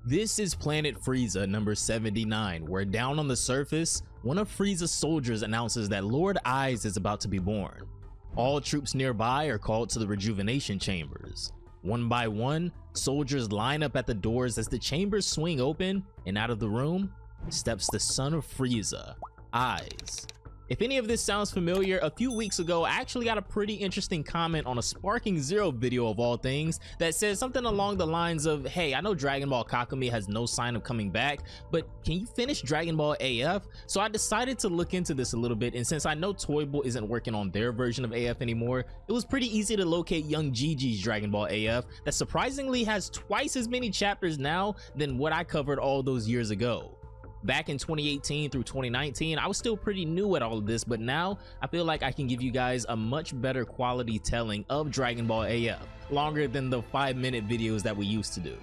This is Planet Frieza number 79, where down on the surface, one of Frieza's soldiers announces that Lord Aiz is about to be born. All troops nearby are called to the rejuvenation chambers. One by one, soldiers line up at the doors as the chambers swing open, and out of the room steps the son of Frieza, Aiz. If any of this sounds familiar, a few weeks ago I actually got a pretty interesting comment on a Sparking Zero video of all things that said something along the lines of, hey, I know Dragon Ball Kakami has no sign of coming back, but can you finish Dragon Ball AF? So I decided to look into this a little bit, and since I know Toyble isn't working on their version of AF anymore, it was pretty easy to locate Young Gigi's Dragon Ball AF that surprisingly has twice as many chapters now than what I covered all those years ago. Back in 2018 through 2019, I was still pretty new at all of this, but now I feel like I can give you guys a much better quality telling of Dragon Ball AF, longer than the 5-minute videos that we used to do.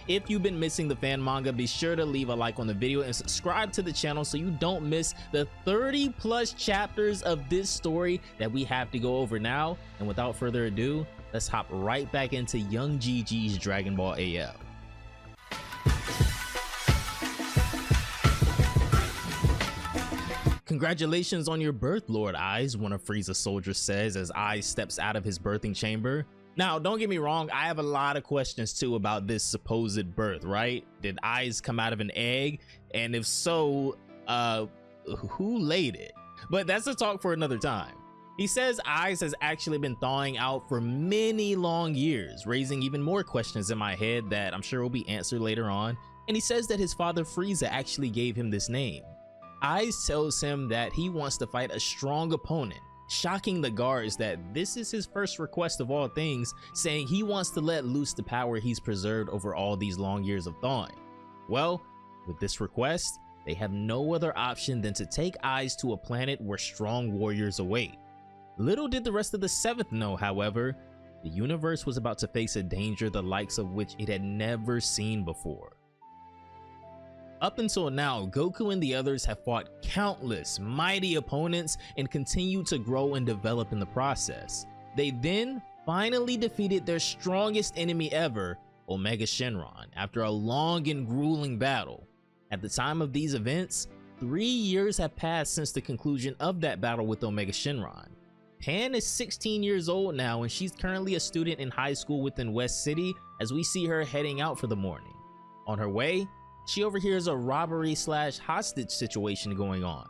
If you've been missing the fan manga, be sure to leave a like on the video and subscribe to the channel so you don't miss the 30+ chapters of this story that we have to go over now. And without further ado, let's hop right back into Young Gigi's Dragon Ball AF. Congratulations on your birth, Lord Aiz, one of Frieza's soldiers says as Aiz steps out of his birthing chamber. Now, don't get me wrong, I have a lot of questions too about this supposed birth, right? Did Aiz come out of an egg? And if so, who laid it? But that's a talk for another time. He says Aiz has actually been thawing out for many long years, raising even more questions in my head that I'm sure will be answered later on. And he says that his father Frieza actually gave him this name. Aiz tells him that he wants to fight a strong opponent, shocking the guards that this is his first request of all things, saying he wants to let loose the power he's preserved over all these long years of thawing. Well, with this request, they have no other option than to take Aiz to a planet where strong warriors await. Little did the rest of the 7th know, however, the universe was about to face a danger the likes of which it had never seen before. Up until now, Goku and the others have fought countless mighty opponents and continued to grow and develop in the process. They then finally defeated their strongest enemy ever, Omega Shenron, after a long and grueling battle. At the time of these events, 3 years have passed since the conclusion of that battle with Omega Shenron. Pan is 16 years old now, and she's currently a student in high school within West City as we see her heading out for the morning. On her way, she overhears a robbery/hostage situation going on.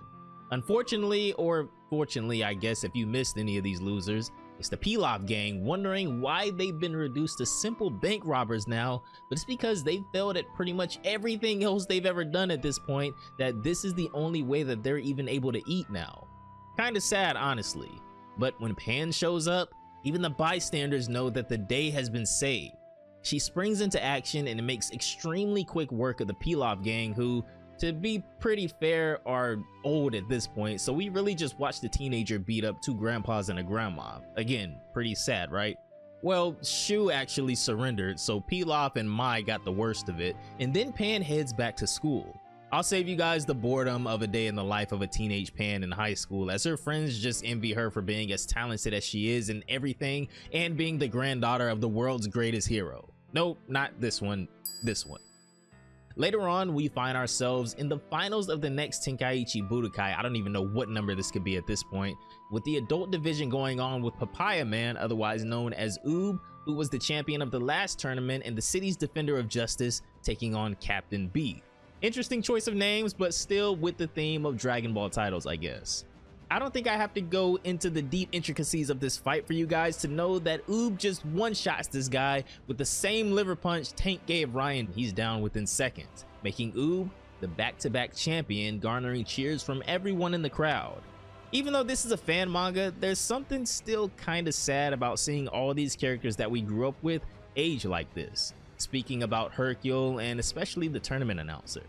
Unfortunately, or fortunately I guess if you missed any of these losers, it's the Pilaf gang wondering why they've been reduced to simple bank robbers now, but it's because they've failed at pretty much everything else they've ever done at this point that this is the only way that they're even able to eat now. Kinda sad, honestly, but when Pan shows up, even the bystanders know that the day has been saved. She springs into action and makes extremely quick work of the Pilaf gang, who, to be pretty fair, are old at this point, so we really just watched the teenager beat up 2 grandpas and a grandma. Again, pretty sad, right? Well, Shu actually surrendered, so Pilaf and Mai got the worst of it, and then Pan heads back to school. I'll save you guys the boredom of a day in the life of a teenage Pan in high school, as her friends just envy her for being as talented as she is in everything and being the granddaughter of the world's greatest hero. Nope, not this one, this one. Later on, we find ourselves in the finals of the next Tenkaichi Budokai. I don't even know what number this could be at this point, with the adult division going on with Papaya Man, otherwise known as Oob, who was the champion of the last tournament and the city's defender of justice, taking on Captain B. Interesting choice of names, but still with the theme of Dragon Ball titles, I guess. I don't think I have to go into the deep intricacies of this fight for you guys to know that Oob just one-shots this guy with the same liver punch Tank gave Ryan. He's down within seconds, making Oob the back-to-back champion, garnering cheers from everyone in the crowd. Even though this is a fan manga, there's something still kinda sad about seeing all these characters that we grew up with age like this. Speaking about Hercule and especially the tournament announcer.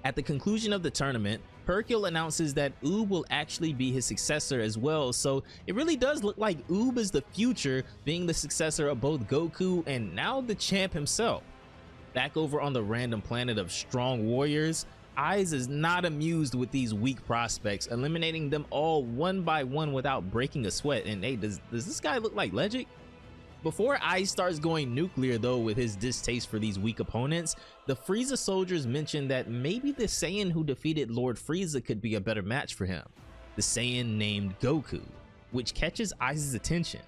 At the conclusion of the tournament, Hercule announces that Oob will actually be his successor as well, so it really does look like Oob is the future, being the successor of both Goku and now the champ himself. Back over on the random planet of strong warriors, Aiz is not amused with these weak prospects, eliminating them all one by one without breaking a sweat. And hey, does this guy look like Legic? Before Ice starts going nuclear though with his distaste for these weak opponents, the Frieza soldiers mention that maybe the Saiyan who defeated Lord Frieza could be a better match for him, the Saiyan named Goku, which catches Ice's attention.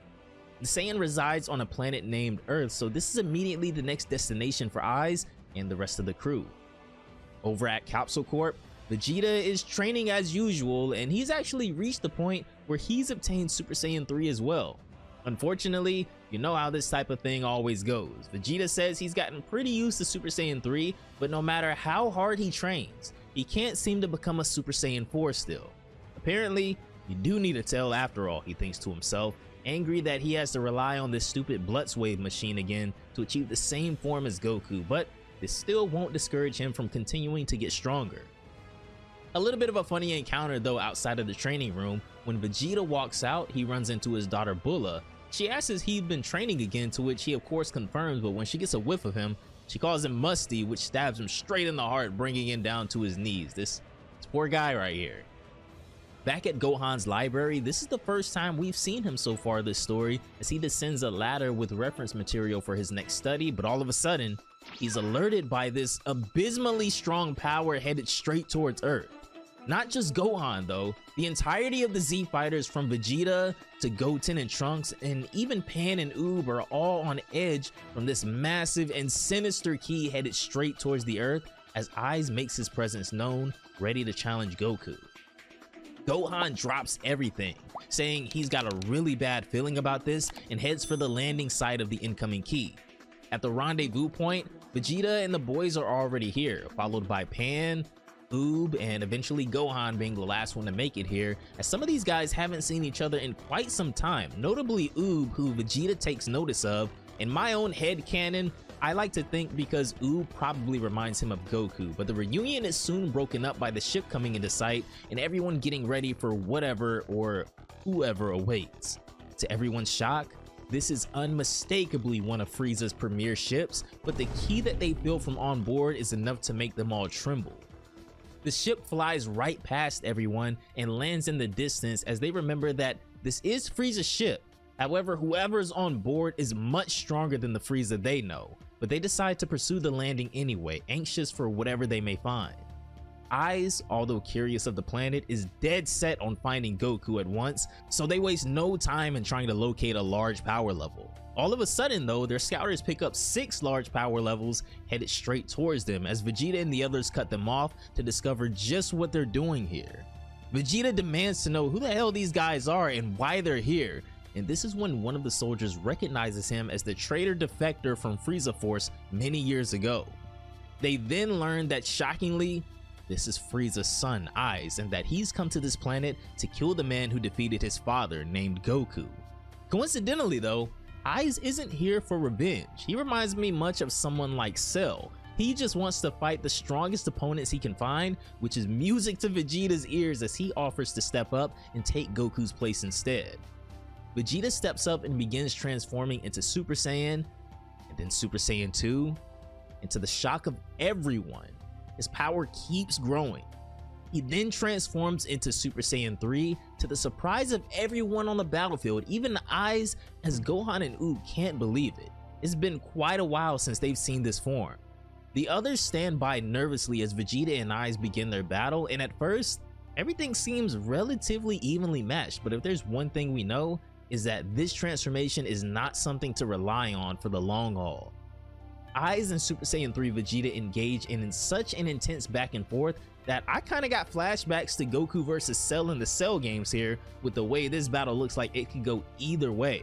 The Saiyan resides on a planet named Earth, so this is immediately the next destination for Ice and the rest of the crew. Over at Capsule Corp, Vegeta is training as usual, and he's actually reached the point where he's obtained Super Saiyan 3 as well. Unfortunately, you know how this type of thing always goes. Vegeta says he's gotten pretty used to Super Saiyan 3, but no matter how hard he trains, he can't seem to become a Super Saiyan 4 still. Apparently, you do need a tail after all, he thinks to himself, angry that he has to rely on this stupid Blitzwave machine again to achieve the same form as Goku, but this still won't discourage him from continuing to get stronger. A little bit of a funny encounter though outside of the training room. When Vegeta walks out, he runs into his daughter Bulla. She asks if he'd been training again, to which he of course confirms, but when she gets a whiff of him, she calls him musty, which stabs him straight in the heart, bringing him down to his knees. This poor guy right here. Back at Gohan's library, this is the first time we've seen him so far this story, as he descends a ladder with reference material for his next study, but all of a sudden, he's alerted by this abysmally strong power headed straight towards Earth. Not just Gohan though, the entirety of the Z fighters from Vegeta to Goten and Trunks and even Pan and Oob are all on edge from this massive and sinister ki headed straight towards the Earth as Aiz makes his presence known, ready to challenge Goku. Gohan drops everything, saying he's got a really bad feeling about this and heads for the landing site of the incoming ki. At the rendezvous point, Vegeta and the boys are already here, followed by Pan, Oob, and eventually Gohan being the last one to make it here, as some of these guys haven't seen each other in quite some time, notably Oob, who Vegeta takes notice of. In my own head canon, I like to think because Oob probably reminds him of Goku, but the reunion is soon broken up by the ship coming into sight and everyone getting ready for whatever or whoever awaits. To everyone's shock, this is unmistakably one of Frieza's premier ships, but the ki that they feel from on board is enough to make them all tremble. The ship flies right past everyone and lands in the distance as they remember that this is Frieza's ship. However, whoever's on board is much stronger than the Frieza they know, but they decide to pursue the landing anyway, anxious for whatever they may find. Aiz, although curious of the planet, is dead set on finding Goku at once, so they waste no time in trying to locate a large power level. All of a sudden though, their scouters pick up 6 large power levels headed straight towards them as Vegeta and the others cut them off to discover just what they're doing here. Vegeta demands to know who the hell these guys are and why they're here, and this is when one of the soldiers recognizes him as the traitor defector from Frieza Force many years ago. They then learn that shockingly, this is Frieza's son Aiz, and that he's come to this planet to kill the man who defeated his father named Goku. Coincidentally though, Aiz isn't here for revenge. He reminds me much of someone like Cell. He just wants to fight the strongest opponents he can find, which is music to Vegeta's ears as he offers to step up and take Goku's place instead. Vegeta steps up and begins transforming into Super Saiyan, and then Super Saiyan 2, and to the shock of everyone, his power keeps growing. He then transforms into Super Saiyan 3 to the surprise of everyone on the battlefield, even Aiz, as Gohan and Oob can't believe it. It's been quite a while since they've seen this form. The others stand by nervously as Vegeta and Aiz begin their battle, and at first, everything seems relatively evenly matched, but if there's one thing we know, is that this transformation is not something to rely on for the long haul. Aiz and Super Saiyan 3 Vegeta engage in such an intense back and forth that I kinda got flashbacks to Goku vs Cell in the Cell games here, with the way this battle looks like it could go either way.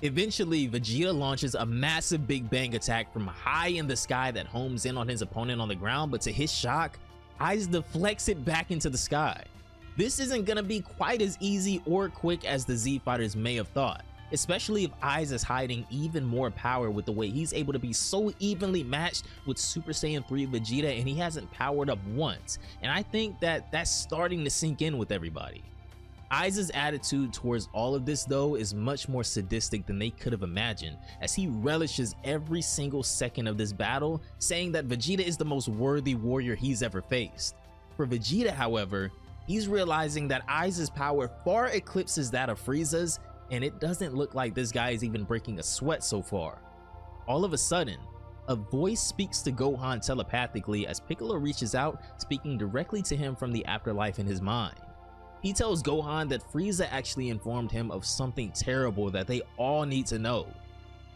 Eventually, Vegeta launches a massive Big Bang attack from high in the sky that homes in on his opponent on the ground, but to his shock, Aiz deflects it back into the sky. This isn't gonna be quite as easy or quick as the Z fighters may have thought, especially if Aiz is hiding even more power with the way he's able to be so evenly matched with Super Saiyan 3 Vegeta, and he hasn't powered up once, and I think that that's starting to sink in with everybody. Aiz's attitude towards all of this though is much more sadistic than they could have imagined, as he relishes every single second of this battle, saying that Vegeta is the most worthy warrior he's ever faced. For Vegeta, however, he's realizing that Aiz's power far eclipses that of Frieza's, and it doesn't look like this guy is even breaking a sweat so far. All of a sudden, a voice speaks to Gohan telepathically as Piccolo reaches out, speaking directly to him from the afterlife in his mind. He tells Gohan that Frieza actually informed him of something terrible that they all need to know.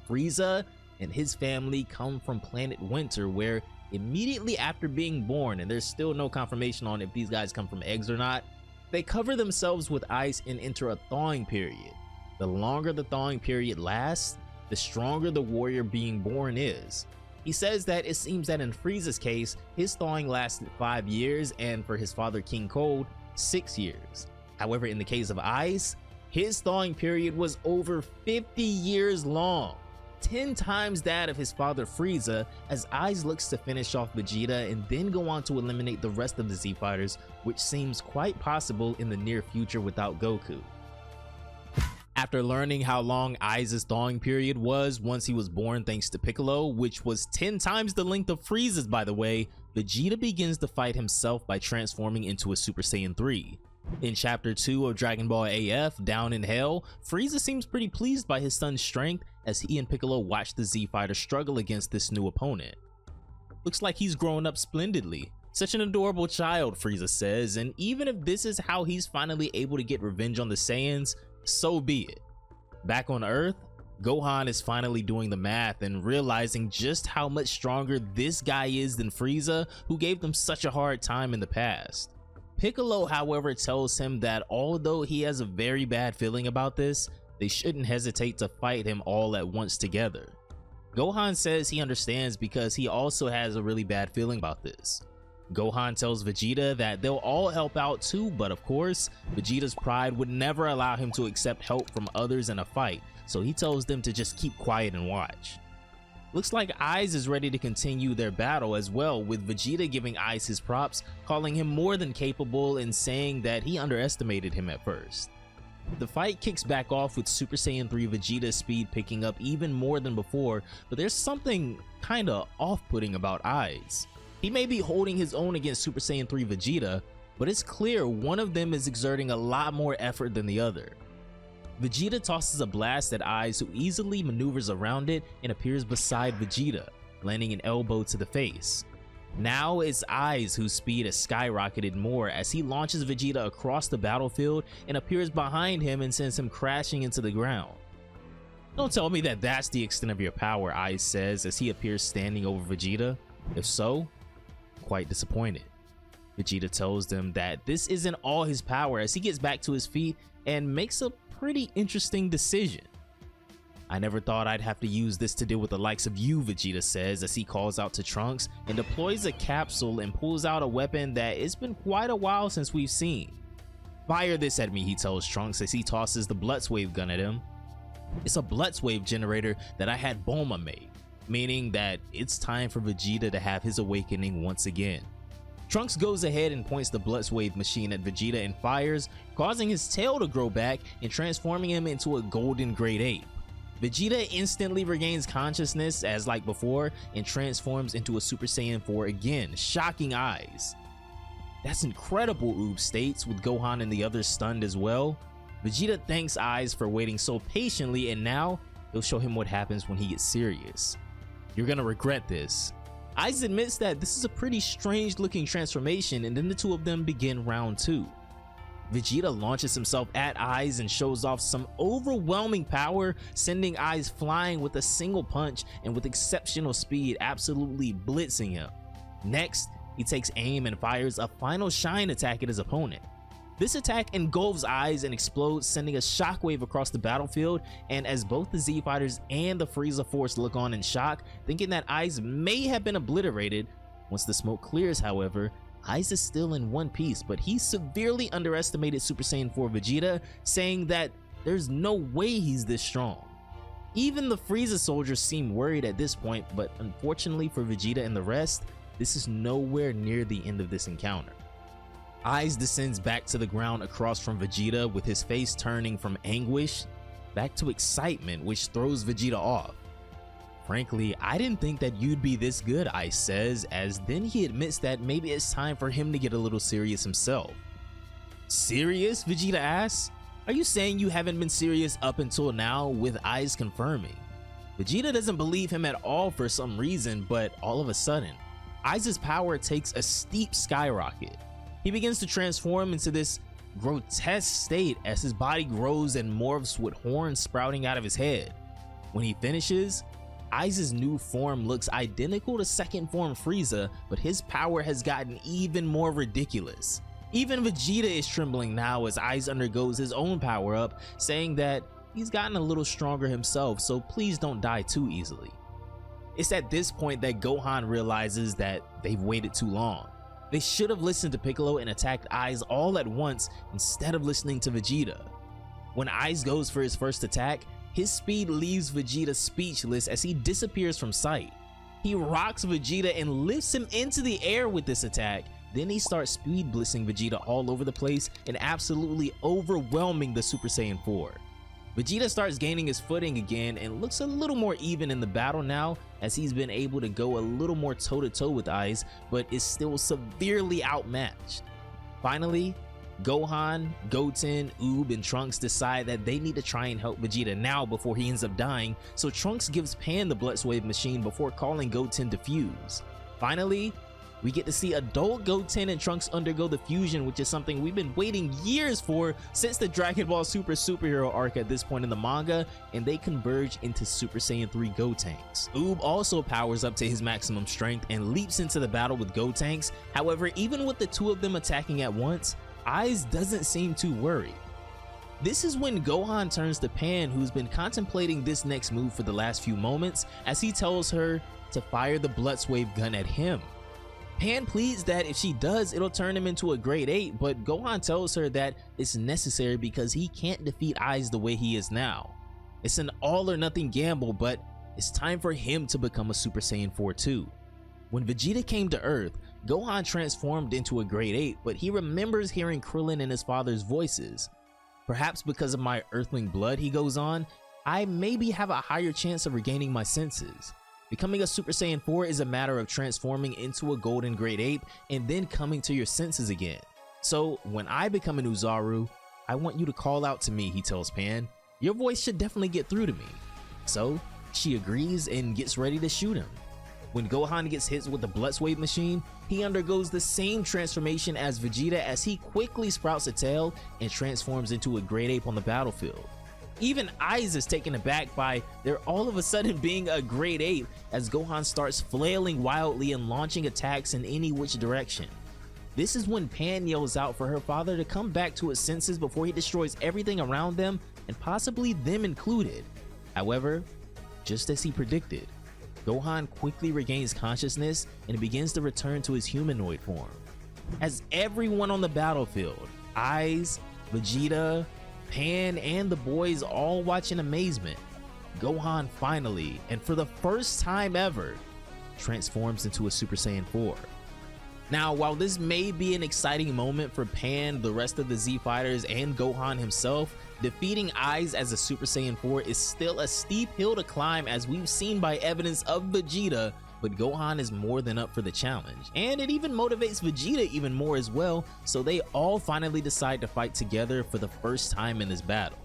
Frieza and his family come from planet Winter, where immediately after being born, and there's still no confirmation on if these guys come from eggs or not, they cover themselves with ice and enter a thawing period. The longer the thawing period lasts, the stronger the warrior being born is. He says that it seems that in Frieza's case, his thawing lasted 5 years, and for his father King Cold, 6 years. However, in the case of Ice, his thawing period was over 50 years long, 10 times that of his father Frieza, as Ice looks to finish off Vegeta and then go on to eliminate the rest of the Z Fighters, which seems quite possible in the near future without Goku. After learning how long Aiza's thawing period was once he was born thanks to Piccolo, which was 10 times the length of Frieza's by the way, Vegeta begins to fight himself by transforming into a Super Saiyan 3. In Chapter 2 of Dragon Ball AF, Down in Hell, Frieza seems pretty pleased by his son's strength as he and Piccolo watch the Z Fighter struggle against this new opponent. Looks like he's growing up splendidly. Such an adorable child, Frieza says, and even if this is how he's finally able to get revenge on the Saiyans, so be it. Back on Earth, Gohan is finally doing the math and realizing just how much stronger this guy is than Frieza, who gave them such a hard time in the past. Piccolo, however, tells him that although he has a very bad feeling about this, they shouldn't hesitate to fight him all at once together. Gohan says he understands because he also has a really bad feeling about this. Gohan tells Vegeta that they'll all help out too, but of course, Vegeta's pride would never allow him to accept help from others in a fight, so he tells them to just keep quiet and watch. Looks like Aiz is ready to continue their battle as well, with Vegeta giving Aiz his props, calling him more than capable and saying that he underestimated him at first. The fight kicks back off with Super Saiyan 3 Vegeta's speed picking up even more than before, but there's something kinda off-putting about Aiz. He may be holding his own against Super Saiyan 3 Vegeta, but it's clear one of them is exerting a lot more effort than the other. Vegeta tosses a blast at Aiz, who easily maneuvers around it and appears beside Vegeta, landing an elbow to the face. Now it's Aiz whose speed has skyrocketed more as he launches Vegeta across the battlefield and appears behind him and sends him crashing into the ground. Don't tell me that that's the extent of your power, Aiz says as he appears standing over Vegeta. If so, quite disappointed. Vegeta tells them that this isn't all his power as he gets back to his feet and makes a pretty interesting decision. I never thought I'd have to use this to deal with the likes of you, Vegeta says as he calls out to Trunks and deploys a capsule and pulls out a weapon that it's been quite a while since we've seen. Fire this at me, he tells Trunks as he tosses the Blitzwave gun at him. It's a Blitzwave generator that I had Bulma make, meaning that it's time for Vegeta to have his awakening once again. Trunks goes ahead and points the Blitzwave machine at Vegeta and fires, causing his tail to grow back and transforming him into a golden great ape. Vegeta instantly regains consciousness as like before and transforms into a Super Saiyan 4 again, shocking Aiz. That's incredible, Oob states, with Gohan and the others stunned as well. Vegeta thanks Aiz for waiting so patiently, and now he'll show him what happens when he gets serious. You're gonna regret this. Aiz admits that this is a pretty strange looking transformation, and then the two of them begin round 2. Vegeta launches himself at Aiz and shows off some overwhelming power, sending Aiz flying with a single punch and with exceptional speed, absolutely blitzing him. Next, he takes aim and fires a final shine attack at his opponent. This attack engulfs Aiz and explodes, sending a shockwave across the battlefield, and as both the Z Fighters and the Frieza Force look on in shock, thinking that Aiz may have been obliterated, once the smoke clears, however, Aiz is still in one piece, but he severely underestimated Super Saiyan 4 Vegeta, saying that there's no way he's this strong. Even the Frieza soldiers seem worried at this point, but unfortunately for Vegeta and the rest, this is nowhere near the end of this encounter. Aiz descends back to the ground across from Vegeta, with his face turning from anguish back to excitement, which throws Vegeta off. Frankly, I didn't think that you'd be this good, Aiz says, as then he admits that maybe it's time for him to get a little serious himself. Serious? Vegeta asks. Are you saying you haven't been serious up until now, with Eyes confirming? Vegeta doesn't believe him at all for some reason, but all of a sudden, Eyes' power takes a steep skyrocket. He begins to transform into this grotesque state as his body grows and morphs with horns sprouting out of his head. When he finishes, Eyes' new form looks identical to second form Frieza, but his power has gotten even more ridiculous. Even Vegeta is trembling now as Eyes undergoes his own power up, saying that he's gotten a little stronger himself, so please don't die too easily. It's at this point that Gohan realizes that they've waited too long. They should have listened to Piccolo and attacked Eyes all at once instead of listening to Vegeta. When Eyes goes for his first attack, his speed leaves Vegeta speechless as he disappears from sight. He rocks Vegeta and lifts him into the air with this attack. Then he starts speed blitzing Vegeta all over the place and absolutely overwhelming the Super Saiyan 4. Vegeta starts gaining his footing again and looks a little more even in the battle now, as he's been able to go a little more toe-to-toe with Eyes, but is still severely outmatched. Finally, Gohan, Goten, Oob, and Trunks decide that they need to try and help Vegeta now before he ends up dying, so Trunks gives Pan the Blitz Wave machine before calling Goten to fuse. Finally, we get to see adult Goten and Trunks undergo the fusion, which is something we've been waiting years for since the Dragon Ball Super superhero arc at this point in the manga, and they converge into Super Saiyan 3 Gotenks. Oob also powers up to his maximum strength and leaps into the battle with Gotenks. However, even with the two of them attacking at once, Eyes doesn't seem too worried. This is when Gohan turns to Pan, who's been contemplating this next move for the last few moments, as he tells her to fire the Blitz Wave gun at him. Pan pleads that if she does, it'll turn him into a grade 8, but Gohan tells her that it's necessary because he can't defeat Eyes the way he is now. It's an all or nothing gamble, but it's time for him to become a Super Saiyan 4 too. When Vegeta came to Earth, Gohan transformed into a grade 8, but he remembers hearing Krillin and his father's voices. Perhaps because of my Earthling blood, he goes on, I maybe have a higher chance of regaining my senses. Becoming a Super Saiyan 4 is a matter of transforming into a golden grade ape and then coming to your senses again. So when I become an Uzaru, I want you to call out to me, he tells Pan. Your voice should definitely get through to me. So she agrees and gets ready to shoot him. When Gohan gets hit with the Blitz Wave machine, he undergoes the same transformation as Vegeta as he quickly sprouts a tail and transforms into a grade ape on the battlefield. Even Eyes is taken aback by there all of a sudden being a grade 8 as Gohan starts flailing wildly and launching attacks in any which direction. This is when Pan yells out for her father to come back to his senses before he destroys everything around them, and possibly them included. However, just as he predicted, Gohan quickly regains consciousness and begins to return to his humanoid form. As everyone on the battlefield, Eyes, Vegeta, Pan, and the boys all watch in amazement, Gohan finally, and for the first time ever, transforms into a Super Saiyan 4. Now, while this may be an exciting moment for Pan, the rest of the Z Fighters, and Gohan himself, defeating Eyes as a Super Saiyan 4 is still a steep hill to climb, as we've seen by evidence of Vegeta, but Gohan is more than up for the challenge, and it even motivates Vegeta even more as well, so they all finally decide to fight together for the first time in this battle.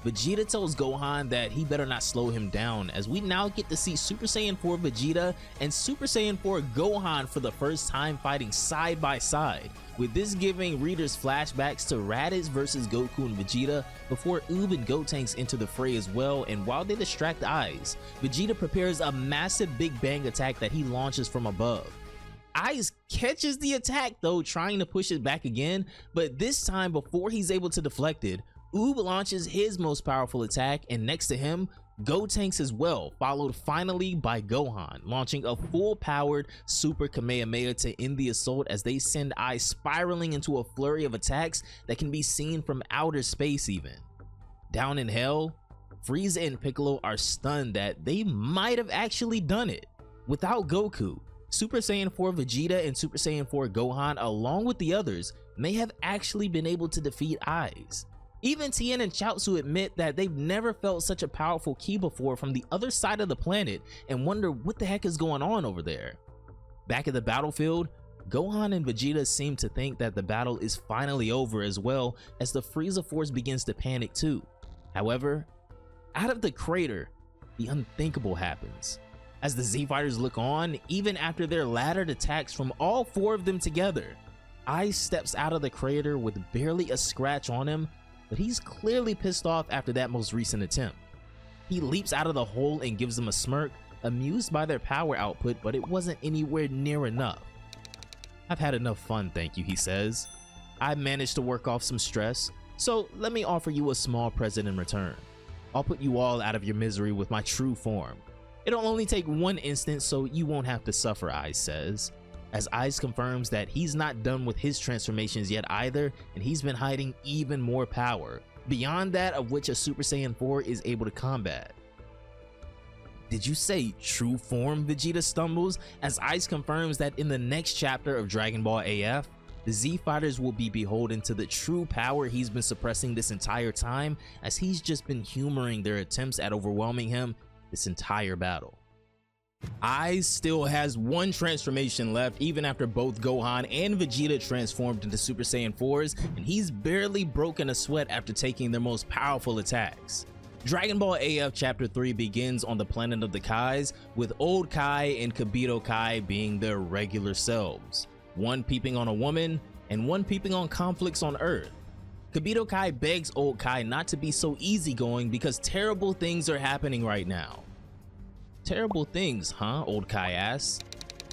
Vegeta tells Gohan that he better not slow him down, as we now get to see Super Saiyan 4 Vegeta and Super Saiyan 4 Gohan for the first time fighting side by side, with this giving readers flashbacks to Raditz versus Goku and Vegeta before Oob and Gotenks enter the fray as well, and while they distract Eyes, Vegeta prepares a massive Big Bang attack that he launches from above. Eyes catches the attack though, trying to push it back again, but this time before he's able to deflect it, Oob launches his most powerful attack, and next to him, Gotenks as well, followed finally by Gohan, launching a full-powered Super Kamehameha to end the assault as they send Eyes spiraling into a flurry of attacks that can be seen from outer space even. Down in hell, Frieza and Piccolo are stunned that they might have actually done it. Without Goku, Super Saiyan 4 Vegeta and Super Saiyan 4 Gohan, along with the others, may have actually been able to defeat Eyes. Even Tien and Chaozu admit that they've never felt such a powerful ki before from the other side of the planet and wonder what the heck is going on over there. Back at the battlefield, Gohan and Vegeta seem to think that the battle is finally over, as well as the Frieza force begins to panic too. However, out of the crater, the unthinkable happens. As the Z-Fighters look on, even after their laddered attacks from all four of them together, Ice steps out of the crater with barely a scratch on him, but he's clearly pissed off after that most recent attempt. He leaps out of the hole and gives them a smirk, amused by their power output, but it wasn't anywhere near enough. "I've had enough fun, thank you," he says. "I managed to work off some stress, so let me offer you a small present in return. I'll put you all out of your misery with my true form. It'll only take one instant, so you won't have to suffer," Ice says, as Ice confirms that he's not done with his transformations yet either, and he's been hiding even more power, beyond that of which a Super Saiyan 4 is able to combat. "Did you say true form?" Vegeta stumbles, as Ice confirms that in the next chapter of Dragon Ball AF, the Z-Fighters will be beholden to the true power he's been suppressing this entire time, as he's just been humoring their attempts at overwhelming him this entire battle. Ice still has one transformation left, even after both Gohan and Vegeta transformed into Super Saiyan 4s, and he's barely broken a sweat after taking their most powerful attacks. Dragon Ball AF Chapter 3 begins on the planet of the Kais, with Old Kai and Kibito Kai being their regular selves, one peeping on a woman and one peeping on conflicts on Earth. Kibito Kai begs Old Kai not to be so easygoing because terrible things are happening right now. "Terrible things, huh?" Old Kai asks.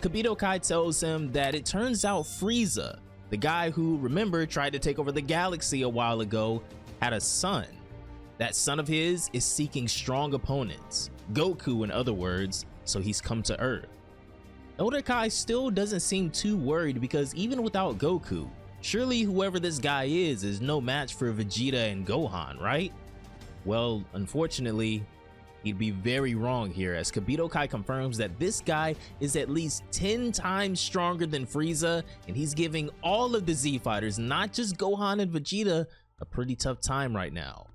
Kibito Kai tells him that it turns out Frieza, the guy who, remember, tried to take over the galaxy a while ago, had a son. That son of his is seeking strong opponents, Goku in other words, so he's come to Earth. Elder Kai still doesn't seem too worried because even without Goku, surely whoever this guy is no match for Vegeta and Gohan, right? Well, unfortunately, he'd be very wrong here, as Kibito Kai confirms that this guy is at least 10 times stronger than Frieza, and he's giving all of the Z-Fighters, not just Gohan and Vegeta, a pretty tough time right now.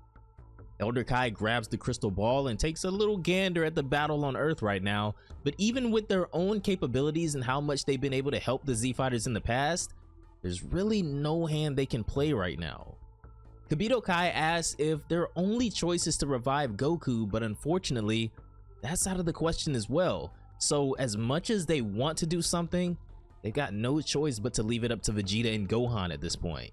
Elder Kai grabs the crystal ball and takes a little gander at the battle on Earth right now, but even with their own capabilities and how much they've been able to help the Z-Fighters in the past, there's really no hand they can play right now. Kibito Kai asks if their only choice is to revive Goku, but unfortunately, that's out of the question as well. So as much as they want to do something, they've got no choice but to leave it up to Vegeta and Gohan at this point.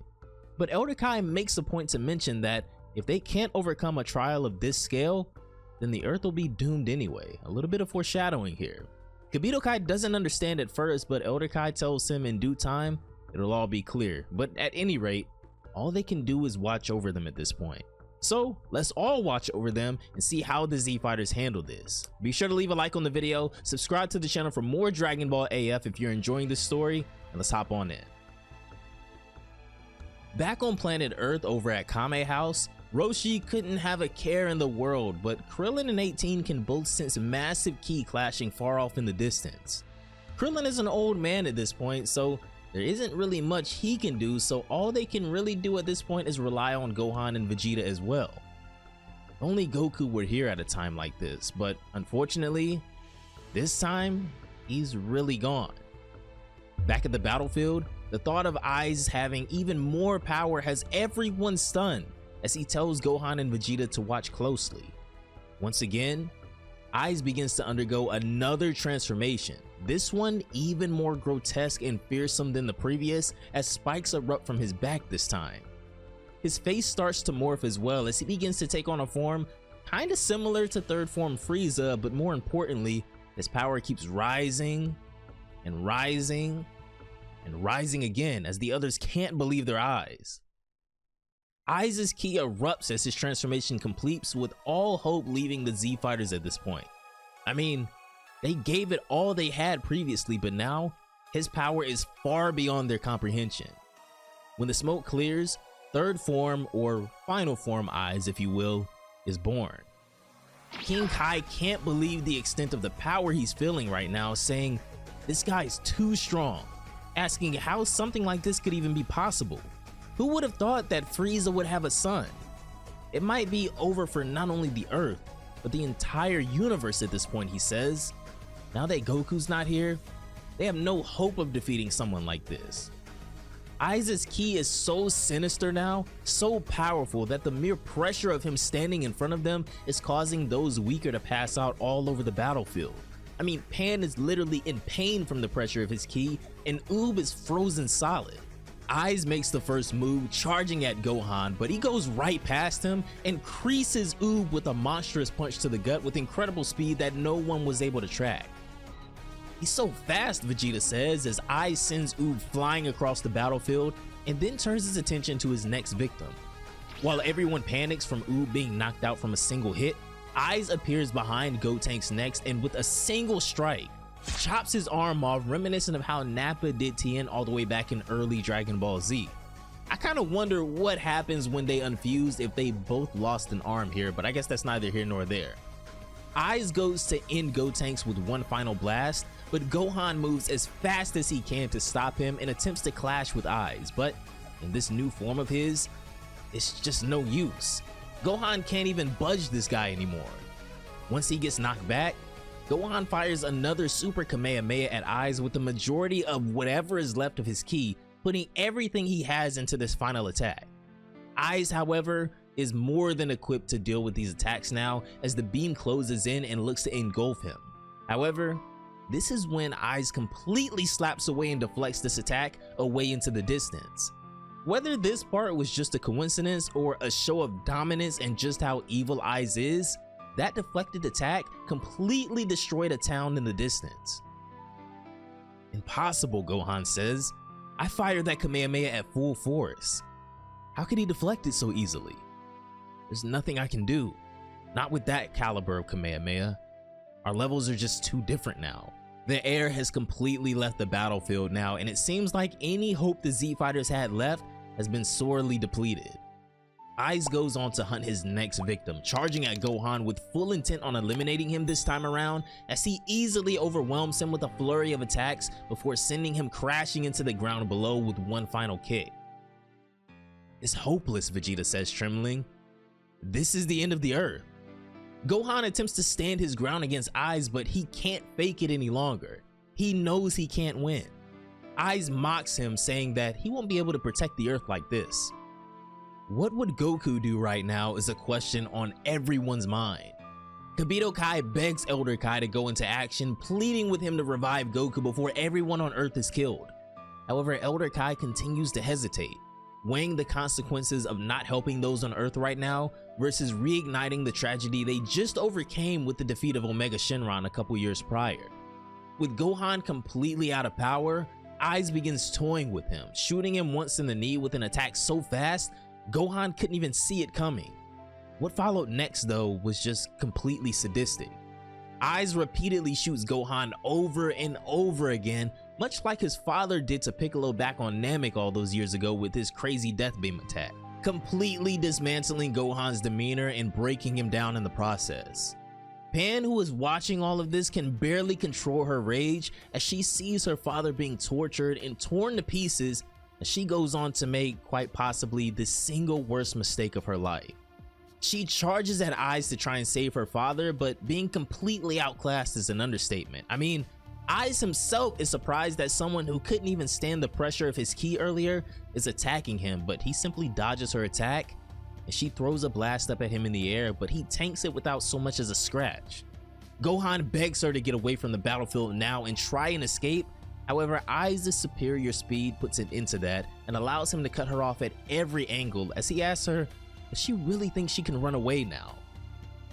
But Elder Kai makes a point to mention that if they can't overcome a trial of this scale, then the Earth will be doomed anyway. A little bit of foreshadowing here. Kibito Kai doesn't understand at first, but Elder Kai tells him in due time it'll all be clear. But at any rate, all they can do is watch over them at this point. So let's all watch over them and see how the Z-Fighters handle this. Be sure to leave a like on the video, subscribe to the channel for more Dragon Ball AF if you're enjoying this story, and let's hop on in. Back on planet Earth over at Kame House, Roshi couldn't have a care in the world, but Krillin and 18 can both sense massive ki clashing far off in the distance. Krillin is an old man at this point, so there isn't really much he can do, so all they can really do at this point is rely on Gohan and Vegeta as well. If only Goku were here at a time like this, but unfortunately, this time, he's really gone. Back at the battlefield, the thought of Aiz having even more power has everyone stunned, as he tells Gohan and Vegeta to watch closely. Once again, Aiz begins to undergo another transformation, this one even more grotesque and fearsome than the previous, as spikes erupt from his back this time. His face starts to morph as well, as he begins to take on a form kinda similar to third form Frieza, but more importantly, his power keeps rising and rising and rising again, as the others can't believe their eyes. Aiz's ki erupts as his transformation completes, with all hope leaving the Z-Fighters at this point. I mean, they gave it all they had previously, but now his power is far beyond their comprehension. When the smoke clears, third form, or final form Aiz if you will, is born. King Kai can't believe the extent of the power he's feeling right now, saying, "This guy's too strong," asking how something like this could even be possible. Who would have thought that Frieza would have a son? It might be over for not only the Earth, but the entire universe at this point, he says. Now that Goku's not here, They have no hope of defeating someone like this. Ai's ki is so sinister now, so powerful that the mere pressure of him standing in front of them is causing those weaker to pass out all over the battlefield. I mean, Pan is literally in pain from the pressure of his ki, and Oob is frozen solid. Aiz makes the first move, charging at Gohan, but he goes right past him and creases Oob with a monstrous punch to the gut with incredible speed that no one was able to track. He's so fast, Vegeta says, as Aiz sends Oob flying across the battlefield and then turns his attention to his next victim. While everyone panics from Oob being knocked out from a single hit, Aiz appears behind Gotank's next and with a single strike, chops his arm off, reminiscent of how Nappa did Tien all the way back in early Dragon Ball Z. I kind of wonder what happens when they unfused if they both lost an arm here, but I guess that's neither here nor there. Aiz goes to end Gotenks with one final blast, but Gohan moves as fast as he can to stop him and attempts to clash with Aiz, but in this new form of his, it's just no use. Gohan can't even budge this guy anymore. Once he gets knocked back, Gohan fires another Super Kamehameha at Aiz with the majority of whatever is left of his ki, putting everything he has into this final attack. Aiz, however, is more than equipped to deal with these attacks now as the beam closes in and looks to engulf him. However, this is when Aiz completely slaps away and deflects this attack away into the distance. Whether this part was just a coincidence or a show of dominance and just how evil Aiz is, that deflected attack completely destroyed a town in the distance. Impossible, Gohan says. I fired that Kamehameha at full force. How could he deflect it so easily? There's nothing I can do. Not with that caliber of Kamehameha. Our levels are just too different now. The air has completely left the battlefield now, and it seems like any hope the Z Fighters had left has been sorely depleted. Aiz goes on to hunt his next victim, charging at Gohan with full intent on eliminating him this time around, as he easily overwhelms him with a flurry of attacks before sending him crashing into the ground below with one final kick. It's hopeless, Vegeta says, trembling. This is the end of the Earth. Gohan attempts to stand his ground against Aiz, but he can't fake it any longer. He knows he can't win. Aiz mocks him, saying that he won't be able to protect the Earth like this. What would Goku do right now is a question on everyone's mind. Kibito Kai begs Elder Kai to go into action, pleading with him to revive Goku before everyone on Earth is killed. However, Elder Kai continues to hesitate, weighing the consequences of not helping those on Earth right now versus reigniting the tragedy they just overcame with the defeat of Omega Shenron a couple years prior. With Gohan completely out of power, Aiz begins toying with him, shooting him once in the knee with an attack so fast Gohan couldn't even see it coming. What followed next though was just completely sadistic. Aiz repeatedly shoots Gohan over and over again, much like his father did to Piccolo back on Namek all those years ago with his crazy death beam attack, completely dismantling Gohan's demeanor and breaking him down in the process. Pan, who is watching all of this, can barely control her rage as she sees her father being tortured and torn to pieces, and she goes on to make quite possibly the single worst mistake of her life. She charges at Aiz to try and save her father, but being completely outclassed is an understatement. I mean, Aiz himself is surprised that someone who couldn't even stand the pressure of his ki earlier is attacking him, but he simply dodges her attack, and she throws a blast up at him in the air, but he tanks it without so much as a scratch. Gohan begs her to get away from the battlefield now and try and escape. However, Aiz's superior speed puts an end to that and allows him to cut her off at every angle, as he asks her if she really thinks she can run away now.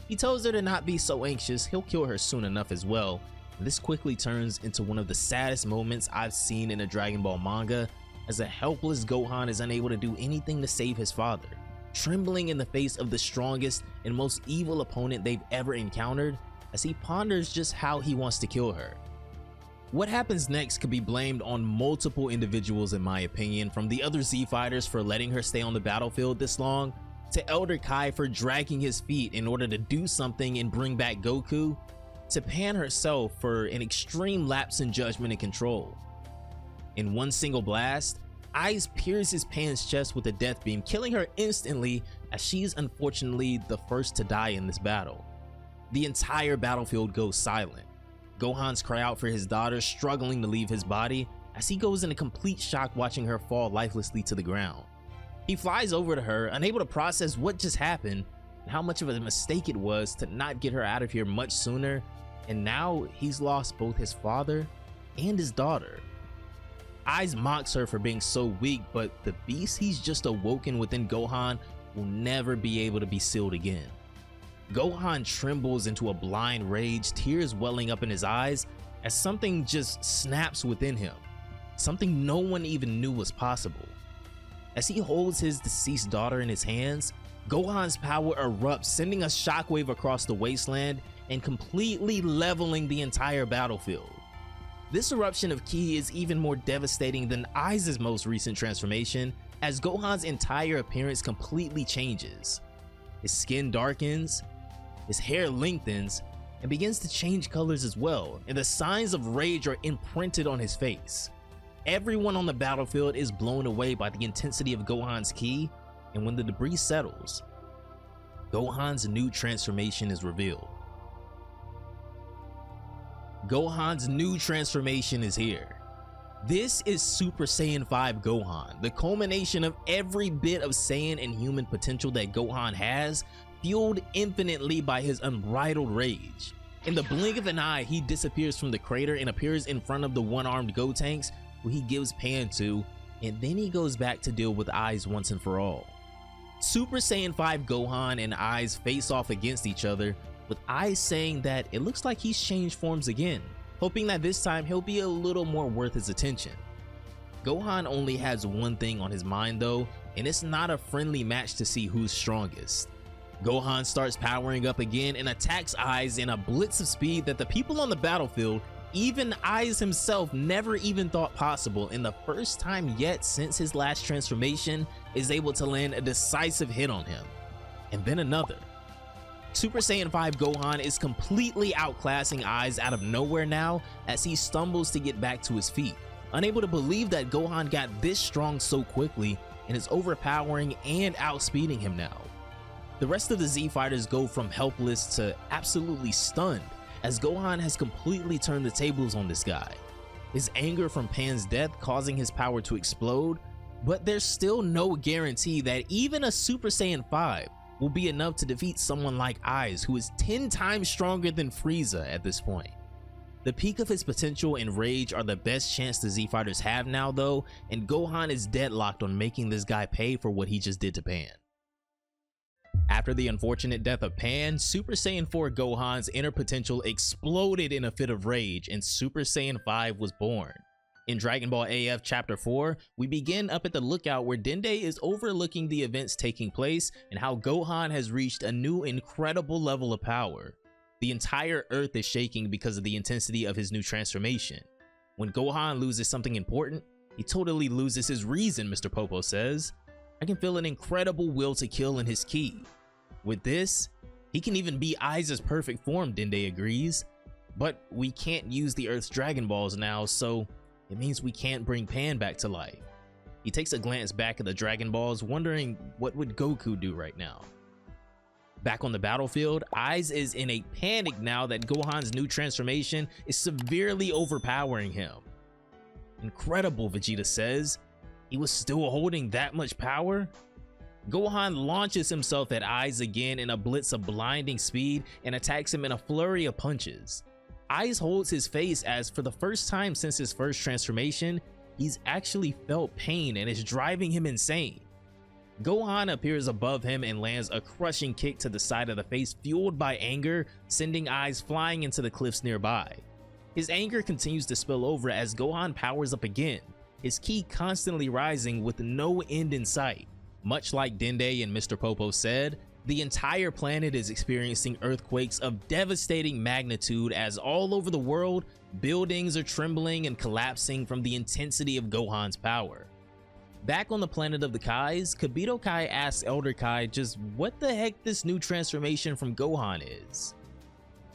He tells her to not be so anxious, he'll kill her soon enough as well. And this quickly turns into one of the saddest moments I've seen in a Dragon Ball manga, as a helpless Gohan is unable to do anything to save his father, trembling in the face of the strongest and most evil opponent they've ever encountered, as he ponders just how he wants to kill her. What happens next could be blamed on multiple individuals in my opinion, from the other Z Fighters for letting her stay on the battlefield this long, to Elder Kai for dragging his feet in order to do something and bring back Goku, to Pan herself for an extreme lapse in judgment and control. In one single blast, Aiz pierces Pan's chest with a death beam, killing her instantly, as she's unfortunately the first to die in this battle. The entire battlefield goes silent. Gohan's cry out for his daughter, struggling to leave his body, as he goes into complete shock watching her fall lifelessly to the ground. He flies over to her, unable to process what just happened and how much of a mistake it was to not get her out of here much sooner, and now he's lost both his father and his daughter. Aiz mocks her for being so weak, but the beast he's just awoken within Gohan will never be able to be sealed again. Gohan trembles into a blind rage, tears welling up in his eyes as something just snaps within him, something no one even knew was possible. As he holds his deceased daughter in his hands, Gohan's power erupts, sending a shockwave across the wasteland and completely leveling the entire battlefield. This eruption of ki is even more devastating than Aiz's most recent transformation, as Gohan's entire appearance completely changes. His skin darkens, his hair lengthens, and begins to change colors as well, and the signs of rage are imprinted on his face. Everyone on the battlefield is blown away by the intensity of Gohan's ki, and when the debris settles, Gohan's new transformation is revealed. Gohan's new transformation is here. This is Super Saiyan 5 Gohan, the culmination of every bit of Saiyan and human potential that Gohan has, fueled infinitely by his unbridled rage. In the blink of an eye, he disappears from the crater and appears in front of the one-armed Gotenks, who he gives Pan to, and then he goes back to deal with Aiz once and for all. Super Saiyan 5 Gohan and Aiz face off against each other, with Aiz saying that it looks like he's changed forms again, hoping that this time he'll be a little more worth his attention. Gohan only has one thing on his mind though, and it's not a friendly match to see who's strongest. Gohan starts powering up again and attacks Aiz in a blitz of speed that the people on the battlefield, even Aiz himself, never even thought possible, and the first time yet since his last transformation is able to land a decisive hit on him. And then another. Super Saiyan 5 Gohan is completely outclassing Aiz out of nowhere now as he stumbles to get back to his feet, unable to believe that Gohan got this strong so quickly and is overpowering and outspeeding him now. The rest of the Z fighters go from helpless to absolutely stunned, as Gohan has completely turned the tables on this guy. His anger from Pan's death causing his power to explode, but there's still no guarantee that even a Super Saiyan 5 will be enough to defeat someone like Aiz, who is 10 times stronger than Frieza at this point. The peak of his potential and rage are the best chance the Z fighters have now though, and Gohan is deadlocked on making this guy pay for what he just did to Pan. After the unfortunate death of Pan, Super Saiyan 4 Gohan's inner potential exploded in a fit of rage and Super Saiyan 5 was born. In Dragon Ball AF Chapter 4, we begin up at the lookout where Dende is overlooking the events taking place and how Gohan has reached a new incredible level of power. The entire earth is shaking because of the intensity of his new transformation. When Gohan loses something important, he totally loses his reason, Mr. Popo says. I can feel an incredible will to kill in his ki. With this, he can even be Aiz's perfect form, Dende agrees. But we can't use the Earth's Dragon Balls now, so it means we can't bring Pan back to life. He takes a glance back at the Dragon Balls, wondering what would Goku do right now. Back on the battlefield, Aiz is in a panic now that Gohan's new transformation is severely overpowering him. Incredible, Vegeta says. He was still holding that much power? Gohan launches himself at Aiz again in a blitz of blinding speed and attacks him in a flurry of punches. Aiz holds his face as for the first time since his first transformation, he's actually felt pain and is driving him insane. Gohan appears above him and lands a crushing kick to the side of the face fueled by anger, sending Aiz flying into the cliffs nearby. His anger continues to spill over as Gohan powers up again, his ki constantly rising with no end in sight. Much like Dende and Mr. Popo said, the entire planet is experiencing earthquakes of devastating magnitude as all over the world, buildings are trembling and collapsing from the intensity of Gohan's power. Back on the planet of the Kais, Kibito Kai asks Elder Kai just what the heck this new transformation from Gohan is.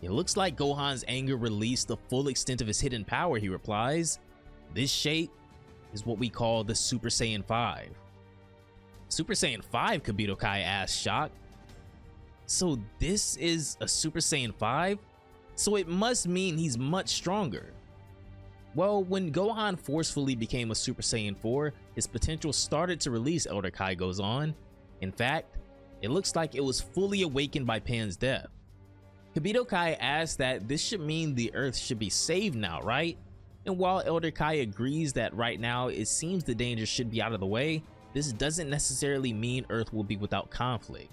It looks like Gohan's anger released the full extent of his hidden power, he replies. This shape is what we call the Super Saiyan 5. Super Saiyan 5, Kibito Kai asks, shocked. So this is a Super Saiyan 5? so it must mean he's much stronger. Well, when Gohan forcefully became a Super Saiyan 4, his potential started to release, Elder Kai goes on. In fact, it looks like it was fully awakened by Pan's death. Kibito Kai asks that this should mean the Earth should be saved now, right? And while Elder Kai agrees that right now it seems the danger should be out of the way, this doesn't necessarily mean Earth will be without conflict.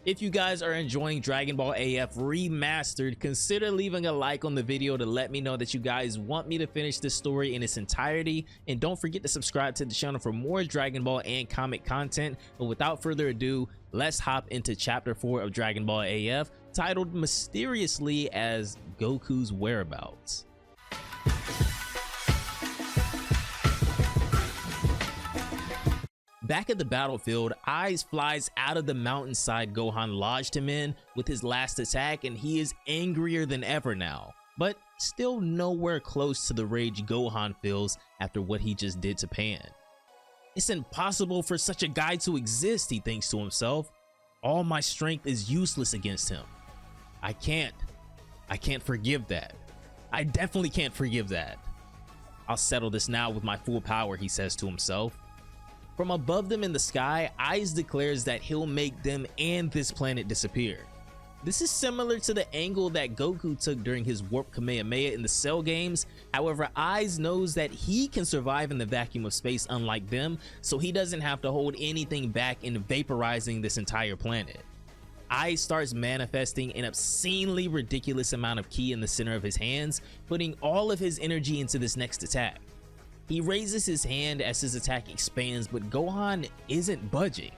If you guys are enjoying Dragon Ball AF Remastered, consider leaving a like on the video to let me know that you guys want me to finish this story in its entirety, and don't forget to subscribe to the channel for more Dragon Ball and comic content. But without further ado, let's hop into chapter 4 of Dragon Ball AF, titled mysteriously as Goku's Whereabouts. Back at the battlefield, Eyes flies out of the mountainside Gohan lodged him in with his last attack, and he is angrier than ever now, but still nowhere close to the rage Gohan feels after what he just did to Pan. It's impossible for such a guy to exist, he thinks to himself. All my strength is useless against him. I can't forgive that. I definitely can't forgive that. I'll settle this now with my full power, he says to himself. From above them in the sky, Eyes declares that he'll make them and this planet disappear. This is similar to the angle that Goku took during his Warp Kamehameha in the Cell games. However, Eyes knows that he can survive in the vacuum of space unlike them, so he doesn't have to hold anything back in vaporizing this entire planet. Eyes starts manifesting an obscenely ridiculous amount of ki in the center of his hands, putting all of his energy into this next attack. He raises his hand as his attack expands, but Gohan isn't budging.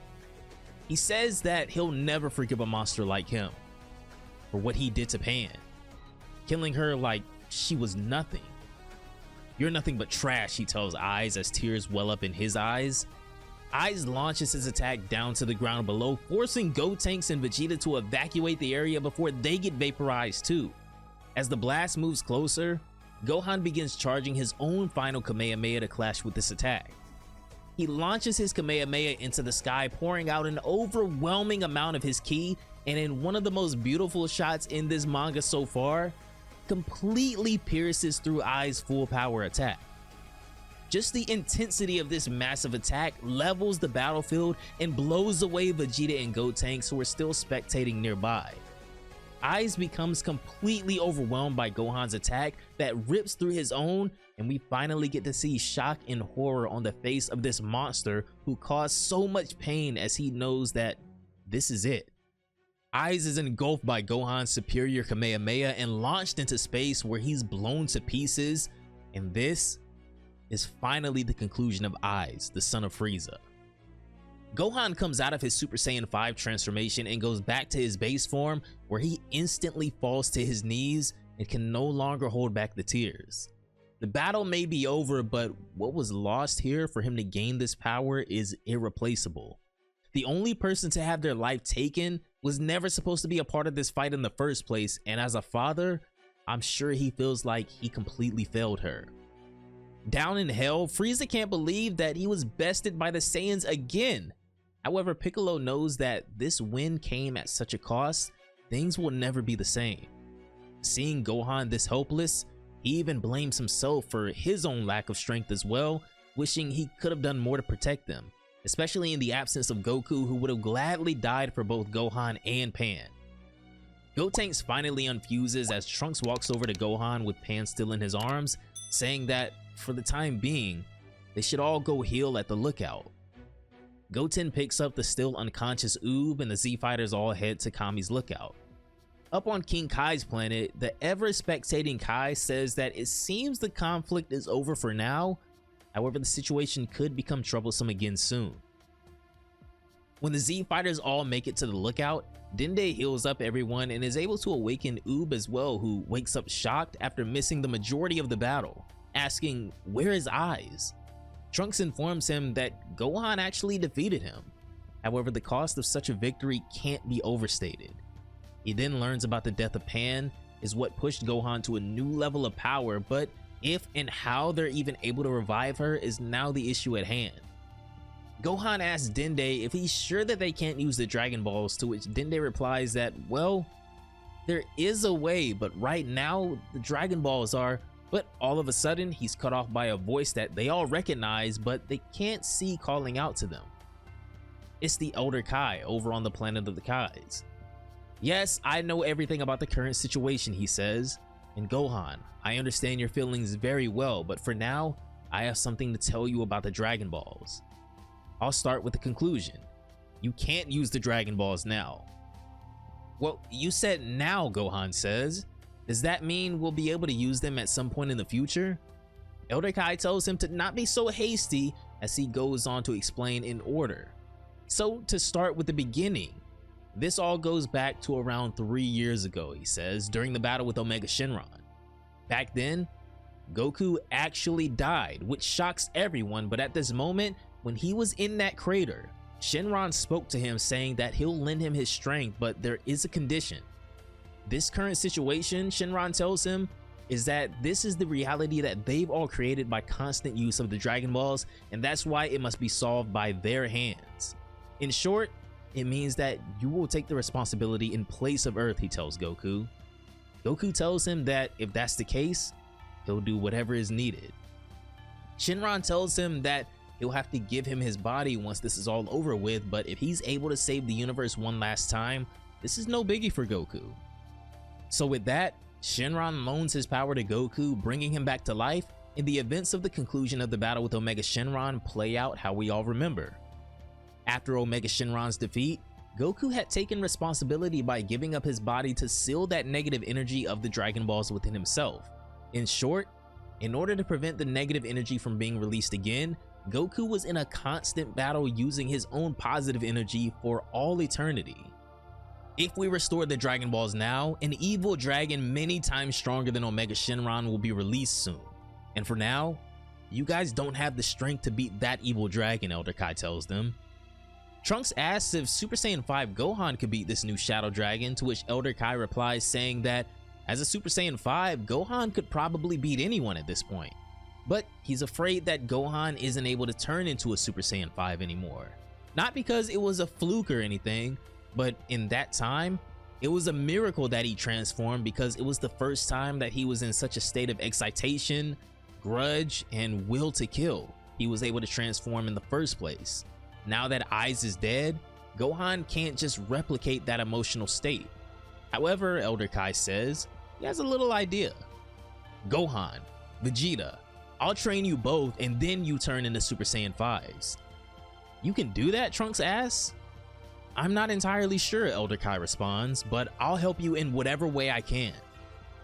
He says that he'll never forgive a monster like him for what he did to Pan, killing her like she was nothing. You're nothing but trash, he tells Eyes as tears well up in his eyes. Eyes launches his attack down to the ground below, forcing Gotenks and Vegeta to evacuate the area before they get vaporized too. As the blast moves closer, Gohan begins charging his own final Kamehameha to clash with this attack. He launches his Kamehameha into the sky, pouring out an overwhelming amount of his ki, and in one of the most beautiful shots in this manga so far, completely pierces through Eyes' full power attack. Just the intensity of this massive attack levels the battlefield and blows away Vegeta and Gotenks, who are still spectating nearby. Eyes becomes completely overwhelmed by Gohan's attack that rips through his own, and we finally get to see shock and horror on the face of this monster who caused so much pain, as he knows that this is it. Eyes is engulfed by Gohan's superior Kamehameha and launched into space, where he's blown to pieces, and this is finally the conclusion of Eyes, the son of Frieza. Gohan comes out of his Super Saiyan 5 transformation and goes back to his base form, where he instantly falls to his knees and can no longer hold back the tears. The battle may be over, but what was lost here for him to gain this power is irreplaceable. The only person to have their life taken was never supposed to be a part of this fight in the first place, and as a father, I'm sure he feels like he completely failed her. Down in hell, Frieza can't believe that he was bested by the Saiyans again. However, Piccolo knows that this win came at such a cost, things will never be the same. Seeing Gohan this helpless, he even blames himself for his own lack of strength as well, wishing he could have done more to protect them, especially in the absence of Goku, who would have gladly died for both Gohan and Pan. Gotenks finally unfuses as Trunks walks over to Gohan with Pan still in his arms, saying that for the time being, they should all go heal at the lookout. Goten picks up the still unconscious Oob, and the Z-Fighters all head to Kami's lookout. Up on King Kai's planet, the ever-spectating Kai says that it seems the conflict is over for now, however the situation could become troublesome again soon. When the Z-Fighters all make it to the lookout, Dende heals up everyone and is able to awaken Oob as well, who wakes up shocked after missing the majority of the battle, asking where is Eyes? Trunks informs him that Gohan actually defeated him. However, the cost of such a victory can't be overstated. He then learns about the death of Pan is what pushed Gohan to a new level of power, but if and how they're even able to revive her is now the issue at hand. Gohan asks Dende if he's sure that they can't use the Dragon Balls, to which Dende replies that, well, There is a way, but right now the Dragon Balls are. But all of a sudden, he's cut off by a voice that they all recognize, but they can't see calling out to them. It's the Elder Kai over on the planet of the Kais. Yes, I know everything about the current situation, he says. And Gohan, I understand your feelings very well, but for now, I have something to tell you about the Dragon Balls. I'll start with the conclusion. You can't use the Dragon Balls now. Well, you said now, Gohan says. Does that mean we'll be able to use them at some point in the future? Elder Kai tells him to not be so hasty as he goes on to explain in order. So to start with the beginning, this all goes back to around 3 years ago, he says, during the battle with Omega Shenron. Back then, Goku actually died, which shocks everyone, but at this moment, when he was in that crater, Shenron spoke to him saying that he'll lend him his strength, but there is a condition. This current situation, Shenron tells him, is that this is the reality that they've all created by constant use of the Dragon Balls, and that's why it must be solved by their hands. In short, it means that you will take the responsibility in place of Earth, he tells Goku. Goku tells him that if that's the case, he'll do whatever is needed. Shenron tells him that he'll have to give him his body once this is all over with, but if he's able to save the universe one last time, this is no biggie for Goku. So with that, Shenron loans his power to Goku, bringing him back to life, and the events of the conclusion of the battle with Omega Shenron play out how we all remember. After Omega Shenron's defeat, Goku had taken responsibility by giving up his body to seal that negative energy of the Dragon Balls within himself. In short, in order to prevent the negative energy from being released again, Goku was in a constant battle using his own positive energy for all eternity. If we restore the Dragon Balls now, an evil dragon many times stronger than Omega Shenron will be released soon. And for now, you guys don't have the strength to beat that evil dragon, Elder Kai tells them. Trunks asks if Super Saiyan 5 Gohan could beat this new Shadow Dragon, to which Elder Kai replies saying that as a Super Saiyan 5, Gohan could probably beat anyone at this point. But he's afraid that Gohan isn't able to turn into a Super Saiyan 5 anymore. Not because it was a fluke or anything, but in that time, it was a miracle that he transformed because it was the first time that he was in such a state of excitation, grudge, and will to kill. He was able to transform in the first place. Now that Aiz is dead, Gohan can't just replicate that emotional state. However, Elder Kai says he has a little idea. Gohan, Vegeta, I'll train you both and then you turn into Super Saiyan 5s. You can do that? Trunks asks. I'm not entirely sure, Elder Kai responds, but I'll help you in whatever way I can.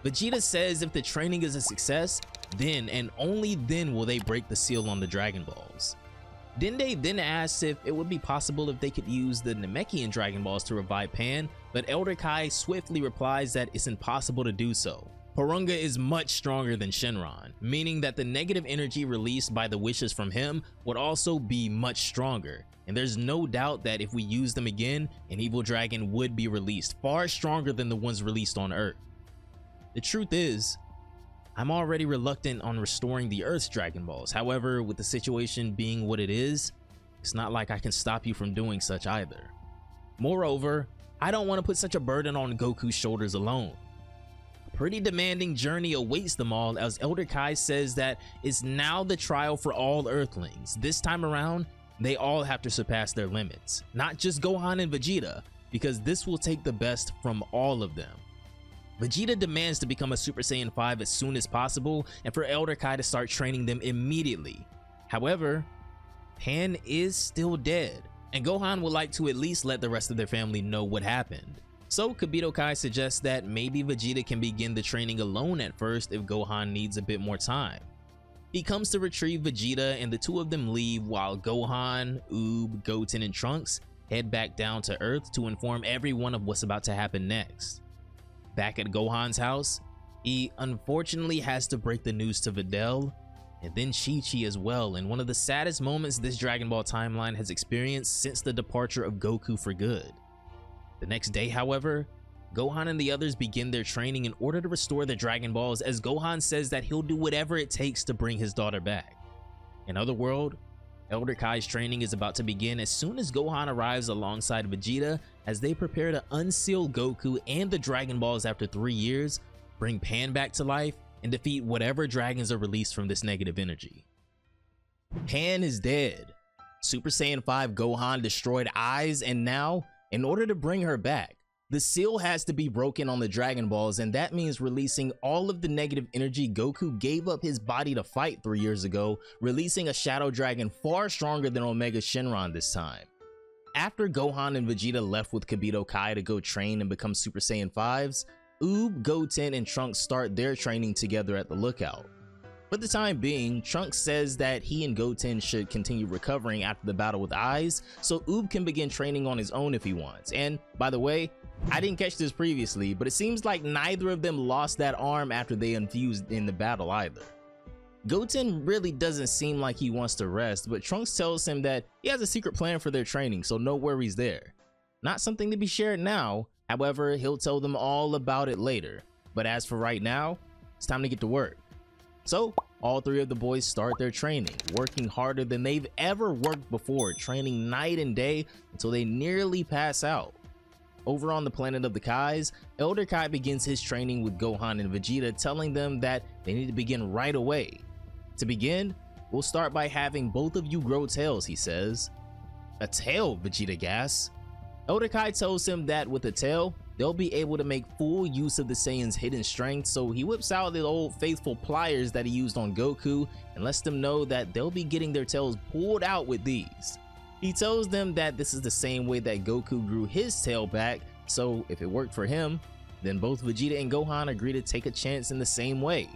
Vegeta says if the training is a success, then and only then will they break the seal on the Dragon Balls. Dende then asks if it would be possible if they could use the Namekian Dragon Balls to revive Pan, but Elder Kai swiftly replies that it's impossible to do so. Porunga is much stronger than Shenron, meaning that the negative energy released by the wishes from him would also be much stronger, and there's no doubt that if we use them again, an evil dragon would be released, far stronger than the ones released on Earth. The truth is, I'm already reluctant on restoring the Earth's Dragon Balls. However, with the situation being what it is, it's not like I can stop you from doing such either. Moreover, I don't want to put such a burden on Goku's shoulders alone. A pretty demanding journey awaits them all, as Elder Kai says that it's now the trial for all Earthlings. This time around, they all have to surpass their limits, not just Gohan and Vegeta, because this will take the best from all of them. Vegeta demands to become a Super Saiyan 5 as soon as possible and for Elder Kai to start training them immediately. However, Pan is still dead, and Gohan would like to at least let the rest of their family know what happened. So Kibito Kai suggests that maybe Vegeta can begin the training alone at first if Gohan needs a bit more time. He comes to retrieve Vegeta and the two of them leave while Gohan, Oob, Goten, and Trunks head back down to Earth to inform everyone of what's about to happen next. Back at Gohan's house, he unfortunately has to break the news to Videl and then Chi-Chi as well, in one of the saddest moments this Dragon Ball timeline has experienced since the departure of Goku for good. The next day, however, Gohan and the others begin their training in order to restore the Dragon Balls, as Gohan says that he'll do whatever it takes to bring his daughter back. In other words, Elder Kai's training is about to begin as soon as Gohan arrives alongside Vegeta, as they prepare to unseal Goku and the Dragon Balls after 3 years, bring Pan back to life, and defeat whatever dragons are released from this negative energy. Pan is dead. Super Saiyan 5 Gohan destroyed Eyes, and now, in order to bring her back, the seal has to be broken on the Dragon Balls, and that means releasing all of the negative energy Goku gave up his body to fight 3 years ago, releasing a Shadow Dragon far stronger than Omega Shenron this time. After Gohan and Vegeta left with Kibito Kai to go train and become Super Saiyan 5s, Oob, Goten, and Trunks start their training together at the lookout. For the time being, Trunks says that he and Goten should continue recovering after the battle with Eyes, so Oob can begin training on his own if he wants. And by the way, I didn't catch this previously, but it seems like neither of them lost that arm after they infused in the battle either. Goten really doesn't seem like he wants to rest, but Trunks tells him that he has a secret plan for their training, so no worries there. Not something to be shared now, however, he'll tell them all about it later. But as for right now, it's time to get to work. So, all 3 of the boys start their training, working harder than they've ever worked before, training night and day until they nearly pass out. Over on the planet of the Kais, Elder Kai begins his training with Gohan and Vegeta, telling them that they need to begin right away. To begin, we'll start by having both of you grow tails, he says. A tail, Vegeta gasps. Elder Kai tells him that with a tail, they'll be able to make full use of the Saiyan's hidden strength, so he whips out the old faithful pliers that he used on Goku and lets them know that they'll be getting their tails pulled out with these. He tells them that this is the same way that Goku grew his tail back, so if it worked for him, then both Vegeta and Gohan agree to take a chance in the same way.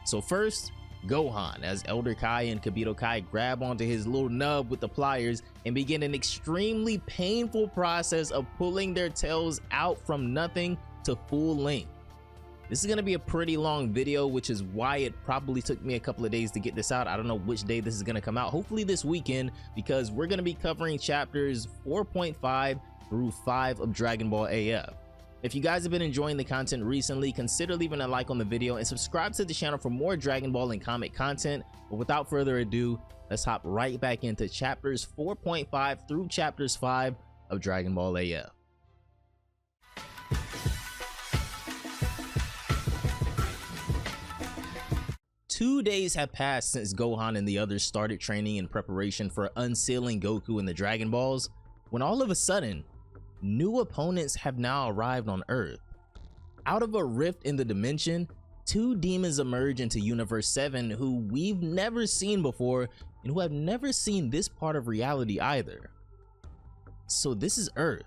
So first, Gohan, as Elder Kai and Kibito Kai grab onto his little nub with the pliers and begin an extremely painful process of pulling their tails out from nothing to full length. This is going to be a pretty long video, which is why it probably took me a couple of days to get this out. I don't know which day this is going to come out. Hopefully this weekend, because we're going to be covering chapters 4.5 through 5 of Dragon Ball AF. If you guys have been enjoying the content recently, consider leaving a like on the video and subscribe to the channel for more Dragon Ball and comic content. But without further ado, let's hop right back into chapters 4.5 through chapters 5 of Dragon Ball AF. Two days have passed since Gohan and the others started training in preparation for unsealing Goku and the Dragon Balls, when all of a sudden, new opponents have now arrived on Earth. Out of a rift in the dimension, 2 demons emerge into Universe 7 who we've never seen before and who have never seen this part of reality either. So this is Earth.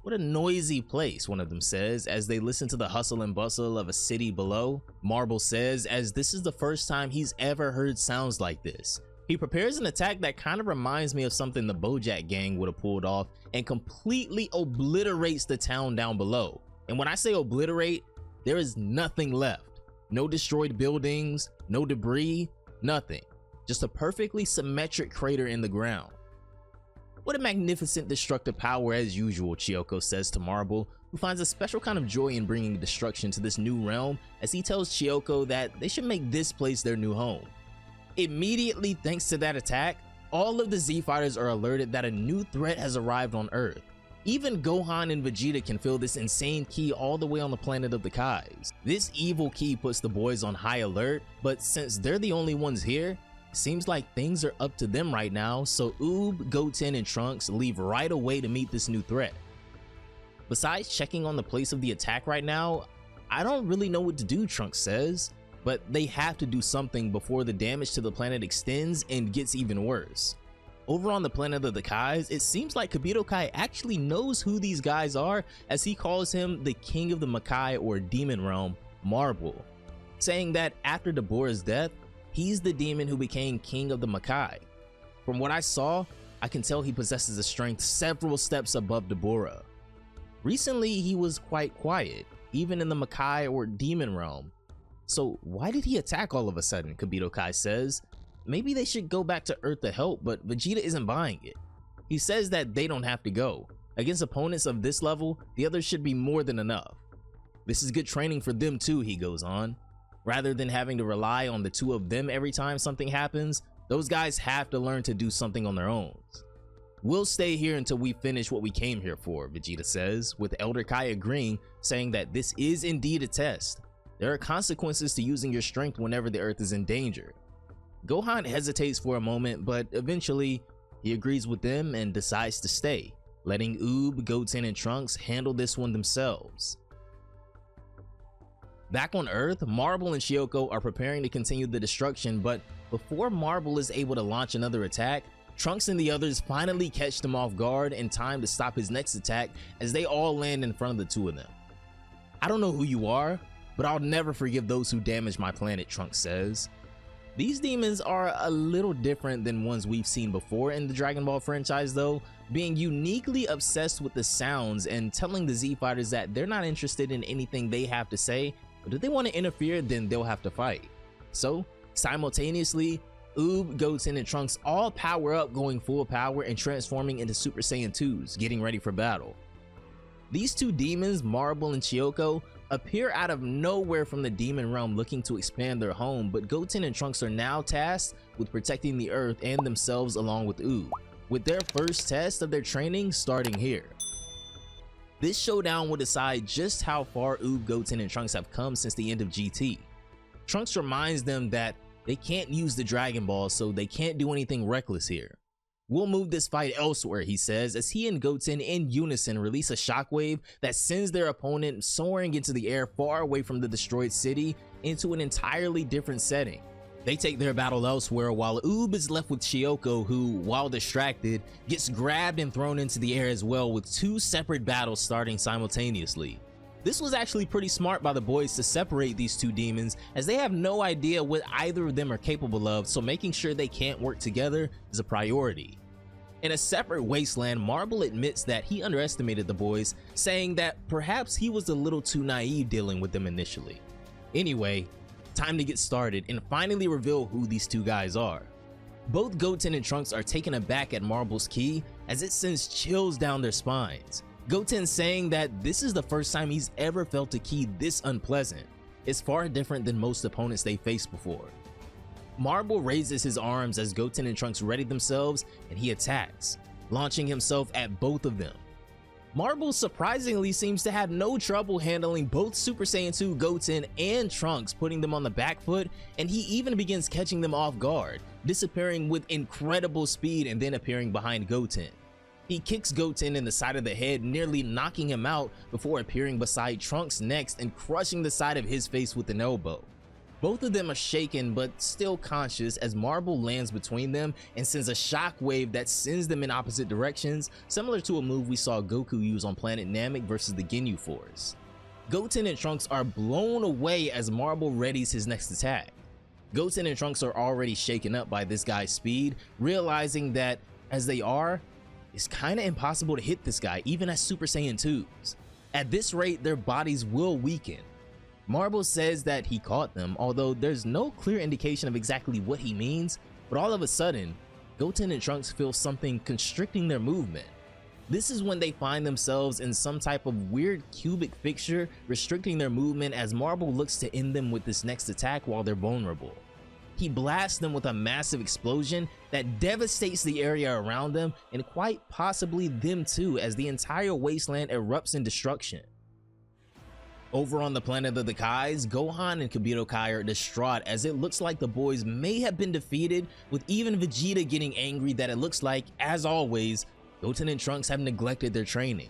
What a noisy place, one of them says as they listen to the hustle and bustle of a city below. Marble says as this is the first time he's ever heard sounds like this. He prepares an attack that kind of reminds me of something the Bojack gang would have pulled off and completely obliterates the town down below. And when I say obliterate, there is nothing left. No destroyed buildings, no debris, nothing. Just a perfectly symmetric crater in the ground. What a magnificent destructive power as usual, Chiyoko says to Marble, who finds a special kind of joy in bringing destruction to this new realm as he tells Chiyoko that they should make this place their new home. Immediately thanks to that attack, all of the Z-Fighters are alerted that a new threat has arrived on Earth. Even Gohan and Vegeta can feel this insane ki all the way on the planet of the Kais. This evil ki puts the boys on high alert, but since they're the only ones here, it seems like things are up to them right now, so Oob, Goten, and Trunks leave right away to meet this new threat. Besides checking on the place of the attack right now, I don't really know what to do, Trunks says. But they have to do something before the damage to the planet extends and gets even worse. Over on the planet of the Kais, it seems like Kibito Kai actually knows who these guys are, as he calls him the king of the Makai or demon realm, Marble, saying that after Deborah's death, he's the demon who became king of the Makai. From what I saw, I can tell he possesses a strength several steps above Deborah. Recently, he was quite quiet, even in the Makai or demon realm. So why did he attack all of a sudden, Kibito Kai says. Maybe they should go back to Earth to help, but Vegeta isn't buying it. He says that they don't have to go. Against opponents of this level, the others should be more than enough. This is good training for them too, he goes on. Rather than having to rely on the 2 of them every time something happens, those guys have to learn to do something on their own. "We'll stay here until we finish what we came here for," Vegeta says, with Elder Kai agreeing, saying that this is indeed a test. There are consequences to using your strength whenever the Earth is in danger. Gohan hesitates for a moment, but eventually he agrees with them and decides to stay, letting Oob, Goten, and Trunks handle this one themselves. Back on Earth, Marble and Shioko are preparing to continue the destruction, but before Marble is able to launch another attack, Trunks and the others finally catch them off guard in time to stop his next attack as they all land in front of the two of them. "I don't know who you are, but I'll never forgive those who damage my planet," Trunks says. These demons are a little different than ones we've seen before in the Dragon Ball franchise though, being uniquely obsessed with the sounds and telling the Z Fighters that they're not interested in anything they have to say, but if they want to interfere then they'll have to fight. So, simultaneously, Oob, Goten, and Trunks all power up, going full power and transforming into Super Saiyan 2s, getting ready for battle. These two demons, Marble and Shioko, appear out of nowhere from the demon realm looking to expand their home, but Goten and Trunks are now tasked with protecting the Earth and themselves along with Oob, with their first test of their training starting here. This showdown will decide just how far Oob, Goten, and Trunks have come since the end of GT. Trunks reminds them that they can't use the Dragon Ball, so they can't do anything reckless here. "We'll move this fight elsewhere," he says, as he and Goten in unison release a shockwave that sends their opponent soaring into the air far away from the destroyed city into an entirely different setting. They take their battle elsewhere while Oob is left with Shioko, who, while distracted, gets grabbed and thrown into the air as well, with two separate battles starting simultaneously. This was actually pretty smart by the boys to separate these two demons, as they have no idea what either of them are capable of, so making sure they can't work together is a priority. In a separate wasteland, Marble admits that he underestimated the boys, saying that perhaps he was a little too naive dealing with them initially. Anyway, time to get started and finally reveal who these two guys are. Both Goten and Trunks are taken aback at Marble's ki, as it sends chills down their spines. Goten saying that this is the first time he's ever felt a ki this unpleasant. It's far different than most opponents they faced before. Marble raises his arms as Goten and Trunks ready themselves, and he attacks, launching himself at both of them. Marble surprisingly seems to have no trouble handling both Super Saiyan 2 Goten and Trunks, putting them on the back foot, and he even begins catching them off guard, disappearing with incredible speed and then appearing behind Goten. He kicks Goten in the side of the head, nearly knocking him out before appearing beside Trunks next and crushing the side of his face with an elbow. Both of them are shaken but still conscious as Marble lands between them and sends a shockwave that sends them in opposite directions, similar to a move we saw Goku use on planet Namek versus the Ginyu Force. Goten and Trunks are blown away as Marble readies his next attack. Goten and Trunks are already shaken up by this guy's speed, realizing that, as they are, it's kinda impossible to hit this guy even as Super Saiyan 2s. At this rate, their bodies will weaken. Marble says that he caught them, although there's no clear indication of exactly what he means, but all of a sudden, Goten and Trunks feel something constricting their movement. This is when they find themselves in some type of weird cubic fixture restricting their movement as Marble looks to end them with this next attack while they're vulnerable. He blasts them with a massive explosion that devastates the area around them and quite possibly them too, as the entire wasteland erupts in destruction. Over on the planet of the Kais, Gohan and Kabuto Kai are distraught as it looks like the boys may have been defeated, with even Vegeta getting angry that it looks like, as always, Goten and Trunks have neglected their training.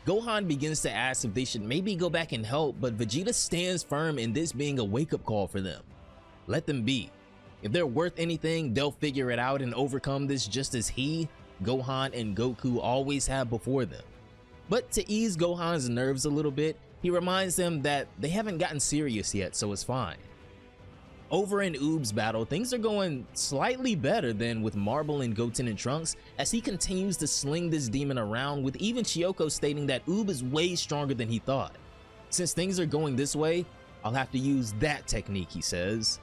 Gohan begins to ask if they should maybe go back and help, but Vegeta stands firm in this being a wake-up call for them. Let them be. If they're worth anything, they'll figure it out and overcome this just as he, Gohan, and Goku always have before them. But to ease Gohan's nerves a little bit, he reminds them that they haven't gotten serious yet, so it's fine. Over in Oob's battle, things are going slightly better than with Marble and Goten and Trunks, as he continues to sling this demon around, with even Shioko stating that Oob is way stronger than he thought. Since things are going this way, I'll have to use that technique, he says.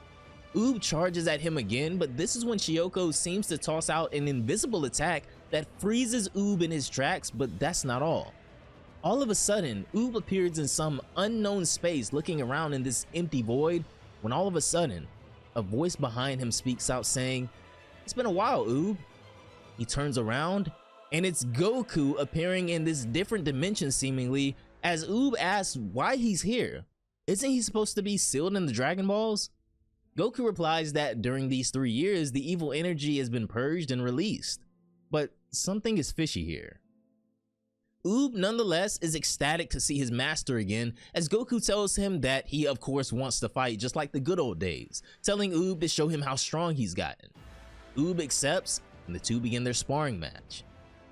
Oob charges at him again, but this is when Shioko seems to toss out an invisible attack that freezes Oob in his tracks, but that's not all. All of a sudden, Oob appears in some unknown space looking around in this empty void, when all of a sudden, a voice behind him speaks out saying, "It's been a while, Oob." He turns around, And it's Goku appearing in this different dimension seemingly, as Oob asks why he's here. Isn't he supposed to be sealed in the Dragon Balls? Goku replies that during these 3 years, the evil energy has been purged and released. But something is fishy here. Oob nonetheless is ecstatic to see his master again, as Goku tells him that he of course wants to fight just like the good old days, telling Oob to show him how strong he's gotten. Oob accepts, and the two begin their sparring match.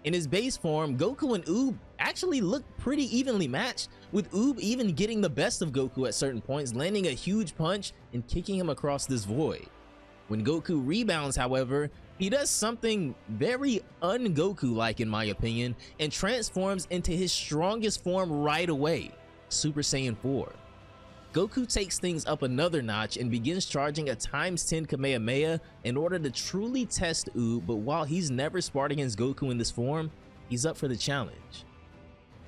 In his base form, Goku and Oob actually look pretty evenly matched, with Oob even getting the best of Goku at certain points, landing a huge punch and kicking him across this void. When Goku rebounds, however, he does something very un-Goku-like in my opinion, and transforms into his strongest form right away, Super Saiyan 4. Goku takes things up another notch and begins charging a ×10 Kamehameha in order to truly test Oob, but while he's never sparred against Goku in this form, he's up for the challenge.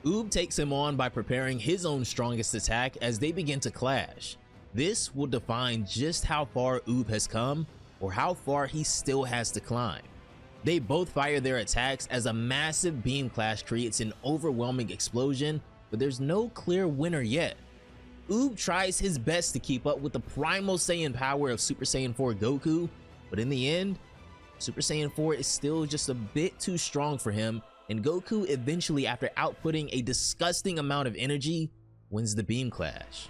Oob takes him on by preparing his own strongest attack as they begin to clash. This will define just how far Oob has come, or how far he still has to climb. They both fire their attacks as a massive beam clash creates an overwhelming explosion, but there's no clear winner yet. Oob tries his best to keep up with the primal Saiyan power of Super Saiyan 4 Goku, but in the end, Super Saiyan 4 is still just a bit too strong for him, and Goku eventually, after outputting a disgusting amount of energy, wins the beam clash.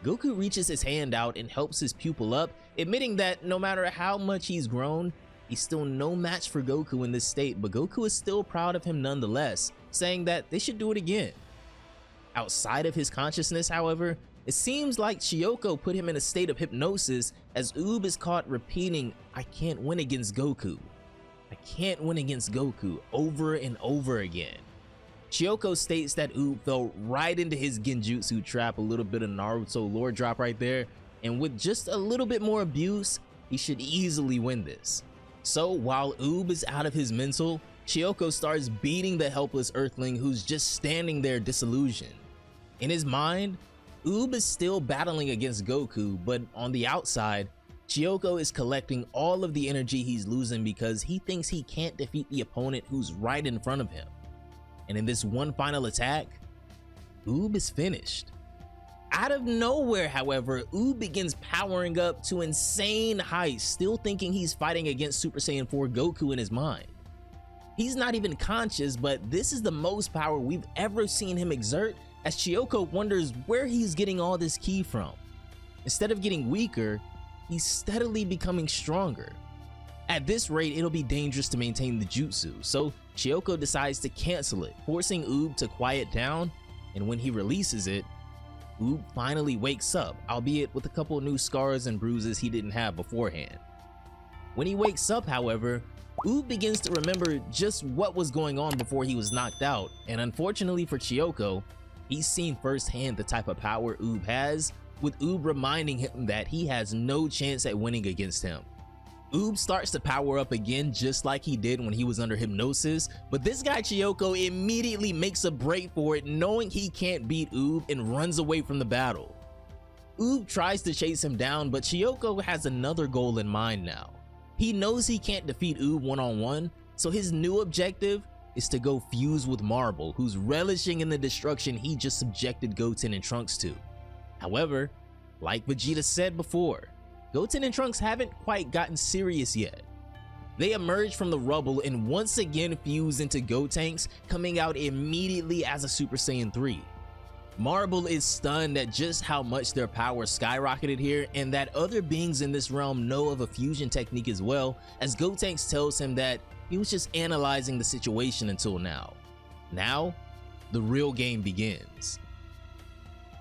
Goku reaches his hand out and helps his pupil up, admitting that no matter how much he's grown, he's still no match for Goku in this state, but Goku is still proud of him nonetheless, saying that they should do it again. Outside of his consciousness, however, it seems like Chiyoko put him in a state of hypnosis as Oob is caught repeating, "I can't win against Goku. I can't win against Goku," over and over again. Chiyoko states that Oob fell right into his genjutsu trap, a little bit of Naruto lore drop right there, and with just a little bit more abuse, he should easily win this. So while Oob is out of his mental, Chiyoko starts beating the helpless Earthling who's just standing there disillusioned. In his mind, Oob is still battling against Goku, but on the outside, Chiyoko is collecting all of the energy he's losing because he thinks he can't defeat the opponent who's right in front of him. And in this one final attack, Oob is finished. Out of nowhere, however, Oob begins powering up to insane heights, still thinking he's fighting against Super Saiyan 4 Goku in his mind. He's not even conscious, but this is the most power we've ever seen him exert, as Chiyoko wonders where he's getting all this ki from. Instead of getting weaker, he's steadily becoming stronger. At this rate, it'll be dangerous to maintain the jutsu, so Chiyoko decides to cancel it, forcing Oob to quiet down, and when he releases it, Oob finally wakes up, albeit with a couple new scars and bruises he didn't have beforehand. When he wakes up, however, Oob begins to remember just what was going on before he was knocked out, and unfortunately for Chiyoko, he's seen firsthand the type of power Oob has, with Oob reminding him that he has no chance at winning against him. Oob starts to power up again just like he did when he was under hypnosis, but this guy Chiyoko immediately makes a break for it, knowing he can't beat Oob, and runs away from the battle. Oob tries to chase him down, but Chiyoko has another goal in mind now. He knows he can't defeat Oob one-on-one, so his new objective is to go fuse with Marble, who's relishing in the destruction he just subjected Goten and Trunks to. However, like Vegeta said before, Goten and Trunks haven't quite gotten serious yet. They emerge from the rubble and once again fuse into Gotenks, coming out immediately as a Super Saiyan 3. Marble is stunned at just how much their power skyrocketed here, and that other beings in this realm know of a fusion technique as well, as Gotenks tells him that he was just analyzing the situation until now. Now, the real game begins.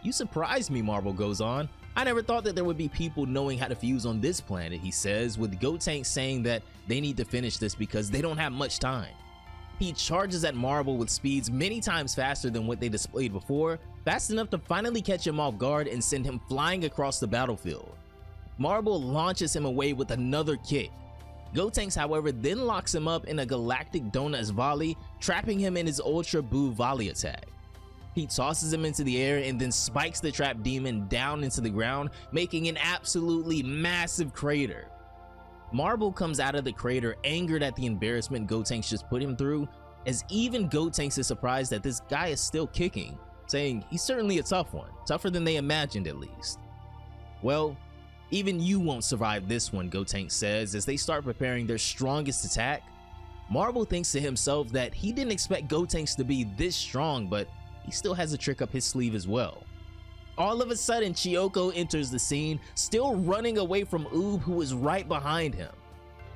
"You surprised me," Marble goes on. "I never thought that there would be people knowing how to fuse on this planet," he says, with Gotenks saying that they need to finish this because they don't have much time. He charges at Marble with speeds many times faster than what they displayed before, fast enough to finally catch him off guard and send him flying across the battlefield. Marble launches him away with another kick. Gotenks, however, then locks him up in a galactic donuts volley, trapping him in his Ultra Boo volley attack. He tosses him into the air and then spikes the trapped demon down into the ground, making an absolutely massive crater. Marble comes out of the crater angered at the embarrassment Gotenks just put him through, as even Gotenks is surprised that this guy is still kicking, saying he's certainly a tough one, tougher than they imagined at least. Well, even you won't survive this one, Gotenks says as they start preparing their strongest attack. Marble thinks to himself that he didn't expect Gotenks to be this strong, but he still has a trick up his sleeve as well. All of a sudden, Chiyoko enters the scene, still running away from Oob, who is right behind him.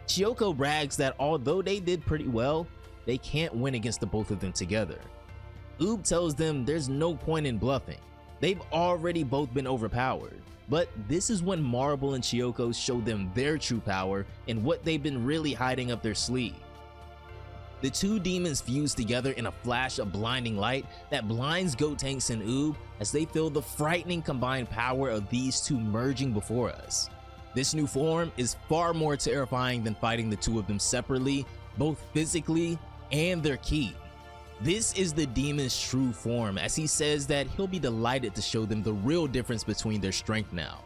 Chiyoko brags that although they did pretty well, they can't win against the both of them together. Oob tells them there's no point in bluffing. They've already both been overpowered. But this is when Marble and Chiyoko show them their true power and what they've been really hiding up their sleeve. The two demons fuse together in a flash of blinding light that blinds Gotenks and Oob as they feel the frightening combined power of these two merging before us. This new form is far more terrifying than fighting the two of them separately, both physically and their ki. This is the demon's true form, as he says that he'll be delighted to show them the real difference between their strength now.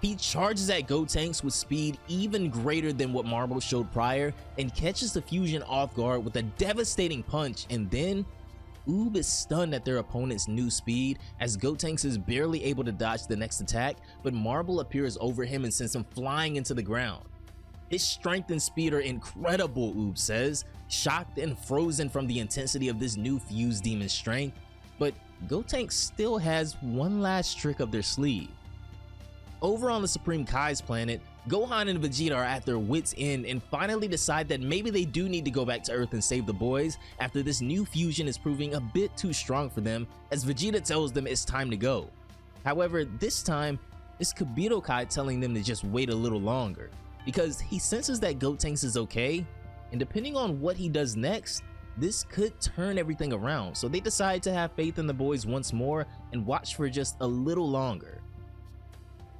He charges at Gotenks with speed even greater than what Marble showed prior and catches the fusion off guard with a devastating punch, and then Oob is stunned at their opponent's new speed as Gotenks is barely able to dodge the next attack, but Marble appears over him and sends him flying into the ground. His strength and speed are incredible, Oob says, shocked and frozen from the intensity of this new fused demon strength, but Gotenks still has one last trick up their sleeve. Over on the Supreme Kai's planet, Gohan and Vegeta are at their wits' end and finally decide that maybe they do need to go back to Earth and save the boys after this new fusion is proving a bit too strong for them, as Vegeta tells them it's time to go. However, this time, it's Kibito Kai telling them to just wait a little longer, because he senses that Gotenks is okay, and depending on what he does next, this could turn everything around, so they decide to have faith in the boys once more and watch for just a little longer.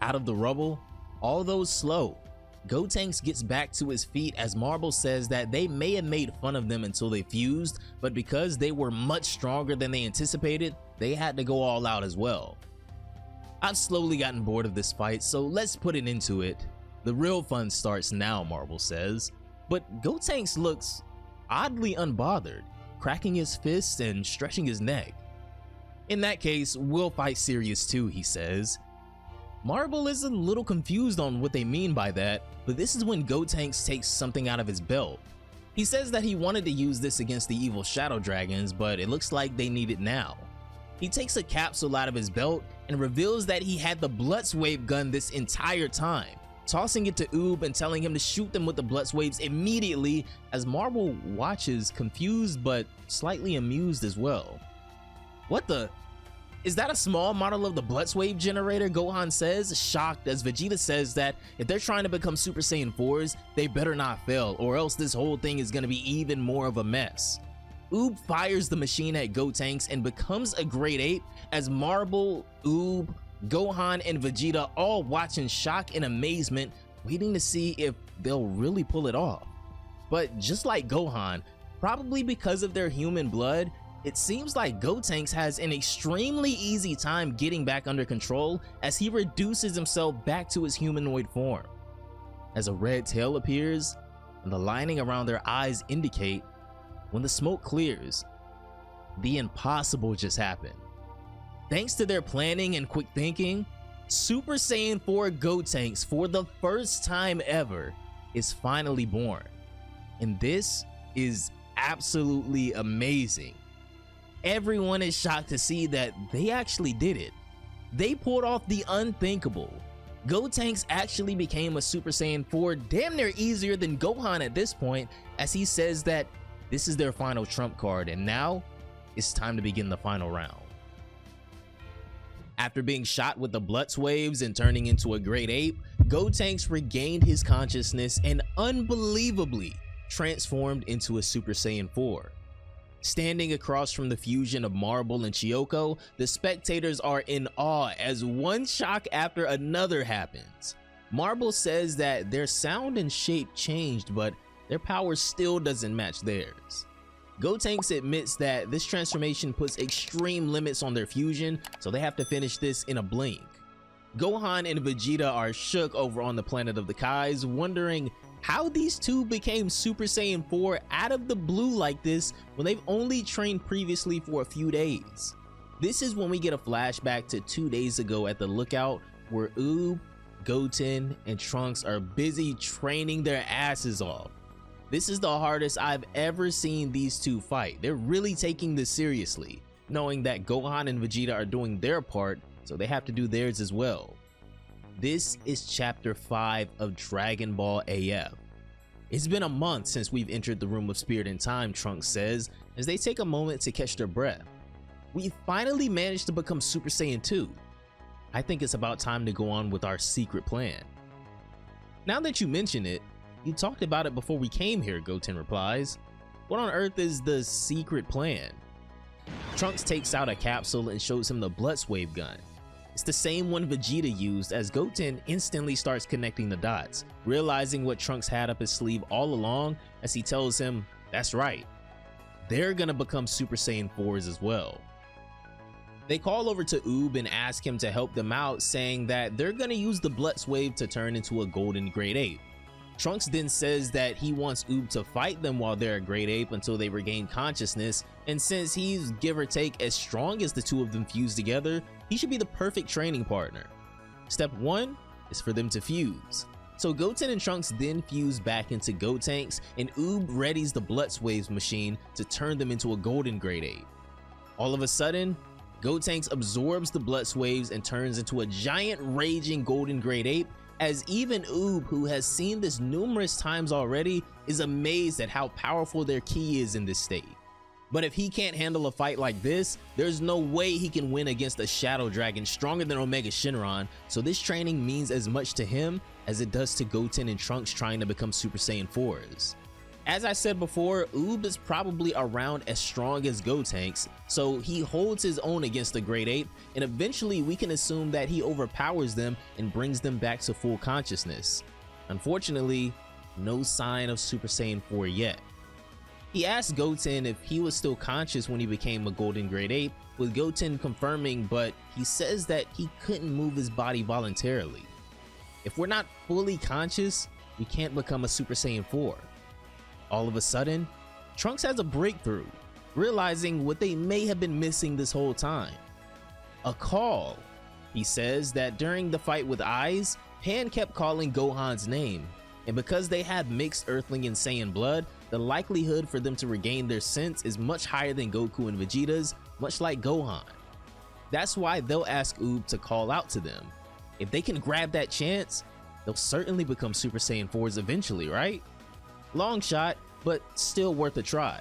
Out of the rubble, although slow, Gotenks gets back to his feet as Marble says that they may have made fun of them until they fused, but because they were much stronger than they anticipated, they had to go all out as well. I've slowly gotten bored of this fight, so let's put it into it. The real fun starts now, Marble says, but Gotenks looks oddly unbothered, cracking his fists and stretching his neck. In that case, we'll fight serious too, he says. Marble is a little confused on what they mean by that, but this is when Gotenks takes something out of his belt. He says that he wanted to use this against the evil shadow dragons, but it looks like they need it now. He takes a capsule out of his belt and reveals that he had the Blitzwave gun this entire time, tossing it to Oob and telling him to shoot them with the Blitzwaves immediately, as Marble watches confused but slightly amused as well. What the? Is that a small model of the Blitzwave generator? Gohan says, shocked, as Vegeta says that if they're trying to become Super Saiyan 4s, they better not fail, or else this whole thing is gonna be even more of a mess. Oob fires the machine at Gotenks and becomes a Great Ape, as Marble, Oob, Gohan, and Vegeta all watch in shock and amazement, waiting to see if they'll really pull it off. But just like Gohan, probably because of their human blood, it seems like Gotenks has an extremely easy time getting back under control as he reduces himself back to his humanoid form. As a red tail appears and the lining around their eyes indicate, when the smoke clears, the impossible just happened. Thanks to their planning and quick thinking, Super Saiyan 4 Gotenks, for the first time ever, is finally born. And this is absolutely amazing. Everyone is shocked to see that they actually did it. They pulled off the unthinkable. Gotenks actually became a Super Saiyan 4 damn near easier than Gohan at this point, as he says that this is their final trump card and now it's time to begin the final round. After being shot with the Blitzwaves and turning into a Great Ape, Gotenks regained his consciousness and unbelievably transformed into a Super Saiyan 4. Standing across from the fusion of Marble and Chiyoko, the spectators are in awe as one shock after another happens. Marble says that their sound and shape changed, but their power still doesn't match theirs. Gotenks admits that this transformation puts extreme limits on their fusion, so they have to finish this in a blink. Gohan and Vegeta are shook over on the planet of the Kais, wondering how these two became Super Saiyan 4 out of the blue like this when they've only trained previously for a few days. This is when we get a flashback to 2 days ago at the lookout where Oob, Goten, and Trunks are busy training their asses off. This is the hardest I've ever seen these two fight. They're really taking this seriously, knowing that Gohan and Vegeta are doing their part, so they have to do theirs as well. This is chapter 5 of Dragon Ball AF. It's been a month since we've entered the Room of Spirit and Time, Trunks says, as they take a moment to catch their breath. We finally managed to become Super Saiyan 2. I think it's about time to go on with our secret plan. Now that you mention it, you talked about it before we came here, Goten replies. What on earth is the secret plan? Trunks takes out a capsule and shows him the Bloodswave gun. It's the same one Vegeta used, as Goten instantly starts connecting the dots, realizing what Trunks had up his sleeve all along as he tells him, that's right, they're gonna become Super Saiyan 4s as well. They call over to Oob and ask him to help them out, saying that they're gonna use the Bloodswave to turn into a golden Great Ape. Trunks then says that he wants Oob to fight them while they're a Great Ape until they regain consciousness, and since he's give or take as strong as the two of them fused together, he should be the perfect training partner. Step 1 is for them to fuse. So Goten and Trunks then fuse back into Gotenks, and Oob readies the Bloodswaves machine to turn them into a golden Great Ape. All of a sudden, Gotenks absorbs the Bloodswaves and turns into a giant raging golden Great Ape, as even Oob, who has seen this numerous times already, is amazed at how powerful their ki is in this state. But if he can't handle a fight like this, there's no way he can win against a Shadow Dragon stronger than Omega Shenron, so this training means as much to him as it does to Goten and Trunks trying to become Super Saiyan 4s. As I said before, Oob is probably around as strong as Gotenks, so he holds his own against the Great Ape, and eventually we can assume that he overpowers them and brings them back to full consciousness. Unfortunately, no sign of Super Saiyan 4 yet. He asked Goten if he was still conscious when he became a golden Great Ape, with Goten confirming, but he says that he couldn't move his body voluntarily. If we're not fully conscious, we can't become a Super Saiyan 4. All of a sudden, Trunks has a breakthrough, realizing what they may have been missing this whole time. A call. He says that during the fight with Eyes, Pan kept calling Gohan's name, and because they have mixed Earthling and Saiyan blood, the likelihood for them to regain their sense is much higher than Goku and Vegeta's, much like Gohan. That's why they'll ask Oob to call out to them. If they can grab that chance, they'll certainly become Super Saiyan 4s eventually, right? Long shot, but still worth a try.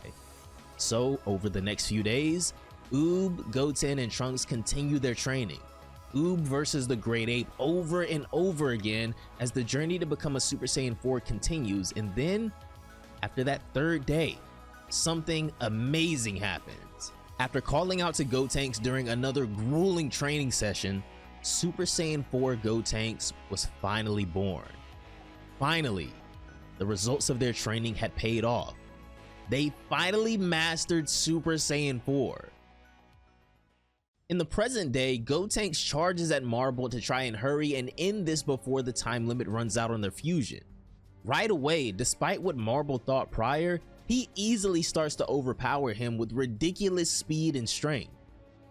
So over the next few days, Oob, Goten, and Trunks continue their training. Oob versus the Great Ape over and over again as the journey to become a Super Saiyan 4 continues, and then, after that third day, something amazing happens. After calling out to Gotenks during another grueling training session, Super Saiyan 4 Gotenks was finally born. Finally, the results of their training had paid off. They finally mastered Super Saiyan 4. In the present day, Gotenks charges at Marble to try and hurry and end this before the time limit runs out on their fusion. Right away, despite what Marble thought prior, he easily starts to overpower him with ridiculous speed and strength.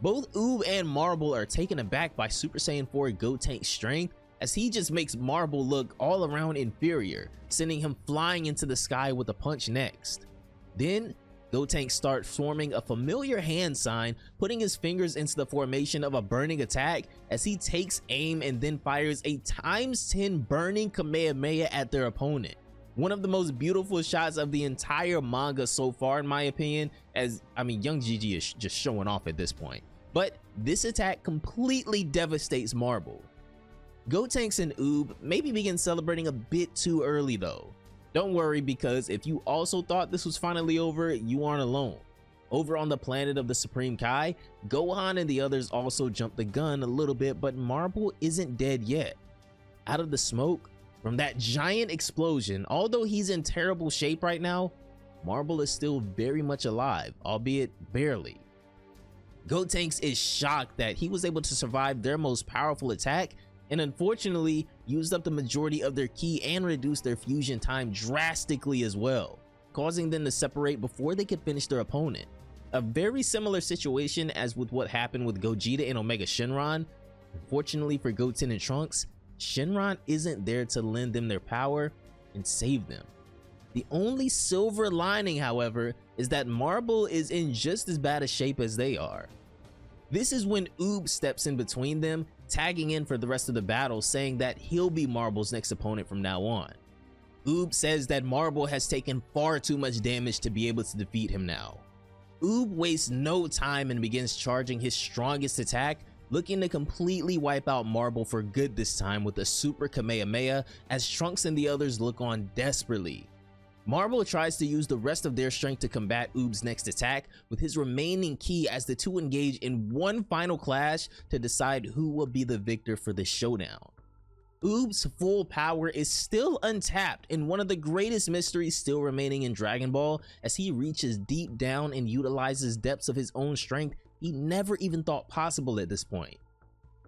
Both Oob and Marble are taken aback by Super Saiyan 4 Gotenks' strength, as he just makes Marble look all around inferior, sending him flying into the sky with a punch next. Then, Gotenks starts forming a familiar hand sign, putting his fingers into the formation of a burning attack as he takes aim and then fires a ×10 burning Kamehameha at their opponent. One of the most beautiful shots of the entire manga so far, in my opinion, as, young Gigi is just showing off at this point. But this attack completely devastates Marble. Gotenks and Oob maybe begin celebrating a bit too early though. Don't worry, because if you also thought this was finally over, you aren't alone. Over on the planet of the Supreme Kai, Gohan and the others also jumped the gun a little bit, but Marble isn't dead yet. Out of the smoke from that giant explosion, although he's in terrible shape right now, Marble is still very much alive, albeit barely. Gotenks is shocked that he was able to survive their most powerful attack, and unfortunately, used up the majority of their ki and reduced their fusion time drastically as well, causing them to separate before they could finish their opponent. A very similar situation as with what happened with Gogeta and Omega Shenron. Unfortunately for Goten and Trunks, Shenron isn't there to lend them their power and save them. The only silver lining, however, is that Marble is in just as bad a shape as they are. This is when Oob steps in between them, tagging in for the rest of the battle, saying that he'll be Marble's next opponent from now on. Oob says that Marble has taken far too much damage to be able to defeat him now. Oob wastes no time and begins charging his strongest attack, looking to completely wipe out Marble for good this time with a super Kamehameha, as Trunks and the others look on desperately. Marble tries to use the rest of their strength to combat Oob's next attack with his remaining ki, as the two engage in one final clash to decide who will be the victor for the showdown. Oob's full power is still untapped, and one of the greatest mysteries still remaining in Dragon Ball, as he reaches deep down and utilizes depths of his own strength he never even thought possible at this point.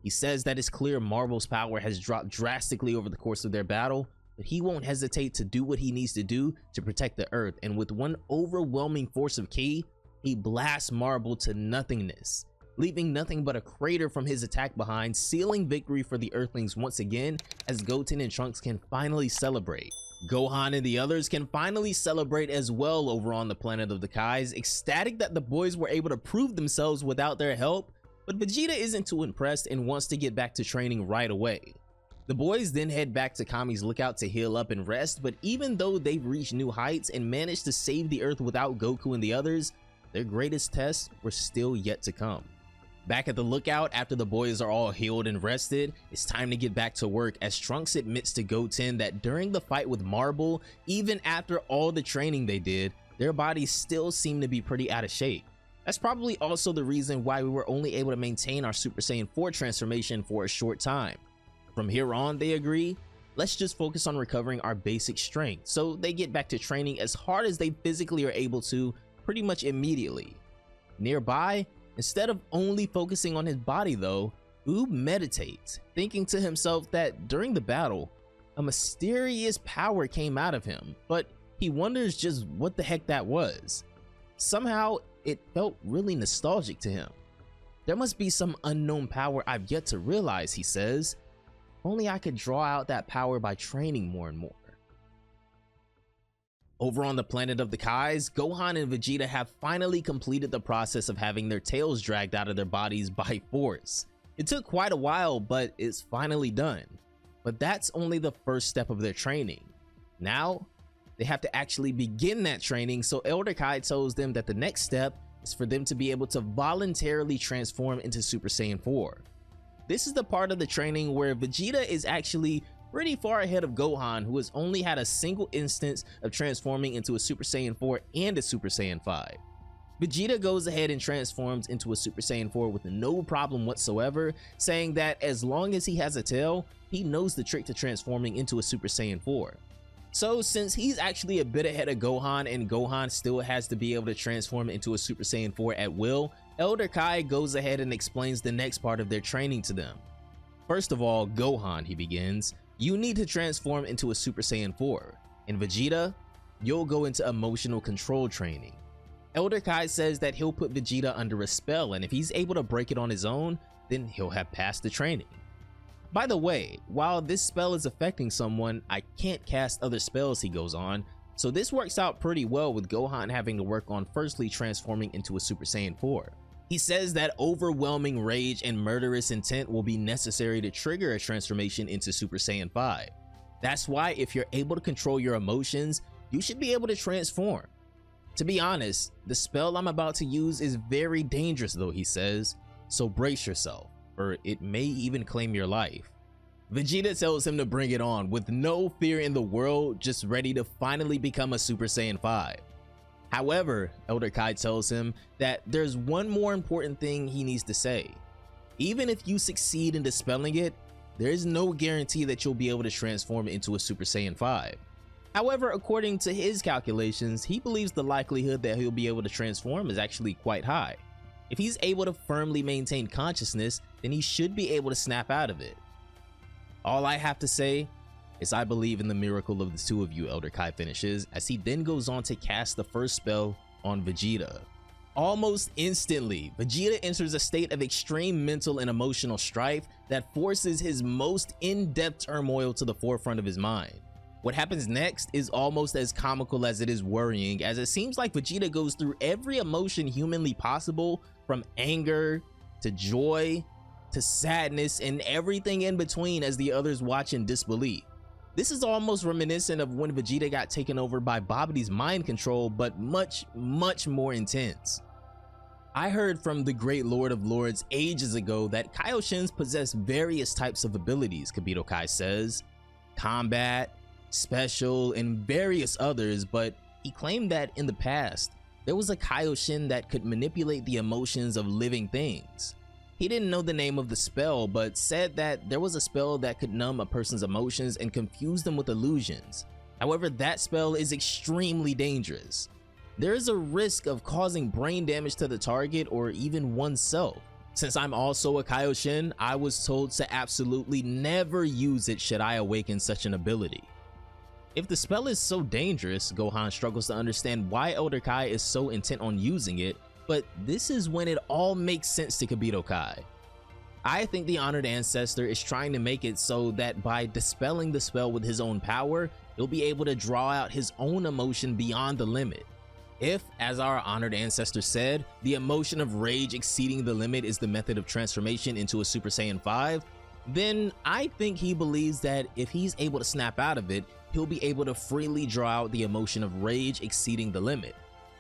He says that it's clear Marble's power has dropped drastically over the course of their battle, but he won't hesitate to do what he needs to do to protect the Earth, and with one overwhelming force of ki, he blasts Marble to nothingness, leaving nothing but a crater from his attack behind, sealing victory for the Earthlings once again, as Goten and Trunks can finally celebrate. Gohan and the others can finally celebrate as well over on the planet of the Kais, ecstatic that the boys were able to prove themselves without their help, but Vegeta isn't too impressed and wants to get back to training right away. The boys then head back to Kami's lookout to heal up and rest, but even though they've reached new heights and managed to save the Earth without Goku and the others, their greatest tests were still yet to come. Back at the lookout, after the boys are all healed and rested, it's time to get back to work, as Trunks admits to Goten that during the fight with Marble, even after all the training they did, their bodies still seem to be pretty out of shape. That's probably also the reason why we were only able to maintain our Super Saiyan 4 transformation for a short time. From here on, they agree, let's just focus on recovering our basic strength, so they get back to training as hard as they physically are able to pretty much immediately. Nearby, instead of only focusing on his body though, Oob meditates, thinking to himself that during the battle, a mysterious power came out of him, but he wonders just what the heck that was. Somehow, it felt really nostalgic to him. There must be some unknown power I've yet to realize, he says. Only I could draw out that power by training more and more. Over on the planet of the Kais, Gohan and Vegeta have finally completed the process of having their tails dragged out of their bodies by force. It took quite a while, but it's finally done. But that's only the first step of their training. Now, they have to actually begin that training, so Elder Kai tells them that the next step is for them to be able to voluntarily transform into Super Saiyan 4. This is the part of the training where Vegeta is actually pretty far ahead of Gohan, who has only had a single instance of transforming into a Super Saiyan 4 and a Super Saiyan 5. Vegeta goes ahead and transforms into a Super Saiyan 4 with no problem whatsoever, saying that as long as he has a tail, he knows the trick to transforming into a Super Saiyan 4. So since he's actually a bit ahead of Gohan and Gohan still has to be able to transform into a Super Saiyan 4 at will, Elder Kai goes ahead and explains the next part of their training to them. First of all, Gohan, he begins, you need to transform into a Super Saiyan 4, and Vegeta, you'll go into emotional control training. Elder Kai says that he'll put Vegeta under a spell, and if he's able to break it on his own, then he'll have passed the training. By the way, while this spell is affecting someone, I can't cast other spells, he goes on, so this works out pretty well with Gohan having to work on firstly transforming into a Super Saiyan 4. He says that overwhelming rage and murderous intent will be necessary to trigger a transformation into Super Saiyan 5. That's why if you're able to control your emotions, you should be able to transform. To be honest, the spell I'm about to use is very dangerous though, he says, so brace yourself, or it may even claim your life. Vegeta tells him to bring it on with no fear in the world, just ready to finally become a Super Saiyan 5. However, Elder Kai tells him that there's one more important thing he needs to say. Even if you succeed in dispelling it, there is no guarantee that you'll be able to transform into a Super Saiyan 5. However, according to his calculations, he believes the likelihood that he'll be able to transform is actually quite high. If he's able to firmly maintain consciousness, then he should be able to snap out of it. All I have to say is I believe in the miracle of the two of you, Elder Kai finishes, as he then goes on to cast the first spell on Vegeta. Almost instantly, Vegeta enters a state of extreme mental and emotional strife that forces his most in-depth turmoil to the forefront of his mind. What happens next is almost as comical as it is worrying, as it seems like Vegeta goes through every emotion humanly possible, from anger to joy to sadness and everything in between, as the others watch in disbelief. This is almost reminiscent of when Vegeta got taken over by Babidi's mind control, but much more intense. I heard from the great Lord of Lords ages ago that Kaioshins possess various types of abilities, Kibito Kai says. Combat, special, and various others, but he claimed that in the past, there was a Kaioshin that could manipulate the emotions of living things. He didn't know the name of the spell, but said that there was a spell that could numb a person's emotions and confuse them with illusions. However, that spell is extremely dangerous. There is a risk of causing brain damage to the target or even oneself. Since I'm also a Kaioshin, I was told to absolutely never use it should I awaken such an ability. If the spell is so dangerous, Gohan struggles to understand why Elder Kai is so intent on using it, but this is when it all makes sense to Kibito Kai. I think the honored ancestor is trying to make it so that by dispelling the spell with his own power, he'll be able to draw out his own emotion beyond the limit. If, as our honored ancestor said, the emotion of rage exceeding the limit is the method of transformation into a Super Saiyan 5, then I think he believes that if he's able to snap out of it, he'll be able to freely draw out the emotion of rage exceeding the limit.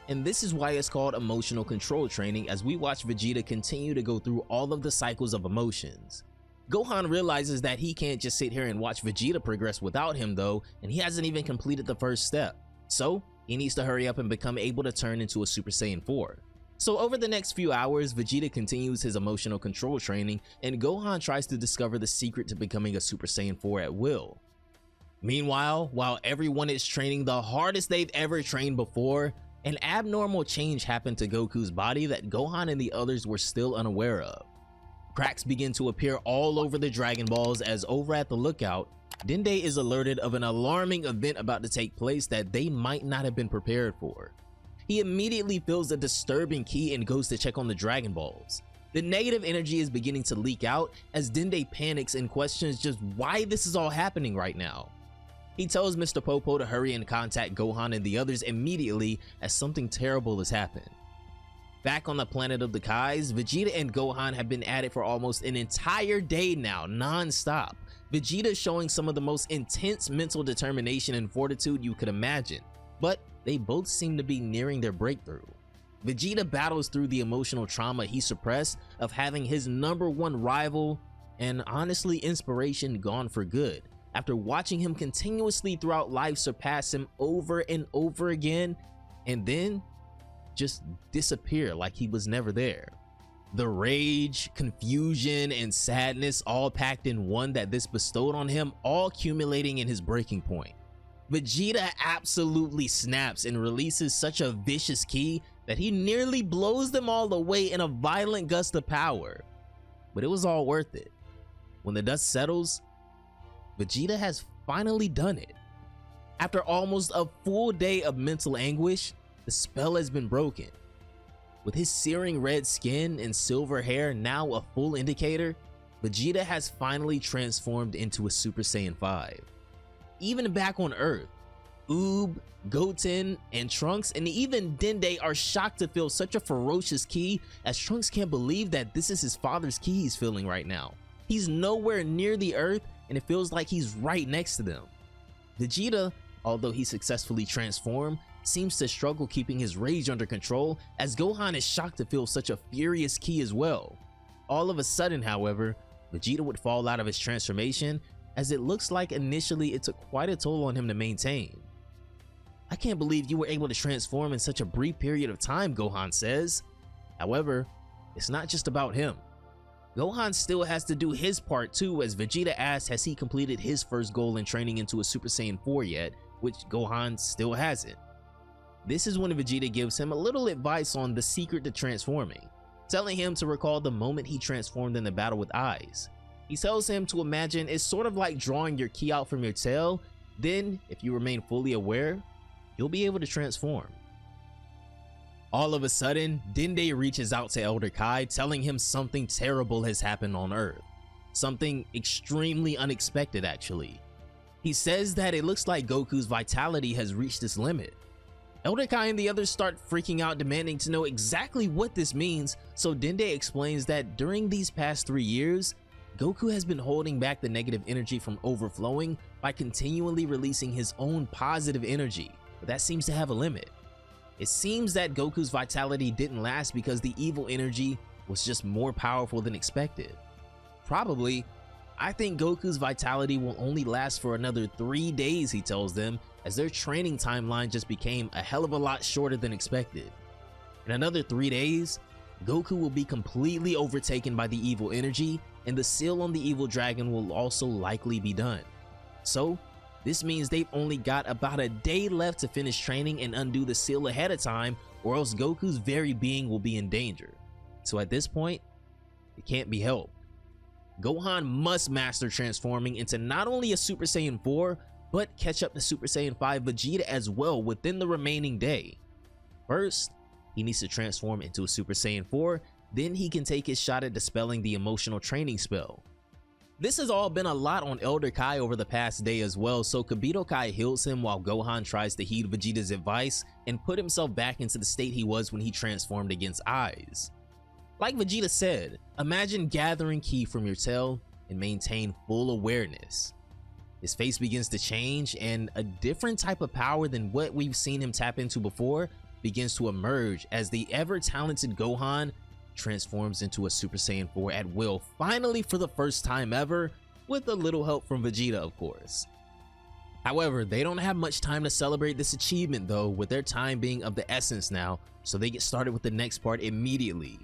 And this is why it's called emotional control training, as we watch Vegeta continue to go through all of the cycles of emotions. Gohan realizes that he can't just sit here and watch Vegeta progress without him though, and he hasn't even completed the first step. So he needs to hurry up and become able to turn into a Super Saiyan 4. So over the next few hours, Vegeta continues his emotional control training, and Gohan tries to discover the secret to becoming a Super Saiyan 4 at will. Meanwhile, while everyone is training the hardest they've ever trained before, an abnormal change happened to Goku's body that Gohan and the others were still unaware of. Cracks begin to appear all over the Dragon Balls, as over at the lookout, Dende is alerted of an alarming event about to take place that they might not have been prepared for. He immediately feels a disturbing ki and goes to check on the Dragon Balls. The negative energy is beginning to leak out as Dende panics and questions just why this is all happening right now. He tells Mr. Popo to hurry and contact Gohan and the others immediately, as something terrible has happened. Back on the planet of the Kais, Vegeta and Gohan have been at it for almost an entire day now, non-stop. Vegeta showing some of the most intense mental determination and fortitude you could imagine, but they both seem to be nearing their breakthrough. Vegeta battles through the emotional trauma he suppressed of having his #1 rival and honestly inspiration gone for good, after watching him continuously throughout life surpass him over and over again, and then just disappear like he was never there. The rage, confusion, and sadness all packed in one that this bestowed on him, all accumulating in his breaking point. Vegeta absolutely snaps and releases such a vicious ki that he nearly blows them all away in a violent gust of power. But it was all worth it. When the dust settles, Vegeta has finally done it. After almost a full day of mental anguish, the spell has been broken. With his searing red skin and silver hair now a full indicator, Vegeta has finally transformed into a Super Saiyan 5. Even back on Earth, Oob, Goten, and Trunks, and even Dende are shocked to feel such a ferocious ki, as Trunks can't believe that this is his father's ki he's feeling right now. He's nowhere near the Earth, and it feels like he's right next to them. Vegeta, although he successfully transformed, seems to struggle keeping his rage under control, as Gohan is shocked to feel such a furious ki as well. All of a sudden, however, Vegeta would fall out of his transformation, as it looks like initially it took quite a toll on him to maintain. "I can't believe you were able to transform in such a brief period of time," Gohan says. However, it's not just about him. Gohan still has to do his part too, as Vegeta asks has he completed his first goal in training into a Super Saiyan 4 yet, which Gohan still hasn't. This is when Vegeta gives him a little advice on the secret to transforming, telling him to recall the moment he transformed in the battle with Eyes. He tells him to imagine it's sort of like drawing your ki out from your tail. Then, if you remain fully aware, you'll be able to transform. All of a sudden, Dende reaches out to Elder Kai, telling him something terrible has happened on Earth. Something extremely unexpected, actually. He says that it looks like Goku's vitality has reached its limit. Elder Kai and the others start freaking out, demanding to know exactly what this means, so Dende explains that during these past 3 years, Goku has been holding back the negative energy from overflowing by continually releasing his own positive energy, but that seems to have a limit. It seems that Goku's vitality didn't last because the evil energy was just more powerful than expected. Probably, I think Goku's vitality will only last for another 3 days, he tells them, as their training timeline just became a hell of a lot shorter than expected. In another 3 days, Goku will be completely overtaken by the evil energy, and the seal on the evil dragon will also likely be done. So, this means they've only got about a day left to finish training and undo the seal ahead of time, or else Goku's very being will be in danger. So at this point, it can't be helped. Gohan must master transforming into not only a Super Saiyan 4, but catch up to Super Saiyan 5 Vegeta as well within the remaining day. First, he needs to transform into a Super Saiyan 4, then he can take his shot at dispelling the emotional training spell. This has all been a lot on Elder Kai over the past day as well, so Kibito Kai heals him while Gohan tries to heed Vegeta's advice and put himself back into the state he was when he transformed against Aiz. Like Vegeta said, imagine gathering ki from your tail and maintain full awareness. His face begins to change, and a different type of power than what we've seen him tap into before begins to emerge as the ever-talented Gohan transforms into a Super Saiyan 4 at will, finally for the first time ever, with a little help from Vegeta, of course. However, they don't have much time to celebrate this achievement though, with their time being of the essence now, so they get started with the next part immediately.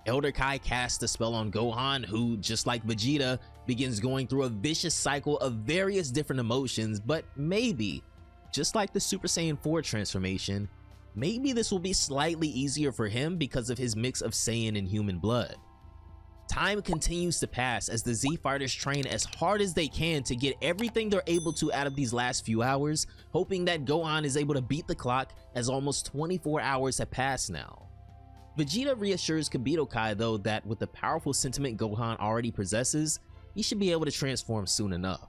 Elder Kai casts a spell on Gohan, who, just like Vegeta, begins going through a vicious cycle of various different emotions, but maybe, just like the Super Saiyan 4 transformation, maybe this will be slightly easier for him because of his mix of Saiyan and human blood. Time continues to pass as the Z Fighters train as hard as they can to get everything they're able to out of these last few hours, hoping that Gohan is able to beat the clock as almost 24 hours have passed now. Vegeta reassures Kibito Kai though that with the powerful sentiment Gohan already possesses, he should be able to transform soon enough.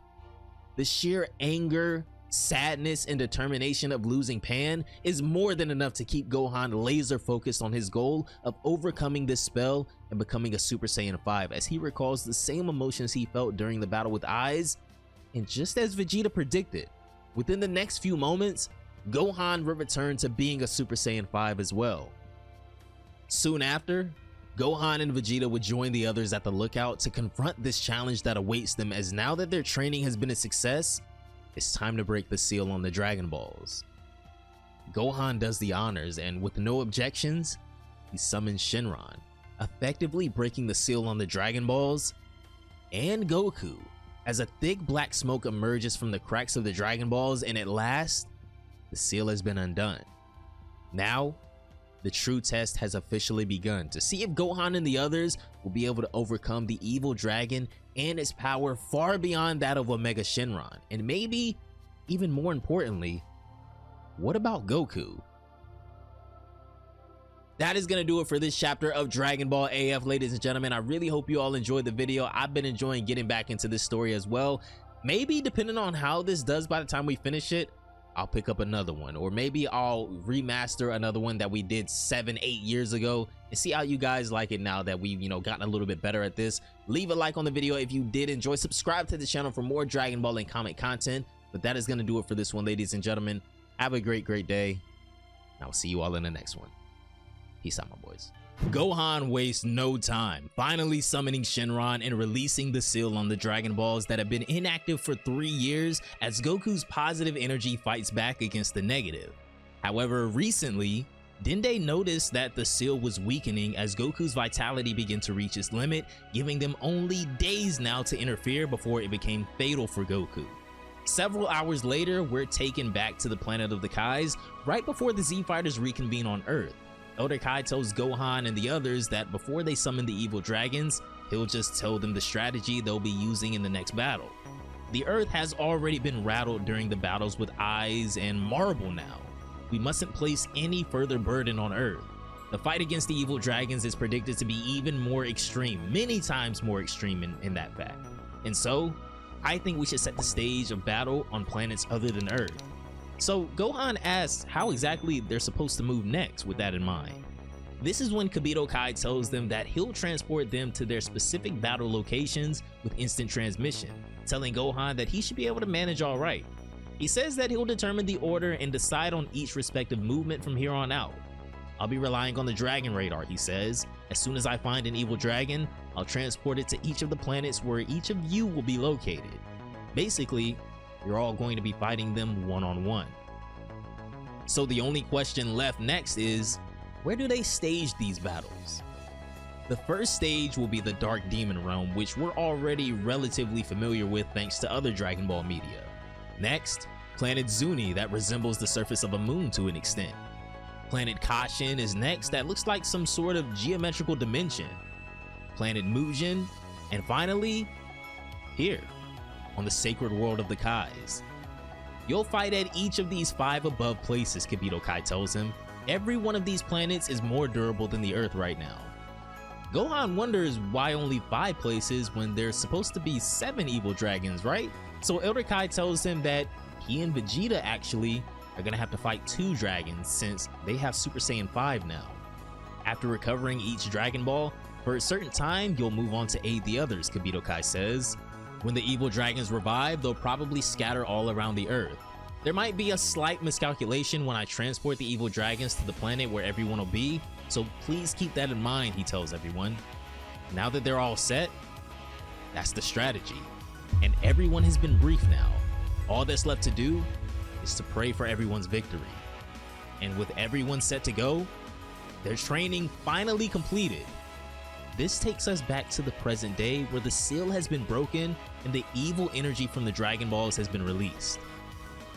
The sheer anger, sadness, and determination of losing Pan is more than enough to keep Gohan laser focused on his goal of overcoming this spell and becoming a Super Saiyan 5, as he recalls the same emotions he felt during the battle with Aiz. And just as Vegeta predicted, within the next few moments, Gohan will return to being a Super Saiyan 5 as well. Soon after, Gohan and Vegeta would join the others at the lookout to confront this challenge that awaits them, as now that their training has been a success, it's time to break the seal on the Dragon Balls. Gohan does the honors, and with no objections, he summons Shenron, effectively breaking the seal on the Dragon Balls and Goku, as a thick black smoke emerges from the cracks of the Dragon Balls, and at last, the seal has been undone. Now, the true test has officially begun to see if Gohan and the others will be able to overcome the evil dragon and its power far beyond that of Omega Shenron. And maybe, even more importantly, what about Goku? That is going to do it for this chapter of Dragon Ball AF, ladies and gentlemen. I really hope you all enjoyed the video. I've been enjoying getting back into this story as well. Maybe depending on how this does by the time we finish it, I'll pick up another one, or maybe I'll remaster another one that we did 7-8 years ago and see how you guys like it now that we've gotten a little bit better at this. Leave a like on the video if you did enjoy. Subscribe to the channel for more Dragon Ball and comic content. But that is going to do it for this one, ladies and gentlemen. Have a great day. I'll see you all in the next one. Peace out, my boys. Gohan wastes no time, finally summoning Shenron and releasing the seal on the Dragon Balls that have been inactive for 3 years, as Goku's positive energy fights back against the negative. However, recently, Dende noticed that the seal was weakening as Goku's vitality began to reach its limit, giving them only days now to interfere before it became fatal for Goku. Several hours later, we're taken back to the planet of the Kais, right before the Z Fighters reconvene on Earth. Elder Kai tells Gohan and the others that before they summon the evil dragons, he'll just tell them the strategy they'll be using in the next battle. The Earth has already been rattled during the battles with Eyes and Marble now. We mustn't place any further burden on Earth. The fight against the evil dragons is predicted to be even more extreme, many times more extreme in that fact. And so, I think we should set the stage of battle on planets other than Earth. So Gohan asks how exactly they're supposed to move next with that in mind. This is when Kibito Kai tells them that he'll transport them to their specific battle locations with instant transmission, telling Gohan that he should be able to manage alright. He says that he'll determine the order and decide on each respective movement from here on out. I'll be relying on the dragon radar, he says. As soon as I find an evil dragon, I'll transport it to each of the planets where each of you will be located. Basically, you're all going to be fighting them one-on-one. So the only question left next is, where do they stage these battles? The first stage will be the Dark Demon Realm, which we're already relatively familiar with thanks to other Dragon Ball media. Next, Planet Zuni that resembles the surface of a moon to an extent. Planet Kashin is next that looks like some sort of geometrical dimension. Planet Mujin, and finally, here, on the sacred world of the Kais. You'll fight at each of these 5 above places, Kibito Kai tells him. Every one of these planets is more durable than the Earth right now. Gohan wonders why only 5 places when there's supposed to be 7 evil dragons, right? So Elder Kai tells him that he and Vegeta actually are gonna have to fight 2 dragons since they have Super Saiyan 5 now. After recovering each Dragon Ball, for a certain time you'll move on to aid the others, Kibito Kai says. When the evil dragons revive, they'll probably scatter all around the Earth. There might be a slight miscalculation when I transport the evil dragons to the planet where everyone will be, so please keep that in mind, he tells everyone. Now that they're all set, that's the strategy. And everyone has been briefed now. All that's left to do is to pray for everyone's victory. And with everyone set to go, their training finally completed. This takes us back to the present day where the seal has been broken and the evil energy from the Dragon Balls has been released.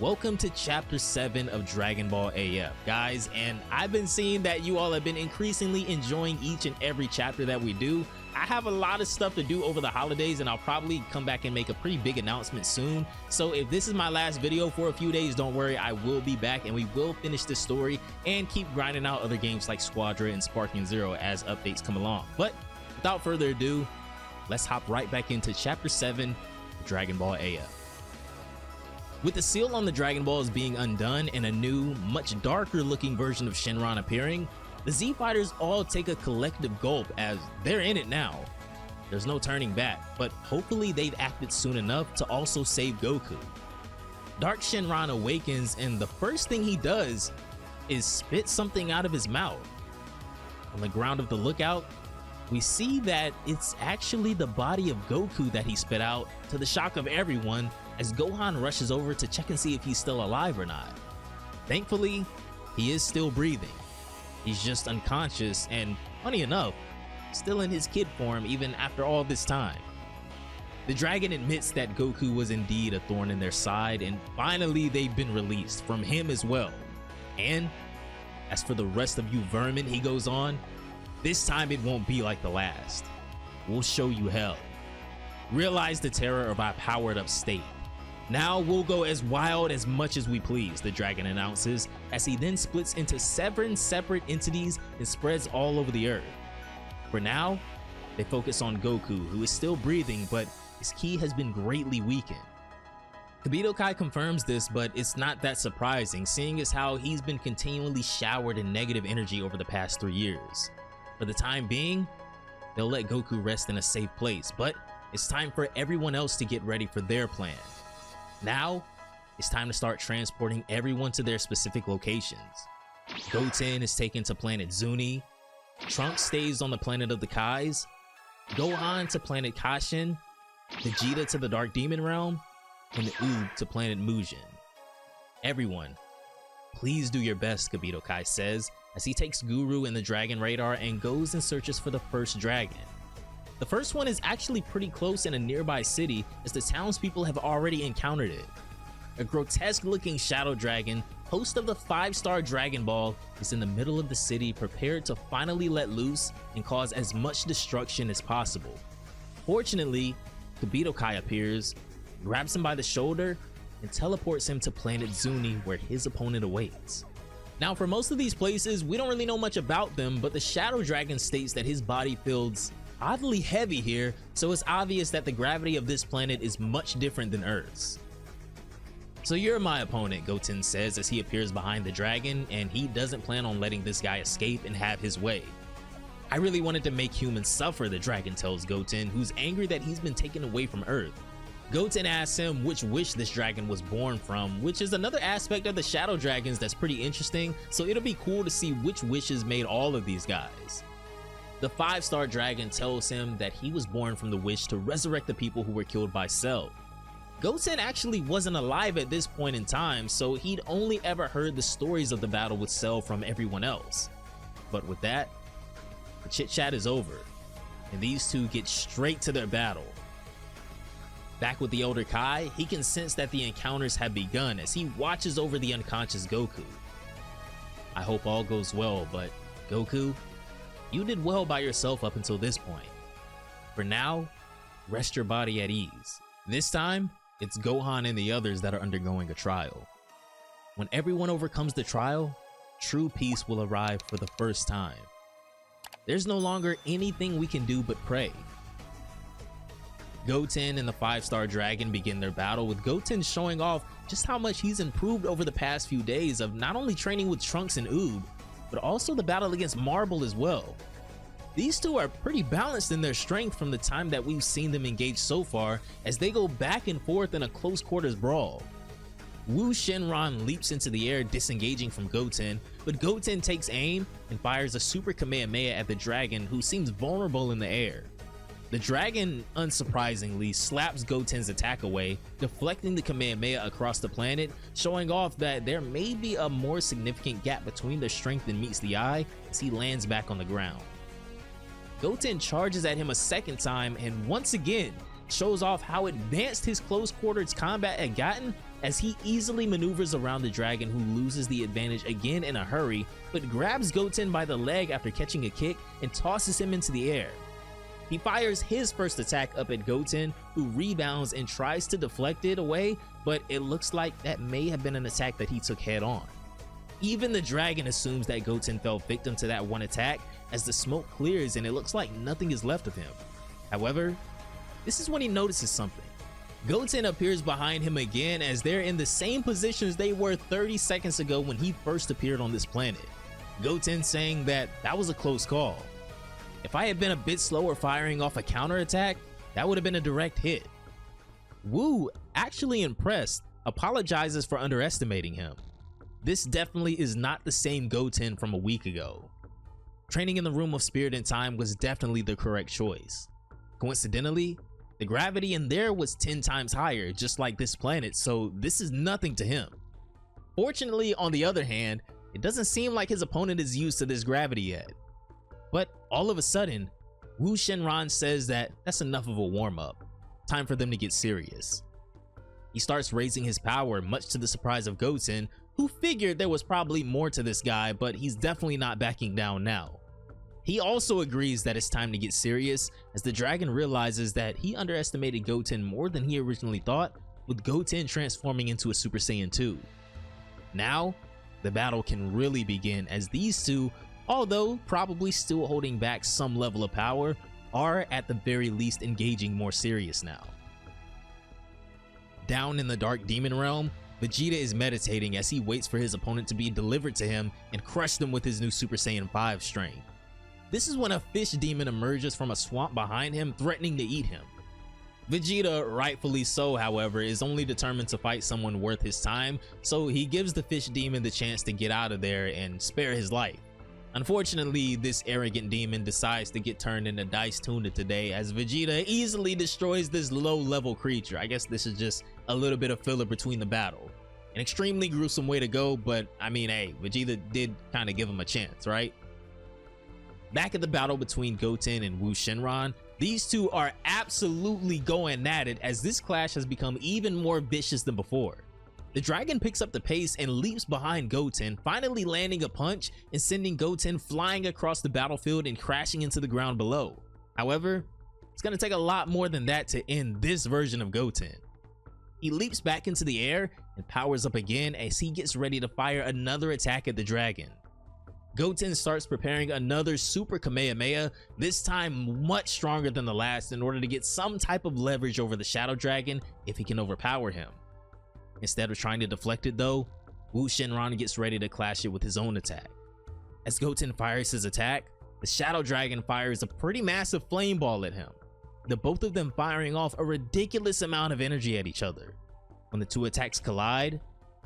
Welcome to Chapter 7 of Dragon Ball AF, guys, and I've been seeing that you all have been increasingly enjoying each and every chapter that we do. I have a lot of stuff to do over the holidays, and I'll probably come back and make a pretty big announcement soon. So if this is my last video for a few days, don't worry, I will be back and we will finish this story and keep grinding out other games like Squadra and Sparking Zero as updates come along. But without further ado, let's hop right back into Chapter 7 of Dragon Ball AF. With the seal on the Dragon Balls being undone and a new, much darker looking version of Shenron appearing, the Z Fighters all take a collective gulp as they're in it now. There's no turning back, but hopefully they've acted soon enough to also save Goku. Dark Shenron awakens and the first thing he does is spit something out of his mouth. On the ground of the lookout, we see that it's actually the body of Goku that he spit out, to the shock of everyone as Gohan rushes over to check and see if he's still alive or not. Thankfully, he is still breathing. He's just unconscious and, funny enough, still in his kid form even after all this time. The dragon admits that Goku was indeed a thorn in their side, and finally they've been released from him as well. And as for the rest of you vermin, he goes on, this time it won't be like the last. We'll show you hell. Realize the terror of our powered up state. Now we'll go as wild as much as we please, the dragon announces, as he then splits into 7 separate entities and spreads all over the Earth. For now, they focus on Goku, who is still breathing, but his ki has been greatly weakened. Kibito Kai confirms this, but it's not that surprising, seeing as how he's been continually showered in negative energy over the past 3 years. For the time being, they'll let Goku rest in a safe place, but it's time for everyone else to get ready for their plan. Now, it's time to start transporting everyone to their specific locations. Goten is taken to planet Zuni, Trunks stays on the planet of the Kais, Gohan to planet Kashin, Vegeta to the Dark Demon Realm, and Oob to planet Mujin. Everyone, please do your best, Kibito Kai says, as he takes Guru and the Dragon Radar and goes and searches for the first dragon. The first one is actually pretty close in a nearby city, as the townspeople have already encountered it. A grotesque looking shadow dragon, host of the 5-star Dragon Ball, is in the middle of the city, prepared to finally let loose and cause as much destruction as possible. Fortunately, Kibito Kai appears, grabs him by the shoulder, and teleports him to planet Zuni where his opponent awaits. Now for most of these places, we don't really know much about them, but the Shadow Dragon states that his body feels oddly heavy here, so it's obvious that the gravity of this planet is much different than Earth's. So you're my opponent, Goten says as he appears behind the dragon, and he doesn't plan on letting this guy escape and have his way. I really wanted to make humans suffer, the dragon tells Goten, who's angry that he's been taken away from Earth. Goten asks him which wish this dragon was born from, which is another aspect of the Shadow Dragons that's pretty interesting, so it'll be cool to see which wishes made all of these guys. The 5-star dragon tells him that he was born from the wish to resurrect the people who were killed by Cell. Goten actually wasn't alive at this point in time, so he'd only ever heard the stories of the battle with Cell from everyone else. But with that, the chit chat is over, and these two get straight to their battle. Back with the Elder Kai, he can sense that the encounters have begun as he watches over the unconscious Goku. I hope all goes well, but Goku, you did well by yourself up until this point. For now, rest your body at ease. This time, it's Gohan and the others that are undergoing a trial. When everyone overcomes the trial, true peace will arrive for the first time. There's no longer anything we can do but pray. Goten and the 5-star dragon begin their battle, with Goten showing off just how much he's improved over the past few days of not only training with Trunks and Oob, but also the battle against Marble as well. These two are pretty balanced in their strength from the time that we've seen them engage so far, as they go back and forth in a close quarters brawl. Wu Shenron leaps into the air, disengaging from Goten, but Goten takes aim and fires a Super Kamehameha at the dragon, who seems vulnerable in the air. The dragon, unsurprisingly, slaps Goten's attack away, deflecting the Kamehameha across the planet, showing off that there may be a more significant gap between their strength than meets the eye as he lands back on the ground. Goten charges at him a second time and once again shows off how advanced his close quarters combat had gotten, as he easily maneuvers around the dragon, who loses the advantage again in a hurry, but grabs Goten by the leg after catching a kick and tosses him into the air. He fires his first attack up at Goten, who rebounds and tries to deflect it away, but it looks like that may have been an attack that he took head on. Even the dragon assumes that Goten fell victim to that one attack, as the smoke clears and it looks like nothing is left of him. However, this is when he notices something. Goten appears behind him again, as they're in the same position as they were 30 seconds ago when he first appeared on this planet. Goten saying that was a close call. If I had been a bit slower firing off a counterattack, that would have been a direct hit. Wu, actually impressed, apologizes for underestimating him. This definitely is not the same Goten from a week ago. Training in the Room of Spirit and Time was definitely the correct choice. Coincidentally, the gravity in there was 10 times higher, just like this planet, so this is nothing to him. Fortunately, on the other hand, it doesn't seem like his opponent is used to this gravity yet. But all of a sudden, Wu Shenron says that that's enough of a warm-up. Time for them to get serious. He starts raising his power, much to the surprise of Goten, who figured there was probably more to this guy, but he's definitely not backing down now. He also agrees that it's time to get serious, as the dragon realizes that he underestimated Goten more than he originally thought, with Goten transforming into a Super Saiyan 2. Now, the battle can really begin, as these two, although probably still holding back some level of power, are at the very least engaging more serious now. Down in the Dark Demon Realm, Vegeta is meditating as he waits for his opponent to be delivered to him and crush them with his new Super Saiyan 5 strength. This is when a fish demon emerges from a swamp behind him, threatening to eat him. Vegeta, rightfully so, however, is only determined to fight someone worth his time, so he gives the fish demon the chance to get out of there and spare his life. Unfortunately, this arrogant demon decides to get turned into Dice Tuna today, as Vegeta easily destroys this low-level creature. I guess this is just a little bit of filler between the battle. An extremely gruesome way to go, but I mean, hey, Vegeta did kind of give him a chance, right? Back at the battle between Goten and Wu Shenron, these two are absolutely going at it, as this clash has become even more vicious than before. The dragon picks up the pace and leaps behind Goten, finally landing a punch and sending Goten flying across the battlefield and crashing into the ground below. However, It's gonna take a lot more than that to end this version of Goten. He leaps back into the air and powers up again as he gets ready to fire another attack at the dragon. Goten starts preparing another super Kamehameha, this time much stronger than the last, in order to get some type of leverage over the Shadow Dragon if he can overpower him. Instead of trying to deflect it though, Wu Shenron gets ready to clash it with his own attack. As Goten fires his attack, the Shadow Dragon fires a pretty massive flame ball at him, the both of them firing off a ridiculous amount of energy at each other. When the two attacks collide,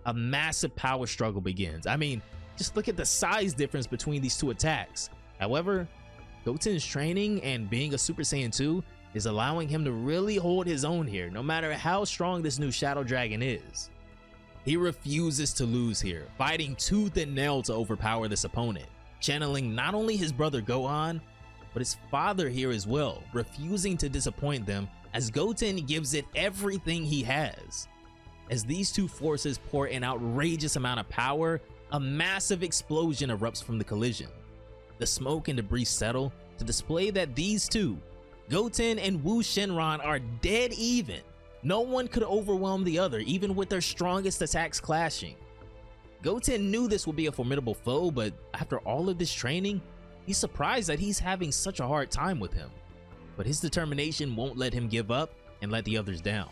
a massive power struggle begins. I mean, just look at the size difference between these two attacks. However, Goten's training and being a Super Saiyan 2 is allowing him to really hold his own here, no matter how strong this new Shadow Dragon is. He refuses to lose here, fighting tooth and nail to overpower this opponent, channeling not only his brother Gohan, but his father here as well, refusing to disappoint them as Goten gives it everything he has. As these two forces pour an outrageous amount of power, a massive explosion erupts from the collision. The smoke and debris settle to display that these two, Goten and Wu Shenron, are dead even. No one could overwhelm the other, even with their strongest attacks clashing. Goten knew this would be a formidable foe, but after all of this training, he's surprised that he's having such a hard time with him. But his determination won't let him give up and let the others down.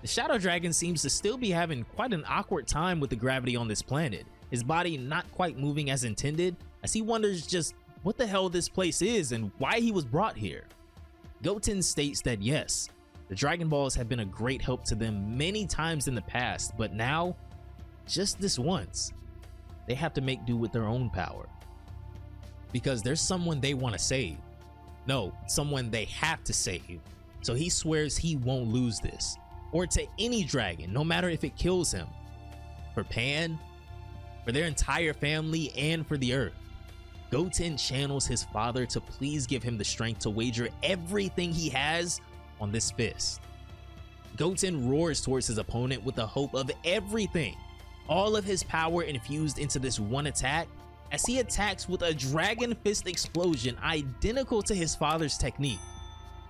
The Shadow Dragon seems to still be having quite an awkward time with the gravity on this planet, his body not quite moving as intended, as he wonders just what the hell this place is and why he was brought here. Goten states that yes, the Dragon Balls have been a great help to them many times in the past, but now, just this once, they have to make do with their own power. Because there's someone they want to save. No, someone they have to save. So he swears he won't lose this, or to any dragon, no matter if it kills him. For Pan, for their entire family, and for the Earth. Goten channels his father to please give him the strength to wager everything he has on this fist. Goten roars towards his opponent with the hope of everything, all of his power infused into this one attack, as he attacks with a Dragon Fist explosion identical to his father's technique.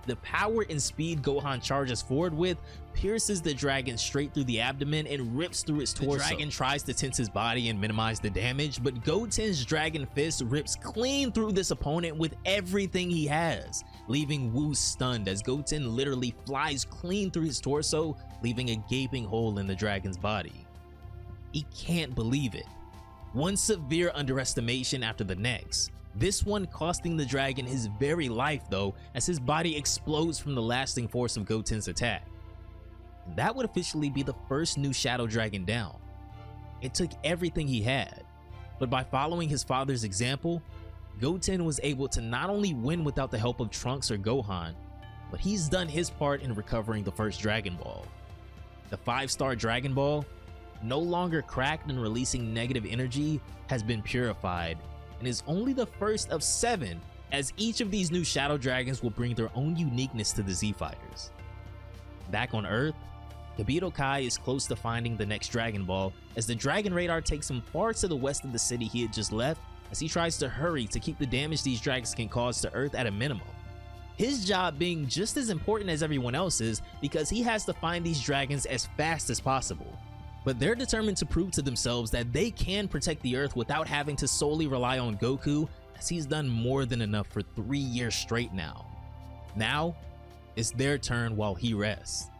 The power and speed Gohan charges forward with pierces the dragon straight through the abdomen and rips through its torso. The dragon tries to tense his body and minimize the damage, but Goten's Dragon Fist rips clean through this opponent with everything he has, leaving Wu stunned as Goten literally flies clean through his torso, leaving a gaping hole in the dragon's body. He can't believe it. One severe underestimation after the next. This one costing the dragon his very life though, as his body explodes from the lasting force of Goten's attack. And that would officially be the first new Shadow Dragon down. It took everything he had, but by following his father's example, Goten was able to not only win without the help of Trunks or Gohan, but he's done his part in recovering the first Dragon Ball. The 5-star Dragon Ball, no longer cracked and releasing negative energy, has been purified, and is only the first of 7, as each of these new Shadow Dragons will bring their own uniqueness to the Z Fighters. Back on Earth, Kibito Kai is close to finding the next Dragon Ball, as the Dragon Radar takes him far to the west of the city he had just left, as he tries to hurry to keep the damage these dragons can cause to Earth at a minimum. His job being just as important as everyone else's, because he has to find these dragons as fast as possible. But they're determined to prove to themselves that they can protect the Earth without having to solely rely on Goku, as he's done more than enough for 3 years straight now. Now, it's their turn while he rests.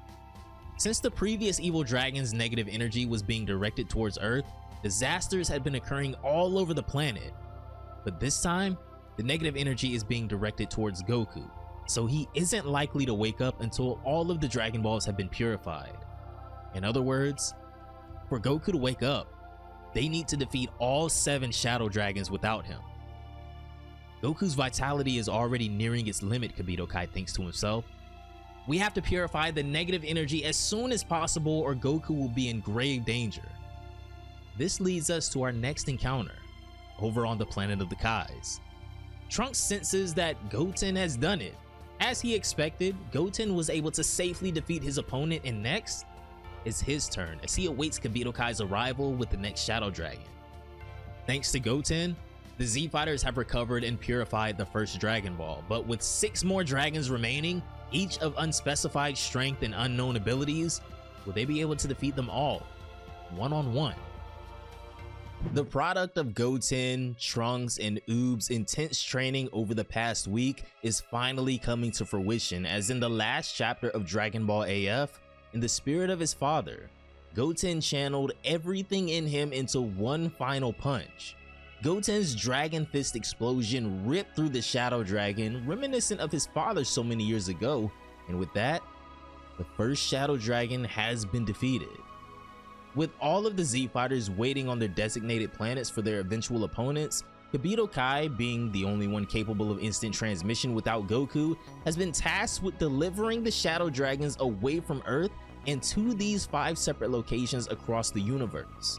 Since the previous evil dragon's negative energy was being directed towards Earth, disasters had been occurring all over the planet. But this time, the negative energy is being directed towards Goku, so he isn't likely to wake up until all of the Dragon Balls have been purified. In other words, for Goku to wake up, they need to defeat all 7 Shadow Dragons without him. Goku's vitality is already nearing its limit, Kibito Kai thinks to himself. We have to purify the negative energy as soon as possible or Goku will be in grave danger. This leads us to our next encounter, over on the planet of the Kais. Trunks senses that Goten has done it. As he expected, Goten was able to safely defeat his opponent, and next, it's his turn as he awaits Kibito Kai's arrival with the next Shadow Dragon. Thanks to Goten, The Z Fighters have recovered and purified the first Dragon Ball, but with 6 more dragons remaining, each of unspecified strength and unknown abilities, will they be able to defeat them all, one-on-one? The product of Goten, Trunks, and Oob's intense training over the past week is finally coming to fruition, as in the last chapter of Dragon Ball AF, in the spirit of his father, Goten channeled everything in him into one final punch. Goten's Dragon Fist explosion ripped through the Shadow Dragon, reminiscent of his father so many years ago, and with that, the first Shadow Dragon has been defeated. With all of the Z Fighters waiting on their designated planets for their eventual opponents, Kibito Kai, being the only one capable of instant transmission without Goku, has been tasked with delivering the Shadow Dragons away from Earth and to these 5 separate locations across the universe.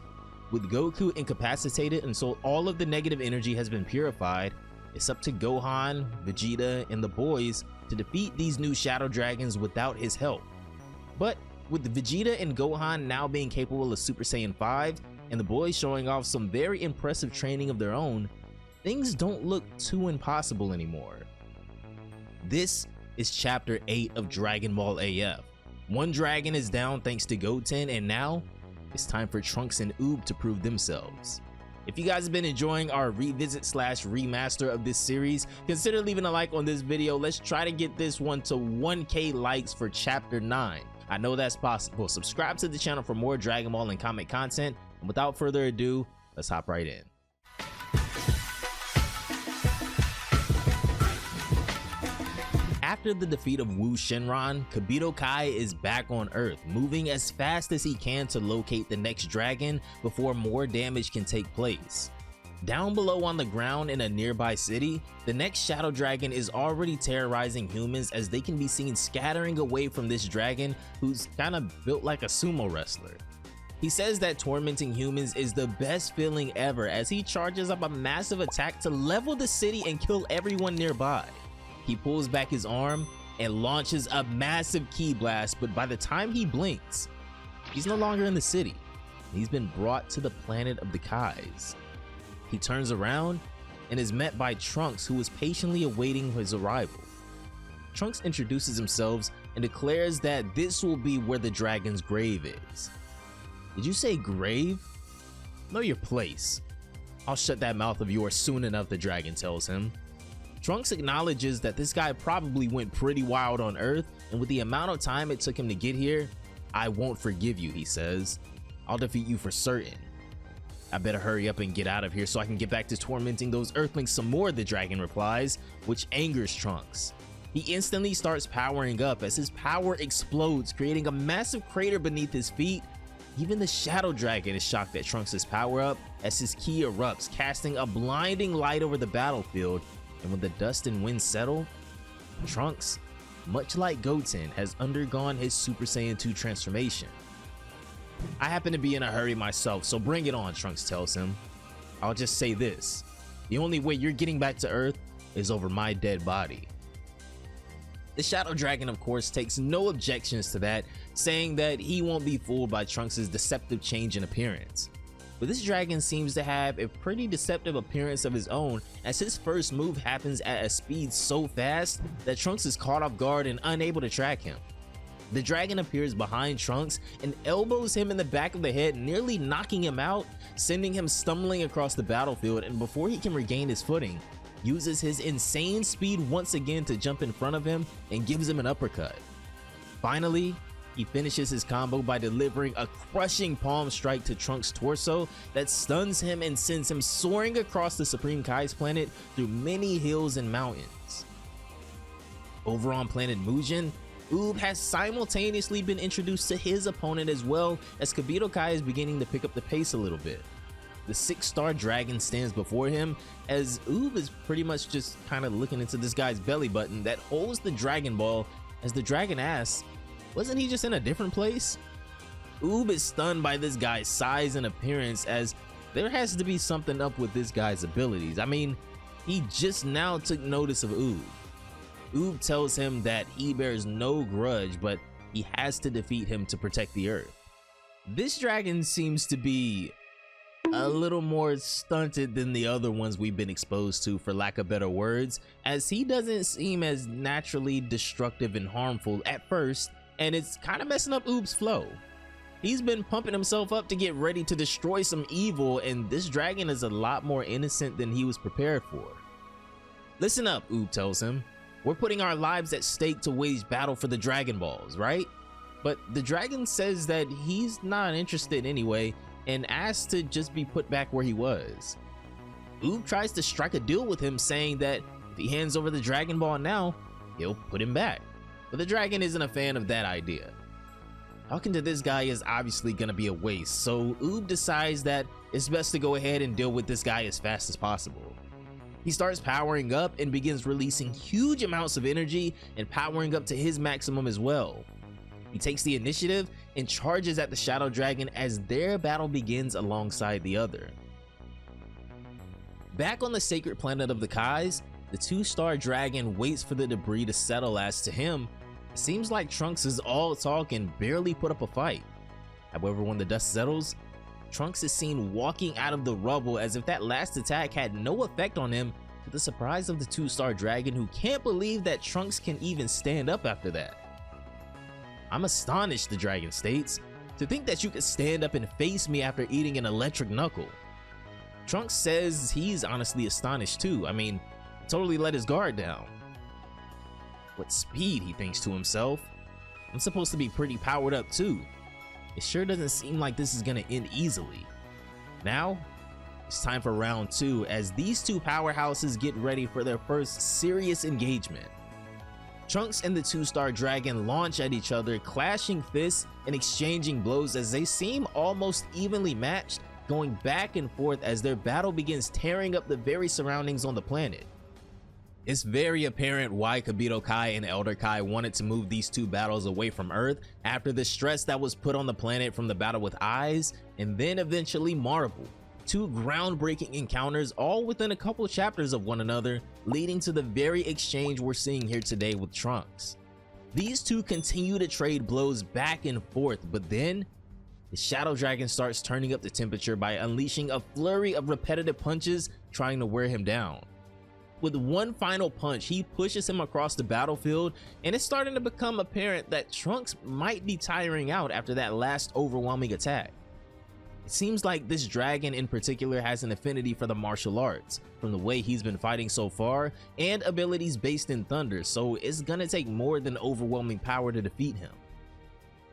With Goku incapacitated until all of the negative energy has been purified, it's up to Gohan, Vegeta, and the boys to defeat these new Shadow Dragons without his help. But with Vegeta and Gohan now being capable of Super Saiyan 5, and the boys showing off some very impressive training of their own, things don't look too impossible anymore. This is Chapter 8 of Dragon Ball AF. One dragon is down thanks to Goten, and now it's time for Trunks and Oob to prove themselves. If you guys have been enjoying our revisit / remaster of this series, consider leaving a like on this video. Let's try to get this one to 1K likes for Chapter 9. I know that's possible. Subscribe to the channel for more Dragon Ball and comic content. And without further ado, let's hop right in. After the defeat of Wu Shenron, Kibito Kai is back on Earth, moving as fast as he can to locate the next dragon before more damage can take place. Down below on the ground in a nearby city, the next Shadow Dragon is already terrorizing humans, as they can be seen scattering away from this dragon who's kinda built like a sumo wrestler. He says that tormenting humans is the best feeling ever, as he charges up a massive attack to level the city and kill everyone nearby. He pulls back his arm and launches a massive ki blast, but by the time he blinks, he's no longer in the city. He's been brought to the planet of the Kais. He turns around and is met by Trunks, who is patiently awaiting his arrival. Trunks introduces himself and declares that this will be where the dragon's grave is. Did you say grave? Know your place. I'll shut that mouth of yours soon enough, the dragon tells him. Trunks acknowledges that this guy probably went pretty wild on Earth, and with the amount of time it took him to get here, I won't forgive you, he says. I'll defeat you for certain. I better hurry up and get out of here so I can get back to tormenting those Earthlings some more, the dragon replies, which angers Trunks. He instantly starts powering up as his power explodes, creating a massive crater beneath his feet. Even the Shadow Dragon is shocked at Trunks' power up as his ki erupts, casting a blinding light over the battlefield. And when the dust and wind settle, Trunks, much like Goten, has undergone his Super Saiyan 2 transformation. I happen to be in a hurry myself, so bring it on, Trunks tells him. I'll just say this, the only way you're getting back to Earth is over my dead body. The Shadow Dragon, of course, takes no objections to that, saying that he won't be fooled by Trunks' deceptive change in appearance. But this dragon seems to have a pretty deceptive appearance of his own, as his first move happens at a speed so fast that Trunks is caught off guard and unable to track him. The dragon appears behind Trunks and elbows him in the back of the head, nearly knocking him out, sending him stumbling across the battlefield, and before he can regain his footing, uses his insane speed once again to jump in front of him and gives him an uppercut. Finally, he finishes his combo by delivering a crushing palm strike to Trunks' torso that stuns him and sends him soaring across the Supreme Kai's planet through many hills and mountains. Over on planet Mujin, Oob has simultaneously been introduced to his opponent, as well as Kibito Kai is beginning to pick up the pace a little bit. The 6-star dragon stands before him, as Oob is pretty much just kind of looking into this guy's belly button that holds the Dragon Ball, as the dragon asks, wasn't he just in a different place? Oob is stunned by this guy's size and appearance, as there has to be something up with this guy's abilities. I mean, he just now took notice of Oob. Oob tells him that he bears no grudge, but he has to defeat him to protect the Earth. This dragon seems to be a little more stunted than the other ones we've been exposed to, for lack of better words, as he doesn't seem as naturally destructive and harmful at first, and it's kind of messing up Oob's flow. He's been pumping himself up to get ready to destroy some evil, and this dragon is a lot more innocent than he was prepared for. Listen up, Oob tells him. We're putting our lives at stake to wage battle for the Dragon Balls, right? But the dragon says that he's not interested anyway and asks to just be put back where he was. Oob tries to strike a deal with him, saying that if he hands over the Dragon Ball now, he'll put him back. But the dragon isn't a fan of that idea. Talking to this guy is obviously gonna be a waste, so Oob decides that it's best to go ahead and deal with this guy as fast as possible. He starts powering up and begins releasing huge amounts of energy and powering up to his maximum as well. He takes the initiative and charges at the Shadow Dragon as their battle begins alongside the other. Back on the sacred planet of the Kais, the two-star dragon waits for the debris to settle, as to him, it seems like Trunks is all talk and barely put up a fight. However, when the dust settles, Trunks is seen walking out of the rubble as if that last attack had no effect on him, to the surprise of the two-star dragon, who can't believe that Trunks can even stand up after that. I'm astonished, the dragon states, to think that you could stand up and face me after eating an electric knuckle. Trunks says he's honestly astonished too. I mean, totally let his guard down. What speed, he thinks to himself. I'm supposed to be pretty powered up too. It sure doesn't seem like this is gonna end easily. Now, it's time for round 2 as these two powerhouses get ready for their first serious engagement. Trunks and the two-star dragon launch at each other, clashing fists and exchanging blows as they seem almost evenly matched, going back and forth as their battle begins tearing up the very surroundings on the planet. It's very apparent why Kibito Kai and Elder Kai wanted to move these two battles away from Earth after the stress that was put on the planet from the battle with Eyes and then eventually Marble. Two groundbreaking encounters all within a couple chapters of one another, leading to the very exchange we're seeing here today with Trunks. These two continue to trade blows back and forth, but then the Shadow Dragon starts turning up the temperature by unleashing a flurry of repetitive punches trying to wear him down. With one final punch, he pushes him across the battlefield, and it's starting to become apparent that Trunks might be tiring out after that last overwhelming attack. It seems like this dragon in particular has an affinity for the martial arts, from the way he's been fighting so far, and abilities based in thunder, so it's gonna take more than overwhelming power to defeat him.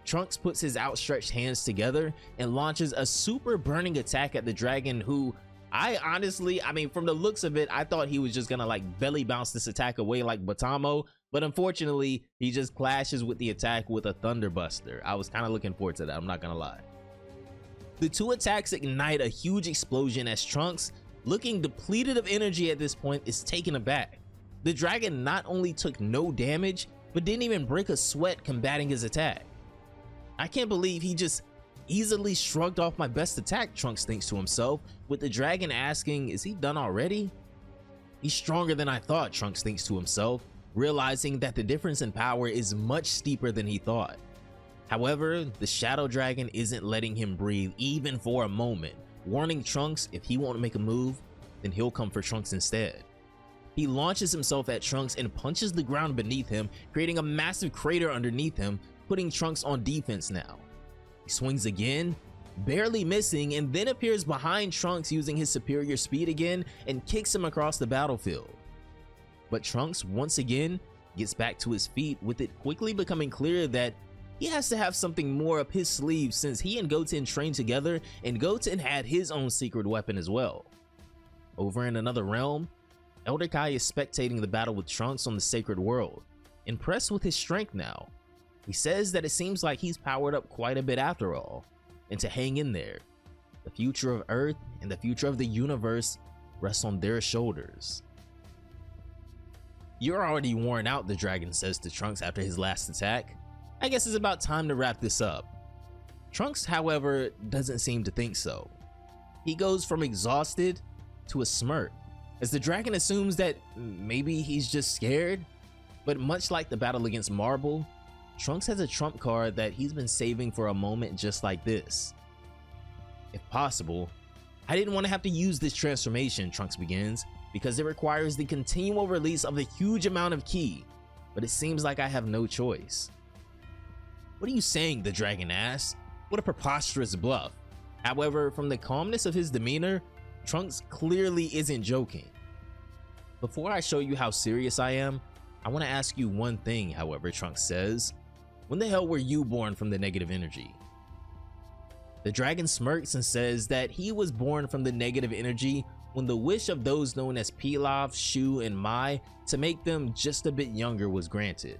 Trunks puts his outstretched hands together and launches a super burning attack at the dragon, who I mean, from the looks of it, I thought he was just gonna like belly bounce this attack away like Batamo, but unfortunately, he just clashes with the attack with a Thunderbuster. I was kind of looking forward to that, I'm not gonna lie. The two attacks ignite a huge explosion as Trunks, looking depleted of energy at this point, is taken aback. The dragon not only took no damage, but didn't even break a sweat combating his attack. I can't believe he just easily shrugged off my best attack, Trunks thinks to himself, with the dragon asking, is he done already? He's stronger than I thought, Trunks thinks to himself, realizing that the difference in power is much steeper than he thought. However, the Shadow Dragon isn't letting him breathe even for a moment, warning Trunks if he won't make a move, then he'll come for Trunks instead. He launches himself at Trunks and punches the ground beneath him, creating a massive crater underneath him, putting Trunks on defense now. He swings again, barely missing, and then appears behind Trunks using his superior speed again and kicks him across the battlefield. But Trunks once again gets back to his feet, with it quickly becoming clear that he has to have something more up his sleeve, since he and Goten trained together and Goten had his own secret weapon as well. Over in another realm, Elder Kai is spectating the battle with Trunks on the Sacred World, impressed with his strength now. He says that it seems like he's powered up quite a bit after all, and to hang in there. The future of Earth and the future of the universe rests on their shoulders. You're already worn out, the dragon says to Trunks after his last attack. I guess it's about time to wrap this up. Trunks, however, doesn't seem to think so. He goes from exhausted to a smirk, as the dragon assumes that maybe he's just scared. But much like the battle against Marble, Trunks has a trump card that he's been saving for a moment just like this. If possible, I didn't want to have to use this transformation, Trunks begins, because it requires the continual release of a huge amount of ki, but it seems like I have no choice. What are you saying? The dragon asks. What a preposterous bluff. However, from the calmness of his demeanor, Trunks clearly isn't joking. Before I show you how serious I am, I want to ask you one thing, however, Trunks says. When the hell were you born from the negative energy? The dragon smirks and says that he was born from the negative energy when the wish of those known as Pilaf, Shu, and Mai to make them just a bit younger was granted.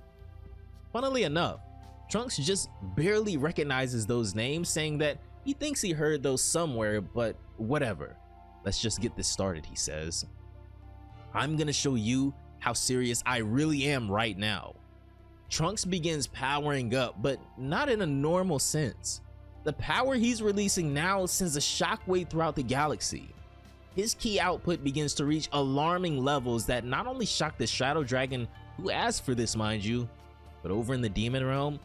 Funnily enough, Trunks just barely recognizes those names, saying that he thinks he heard those somewhere, but whatever. Let's just get this started, he says. I'm gonna show you how serious I really am right now. Trunks begins powering up, but not in a normal sense. The power he's releasing now sends a shockwave throughout the galaxy. His ki output begins to reach alarming levels that not only shock the Shadow Dragon, who asked for this mind you, but over in the Demon Realm,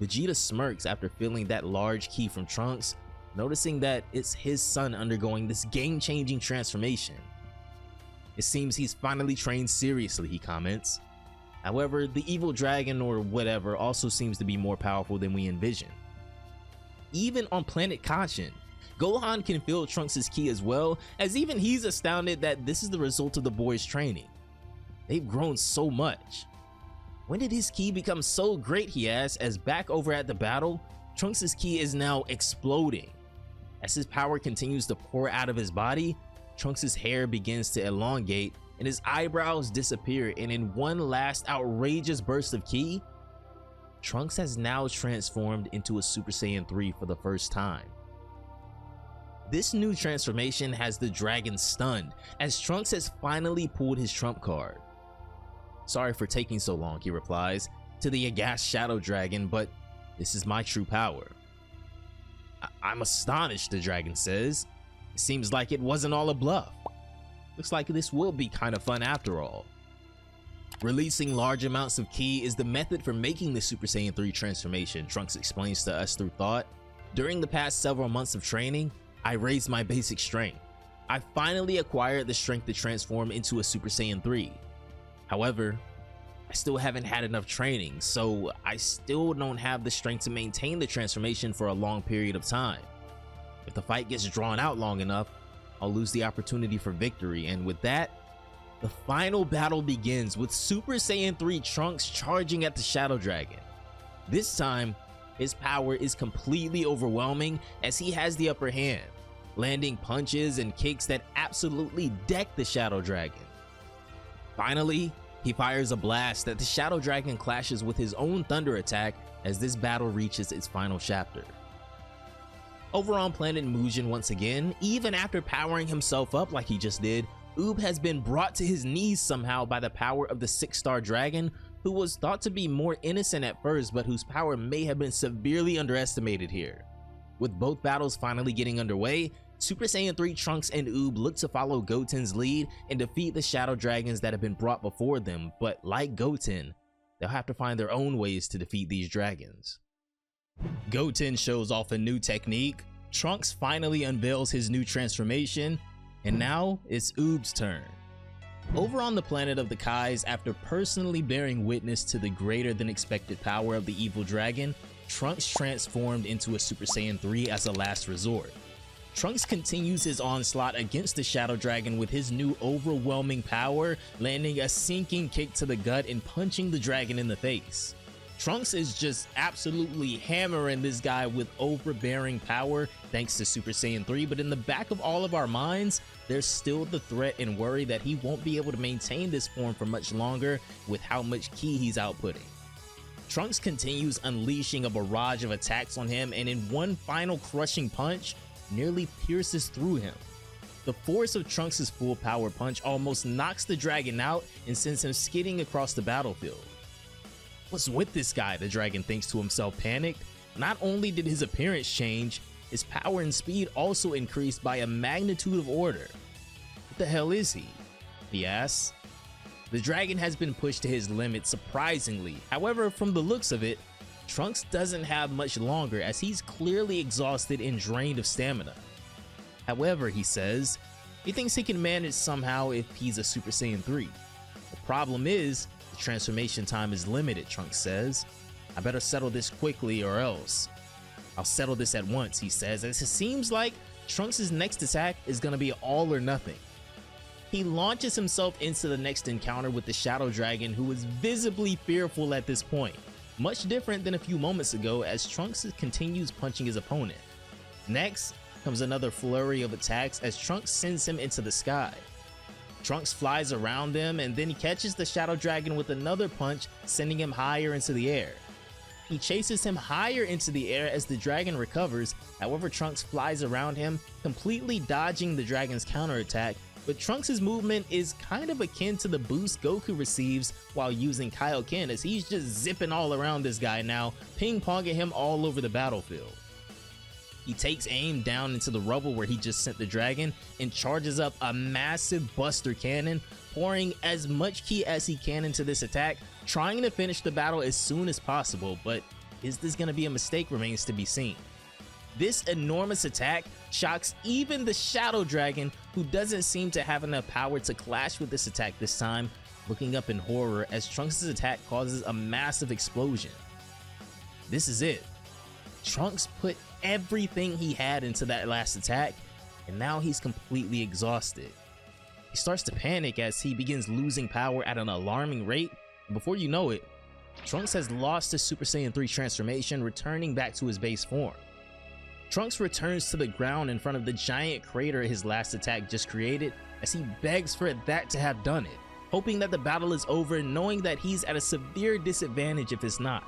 Vegeta smirks after feeling that large ki from Trunks, noticing that it's his son undergoing this game-changing transformation. It seems he's finally trained seriously, he comments. However, the evil dragon or whatever also seems to be more powerful than we envisioned. Even on planet Kashin, Gohan can feel Trunks' ki as well, as even he's astounded that this is the result of the boys' training. They've grown so much. When did his ki become so great, he asks, as back over at the battle, Trunks' ki is now exploding. As his power continues to pour out of his body, Trunks' hair begins to elongate and his eyebrows disappear, and in one last outrageous burst of ki, Trunks has now transformed into a Super Saiyan 3 for the first time. This new transformation has the dragon stunned, as Trunks has finally pulled his trump card. Sorry for taking so long, he replies to the aghast Shadow Dragon, but this is my true power. I'm astonished, the dragon says. It seems like it wasn't all a bluff. Looks like this will be kind of fun after all. Releasing large amounts of ki is the method for making the Super Saiyan 3 transformation, Trunks explains to us through thought. During the past several months of training, I raised my basic strength. I finally acquired the strength to transform into a Super Saiyan 3. However, I still haven't had enough training, so I still don't have the strength to maintain the transformation for a long period of time. If the fight gets drawn out long enough, I'll lose the opportunity for victory, and with that, the final battle begins with Super Saiyan 3 Trunks charging at the Shadow Dragon. This time, his power is completely overwhelming as he has the upper hand, landing punches and kicks that absolutely deck the Shadow Dragon. Finally, he fires a blast that the Shadow Dragon clashes with his own thunder attack as this battle reaches its final chapter. Over on planet Mujin once again, even after powering himself up like he just did, Oob has been brought to his knees somehow by the power of the 6-star dragon, who was thought to be more innocent at first but whose power may have been severely underestimated here. With both battles finally getting underway, Super Saiyan 3 Trunks and Oob look to follow Goten's lead and defeat the Shadow Dragons that have been brought before them, but like Goten, they'll have to find their own ways to defeat these dragons. Goten shows off a new technique, Trunks finally unveils his new transformation, and now it's Oob's turn. Over on the planet of the Kais, after personally bearing witness to the greater than expected power of the evil dragon, Trunks transformed into a Super Saiyan 3 as a last resort. Trunks continues his onslaught against the Shadow Dragon with his new overwhelming power, landing a sinking kick to the gut and punching the dragon in the face. Trunks is just absolutely hammering this guy with overbearing power thanks to Super Saiyan 3, but in the back of all of our minds, there's still the threat and worry that he won't be able to maintain this form for much longer with how much ki he's outputting. Trunks continues unleashing a barrage of attacks on him, and in one final crushing punch, nearly pierces through him. The force of Trunks' full power punch almost knocks the dragon out and sends him skidding across the battlefield. What's with this guy, the dragon thinks to himself, panicked. Not only did his appearance change, his power and speed also increased by a magnitude of order. What the hell is he asks. The dragon has been pushed to his limit surprisingly. However, from the looks of it, Trunks doesn't have much longer as he's clearly exhausted and drained of stamina. However, he says, he thinks he can manage somehow if he's a Super Saiyan 3. The problem is, the transformation time is limited, Trunks says. I better settle this quickly or else. I'll settle this at once, he says, as it seems like Trunks' next attack is gonna be all or nothing. He launches himself into the next encounter with the Shadow Dragon, who is visibly fearful at this point. Much different than a few moments ago as Trunks continues punching his opponent. Next comes another flurry of attacks as Trunks sends him into the sky. Trunks flies around him and then he catches the Shadow Dragon with another punch, sending him higher into the air. He chases him higher into the air as the dragon recovers. However, Trunks flies around him, completely dodging the dragon's counterattack, but Trunks' movement is kind of akin to the boost Goku receives while using Kaioken, as he's just zipping all around this guy now, ping-ponging him all over the battlefield. He takes aim down into the rubble where he just sent the dragon and charges up a massive Buster Cannon, pouring as much ki as he can into this attack, trying to finish the battle as soon as possible, but is this going to be a mistake remains to be seen. This enormous attack shocks even the Shadow Dragon, who doesn't seem to have enough power to clash with this attack this time, looking up in horror as Trunks' attack causes a massive explosion. This is it. Trunks put everything he had into that last attack, and now he's completely exhausted. He starts to panic as he begins losing power at an alarming rate, and before you know it, Trunks has lost his Super Saiyan 3 transformation, returning back to his base form. Trunks returns to the ground in front of the giant crater his last attack just created as he begs for that to have done it, hoping that the battle is over, knowing that he's at a severe disadvantage if it's not.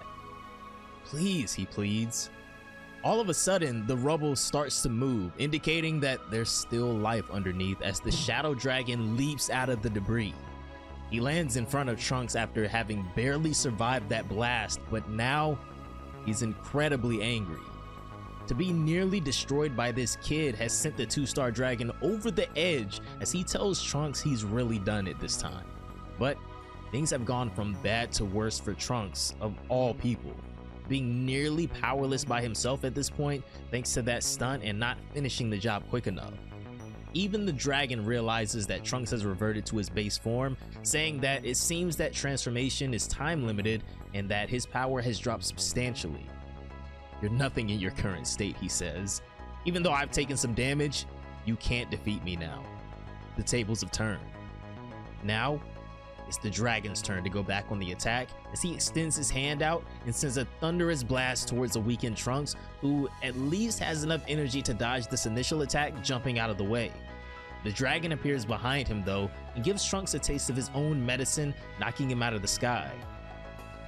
Please, he pleads. All of a sudden, the rubble starts to move, indicating that there's still life underneath as the Shadow Dragon leaps out of the debris. He lands in front of Trunks after having barely survived that blast, but now he's incredibly angry. To be nearly destroyed by this kid has sent the 2-star dragon over the edge as he tells Trunks he's really done it this time. But things have gone from bad to worse for Trunks, of all people, being nearly powerless by himself at this point thanks to that stunt and not finishing the job quick enough. Even the dragon realizes that Trunks has reverted to his base form, saying that it seems that transformation is time limited and that his power has dropped substantially. You're nothing in your current state, he says. Even though I've taken some damage, you can't defeat me now. The tables have turned. Now, it's the dragon's turn to go back on the attack as he extends his hand out and sends a thunderous blast towards the weakened Trunks, who at least has enough energy to dodge this initial attack, jumping out of the way. The dragon appears behind him though and gives Trunks a taste of his own medicine, knocking him out of the sky.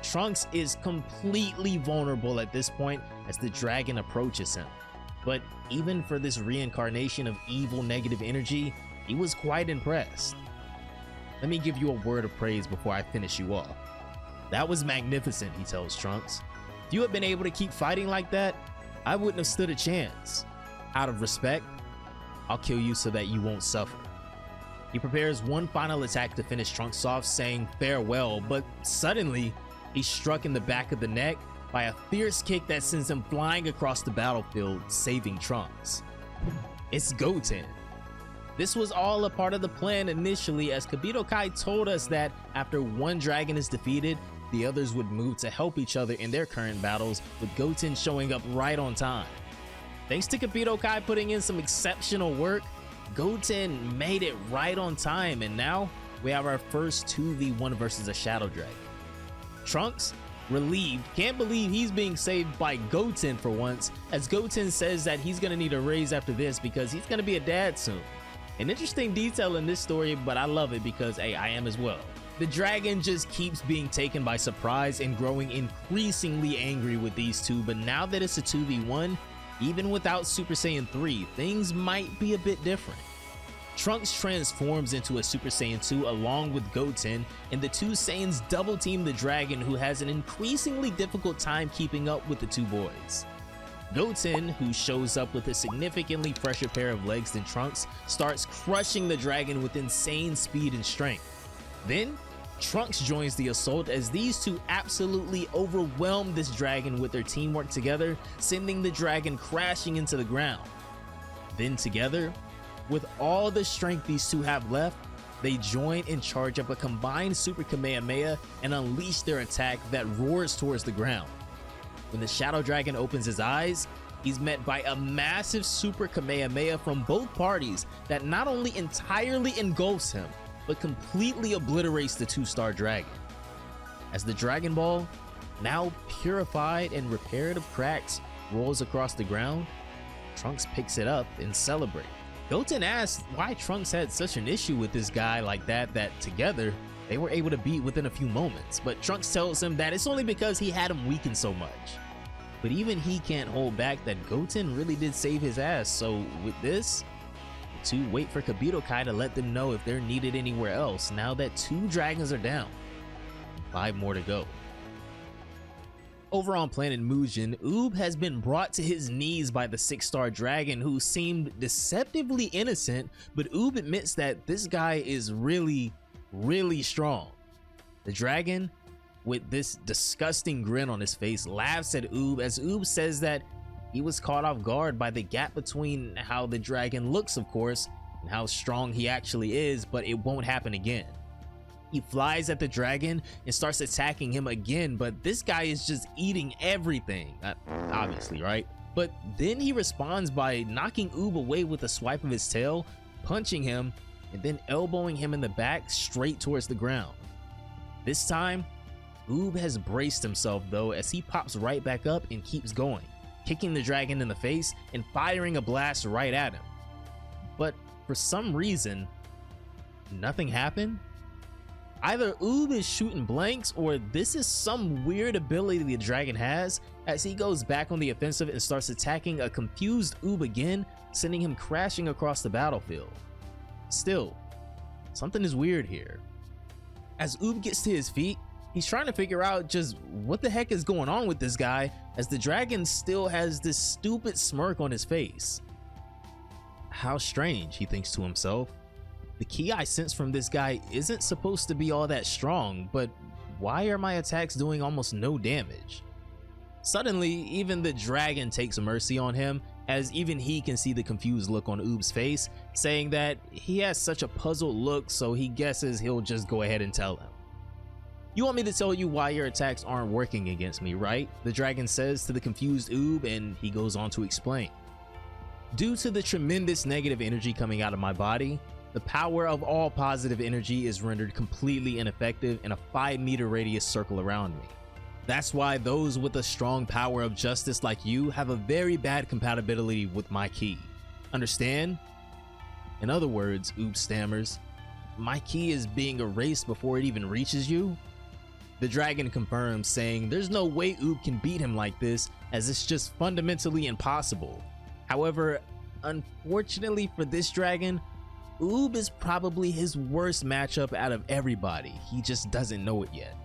Trunks is completely vulnerable at this point as the dragon approaches him, but even for this reincarnation of evil negative energy, he was quite impressed. Let me give you a word of praise before I finish you off. That was magnificent, he tells Trunks. If you had been able to keep fighting like that, I wouldn't have stood a chance. Out of respect, I'll kill you so that you won't suffer. He prepares one final attack to finish Trunks off, saying farewell, but suddenly he's struck in the back of the neck by a fierce kick that sends him flying across the battlefield, saving Trunks. It's Goten. This was all a part of the plan initially, as Kibito Kai told us that after one dragon is defeated, the others would move to help each other in their current battles, with Goten showing up right on time. Thanks to Kibito Kai putting in some exceptional work, Goten made it right on time, and now we have our first 2v1 versus a Shadow Dragon. Trunks, relieved, can't believe he's being saved by Goten for once, as Goten says that he's gonna need a raise after this because he's gonna be a dad soon. An interesting detail in this story, but I love it because, hey, I am as well. The dragon just keeps being taken by surprise and growing increasingly angry with these two, but now that it's a 2v1, even without Super Saiyan 3, things might be a bit different. Trunks transforms into a Super Saiyan 2 along with Goten, and the two Saiyans double team the dragon, who has an increasingly difficult time keeping up with the two boys. Goten, who shows up with a significantly fresher pair of legs than Trunks, starts crushing the dragon with insane speed and strength. Then, Trunks joins the assault as these two absolutely overwhelm this dragon with their teamwork together, sending the dragon crashing into the ground. Then together, with all the strength these two have left, they join and charge up a combined Super Kamehameha and unleash their attack that roars towards the ground. When the Shadow Dragon opens his eyes, he's met by a massive Super Kamehameha from both parties that not only entirely engulfs him, but completely obliterates the 2-star dragon. As the Dragon Ball, now purified and repaired of cracks, rolls across the ground, Trunks picks it up and celebrates. Goten asks why Trunks had such an issue with this guy like that together they were able to beat within a few moments, but Trunks tells him that it's only because he had him weakened so much. But even he can't hold back that Goten really did save his ass, so with this, the two wait for Kabuto Kai to let them know if they're needed anywhere else now that 2 dragons are down. 5 more to go. Over on planet Mujin, Oob has been brought to his knees by the 6-star dragon who seemed deceptively innocent, but Oob admits that this guy is really strong. The dragon, with this disgusting grin on his face, laughs at Oob as Oob says that he was caught off guard by the gap between how the dragon looks, of course, and how strong he actually is, but it won't happen again. He flies at the dragon and starts attacking him again, but this guy is just eating everything, obviously, right? But then he responds by knocking Oob away with a swipe of his tail, punching him, and then elbowing him in the back straight towards the ground. This time, Oob has braced himself though as he pops right back up and keeps going, kicking the dragon in the face and firing a blast right at him. But for some reason, nothing happened. Either Oob is shooting blanks or this is some weird ability the dragon has as he goes back on the offensive and starts attacking a confused Oob again, sending him crashing across the battlefield. Still, something is weird here. As Oob gets to his feet, he's trying to figure out just what the heck is going on with this guy as the dragon still has this stupid smirk on his face. How strange, he thinks to himself. The ki I sense from this guy isn't supposed to be all that strong, but why are my attacks doing almost no damage? Suddenly, even the dragon takes mercy on him as even he can see the confused look on Oob's face, saying that he has such a puzzled look, so he guesses he'll just go ahead and tell him. You want me to tell you why your attacks aren't working against me, right? The dragon says to the confused Oob, and he goes on to explain. Due to the tremendous negative energy coming out of my body, the power of all positive energy is rendered completely ineffective in a 5-meter radius circle around me. That's why those with a strong power of justice like you have a very bad compatibility with my ki. Understand? In other words, Oob stammers, my ki is being erased before it even reaches you? The dragon confirms, saying there's no way Oob can beat him like this, as it's just fundamentally impossible. However, unfortunately for this dragon, Oob is probably his worst matchup out of everybody. He just doesn't know it yet.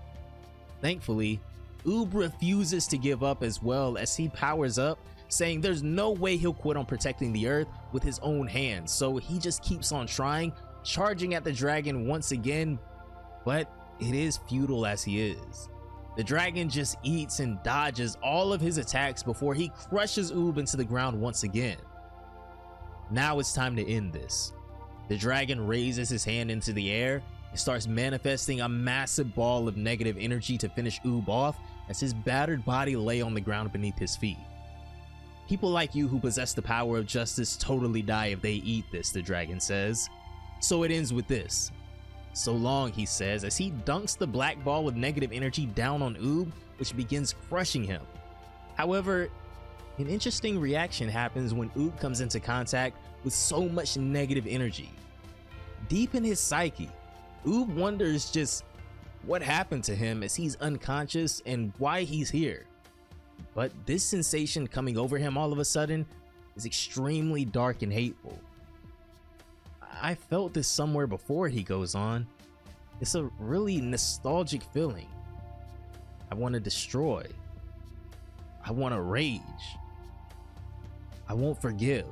Thankfully, Oob refuses to give up as well as he powers up, saying there's no way he'll quit on protecting the earth with his own hands, so he just keeps on trying, charging at the dragon once again, but it is futile as he is. The dragon just eats and dodges all of his attacks before he crushes Oob into the ground once again. Now it's time to end this. The dragon raises his hand into the air and starts manifesting a massive ball of negative energy to finish Oob off as his battered body lay on the ground beneath his feet. People like you who possess the power of justice totally die if they eat this, the dragon says. So it ends with this. So long, he says, as he dunks the black ball of negative energy down on Oob, which begins crushing him. However, an interesting reaction happens when Oob comes into contact with so much negative energy. Deep in his psyche, Oob wonders just what happened to him as he's unconscious and why he's here. But this sensation coming over him all of a sudden is extremely dark and hateful. I felt this somewhere before, he goes on. It's a really nostalgic feeling. I want to destroy. I want to rage. I won't forgive.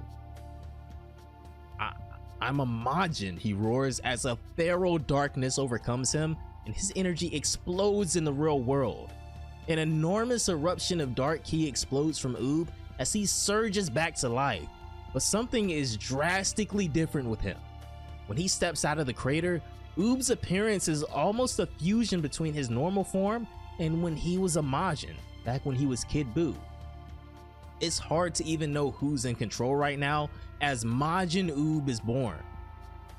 I'm a Majin, he roars as a feral darkness overcomes him and his energy explodes in the real world. An enormous eruption of dark ki explodes from Oob as he surges back to life. But something is drastically different with him. When he steps out of the crater, Oob's appearance is almost a fusion between his normal form and when he was a Majin, back when he was Kid Buu. It's hard to even know who's in control right now as Majin Oob is born.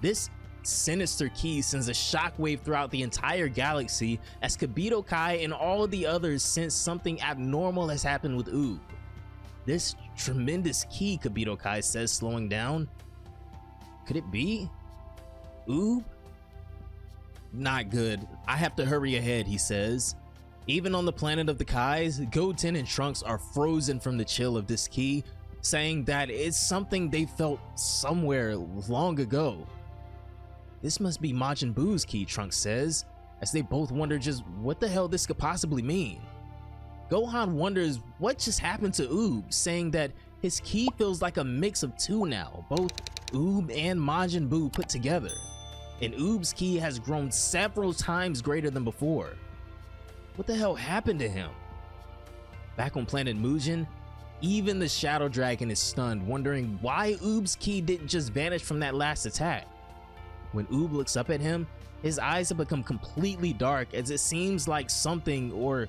This sinister ki sends a shockwave throughout the entire galaxy as Kibito Kai and all the others sense something abnormal has happened with Oob. This tremendous ki, Kibito Kai says, slowing down. Could it be Oob? Not good. I have to hurry ahead, he says. Even on the planet of the Kais, Goten and Trunks are frozen from the chill of this ki, saying that it's something they felt somewhere long ago. This must be Majin Buu's ki, Trunks says, as they both wonder just what the hell this could possibly mean. Gohan wonders what just happened to Oob, saying that his ki feels like a mix of two now, both Oob and Majin Buu put together. And Oob's ki has grown several times greater than before. What the hell happened to him? Back on planet Mujin, even the Shadow Dragon is stunned, wondering why Oob's ki didn't just vanish from that last attack. When Oob looks up at him, his eyes have become completely dark as it seems like something or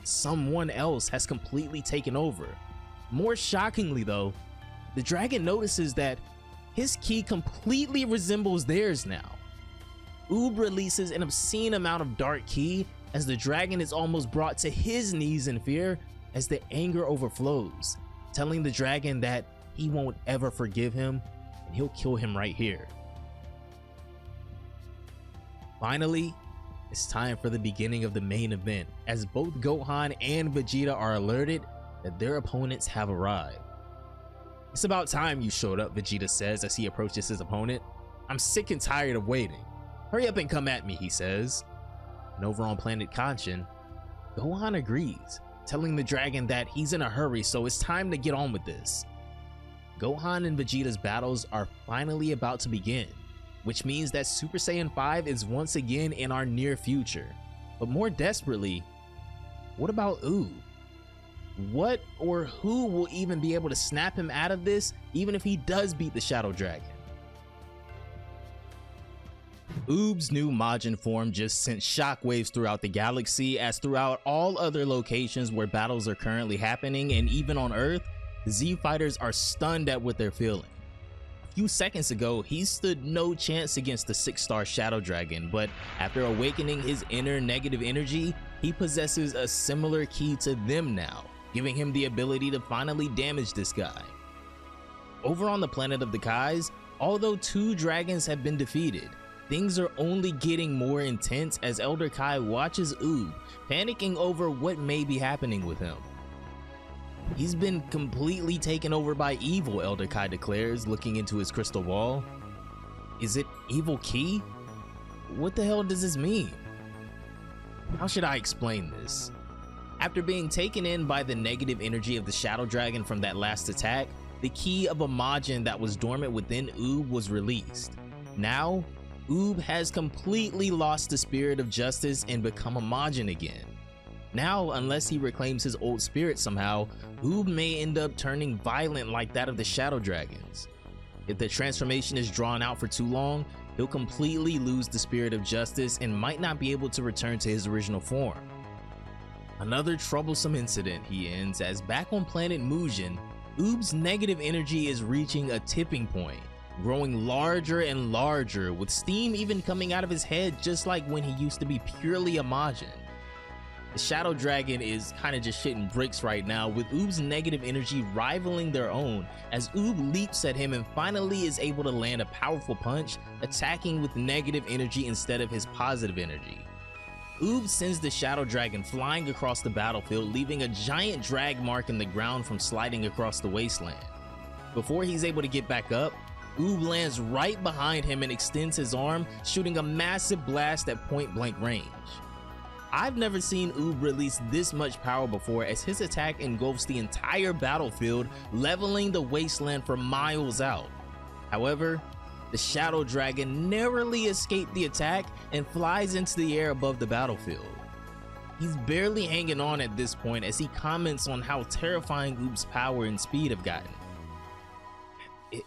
someone else has completely taken over. More shockingly though, the dragon notices that his ki completely resembles theirs now. Oob releases an obscene amount of dark ki as the dragon is almost brought to his knees in fear as the anger overflows, telling the dragon that he won't ever forgive him and he'll kill him right here. Finally, it's time for the beginning of the main event as both Gohan and Vegeta are alerted that their opponents have arrived. It's about time you showed up, Vegeta says as he approaches his opponent. I'm sick and tired of waiting. Hurry up and come at me, he says. And over on planet Kanchan, Gohan agrees, telling the dragon that he's in a hurry, so it's time to get on with this. Gohan and Vegeta's battles are finally about to begin, which means that Super Saiyan 5 is once again in our near future. But more desperately, what about Oob? What or who will even be able to snap him out of this, even if he does beat the Shadow Dragon? Oob's new Majin form just sent shockwaves throughout the galaxy, as throughout all other locations where battles are currently happening and even on Earth, the Z fighters are stunned at what they're feeling. A few seconds ago, he stood no chance against the 6-star Shadow Dragon, but after awakening his inner negative energy, he possesses a similar ki to them now, giving him the ability to finally damage this guy. Over on the planet of the Kais, although 2 dragons have been defeated, things are only getting more intense as Elder Kai watches Oob, panicking over what may be happening with him. He's been completely taken over by evil, Elder Kai declares, looking into his crystal ball. Is it evil ki? What the hell does this mean? How should I explain this? After being taken in by the negative energy of the Shadow Dragon from that last attack, the ki of a Majin that was dormant within Oob was released. Now, Oob has completely lost the spirit of justice and become a Majin again. Now, unless he reclaims his old spirit somehow, Oob may end up turning violent like that of the Shadow Dragons. If the transformation is drawn out for too long, he'll completely lose the spirit of justice and might not be able to return to his original form. Another troublesome incident, he ends, as back on planet Mujin, Oob's negative energy is reaching a tipping point, growing larger and larger, with steam even coming out of his head just like when he used to be purely a Majin. The Shadow Dragon is kinda just shitting bricks right now, with Oob's negative energy rivaling their own as Oob leaps at him and finally is able to land a powerful punch, attacking with negative energy instead of his positive energy. Oob sends the Shadow Dragon flying across the battlefield, leaving a giant drag mark in the ground from sliding across the wasteland. Before he's able to get back up, Oob lands right behind him and extends his arm, shooting a massive blast at point-blank range. I've never seen Oob release this much power before, as his attack engulfs the entire battlefield, leveling the wasteland for miles out. However, the Shadow Dragon narrowly escaped the attack and flies into the air above the battlefield. He's barely hanging on at this point as he comments on how terrifying Oob's power and speed have gotten.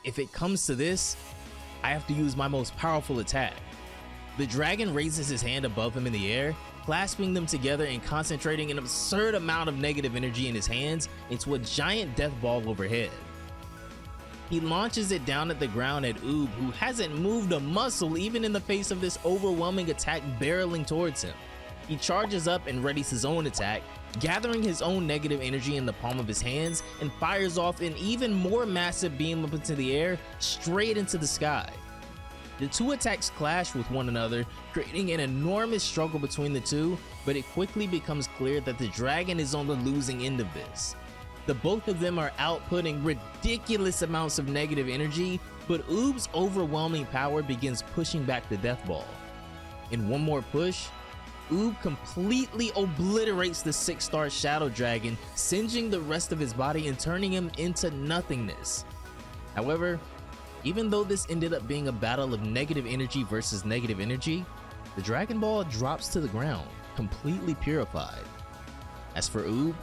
if it comes to this, I have to use my most powerful attack." The dragon raises his hand above him in the air, clasping them together and concentrating an absurd amount of negative energy in his hands into a giant death ball overhead. He launches it down at the ground at Oob, who hasn't moved a muscle even in the face of this overwhelming attack barreling towards him. He charges up and readies his own attack, gathering his own negative energy in the palm of his hands, and fires off an even more massive beam up into the air, straight into the sky. The two attacks clash with one another, creating an enormous struggle between the two, but it quickly becomes clear that the dragon is on the losing end of this. The both of them are outputting ridiculous amounts of negative energy, but Oob's overwhelming power begins pushing back the death ball. In one more push, Oob completely obliterates the 6-star shadow dragon, singeing the rest of his body and turning him into nothingness. However, even though this ended up being a battle of negative energy versus negative energy, the Dragon Ball drops to the ground, completely purified. As for Oob,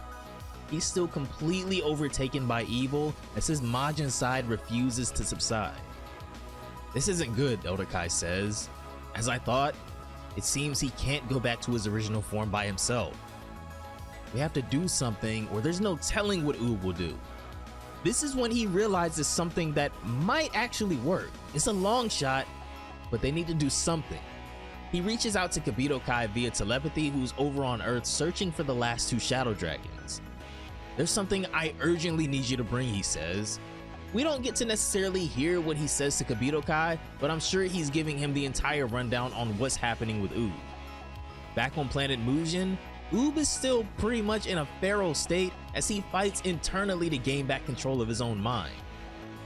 he's still completely overtaken by evil as his Majin side refuses to subside. "This isn't good," Elder Kai says. "As I thought, it seems he can't go back to his original form by himself. We have to do something, or there's no telling what Oob will do." This is when he realizes something that might actually work. It's a long shot, but they need to do something. He reaches out to Kibito Kai via telepathy, who's over on Earth searching for the last 2 shadow dragons. "There's something I urgently need you to bring," he says. We don't get to necessarily hear what he says to Kibito Kai, but I'm sure he's giving him the entire rundown on what's happening with Oob. Back on planet Mujin, Oob is still pretty much in a feral state as he fights internally to gain back control of his own mind.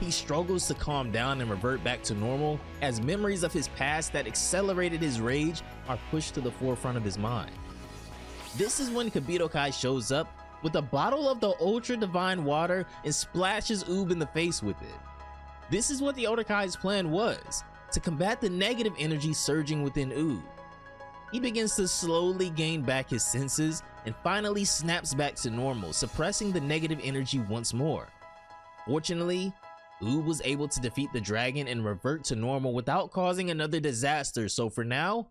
He struggles to calm down and revert back to normal as memories of his past that accelerated his rage are pushed to the forefront of his mind. This is when Kibito Kai shows up with a bottle of the ultra divine water and splashes Oob in the face with it. This is what the Elder Kai's plan was, to combat the negative energy surging within Oob. He begins to slowly gain back his senses and finally snaps back to normal, suppressing the negative energy once more. Fortunately, Oob was able to defeat the dragon and revert to normal without causing another disaster, so for now,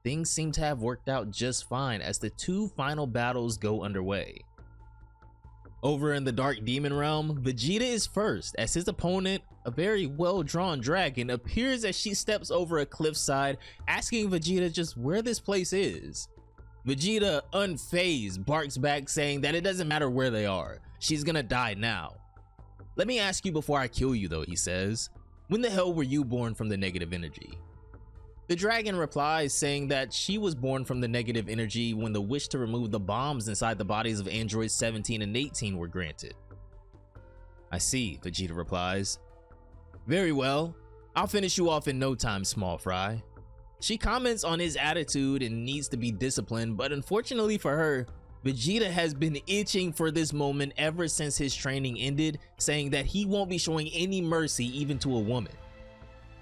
things seem to have worked out just fine as the 2 final battles go underway. Over in the Dark Demon Realm, Vegeta is first as his opponent, a very well-drawn dragon, appears as she steps over a cliffside, asking Vegeta just where this place is. Vegeta, unfazed, barks back saying that it doesn't matter where they are, she's gonna die now. "Let me ask you before I kill you though," he says. "When the hell were you born from the negative energy?" The dragon replies saying that she was born from the negative energy when the wish to remove the bombs inside the bodies of androids 17 and 18 were granted. "I see," Vegeta replies. "Very well, I'll finish you off in no time, small fry." She comments on his attitude and needs to be disciplined, but unfortunately for her, Vegeta has been itching for this moment ever since his training ended, saying that he won't be showing any mercy even to a woman.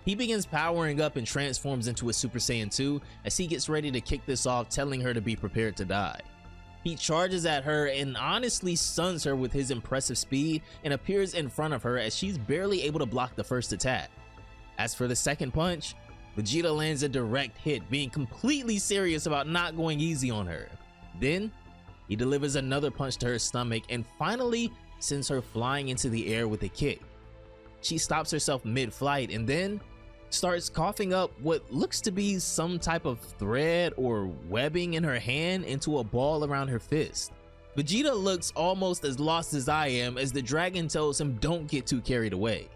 He begins powering up and transforms into a Super Saiyan 2 as he gets ready to kick this off, telling her to be prepared to die. He charges at her and honestly stuns her with his impressive speed and appears in front of her as she's barely able to block the first attack. As for the second punch, Vegeta lands a direct hit, being completely serious about not going easy on her. Then, he delivers another punch to her stomach and finally sends her flying into the air with a kick. She stops herself mid-flight and then starts coughing up what looks to be some type of thread or webbing in her hand into a ball around her fist. Vegeta looks almost as lost as I am as the dragon tells him don't get too carried away.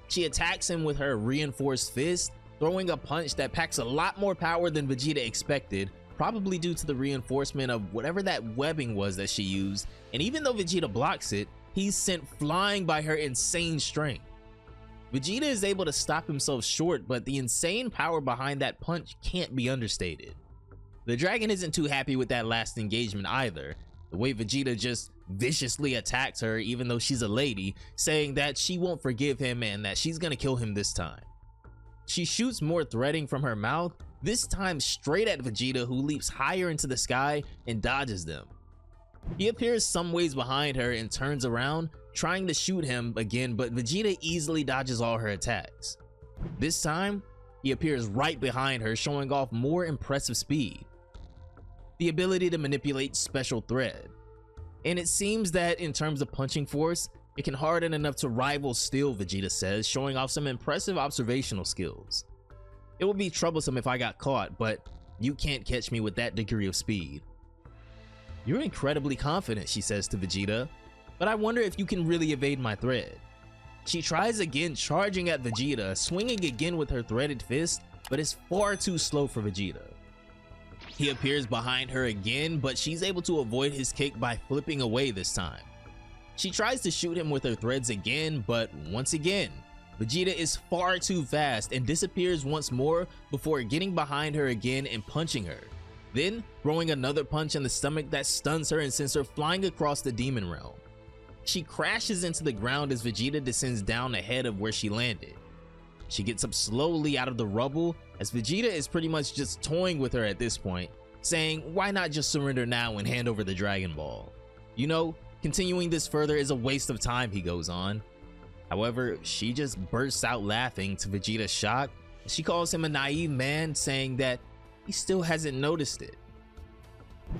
She attacks him with her reinforced fist, throwing a punch that packs a lot more power than Vegeta expected, probably due to the reinforcement of whatever that webbing was that she used, and even though Vegeta blocks it, he's sent flying by her insane strength. Vegeta is able to stop himself short, but the insane power behind that punch can't be understated. The dragon isn't too happy with that last engagement either, the way Vegeta just viciously attacks her even though she's a lady, saying that she won't forgive him and that she's gonna kill him this time. She shoots more threading from her mouth, this time straight at Vegeta, who leaps higher into the sky and dodges them. He appears some ways behind her and turns around, trying to shoot him again, but Vegeta easily dodges all her attacks. This time, he appears right behind her, showing off more impressive speed, the ability to manipulate special thread. And it seems that in terms of punching force, it can harden enough to rival Steel, Vegeta says, showing off some impressive observational skills. It would be troublesome if I got caught, but you can't catch me with that degree of speed. You're incredibly confident, she says to Vegeta, but I wonder if you can really evade my thread. She tries again, charging at Vegeta, swinging again with her threaded fist, but it's far too slow for Vegeta. He appears behind her again, but she's able to avoid his kick by flipping away this time. She tries to shoot him with her threads again, but once again, Vegeta is far too fast and disappears once more before getting behind her again and punching her, then throwing another punch in the stomach that stuns her and sends her flying across the demon realm. She crashes into the ground as Vegeta descends down ahead of where she landed. She gets up slowly out of the rubble as Vegeta is pretty much just toying with her at this point, saying why not just surrender now and hand over the Dragon Ball. You know, continuing this further is a waste of time, he goes on. However, she just bursts out laughing to Vegeta's shock. She calls him a naive man, saying that he still hasn't noticed it.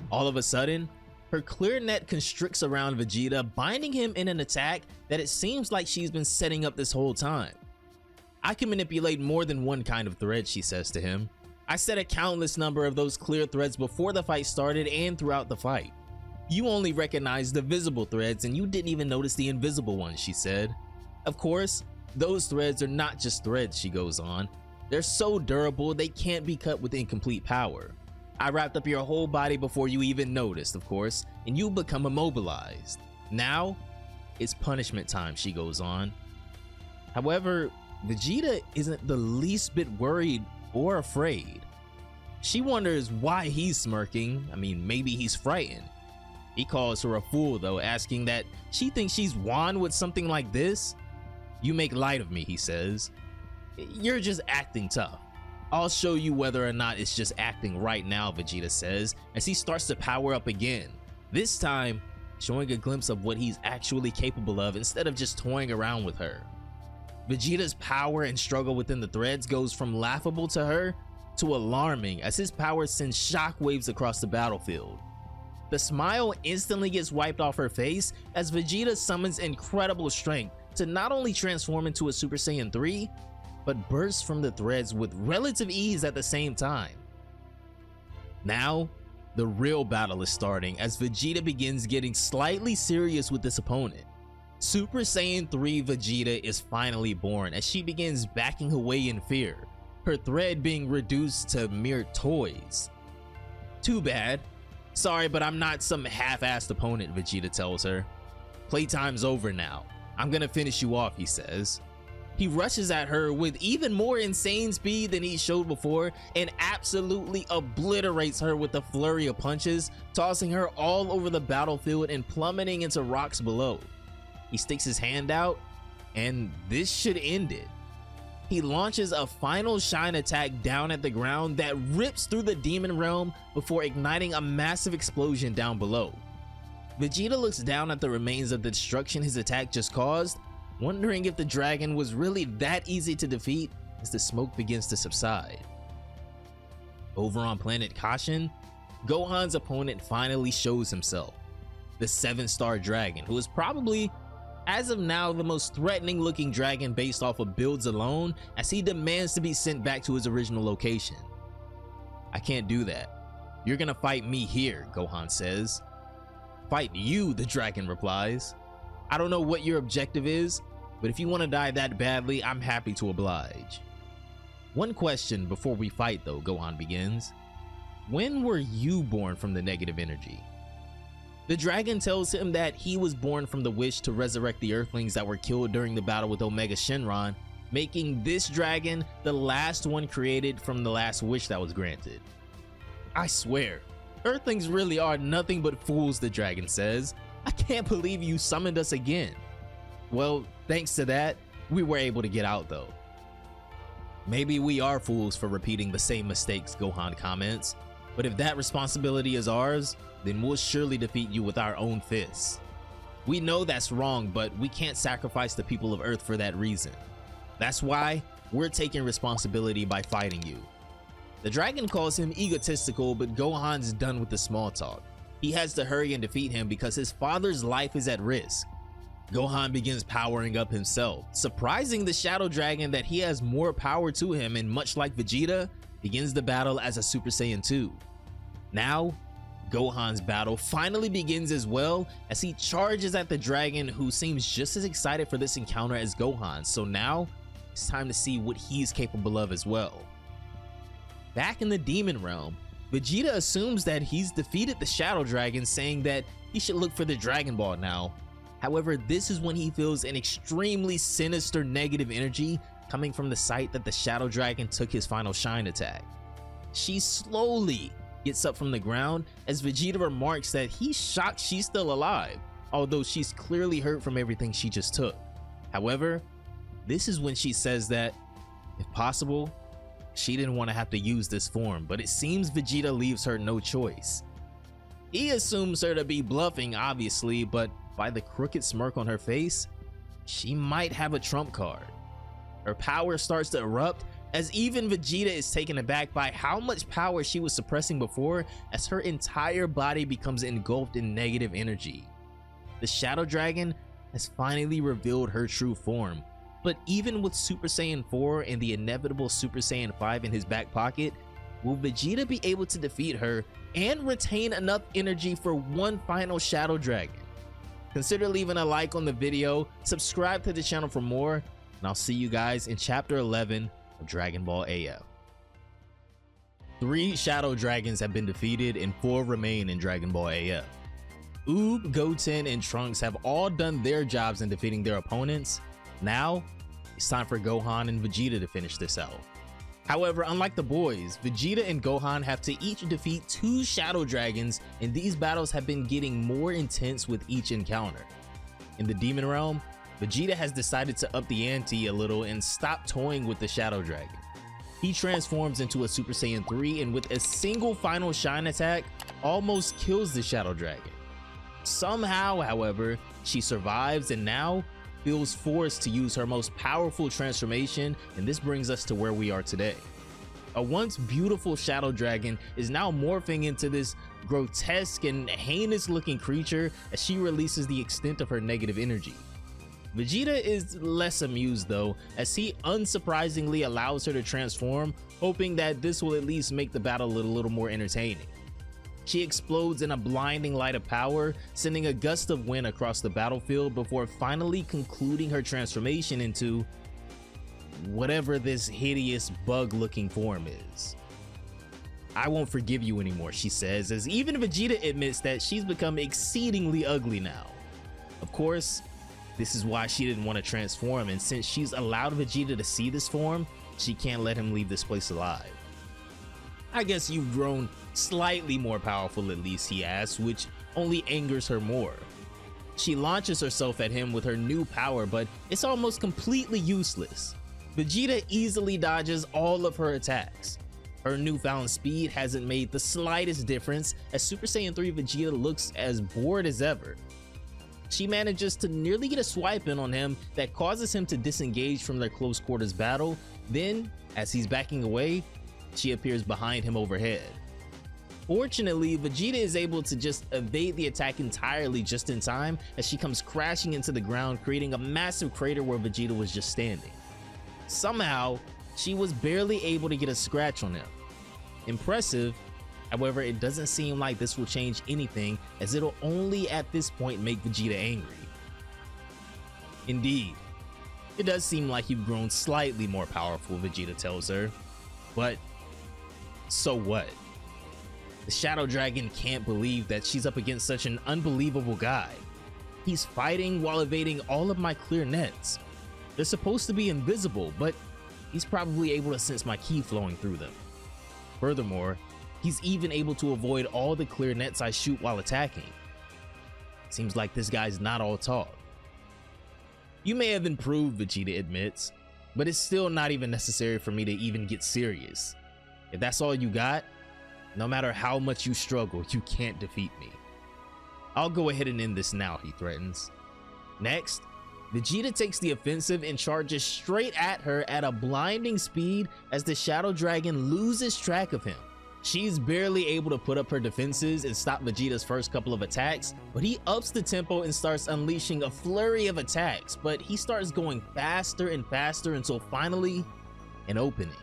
All of a sudden, her clear net constricts around Vegeta, binding him in an attack that it seems like she's been setting up this whole time. I can manipulate more than one kind of thread, she says to him. I set a countless number of those clear threads before the fight started and throughout the fight. You only recognized the visible threads and you didn't even notice the invisible ones, she said. Of course, those threads are not just threads, she goes on. They're so durable they can't be cut with incomplete power. I wrapped up your whole body before you even noticed, of course, and you become immobilized. Now, it's punishment time, she goes on. However, Vegeta isn't the least bit worried or afraid. She wonders why he's smirking. I mean, maybe he's frightened. He calls her a fool though, asking that she thinks she's won with something like this. You make light of me, he says. You're just acting tough. I'll show you whether or not it's just acting right now, Vegeta says, as he starts to power up again. This time, showing a glimpse of what he's actually capable of instead of just toying around with her. Vegeta's power and struggle within the threads goes from laughable to her to alarming as his power sends shockwaves across the battlefield. The smile instantly gets wiped off her face as Vegeta summons incredible strength to not only transform into a Super Saiyan 3, but bursts from the threads with relative ease at the same time. Now, the real battle is starting as Vegeta begins getting slightly serious with this opponent. Super Saiyan 3 Vegeta is finally born as she begins backing away in fear, her thread being reduced to mere toys. Too bad. Sorry, but I'm not some half-assed opponent, Vegeta tells her. Playtime's over now. I'm gonna finish you off, he says. He rushes at her with even more insane speed than he showed before and absolutely obliterates her with a flurry of punches, tossing her all over the battlefield and plummeting into rocks below. He sticks his hand out, and this should end it. He launches a final shine attack down at the ground that rips through the demon realm before igniting a massive explosion down below. Vegeta looks down at the remains of the destruction his attack just caused, wondering if the dragon was really that easy to defeat as the smoke begins to subside. Over on planet Kashin, Gohan's opponent finally shows himself, the 7-star dragon, who is probably, as of now, the most threatening looking dragon based off of builds alone, as he demands to be sent back to his original location. I can't do that. You're gonna fight me here, Gohan says. Fight you, the dragon replies. I don't know what your objective is, but if you want to die that badly, I'm happy to oblige. One question before we fight though, Gohan begins. When were you born from the negative energy? The dragon tells him that he was born from the wish to resurrect the Earthlings that were killed during the battle with Omega Shenron, making this dragon the last one created from the last wish that was granted. I swear, Earthlings really are nothing but fools, the dragon says. I can't believe you summoned us again. Well, thanks to that, we were able to get out though. Maybe we are fools for repeating the same mistakes, Gohan comments, but if that responsibility is ours, then we'll surely defeat you with our own fists. We know that's wrong, but we can't sacrifice the people of Earth for that reason. That's why we're taking responsibility by fighting you. The dragon calls him egotistical, but Gohan's done with the small talk. He has to hurry and defeat him because his father's life is at risk. Gohan begins powering up himself, surprising the Shadow Dragon that he has more power to him, and much like Vegeta, begins the battle as a Super Saiyan 2. Now, Gohan's battle finally begins as well as he charges at the dragon, who seems just as excited for this encounter as Gohan. So now, it's time to see what he's capable of as well. Back in the Demon Realm, Vegeta assumes that he's defeated the Shadow Dragon, saying that he should look for the Dragon Ball now. However, this is when he feels an extremely sinister negative energy coming from the site that the Shadow Dragon took his final shine attack. She slowly gets up from the ground as Vegeta remarks that he's shocked she's still alive, although she's clearly hurt from everything she just took. However, this is when she says that, if possible, she didn't want to have to use this form, but it seems Vegeta leaves her no choice. He assumes her to be bluffing, obviously, but by the crooked smirk on her face, she might have a trump card. Her power starts to erupt as even Vegeta is taken aback by how much power she was suppressing before, as her entire body becomes engulfed in negative energy. The Shadow Dragon has finally revealed her true form, but even with Super Saiyan 4 and the inevitable Super Saiyan 5 in his back pocket, will Vegeta be able to defeat her and retain enough energy for one final Shadow Dragon? Consider leaving a like on the video, subscribe to the channel for more, and I'll see you guys in chapter 11 of Dragon Ball AF. 3 Shadow Dragons have been defeated and 4 remain in Dragon Ball AF. Oob, Goten, and Trunks have all done their jobs in defeating their opponents. Now, it's time for Gohan and Vegeta to finish this out. However, unlike the boys, Vegeta and Gohan have to each defeat 2 Shadow Dragons, and these battles have been getting more intense with each encounter. In the Demon Realm, Vegeta has decided to up the ante a little and stop toying with the Shadow Dragon. He transforms into a Super Saiyan 3 and with a single final shine attack, almost kills the Shadow Dragon. Somehow, however, she survives and now feels forced to use her most powerful transformation, and this brings us to where we are today. A once beautiful Shadow Dragon is now morphing into this grotesque and heinous looking creature as she releases the extent of her negative energy. Vegeta is less amused though, as he unsurprisingly allows her to transform, hoping that this will at least make the battle a little more entertaining. She explodes in a blinding light of power, sending a gust of wind across the battlefield before finally concluding her transformation into whatever this hideous bug-looking form is. "I won't forgive you anymore," she says, as even Vegeta admits that she's become exceedingly ugly now. Of course, this is why she didn't want to transform, and since she's allowed Vegeta to see this form, she can't let him leave this place alive. "I guess you've grown slightly more powerful at least," he asks, which only angers her more. She launches herself at him with her new power, but it's almost completely useless. Vegeta easily dodges all of her attacks. Her newfound speed hasn't made the slightest difference, as Super Saiyan 3 Vegeta looks as bored as ever. She manages to nearly get a swipe in on him that causes him to disengage from their close quarters battle. Then, as he's backing away, she appears behind him overhead. Fortunately, Vegeta is able to just evade the attack entirely just in time, as she comes crashing into the ground, creating a massive crater where Vegeta was just standing. Somehow, she was barely able to get a scratch on him. Impressive. However, it doesn't seem like this will change anything, as it'll only at this point make Vegeta angry. Indeed, it does seem like you've grown slightly more powerful, Vegeta tells her. But so what? The Shadow Dragon can't believe that she's up against such an unbelievable guy. He's fighting while evading all of my clear nets. They're supposed to be invisible, but he's probably able to sense my ki flowing through them. Furthermore, he's even able to avoid all the clear nets I shoot while attacking. Seems like this guy's not all talk. "You may have improved," Vegeta admits, "but it's still not even necessary for me to even get serious. If that's all you got, no matter how much you struggle, you can't defeat me. I'll go ahead and end this now," he threatens. Next, Vegeta takes the offensive and charges straight at her at a blinding speed as the Shadow Dragon loses track of him. She's barely able to put up her defenses and stop Vegeta's first couple of attacks, but he ups the tempo and starts unleashing a flurry of attacks, but he starts going faster and faster until finally, an opening.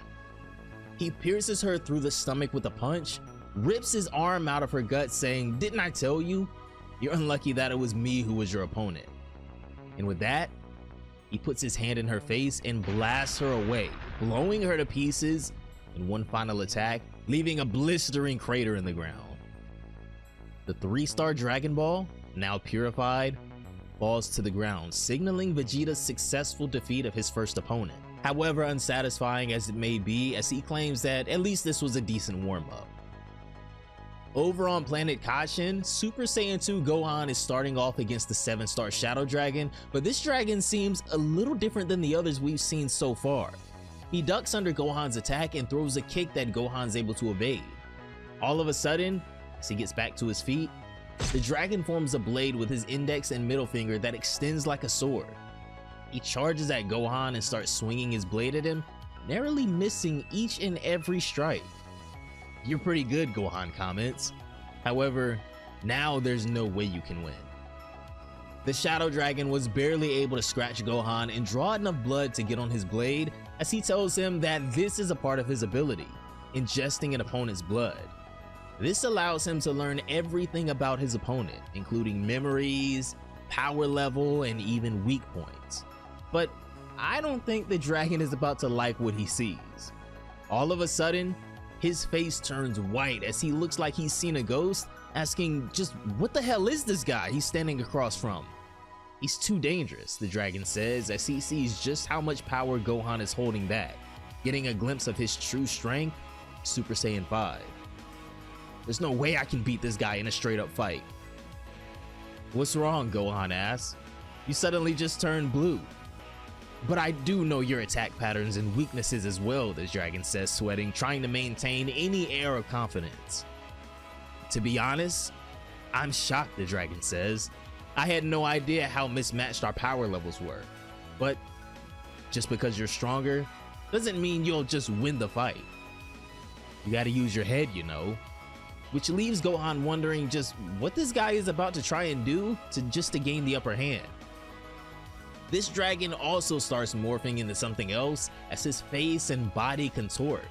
He pierces her through the stomach with a punch, rips his arm out of her gut saying, "Didn't I tell you? You're unlucky that it was me who was your opponent." And with that, he puts his hand in her face and blasts her away, blowing her to pieces in one final attack, leaving a blistering crater in the ground. The 3-star Dragon Ball, now purified, falls to the ground, signaling Vegeta's successful defeat of his first opponent. However unsatisfying as it may be, as he claims that at least this was a decent warm-up. Over on planet Kashin, Super Saiyan 2 Gohan is starting off against the 7-star Shadow Dragon, but this dragon seems a little different than the others we've seen so far. He ducks under Gohan's attack and throws a kick that Gohan's able to evade. All of a sudden, as he gets back to his feet, the dragon forms a blade with his index and middle finger that extends like a sword. He charges at Gohan and starts swinging his blade at him, narrowly missing each and every strike. "You're pretty good," Gohan comments. However, now there's no way you can win. The Shadow Dragon was barely able to scratch Gohan and draw enough blood to get on his blade, as he tells him that this is a part of his ability, ingesting an opponent's blood. This allows him to learn everything about his opponent, including memories, power level, and even weak points. But I don't think the dragon is about to like what he sees. All of a sudden, his face turns white as he looks like he's seen a ghost, asking just what the hell is this guy he's standing across from? "He's too dangerous," the dragon says as he sees just how much power Gohan is holding back, getting a glimpse of his true strength, Super Saiyan 5. "There's no way I can beat this guy in a straight up fight." "What's wrong?" Gohan asks. "You suddenly just turned blue." "But I do know your attack patterns and weaknesses as well," the dragon says, sweating, trying to maintain any air of confidence. "To be honest, I'm shocked," the dragon says. "I had no idea how mismatched our power levels were. But just because you're stronger doesn't mean you'll just win the fight. You gotta use your head, you know." Which leaves Gohan wondering just what this guy is about to try and do to gain the upper hand. This dragon also starts morphing into something else as his face and body contort.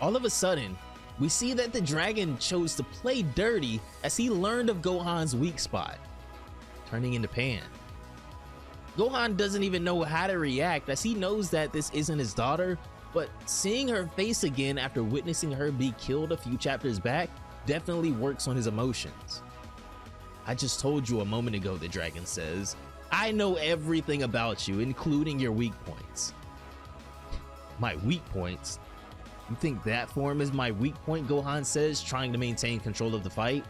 All of a sudden, we see that the dragon chose to play dirty as he learned of Gohan's weak spot, turning into Pan. Gohan doesn't even know how to react as he knows that this isn't his daughter, but seeing her face again after witnessing her be killed a few chapters back definitely works on his emotions. "I just told you a moment ago," the dragon says. "I know everything about you, including your weak points." "My weak points? You think that form is my weak point?" Gohan says, trying to maintain control of the fight.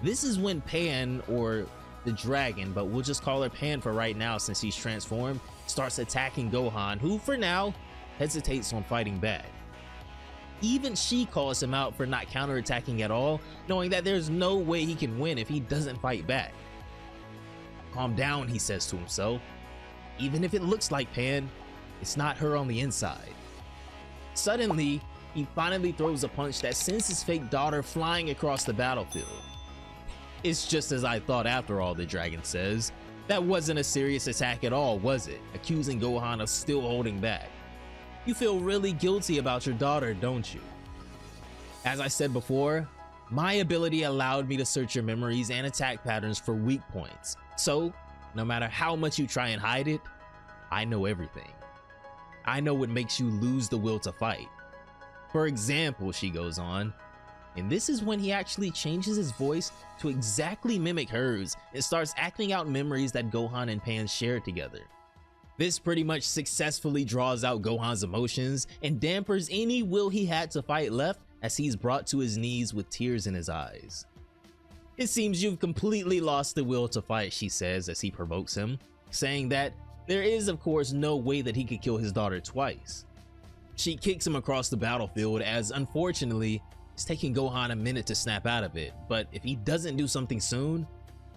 This is when Pan, or the dragon, but we'll just call her Pan for right now since he's transformed, starts attacking Gohan, who for now hesitates on fighting back. Even she calls him out for not counterattacking at all, knowing that there's no way he can win if he doesn't fight back. "Calm down," he says to himself. "Even if it looks like Pan, it's not her on the inside." Suddenly, he finally throws a punch that sends his fake daughter flying across the battlefield. "It's just as I thought after all," the dragon says. "That wasn't a serious attack at all, was it?" accusing Gohan of still holding back. "You feel really guilty about your daughter, don't you?" "As I said before, my ability allowed me to search your memories and attack patterns for weak points. So, no matter how much you try and hide it, I know everything. I know what makes you lose the will to fight. For example," she goes on, and this is when he actually changes his voice to exactly mimic hers and starts acting out memories that Gohan and Pan shared together. This pretty much successfully draws out Gohan's emotions and dampers any will he had to fight left as he's brought to his knees with tears in his eyes. "It seems you've completely lost the will to fight," she says as he provokes him, saying that there is of course no way that he could kill his daughter twice. She kicks him across the battlefield as unfortunately it's taking Gohan a minute to snap out of it, but if he doesn't do something soon,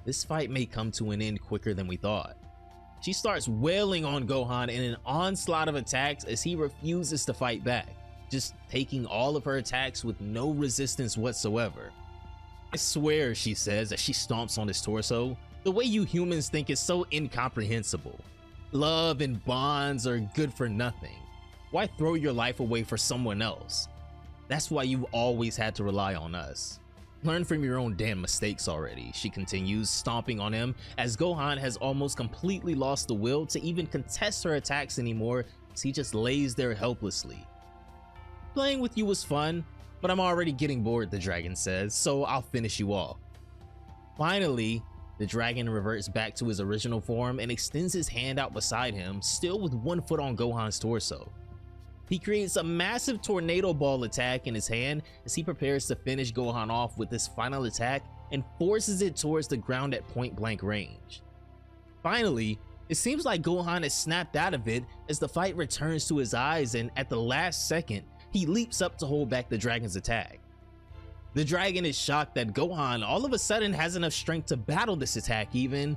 this fight may come to an end quicker than we thought. She starts wailing on Gohan in an onslaught of attacks as he refuses to fight back, just taking all of her attacks with no resistance whatsoever. "I swear," she says as she stomps on his torso, "the way you humans think is so incomprehensible. Love and bonds are good for nothing. Why throw your life away for someone else? That's why you've always had to rely on us. Learn from your own damn mistakes already," she continues, stomping on him as Gohan has almost completely lost the will to even contest her attacks anymore as he just lays there helplessly. "Playing with you was fun, but I'm already getting bored," the dragon says, "so I'll finish you off." Finally, the dragon reverts back to his original form and extends his hand out beside him, still with one foot on Gohan's torso. He creates a massive tornado ball attack in his hand as he prepares to finish Gohan off with this final attack and forces it towards the ground at point blank range. Finally, it seems like Gohan has snapped out of it as the fight returns to his eyes, and at the last second, he leaps up to hold back the dragon's attack. The dragon is shocked that Gohan all of a sudden has enough strength to battle this attack even.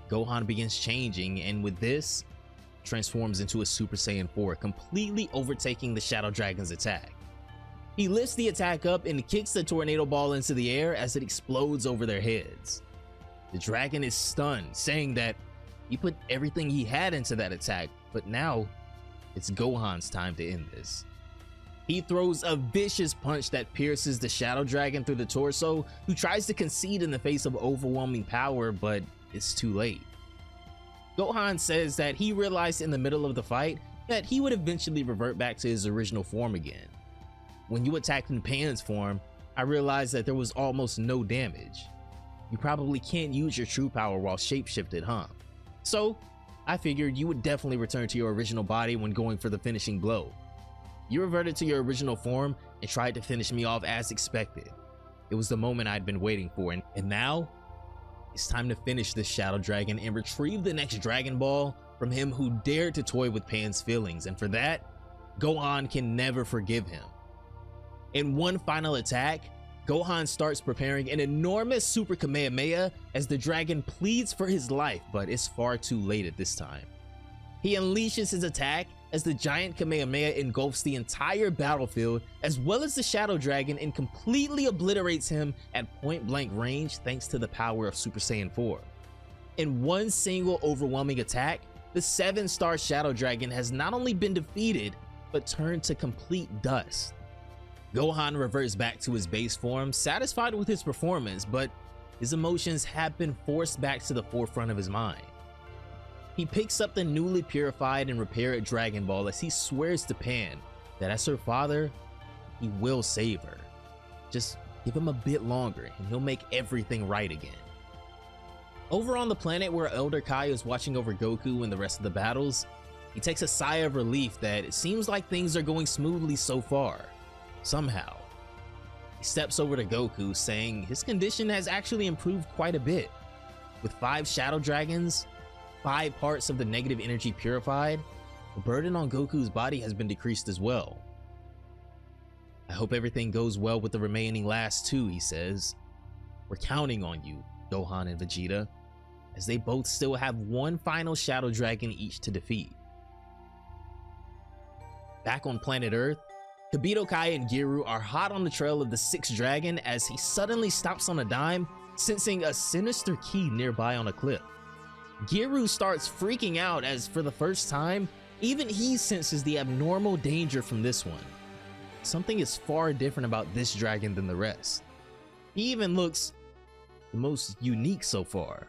Gohan begins changing, and with this, transforms into a Super Saiyan 4, completely overtaking the Shadow Dragon's attack. He lifts the attack up and kicks the tornado ball into the air as it explodes over their heads. The dragon is stunned, saying that he put everything he had into that attack, but now it's Gohan's time to end this. He throws a vicious punch that pierces the Shadow Dragon through the torso, who tries to concede in the face of overwhelming power, but it's too late. Gohan says that he realized in the middle of the fight that he would eventually revert back to his original form again. "When you attacked in Pan's form, I realized that there was almost no damage. You probably can't use your true power while shapeshifted, huh? So I figured you would definitely return to your original body when going for the finishing blow. You reverted to your original form and tried to finish me off as expected. It was the moment I'd been waiting for, and now it's time to finish this Shadow Dragon and retrieve the next Dragon Ball from him who dared to toy with Pan's feelings, and for that, Gohan can never forgive him." In one final attack, Gohan starts preparing an enormous Super Kamehameha as the dragon pleads for his life, but it's far too late at this time. He unleashes his attack as the giant Kamehameha engulfs the entire battlefield as well as the Shadow Dragon and completely obliterates him at point blank range thanks to the power of Super Saiyan 4. In one single overwhelming attack, the 7-star Shadow Dragon has not only been defeated, but turned to complete dust. Gohan reverts back to his base form, satisfied with his performance, but his emotions have been forced back to the forefront of his mind. He picks up the newly purified and repaired Dragon Ball as he swears to Pan that as her father, he will save her. Just give him a bit longer and he'll make everything right again. Over on the planet where Elder Kai is watching over Goku and the rest of the battles, he takes a sigh of relief that it seems like things are going smoothly so far, somehow. He steps over to Goku, saying his condition has actually improved quite a bit. With 5 Shadow Dragons, 5 parts of the negative energy purified, the burden on Goku's body has been decreased as well. "I hope everything goes well with the remaining last 2, he says. "We're counting on you, Gohan and Vegeta," as they both still have one final Shadow Dragon each to defeat. Back on planet Earth, Kibito Kai and Giru are hot on the trail of the 6th dragon as he suddenly stops on a dime, sensing a sinister key nearby on a cliff. Giru starts freaking out as for the first time, even he senses the abnormal danger from this one. Something is far different about this dragon than the rest. He even looks the most unique so far.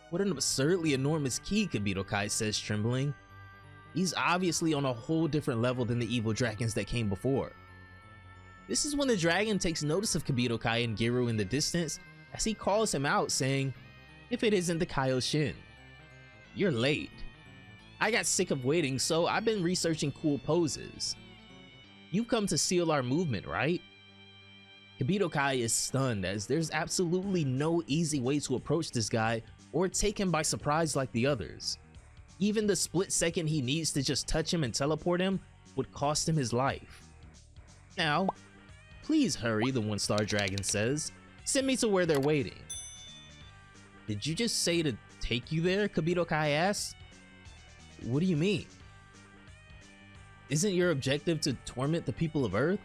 "What an absurdly enormous key," Kibito Kai says, trembling. He's obviously on a whole different level than the evil dragons that came before. This is when the dragon takes notice of Kibito Kai and Giru in the distance as he calls him out, saying, "If it isn't the Kaioshin, you're late. I got sick of waiting, so I've been researching cool poses. You've come to seal our movement, right?" Kibito Kai is stunned as there's absolutely no easy way to approach this guy or take him by surprise like the others. Even the split second he needs to just touch him and teleport him would cost him his life. "Now, please hurry," the 1-star dragon says. "Send me to where they're waiting." Did you just say to take you there? Kibito Kai asks. What do you mean? Isn't your objective to torment the people of Earth?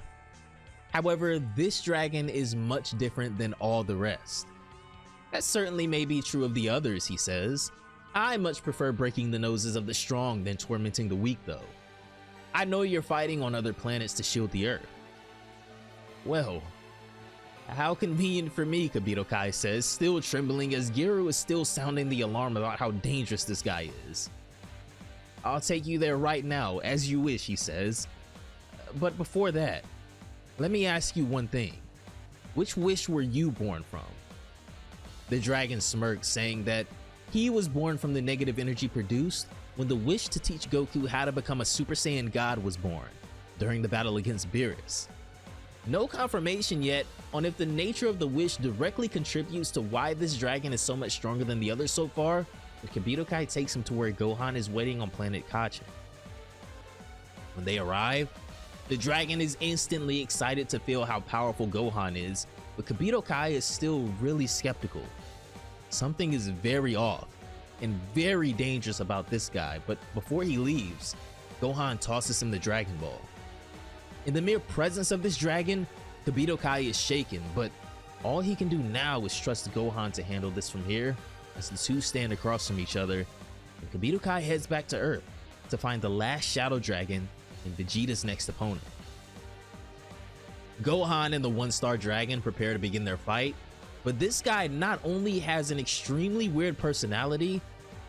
However, this dragon is much different than all the rest. That certainly may be true of the others, he says. I much prefer breaking the noses of the strong than tormenting the weak though. I know you're fighting on other planets to shield the Earth. Well, how convenient for me, Kibito Kai says, still trembling as Giru is still sounding the alarm about how dangerous this guy is. I'll take you there right now, as you wish, he says. But before that, let me ask you one thing. Which wish were you born from? The dragon smirks, saying that he was born from the negative energy produced when the wish to teach Goku how to become a Super Saiyan God was born, during the battle against Beerus. No confirmation yet on if the nature of the wish directly contributes to why this dragon is so much stronger than the others so far, but Kibito Kai takes him to where Gohan is waiting on planet Kachen. When they arrive, the dragon is instantly excited to feel how powerful Gohan is, but Kibito Kai is still really skeptical. Something is very off and very dangerous about this guy, but before he leaves, Gohan tosses him the Dragon Ball. In the mere presence of this dragon, Kibito Kai is shaken, but all he can do now is trust Gohan to handle this from here, as the two stand across from each other, and Kibito Kai heads back to Earth to find the last Shadow Dragon and Vegeta's next opponent. Gohan and the One-Star Dragon prepare to begin their fight, but this guy not only has an extremely weird personality,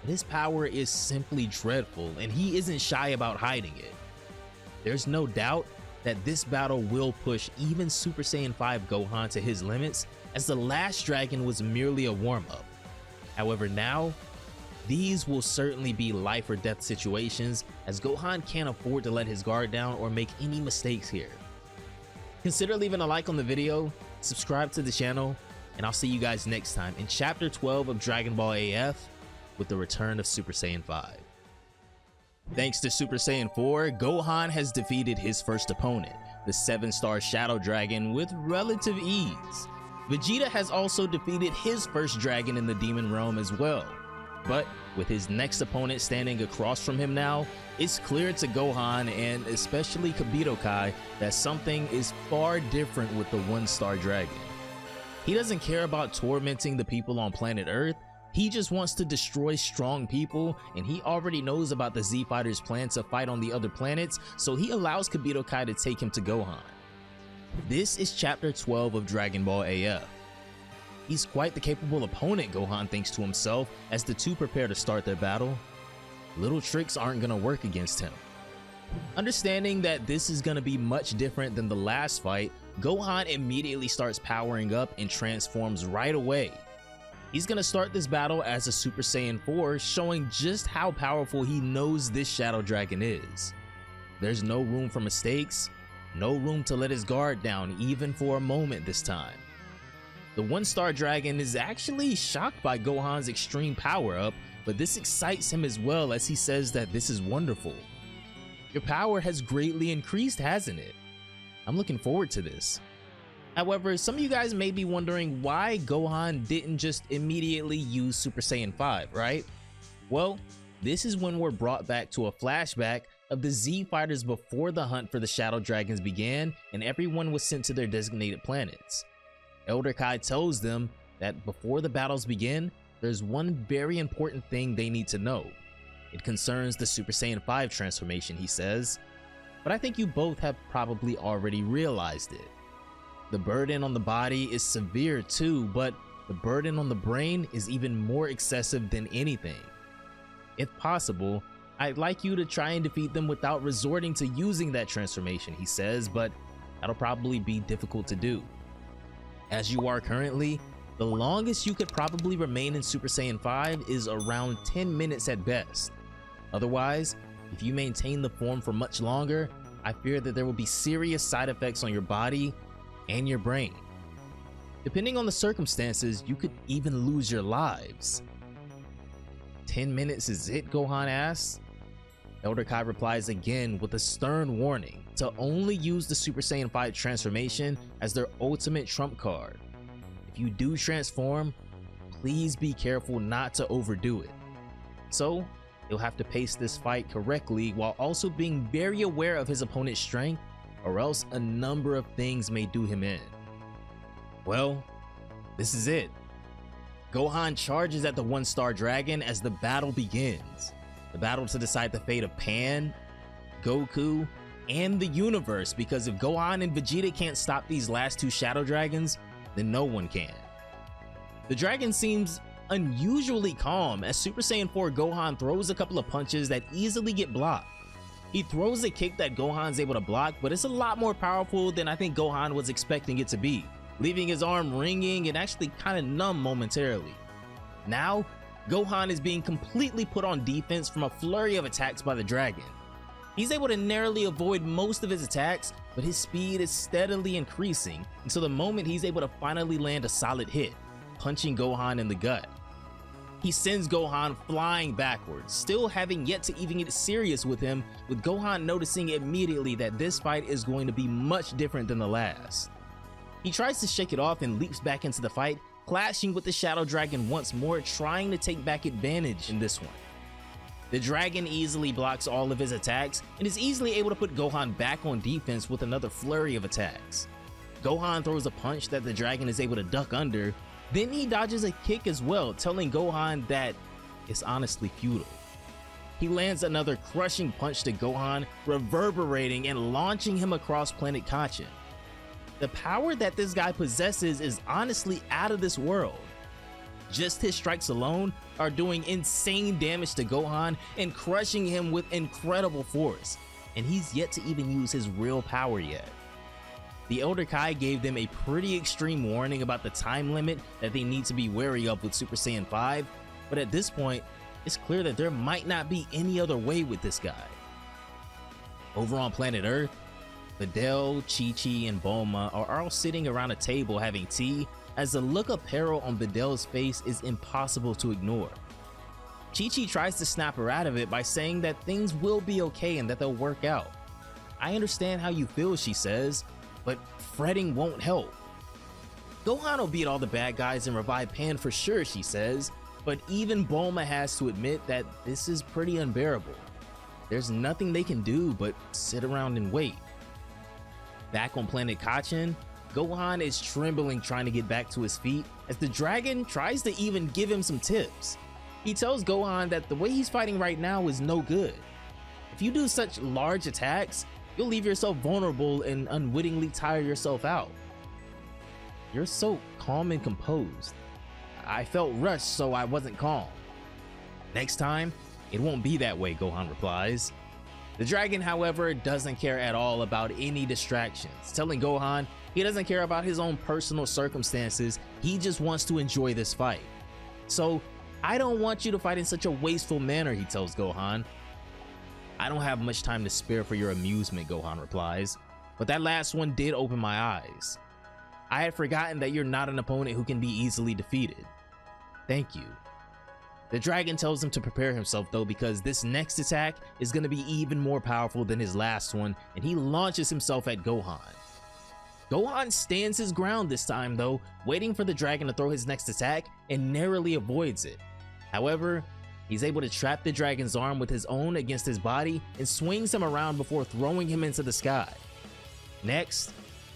but his power is simply dreadful, and he isn't shy about hiding it. There's no doubt that this battle will push even Super Saiyan 5 Gohan to his limits, as the last dragon was merely a warm-up. However, now, these will certainly be life or death situations, as Gohan can't afford to let his guard down or make any mistakes here. Consider leaving a like on the video, subscribe to the channel, and I'll see you guys next time in Chapter 12 of Dragon Ball AF with the return of Super Saiyan 5. Thanks to Super Saiyan 4, Gohan has defeated his first opponent, the 7-star Shadow Dragon, with relative ease. Vegeta has also defeated his first dragon in the Demon Realm as well. But with his next opponent standing across from him now, it's clear to Gohan and especially Kibito Kai that something is far different with the One-Star Dragon. He doesn't care about tormenting the people on planet Earth, he just wants to destroy strong people, and he already knows about the Z Fighters' plan to fight on the other planets, so he allows Kibito Kai to take him to Gohan. This is Chapter 12 of Dragon Ball AF. He's quite the capable opponent, Gohan thinks to himself as the two prepare to start their battle. Little tricks aren't gonna work against him. Understanding that this is gonna be much different than the last fight, Gohan immediately starts powering up and transforms right away. He's gonna start this battle as a Super Saiyan 4, showing just how powerful he knows this Shadow Dragon is. There's no room for mistakes, no room to let his guard down even for a moment this time. The One-Star Dragon is actually shocked by Gohan's extreme power up, but this excites him as well, as he says that this is wonderful. Your power has greatly increased, hasn't it? I'm looking forward to this. However, some of you guys may be wondering why Gohan didn't just immediately use Super Saiyan 5, right? Well, this is when we're brought back to a flashback of the Z Fighters before the hunt for the Shadow Dragons began and everyone was sent to their designated planets. Elder Kai tells them that before the battles begin, there's one very important thing they need to know. It concerns the Super Saiyan 5 transformation, he says, but I think you both have probably already realized it. The burden on the body is severe too, but the burden on the brain is even more excessive than anything. If possible, I'd like you to try and defeat them without resorting to using that transformation, he says, but that'll probably be difficult to do. As you are currently, the longest you could probably remain in Super Saiyan 5 is around 10 minutes at best. Otherwise, if you maintain the form for much longer, I fear that there will be serious side effects on your body and your brain. Depending on the circumstances, you could even lose your lives. 10 minutes is it? Gohan asks. Elder Kai replies again with a stern warning to only use the Super Saiyan 5 transformation as their ultimate trump card. If you do transform, please be careful not to overdo it. So he'll have to pace this fight correctly while also being very aware of his opponent's strength, or else a number of things may do him in. Well, this is it. Gohan charges at the one-star dragon as the battle begins. The battle to decide the fate of Pan, Goku, and the universe, because if Gohan and Vegeta can't stop these last two shadow dragons, then no one can. The dragon seems unusually calm as Super Saiyan 4 Gohan throws a couple of punches that easily get blocked. He throws a kick that Gohan's able to block, but it's a lot more powerful than I think Gohan was expecting it to be, leaving his arm ringing and actually kind of numb momentarily. Now, Gohan is being completely put on defense from a flurry of attacks by the dragon. He's able to narrowly avoid most of his attacks, but his speed is steadily increasing until the moment he's able to finally land a solid hit, punching Gohan in the gut. He sends Gohan flying backwards, still having yet to even get serious with him, with Gohan noticing immediately that this fight is going to be much different than the last. He tries to shake it off and leaps back into the fight, clashing with the Shadow Dragon once more, trying to take back advantage in this one. The dragon easily blocks all of his attacks and is easily able to put Gohan back on defense with another flurry of attacks. Gohan throws a punch that the dragon is able to duck under, then he dodges a kick as well, telling Gohan that it's honestly futile. He lands another crushing punch to Gohan, reverberating and launching him across planet Kachin. The power that this guy possesses is honestly out of this world. Just his strikes alone are doing insane damage to Gohan and crushing him with incredible force, and he's yet to even use his real power yet. The Elder Kai gave them a pretty extreme warning about the time limit that they need to be wary of with Super Saiyan 5, but at this point, it's clear that there might not be any other way with this guy. Over on planet Earth, Videl, Chi-Chi, and Bulma are all sitting around a table having tea, as the look of peril on Videl's face is impossible to ignore. Chi-Chi tries to snap her out of it by saying that things will be okay and that they'll work out. "I understand how you feel," she says, "but fretting won't help." "Gohan will beat all the bad guys and revive Pan for sure," she says, but even Bulma has to admit that this is pretty unbearable. There's nothing they can do but sit around and wait. Back on planet Kachin, Gohan is trembling trying to get back to his feet as the dragon tries to even give him some tips. He tells Gohan that the way he's fighting right now is no good. If you do such large attacks, you'll leave yourself vulnerable and unwittingly tire yourself out. "You're so calm and composed. I felt rushed, so I wasn't calm." "Next time, it won't be that way," Gohan replies. The dragon, however, doesn't care at all about any distractions, telling Gohan he doesn't care about his own personal circumstances, he just wants to enjoy this fight. "So, I don't want you to fight in such a wasteful manner," he tells Gohan. "I don't have much time to spare for your amusement," Gohan replies, "but that last one did open my eyes. I had forgotten that you're not an opponent who can be easily defeated. Thank you." The dragon tells him to prepare himself though, because this next attack is going to be even more powerful than his last one, and he launches himself at Gohan. Gohan stands his ground this time though, waiting for the dragon to throw his next attack and narrowly avoids it. However, he's able to trap the dragon's arm with his own against his body and swings him around before throwing him into the sky. Next,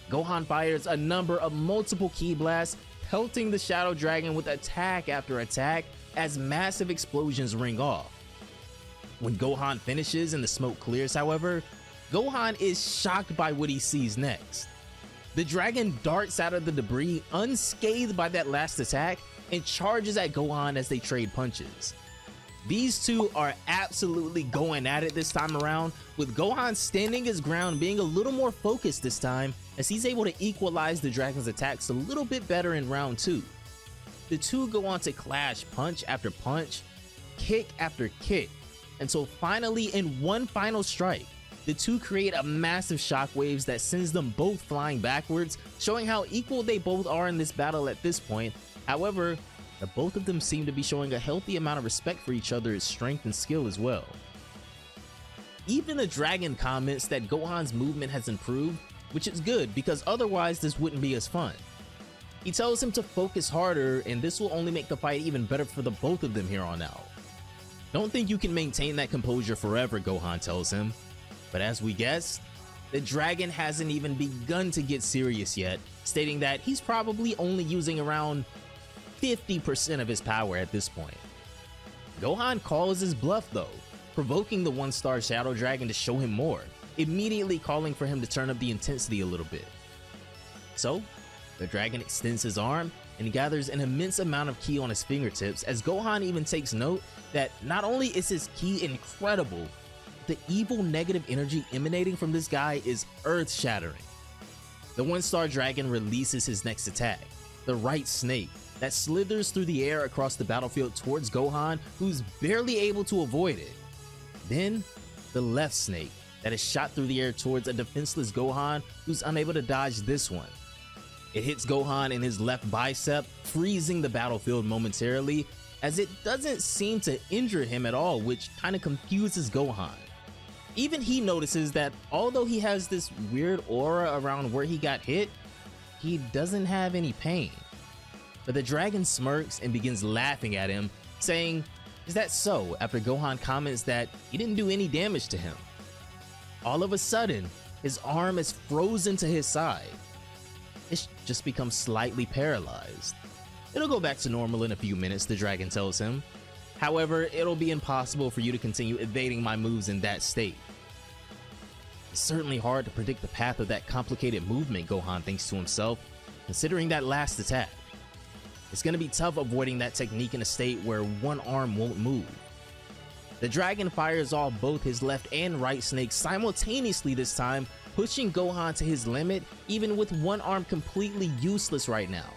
Gohan fires a number of multiple ki blasts, pelting the Shadow Dragon with attack after attack as massive explosions ring off. When Gohan finishes and the smoke clears, however, Gohan is shocked by what he sees next. The dragon darts out of the debris unscathed by that last attack and charges at Gohan as they trade punches. These two are absolutely going at it this time around, with Gohan standing his ground, being a little more focused this time as he's able to equalize the dragon's attacks a little bit better in round 2. The two go on to clash punch after punch, kick after kick, until finally in one final strike, the two create a massive shockwaves that sends them both flying backwards, showing how equal they both are in this battle at this point. However, the both of them seem to be showing a healthy amount of respect for each other's strength and skill as well. Even the dragon comments that Gohan's movement has improved, which is good because otherwise this wouldn't be as fun. He tells him to focus harder, and this will only make the fight even better for the both of them here on out. Don't think you can maintain that composure forever, Gohan tells him. But as we guessed, the dragon hasn't even begun to get serious yet, stating that he's probably only using around 50% of his power at this point. Gohan calls his bluff though, provoking the one-star Shadow Dragon to show him more, immediately calling for him to turn up the intensity a little bit. So, the dragon extends his arm and gathers an immense amount of ki on his fingertips, as Gohan even takes note that not only is his ki incredible, the evil negative energy emanating from this guy is earth-shattering. The one-star dragon releases his next attack, the right snake, that slithers through the air across the battlefield towards Gohan, who's barely able to avoid it. Then, the left snake, that is shot through the air towards a defenseless Gohan, who's unable to dodge this one. It hits Gohan in his left bicep, freezing the battlefield momentarily, as it doesn't seem to injure him at all, which kinda confuses Gohan. Even he notices that although he has this weird aura around where he got hit, he doesn't have any pain. But the dragon smirks and begins laughing at him, saying, "Is that so?" after Gohan comments that he didn't do any damage to him. All of a sudden, his arm is frozen to his side. It's just becomes slightly paralyzed. It'll go back to normal in a few minutes, the dragon tells him. However, it'll be impossible for you to continue evading my moves in that state. It's certainly hard to predict the path of that complicated movement, Gohan thinks to himself, considering that last attack. It's going to be tough avoiding that technique in a state where one arm won't move. The dragon fires off both his left and right snakes simultaneously this time, pushing Gohan to his limit, even with one arm completely useless right now.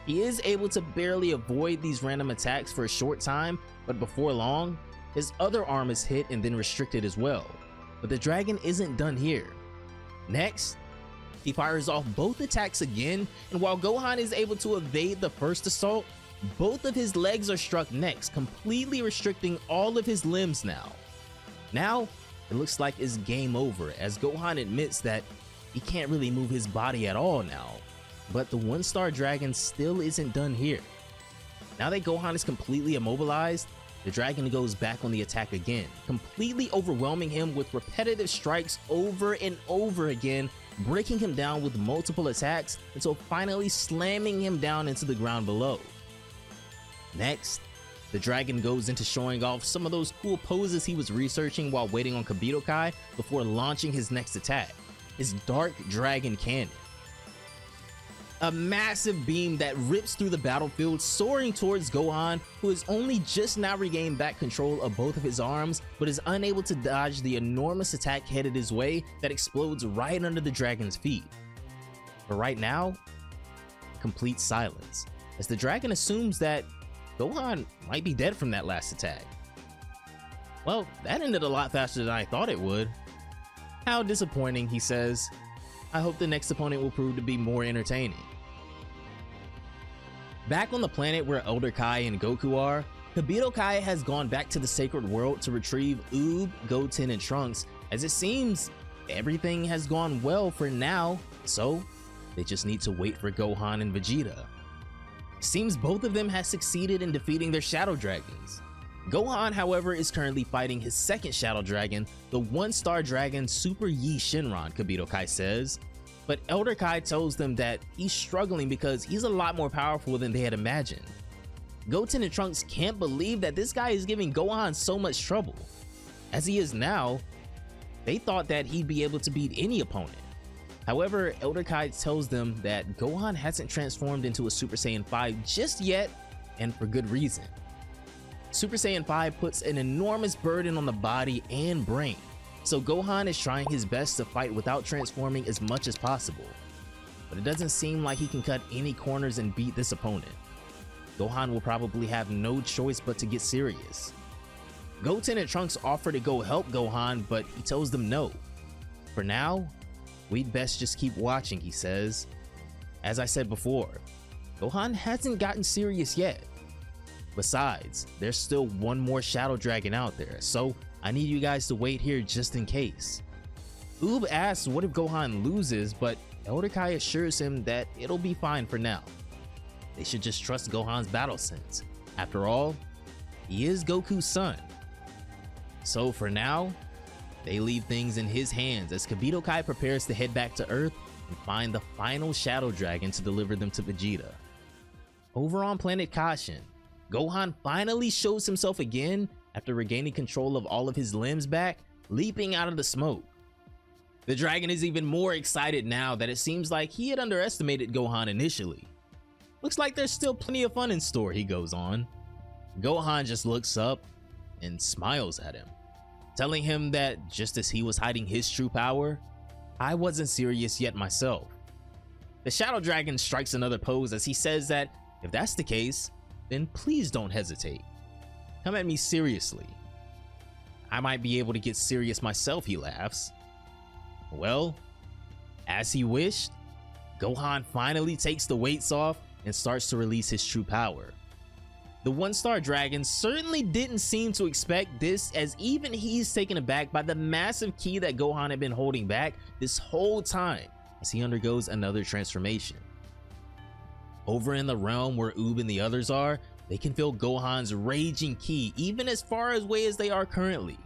He is able to barely avoid these random attacks for a short time, but before long, his other arm is hit and then restricted as well. But the dragon isn't done here. Next, he fires off both attacks again, and while Gohan is able to evade the first assault, both of his legs are struck next, completely restricting all of his limbs now. Now, it looks like it's game over, as Gohan admits that he can't really move his body at all now. But the one-star dragon still isn't done here. Now that Gohan is completely immobilized, the dragon goes back on the attack again, completely overwhelming him with repetitive strikes over and over again, breaking him down with multiple attacks until finally slamming him down into the ground below. Next, the dragon goes into showing off some of those cool poses he was researching while waiting on Kibito Kai before launching his next attack, his Dark Dragon Cannon. A massive beam that rips through the battlefield, soaring towards Gohan, who has only just now regained back control of both of his arms, but is unable to dodge the enormous attack headed his way that explodes right under the dragon's feet. But right now, complete silence, as the dragon assumes that Gohan might be dead from that last attack. Well, that ended a lot faster than I thought it would. How disappointing, he says. I hope the next opponent will prove to be more entertaining. Back on the planet where Elder Kai and Goku are, Kibito Kai has gone back to the sacred world to retrieve Oob, Goten, and Trunks, as it seems everything has gone well for now, so they just need to wait for Gohan and Vegeta. Seems both of them have succeeded in defeating their Shadow Dragons. Gohan, however, is currently fighting his second Shadow Dragon, the one-star dragon Super Yi Shinron, Kibito Kai says. But Elder Kai tells them that he's struggling because he's a lot more powerful than they had imagined. Goten and Trunks can't believe that this guy is giving Gohan so much trouble. As he is now, they thought that he'd be able to beat any opponent. However, Elder Kai tells them that Gohan hasn't transformed into a Super Saiyan 5 just yet, and for good reason. Super Saiyan 5 puts an enormous burden on the body and brain, so Gohan is trying his best to fight without transforming as much as possible. But it doesn't seem like he can cut any corners and beat this opponent. Gohan will probably have no choice but to get serious. Goten and Trunks offer to go help Gohan, but he tells them no. For now, we'd best just keep watching, he says. As I said before, Gohan hasn't gotten serious yet. Besides, there's still one more Shadow Dragon out there, so I need you guys to wait here just in case. Oob asks what if Gohan loses, but Elder Kai assures him that it'll be fine for now. they should just trust Gohan's battle sense. After all, he is Goku's son. So for now, they leave things in his hands as Kibito Kai prepares to head back to Earth and find the final Shadow Dragon to deliver them to Vegeta. Over on planet Kashin, Gohan finally shows himself again after regaining control of all of his limbs back, leaping out of the smoke. The dragon is even more excited now that it seems like he had underestimated Gohan initially. Looks like there's still plenty of fun in store, he goes on. Gohan just looks up and smiles at him, telling him that just as he was hiding his true power, I wasn't serious yet myself. The Shadow Dragon strikes another pose as he says that if that's the case, then please don't hesitate. Come at me seriously. I might be able to get serious myself, he laughs. Well, as he wished, Gohan finally takes the weights off and starts to release his true power. The one-star dragon certainly didn't seem to expect this, as even he's taken aback by the massive ki that Gohan had been holding back this whole time as he undergoes another transformation. Over in the realm where Oob and the others are, they can feel Gohan's raging ki even as far away as they are currently.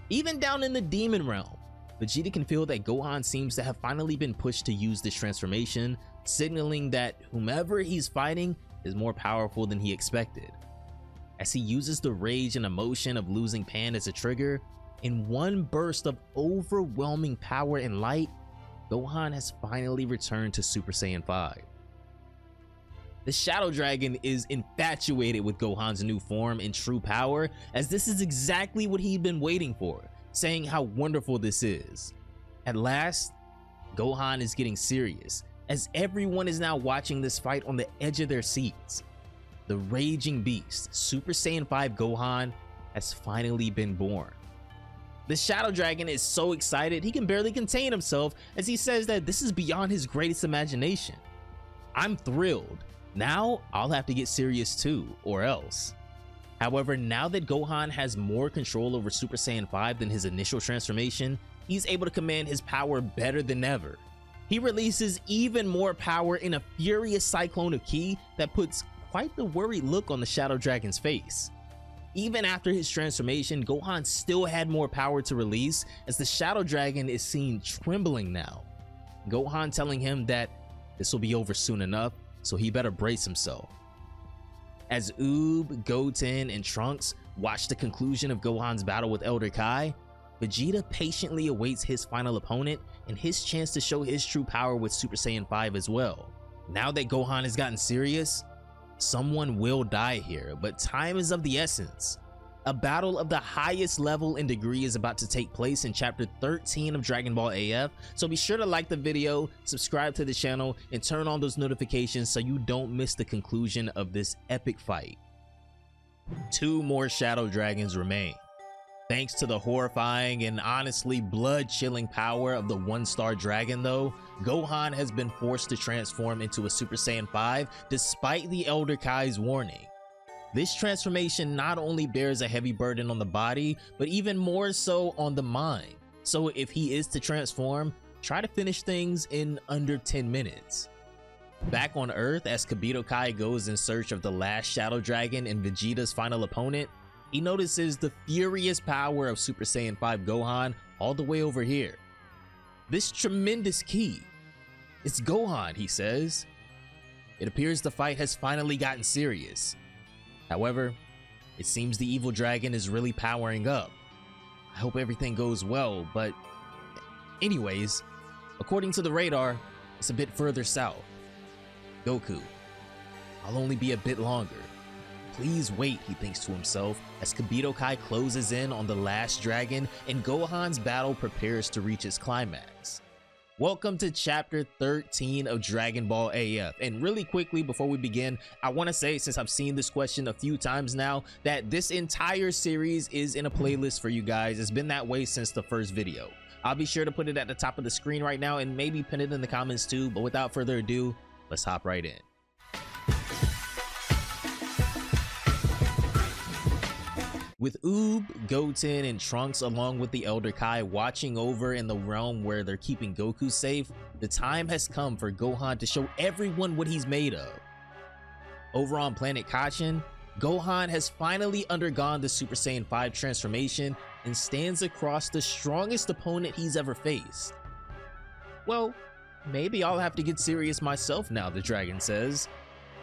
Even down in the demon realm, Vegeta can feel that Gohan seems to have finally been pushed to use this transformation, signaling that whomever he's fighting is more powerful than he expected. As he uses the rage and emotion of losing Pan as a trigger, in one burst of overwhelming power and light, Gohan has finally returned to Super Saiyan 5. The Shadow Dragon is infatuated with Gohan's new form and true power, as this is exactly what he'd been waiting for, saying how wonderful this is. At last, Gohan is getting serious, as everyone is now watching this fight on the edge of their seats. The raging beast, Super Saiyan 5 Gohan, has finally been born. The Shadow Dragon is so excited he can barely contain himself as he says that this is beyond his greatest imagination. I'm thrilled. Now I'll have to get serious too, or else. However, now that Gohan has more control over Super Saiyan 5 than his initial transformation, he's able to command his power better than ever. He releases even more power in a furious cyclone of ki that puts quite the worried look on the Shadow Dragon's face. Even after his transformation, Gohan still had more power to release, as the Shadow Dragon is seen trembling now. Gohan telling him that this will be over soon enough, so he better brace himself. As Oob, Goten, and Trunks watch the conclusion of Gohan's battle with Elder Kai, Vegeta patiently awaits his final opponent and his chance to show his true power with Super Saiyan 5 as well. Now that Gohan has gotten serious, someone will die here, but time is of the essence. A battle of the highest level and degree is about to take place in chapter 13 of Dragon Ball AF, so be sure to like the video, subscribe to the channel, and turn on those notifications so you don't miss the conclusion of this epic fight. 2 more Shadow Dragons remain. Thanks to the horrifying and honestly blood-chilling power of the one-star dragon though, Gohan has been forced to transform into a Super Saiyan 5 despite the Elder Kai's warning. This transformation not only bears a heavy burden on the body, but even more so on the mind. So if he is to transform, try to finish things in under 10 minutes. Back on Earth, as Kibito Kai goes in search of the last Shadow Dragon and Vegeta's final opponent, he notices the furious power of Super Saiyan 5 Gohan all the way over here. This tremendous ki. It's Gohan, he says. It appears the fight has finally gotten serious. However, it seems the evil dragon is really powering up. I hope everything goes well, but anyways, according to the radar, it's a bit further south. Goku, I'll only be a bit longer. Please wait, he thinks to himself, as Kibito Kai closes in on the last dragon and Gohan's battle prepares to reach its climax. Welcome to chapter 13 of Dragon Ball AF, and really quickly before we begin, I want to say, since I've seen this question a few times now, that this entire series is in a playlist for you guys. It's been that way since the first video. I'll be sure to put it at the top of the screen right now and maybe pin it in the comments too, but without further ado, let's hop right in. With Oob, Goten, and Trunks along with the Elder Kai watching over in the realm where they're keeping Goku safe, the time has come for Gohan to show everyone what he's made of. Over on planet Kachin, Gohan has finally undergone the Super Saiyan 5 transformation and stands across the strongest opponent he's ever faced. Well, maybe I'll have to get serious myself now, the dragon says.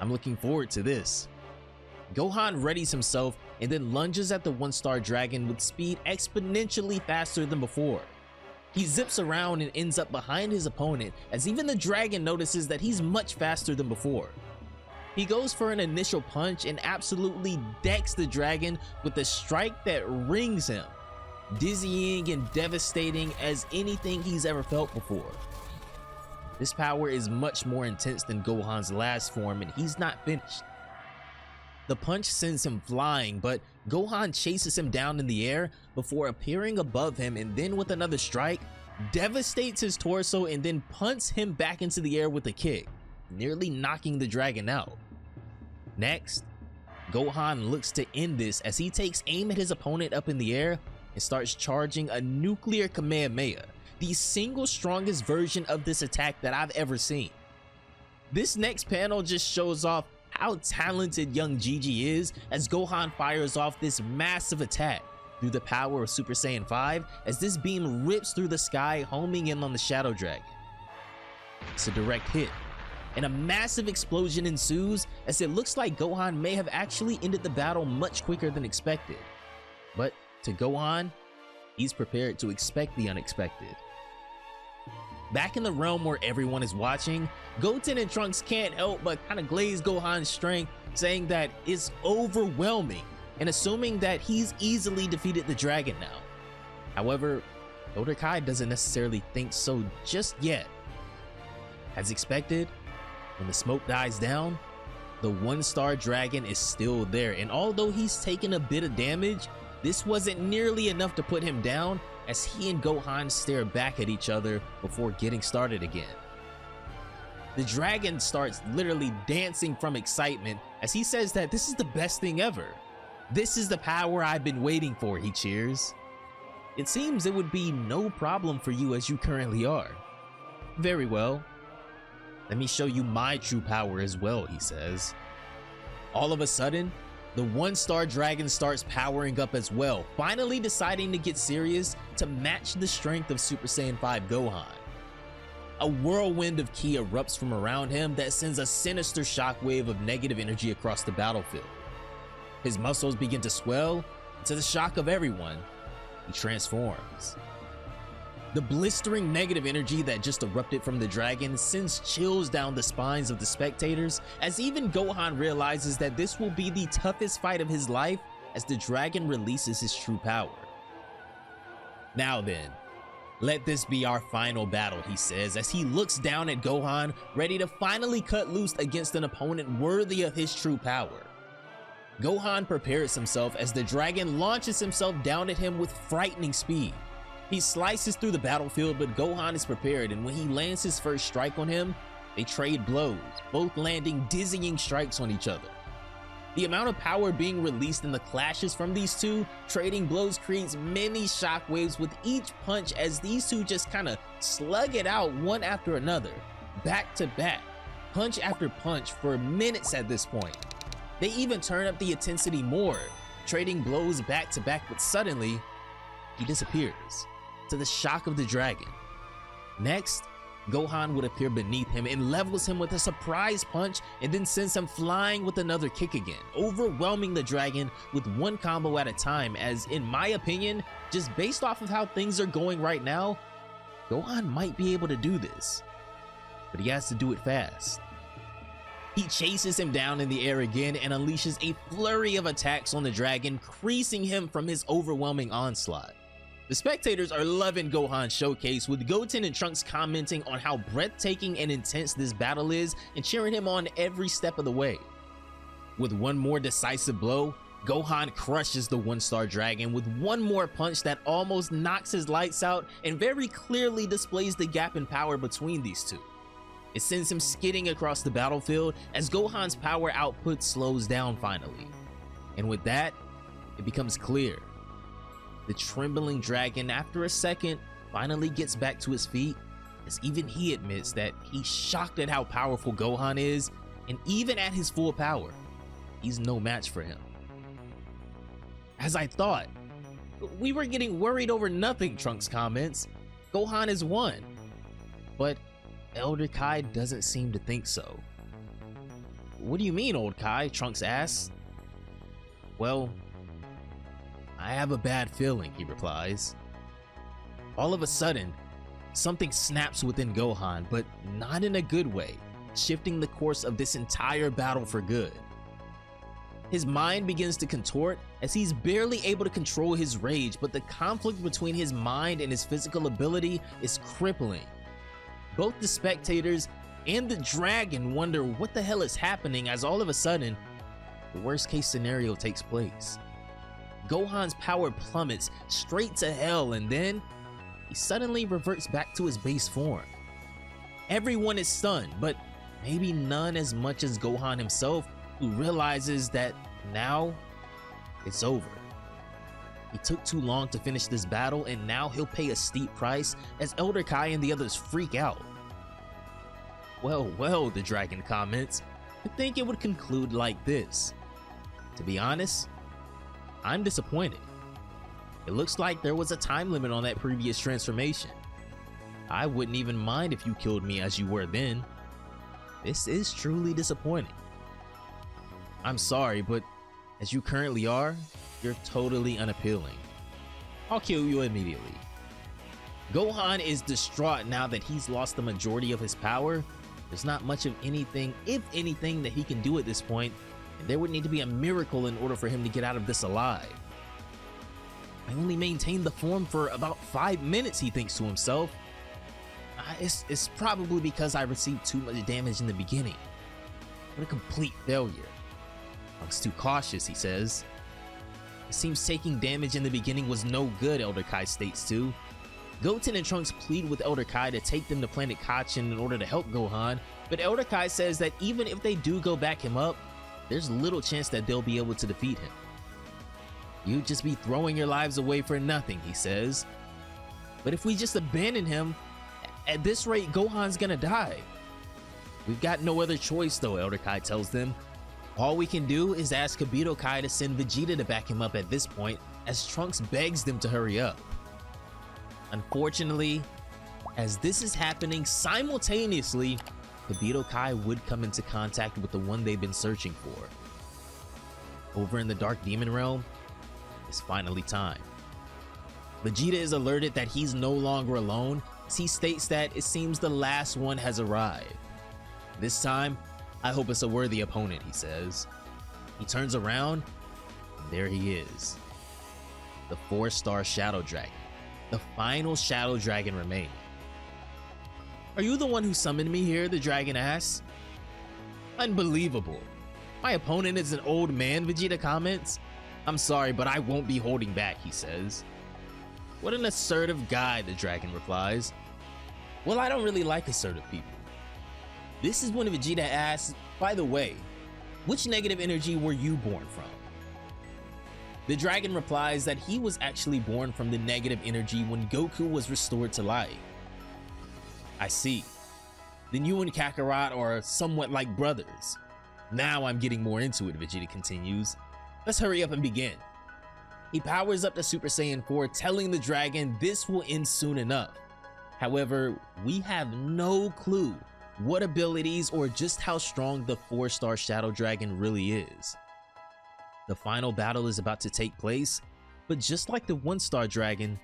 I'm looking forward to this. Gohan readies himself and then lunges at the one-star dragon with speed exponentially faster than before. He zips around and ends up behind his opponent as even the dragon notices that he's much faster than before. He goes for an initial punch and absolutely decks the dragon with a strike that rings him, dizzying and devastating as anything he's ever felt before. This power is much more intense than Gohan's last form and he's not finished. The punch sends him flying, but Gohan chases him down in the air before appearing above him and then with another strike, devastates his torso and then punts him back into the air with a kick, nearly knocking the dragon out. Next, Gohan looks to end this as he takes aim at his opponent up in the air and starts charging a nuclear Kamehameha, the single strongest version of this attack that I've ever seen. This next panel just shows off how talented young Gigi is as Gohan fires off this massive attack through the power of Super Saiyan 5 as this beam rips through the sky, homing in on the Shadow Dragon. It's a direct hit, and a massive explosion ensues as it looks like Gohan may have actually ended the battle much quicker than expected. But to Gohan, he's prepared to expect the unexpected. Back in the realm where everyone is watching, Goten and Trunks can't help but kind of glaze Gohan's strength, saying that it's overwhelming and assuming that he's easily defeated the dragon now. However, Elder Kai doesn't necessarily think so just yet. As expected, when the smoke dies down, the one-star dragon is still there, and although he's taken a bit of damage, this wasn't nearly enough to put him down as he and Gohan stare back at each other before getting started again. The dragon starts literally dancing from excitement as he says that this is the best thing ever. This is the power I've been waiting for, he cheers. It seems it would be no problem for you as you currently are. Very well. Let me show you my true power as well, he says. All of a sudden, the one-star dragon starts powering up as well, finally deciding to get serious to match the strength of Super Saiyan 5 Gohan. A whirlwind of ki erupts from around him that sends a sinister shockwave of negative energy across the battlefield. His muscles begin to swell, and to the shock of everyone, he transforms. The blistering negative energy that just erupted from the dragon sends chills down the spines of the spectators as even Gohan realizes that this will be the toughest fight of his life as the dragon releases his true power. Now then, let this be our final battle, he says as he looks down at Gohan, ready to finally cut loose against an opponent worthy of his true power. Gohan prepares himself as the dragon launches himself down at him with frightening speed. He slices through the battlefield, but Gohan is prepared, and when he lands his first strike on him, they trade blows, both landing dizzying strikes on each other. The amount of power being released in the clashes from these two trading blows creates many shockwaves with each punch as these two just kind of slug it out one after another, back to back, punch after punch for minutes at this point. They even turn up the intensity more, trading blows back to back, but suddenly, he disappears, to the shock of the dragon. Next, Gohan would appear beneath him and levels him with a surprise punch and then sends him flying with another kick again, overwhelming the dragon with one combo at a time as, in my opinion, just based off of how things are going right now, Gohan might be able to do this, but he has to do it fast. He chases him down in the air again and unleashes a flurry of attacks on the dragon, creasing him from his overwhelming onslaught. The spectators are loving Gohan's showcase, with Goten and Trunks commenting on how breathtaking and intense this battle is and cheering him on every step of the way. With one more decisive blow, Gohan crushes the one-star dragon with one more punch that almost knocks his lights out and very clearly displays the gap in power between these two. It sends him skidding across the battlefield as Gohan's power output slows down finally. And with that, it becomes clear. The trembling dragon, after a second, finally gets back to his feet, as even he admits that he's shocked at how powerful Gohan is, and even at his full power. he's no match for him. As I thought. We were getting worried over nothing, Trunks comments. Gohan is won. But Elder Kai doesn't seem to think so. What do you mean, old Kai? Trunks asks. Well, I have a bad feeling, he replies. All of a sudden, something snaps within Gohan, but not in a good way, shifting the course of this entire battle for good. His mind begins to contort as he's barely able to control his rage, but the conflict between his mind and his physical ability is crippling. Both the spectators and the dragon wonder what the hell is happening as all of a sudden, the worst case scenario takes place. Gohan's power plummets straight to hell and then he suddenly reverts back to his base form. Everyone is stunned, but maybe none as much as Gohan himself, who realizes that now it's over. He took too long to finish this battle and now he'll pay a steep price as Elder Kai and the others freak out. Well, the dragon comments. I think it would conclude like this. To be honest, I'm disappointed. It looks like there was a time limit on that previous transformation. I wouldn't even mind if you killed me as you were then. This is truly disappointing. I'm sorry, but as you currently are, you're totally unappealing. I'll kill you immediately. Gohan is distraught now that he's lost the majority of his power. There's not much of anything, if anything, that he can do at this point, and there would need to be a miracle in order for him to get out of this alive. I only maintained the form for about 5 minutes, he thinks to himself. It's probably because I received too much damage in the beginning. What a complete failure. I was too cautious, he says. It seems taking damage in the beginning was no good, Elder Kai states too. Goten and Trunks plead with Elder Kai to take them to Planet Kachin in order to help Gohan, but Elder Kai says that even if they do go back him up, there's little chance that they'll be able to defeat him. You'd just be throwing your lives away for nothing, he says. But if we just abandon him, at this rate, Gohan's gonna die. We've got no other choice though, Elder Kai tells them. All we can do is ask Kabuto Kai to send Vegeta to back him up at this point, as Trunks begs them to hurry up. Unfortunately, as this is happening simultaneously, Kabuto Kai would come into contact with the one they've been searching for. Over in the Dark Demon Realm, it's finally time. Vegeta is alerted that he's no longer alone, as he states that it seems the last one has arrived. This time, I hope it's a worthy opponent, he says. He turns around, and there he is. The 4-star Shadow Dragon, the final Shadow Dragon remaining. Are you the one who summoned me here? The dragon asks. Unbelievable. My opponent is an old man, Vegeta comments. I'm sorry, but I won't be holding back, he says. What an assertive guy, the dragon replies. Well, I don't really like assertive people. This is when Vegeta asks, by the way, which negative energy were you born from? The dragon replies that he was actually born from the negative energy when Goku was restored to life. I see. Then you and Kakarot are somewhat like brothers. Now I'm getting more into it, Vegeta continues. Let's hurry up and begin. He powers up to Super Saiyan 4, telling the dragon this will end soon enough. However, we have no clue what abilities or just how strong the 4-star Shadow Dragon really is. The final battle is about to take place, but just like the 1-star dragon,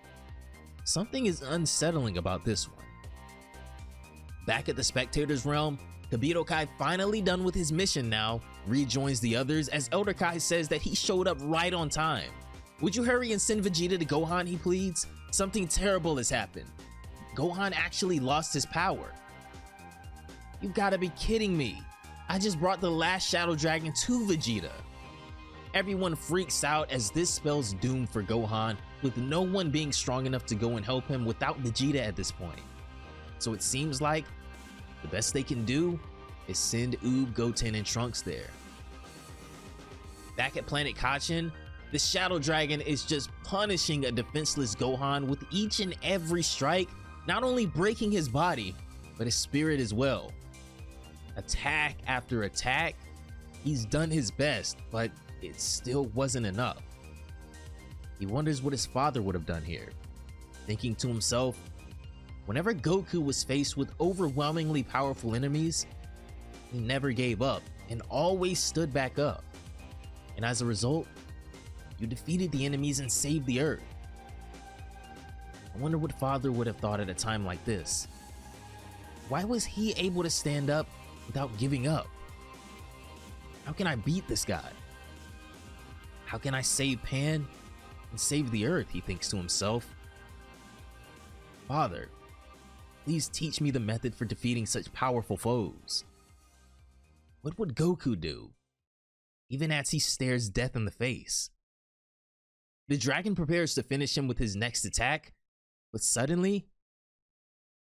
something is unsettling about this one. Back at the Spectator's realm, Kabuto Kai, finally done with his mission now, rejoins the others as Elder Kai says that he showed up right on time. Would you hurry and send Vegeta to Gohan, he pleads? Something terrible has happened. Gohan actually lost his power. You've gotta be kidding me. I just brought the last Shadow Dragon to Vegeta. Everyone freaks out as this spells doom for Gohan, with no one being strong enough to go and help him without Vegeta at this point. So it seems like the best they can do is send Oob, Goten, and Trunks there. Back at Planet Kachin, the Shadow Dragon is just punishing a defenseless Gohan with each and every strike, not only breaking his body, but his spirit as well. Attack after attack, He's done his best, but it still wasn't enough. He wonders what his father would have done here, thinking to himself, whenever Goku was faced with overwhelmingly powerful enemies, he never gave up and always stood back up. And as a result, you defeated the enemies and saved the Earth. I wonder what father would have thought at a time like this. Why was he able to stand up without giving up? How can I beat this guy? How can I save Pan and save the Earth, he thinks to himself. Father, please teach me the method for defeating such powerful foes. What would Goku do, even as he stares death in the face? The dragon prepares to finish him with his next attack, but suddenly,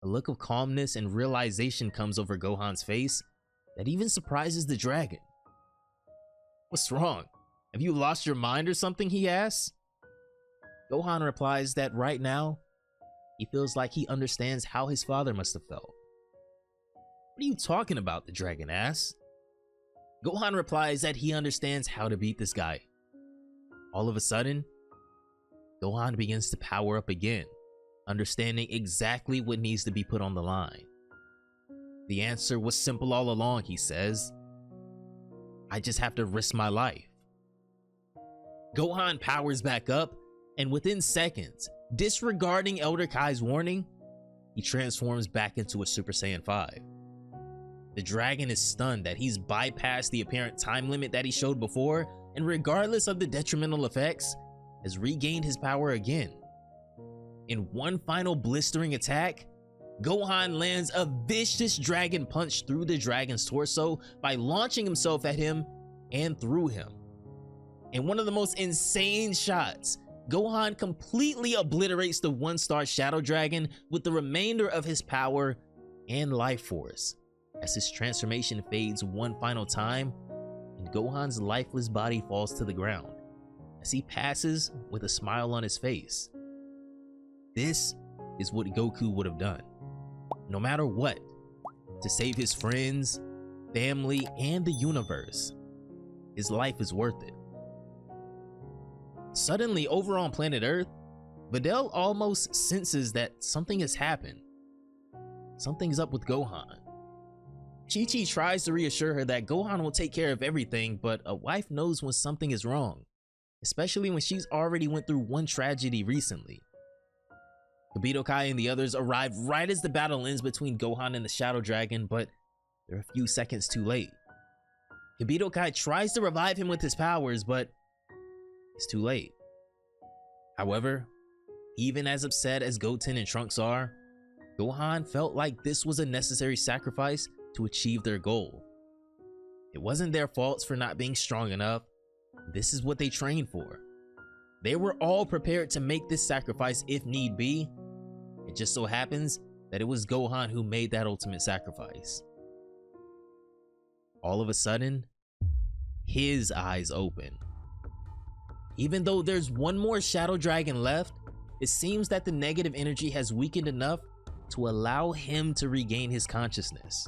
a look of calmness and realization comes over Gohan's face that even surprises the dragon. What's wrong? Have you lost your mind or something? He asks. Gohan replies that right now, he feels like he understands how his father must have felt. What are you talking about? The dragon asks. Gohan replies that he understands how to beat this guy. All of a sudden, Gohan begins to power up again, understanding exactly what needs to be put on the line. The answer was simple all along, he says. I just have to risk my life. Gohan powers back up, and within seconds, disregarding Elder Kai's warning, he transforms back into a Super Saiyan 5. The dragon is stunned that he's bypassed the apparent time limit that he showed before, and regardless of the detrimental effects, has regained his power again. In one final blistering attack, Gohan lands a vicious dragon punch through the dragon's torso by launching himself at him and through him. In one of the most insane shots, Gohan completely obliterates the one-star Shadow Dragon with the remainder of his power and life force, as his transformation fades one final time and Gohan's lifeless body falls to the ground as he passes with a smile on his face. This is what Goku would have done, no matter what, to save his friends, family, and the universe. His life is worth it. Suddenly, over on planet Earth, Videl almost senses that something has happened. Something's up with Gohan. Chi-Chi tries to reassure her that Gohan will take care of everything, but a wife knows when something is wrong, especially when she's already went through one tragedy recently. Kibito Kai and the others arrive right as the battle ends between Gohan and the Shadow Dragon, but they're a few seconds too late. Kibito Kai tries to revive him with his powers, but it's too late. However, even as upset as Goten and Trunks are, Gohan felt like this was a necessary sacrifice to achieve their goal. It wasn't their faults for not being strong enough. This is what they trained for. They were all prepared to make this sacrifice if need be. It just so happens that it was Gohan who made that ultimate sacrifice. All of a sudden, his eyes open. Even though there's one more Shadow Dragon left, it seems that the negative energy has weakened enough to allow him to regain his consciousness.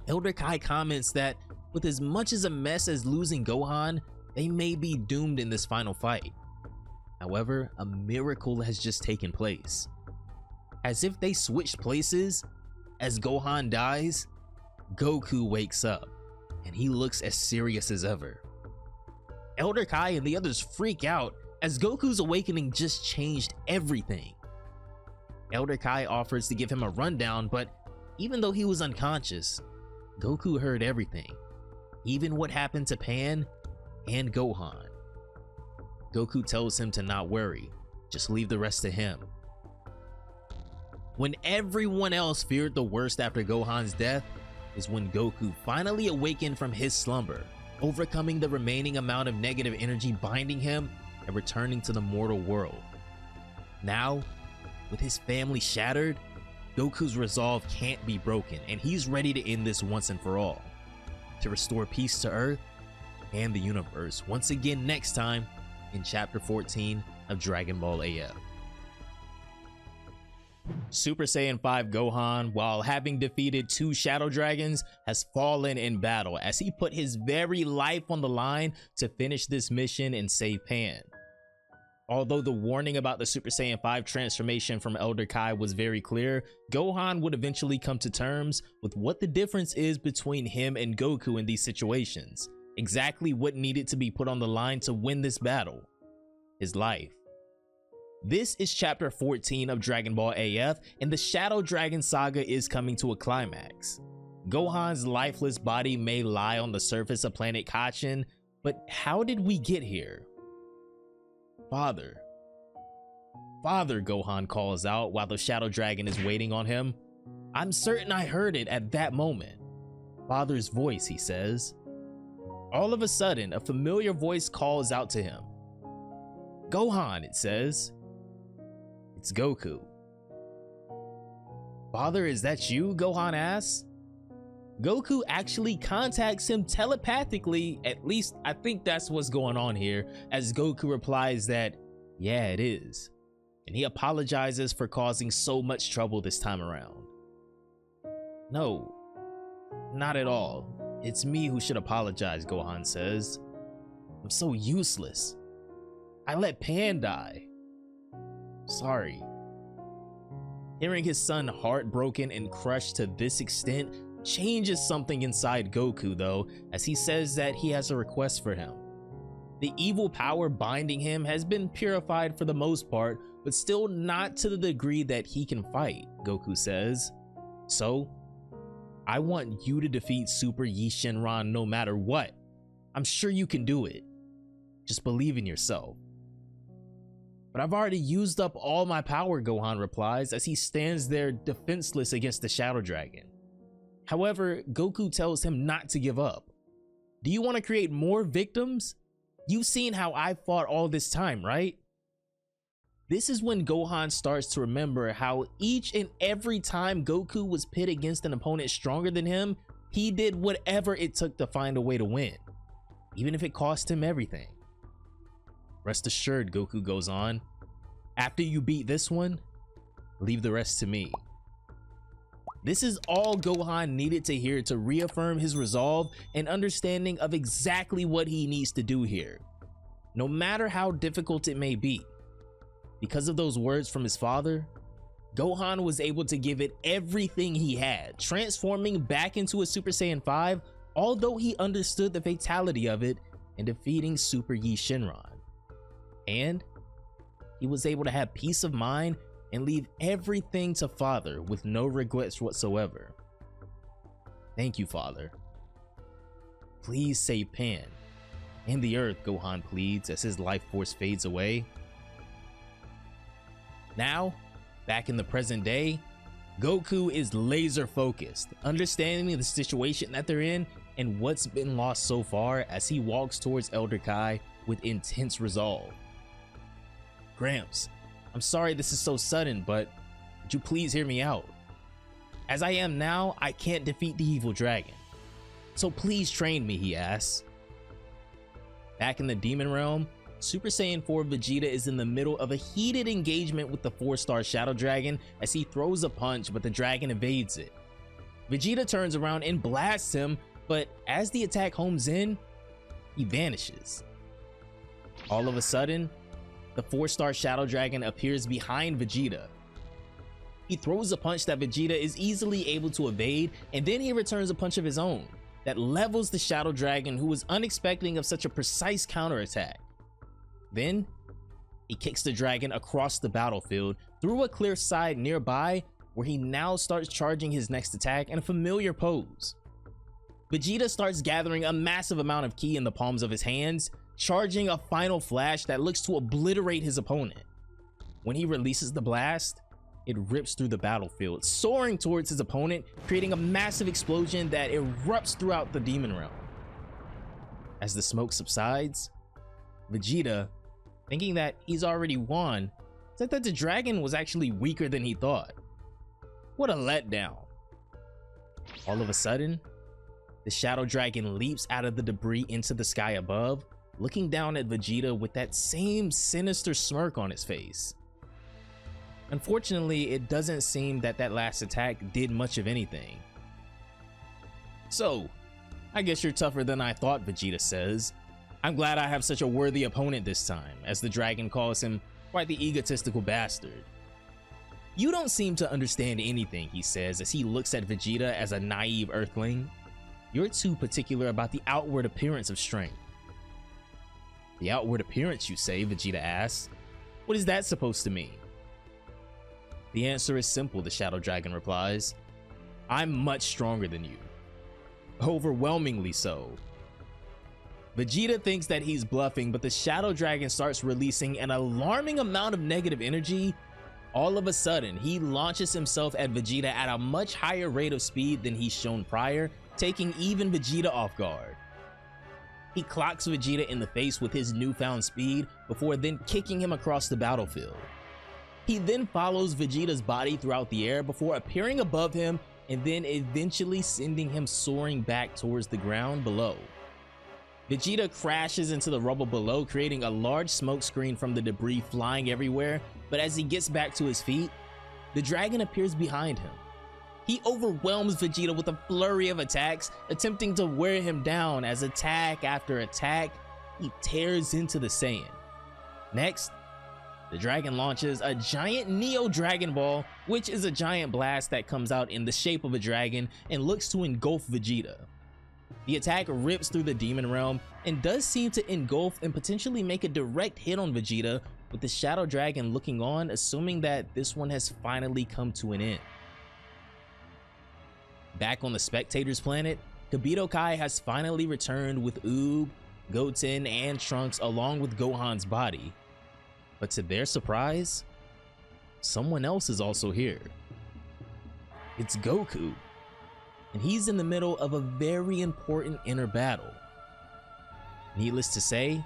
Elder Kai comments that with as much as a mess as losing Gohan, they may be doomed in this final fight. However, a miracle has just taken place. As if they switched places, as Gohan dies, Goku wakes up, and he looks as serious as ever. Elder Kai and the others freak out as Goku's awakening just changed everything. Elder Kai offers to give him a rundown, but even though he was unconscious, Goku heard everything, even what happened to Pan and Gohan. Goku tells him to not worry, just leave the rest to him. When everyone else feared the worst after Gohan's death is when Goku finally awakened from his slumber, overcoming the remaining amount of negative energy binding him and returning to the mortal world. Now, with his family shattered, Goku's resolve can't be broken, and he's ready to end this once and for all, to restore peace to Earth and the universe. Once again next time in Chapter 14 of Dragon Ball AF. Super Saiyan 5 Gohan, while having defeated 2 Shadow Dragons, has fallen in battle as he put his very life on the line to finish this mission and save Pan. Although the warning about the Super Saiyan 5 transformation from Elder Kai was very clear, Gohan would eventually come to terms with what the difference is between him and Goku in these situations, exactly what needed to be put on the line to win this battle: his life. This is chapter 14 of Dragon Ball AF, and the Shadow Dragon saga is coming to a climax. Gohan's lifeless body may lie on the surface of planet Kachin, but how did we get here? Father, Gohan calls out while the Shadow Dragon is waiting on him. I'm certain I heard it at that moment. Father's voice, he says. All of a sudden, a familiar voice calls out to him. Gohan, it says. It's Goku. Father, is that you? Gohan asks. Goku actually contacts him telepathically, at least I think that's what's going on here, as Goku replies that, yeah, it is. And he apologizes for causing so much trouble this time around. No, not at all. It's me who should apologize, Gohan says. I'm so useless. I let Pan die. Sorry. Hearing his son heartbroken and crushed to this extent changes something inside Goku though, as he says that he has a request for him. The evil power binding him has been purified for the most part, but still not to the degree that he can fight, Goku says. So, I want you to defeat Super Yi Shenron no matter what. I'm sure you can do it. Just believe in yourself. But I've already used up all my power, Gohan replies as he stands there defenseless against the Shadow Dragon. However, Goku tells him not to give up. Do you want to create more victims? You've seen how I fought all this time, right? This is when Gohan starts to remember how each and every time Goku was pit against an opponent stronger than him, he did whatever it took to find a way to win, even if it cost him everything. Rest assured, Goku goes on, after you beat this one, leave the rest to me. This is all Gohan needed to hear to reaffirm his resolve and understanding of exactly what he needs to do here, no matter how difficult it may be. Because of those words from his father, Gohan was able to give it everything he had, transforming back into a Super Saiyan 5, although he understood the fatality of it and defeating Super Yi Shenron. And he was able to have peace of mind and leave everything to Father with no regrets whatsoever. Thank you, Father. Please save Pan and the Earth, Gohan pleads as his life force fades away. Now, back in the present day, Goku is laser focused, understanding the situation that they're in and what's been lost so far as he walks towards Elder Kai with intense resolve. Gramps, I'm sorry this is so sudden, but would you please hear me out? As I am now, I can't defeat the evil dragon. So please train me, he asks. Back in the Demon Realm, Super Saiyan 4 Vegeta is in the middle of a heated engagement with the 4-star Shadow Dragon as he throws a punch, but the dragon evades it. Vegeta turns around and blasts him, but as the attack homes in, he vanishes. All of a sudden, the 4-star Shadow Dragon appears behind Vegeta. He throws a punch that Vegeta is easily able to evade, and then he returns a punch of his own that levels the Shadow Dragon, who was unexpecting of such a precise counterattack. Then, he kicks the dragon across the battlefield through a clear side nearby, where he now starts charging his next attack in a familiar pose. Vegeta starts gathering a massive amount of ki in the palms of his hands, charging a final flash that looks to obliterate his opponent. When he releases the blast, it rips through the battlefield, soaring towards his opponent, creating a massive explosion that erupts throughout the Demon Realm. As the smoke subsides, Vegeta, thinking that he's already won, said that the dragon was actually weaker than he thought. What a letdown. All of a sudden, the Shadow Dragon leaps out of the debris into the sky above, looking down at Vegeta with that same sinister smirk on his face. Unfortunately, it doesn't seem that that last attack did much of anything. So, I guess you're tougher than I thought, Vegeta says. I'm glad I have such a worthy opponent this time, as the dragon calls him quite the egotistical bastard. You don't seem to understand anything, he says as he looks at Vegeta as a naive earthling. You're too particular about the outward appearance of strength. The outward appearance, you say, Vegeta asks. What is that supposed to mean? The answer is simple, the Shadow Dragon replies. I'm much stronger than you. Overwhelmingly so. Vegeta thinks that he's bluffing, but the Shadow Dragon starts releasing an alarming amount of negative energy. All of a sudden, he launches himself at Vegeta at a much higher rate of speed than he's shown prior, taking even Vegeta off guard. He clocks Vegeta in the face with his newfound speed before then kicking him across the battlefield. He then follows Vegeta's body throughout the air before appearing above him and then eventually sending him soaring back towards the ground below. Vegeta crashes into the rubble below, creating a large smoke screen from the debris flying everywhere, but as he gets back to his feet, the dragon appears behind him. He overwhelms Vegeta with a flurry of attacks, attempting to wear him down as attack after attack, he tears into the Saiyan. Next, the dragon launches a giant Neo Dragon Ball, which is a giant blast that comes out in the shape of a dragon and looks to engulf Vegeta. The attack rips through the demon realm and does seem to engulf and potentially make a direct hit on Vegeta, with the Shadow Dragon looking on, assuming that this one has finally come to an end. Back on the Spectator's planet, Kibito Kai has finally returned with Oob, Goten, and Trunks along with Gohan's body. But to their surprise, someone else is also here. It's Goku, and he's in the middle of a very important inner battle. Needless to say,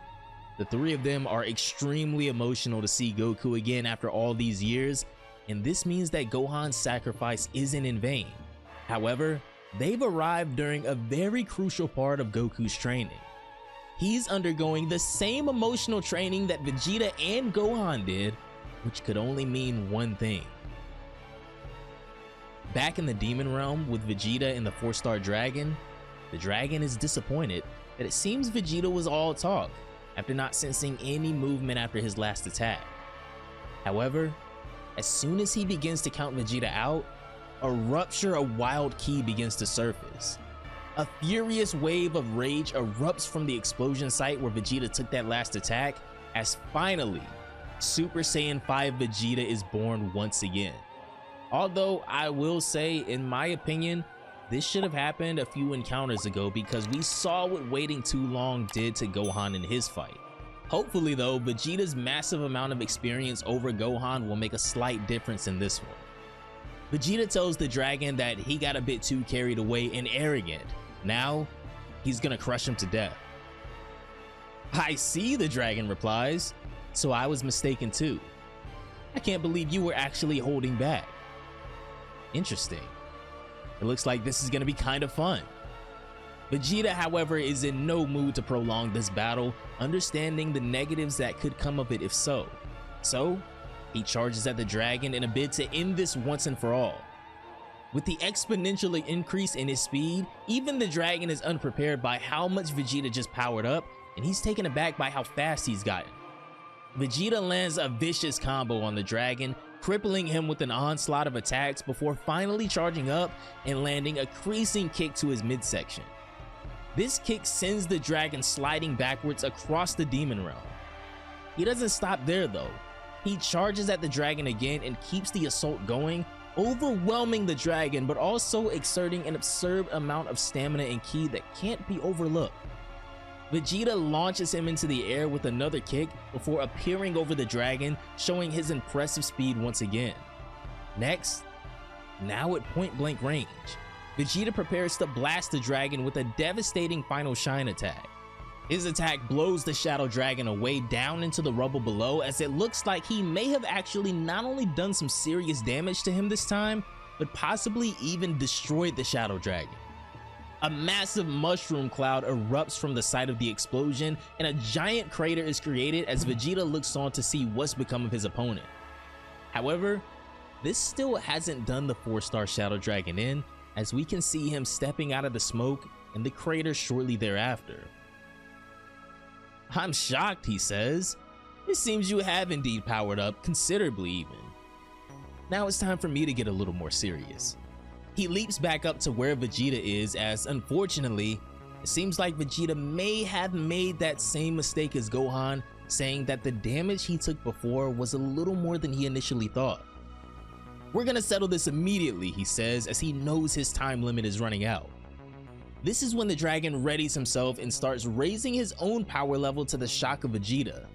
the three of them are extremely emotional to see Goku again after all these years, and this means that Gohan's sacrifice isn't in vain. However, they've arrived during a very crucial part of Goku's training. He's undergoing the same emotional training that Vegeta and Gohan did, which could only mean one thing. Back in the Demon Realm with Vegeta and the 4-star dragon, the dragon is disappointed that it seems Vegeta was all talk after not sensing any movement after his last attack. However, as soon as he begins to count Vegeta out, a rupture of wild ki begins to surface. A furious wave of rage erupts from the explosion site where Vegeta took that last attack, as finally, Super Saiyan 5 Vegeta is born once again. Although I will say, in my opinion, this should have happened a few encounters ago because we saw what waiting too long did to Gohan in his fight. Hopefully though, Vegeta's massive amount of experience over Gohan will make a slight difference in this one. Vegeta tells the dragon that he got a bit too carried away and arrogant. Now, he's gonna crush him to death. I see, the dragon replies. So I was mistaken too. I can't believe you were actually holding back. Interesting. It looks like this is gonna be kind of fun. Vegeta, however, is in no mood to prolong this battle, understanding the negatives that could come of it if so. So, he charges at the dragon in a bid to end this once and for all. With the exponential increase in his speed, even the dragon is unprepared by how much Vegeta just powered up, and he's taken aback by how fast he's gotten. Vegeta lands a vicious combo on the dragon, crippling him with an onslaught of attacks before finally charging up and landing a creasing kick to his midsection. This kick sends the dragon sliding backwards across the demon realm. He doesn't stop there though. He charges at the dragon again and keeps the assault going, overwhelming the dragon but also exerting an absurd amount of stamina and ki that can't be overlooked. Vegeta launches him into the air with another kick before appearing over the dragon, showing his impressive speed once again. Next, now at point blank range, Vegeta prepares to blast the dragon with a devastating final shine attack. His attack blows the Shadow Dragon away down into the rubble below, as it looks like he may have actually not only done some serious damage to him this time, but possibly even destroyed the Shadow Dragon. A massive mushroom cloud erupts from the site of the explosion, and a giant crater is created as Vegeta looks on to see what's become of his opponent. However, This still hasn't done the 4-star Shadow Dragon in, as we can see him stepping out of the smoke in the crater shortly thereafter. "I'm shocked," he says. "It seems you have indeed powered up considerably even. Now it's time for me to get a little more serious." He leaps back up to where Vegeta is, as unfortunately, it seems like Vegeta may have made that same mistake as Gohan, saying that the damage he took before was a little more than he initially thought. "We're gonna settle this immediately," he says, as he knows his time limit is running out. This is when the dragon readies himself and starts raising his own power level to the shock of Vegeta.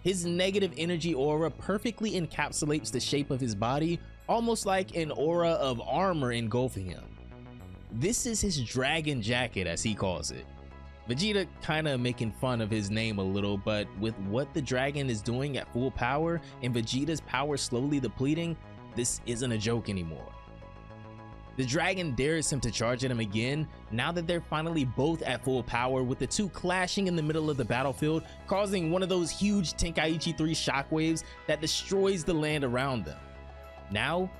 His negative energy aura perfectly encapsulates the shape of his body, almost like an aura of armor engulfing him. This is his dragon jacket, as he calls it. Vegeta kinda making fun of his name a little, but with what the dragon is doing at full power and Vegeta's power slowly depleting, this isn't a joke anymore. The dragon dares him to charge at him again, now that they're finally both at full power, with the two clashing in the middle of the battlefield, causing one of those huge Tenkaichi 3 shockwaves that destroys the land around them. Now,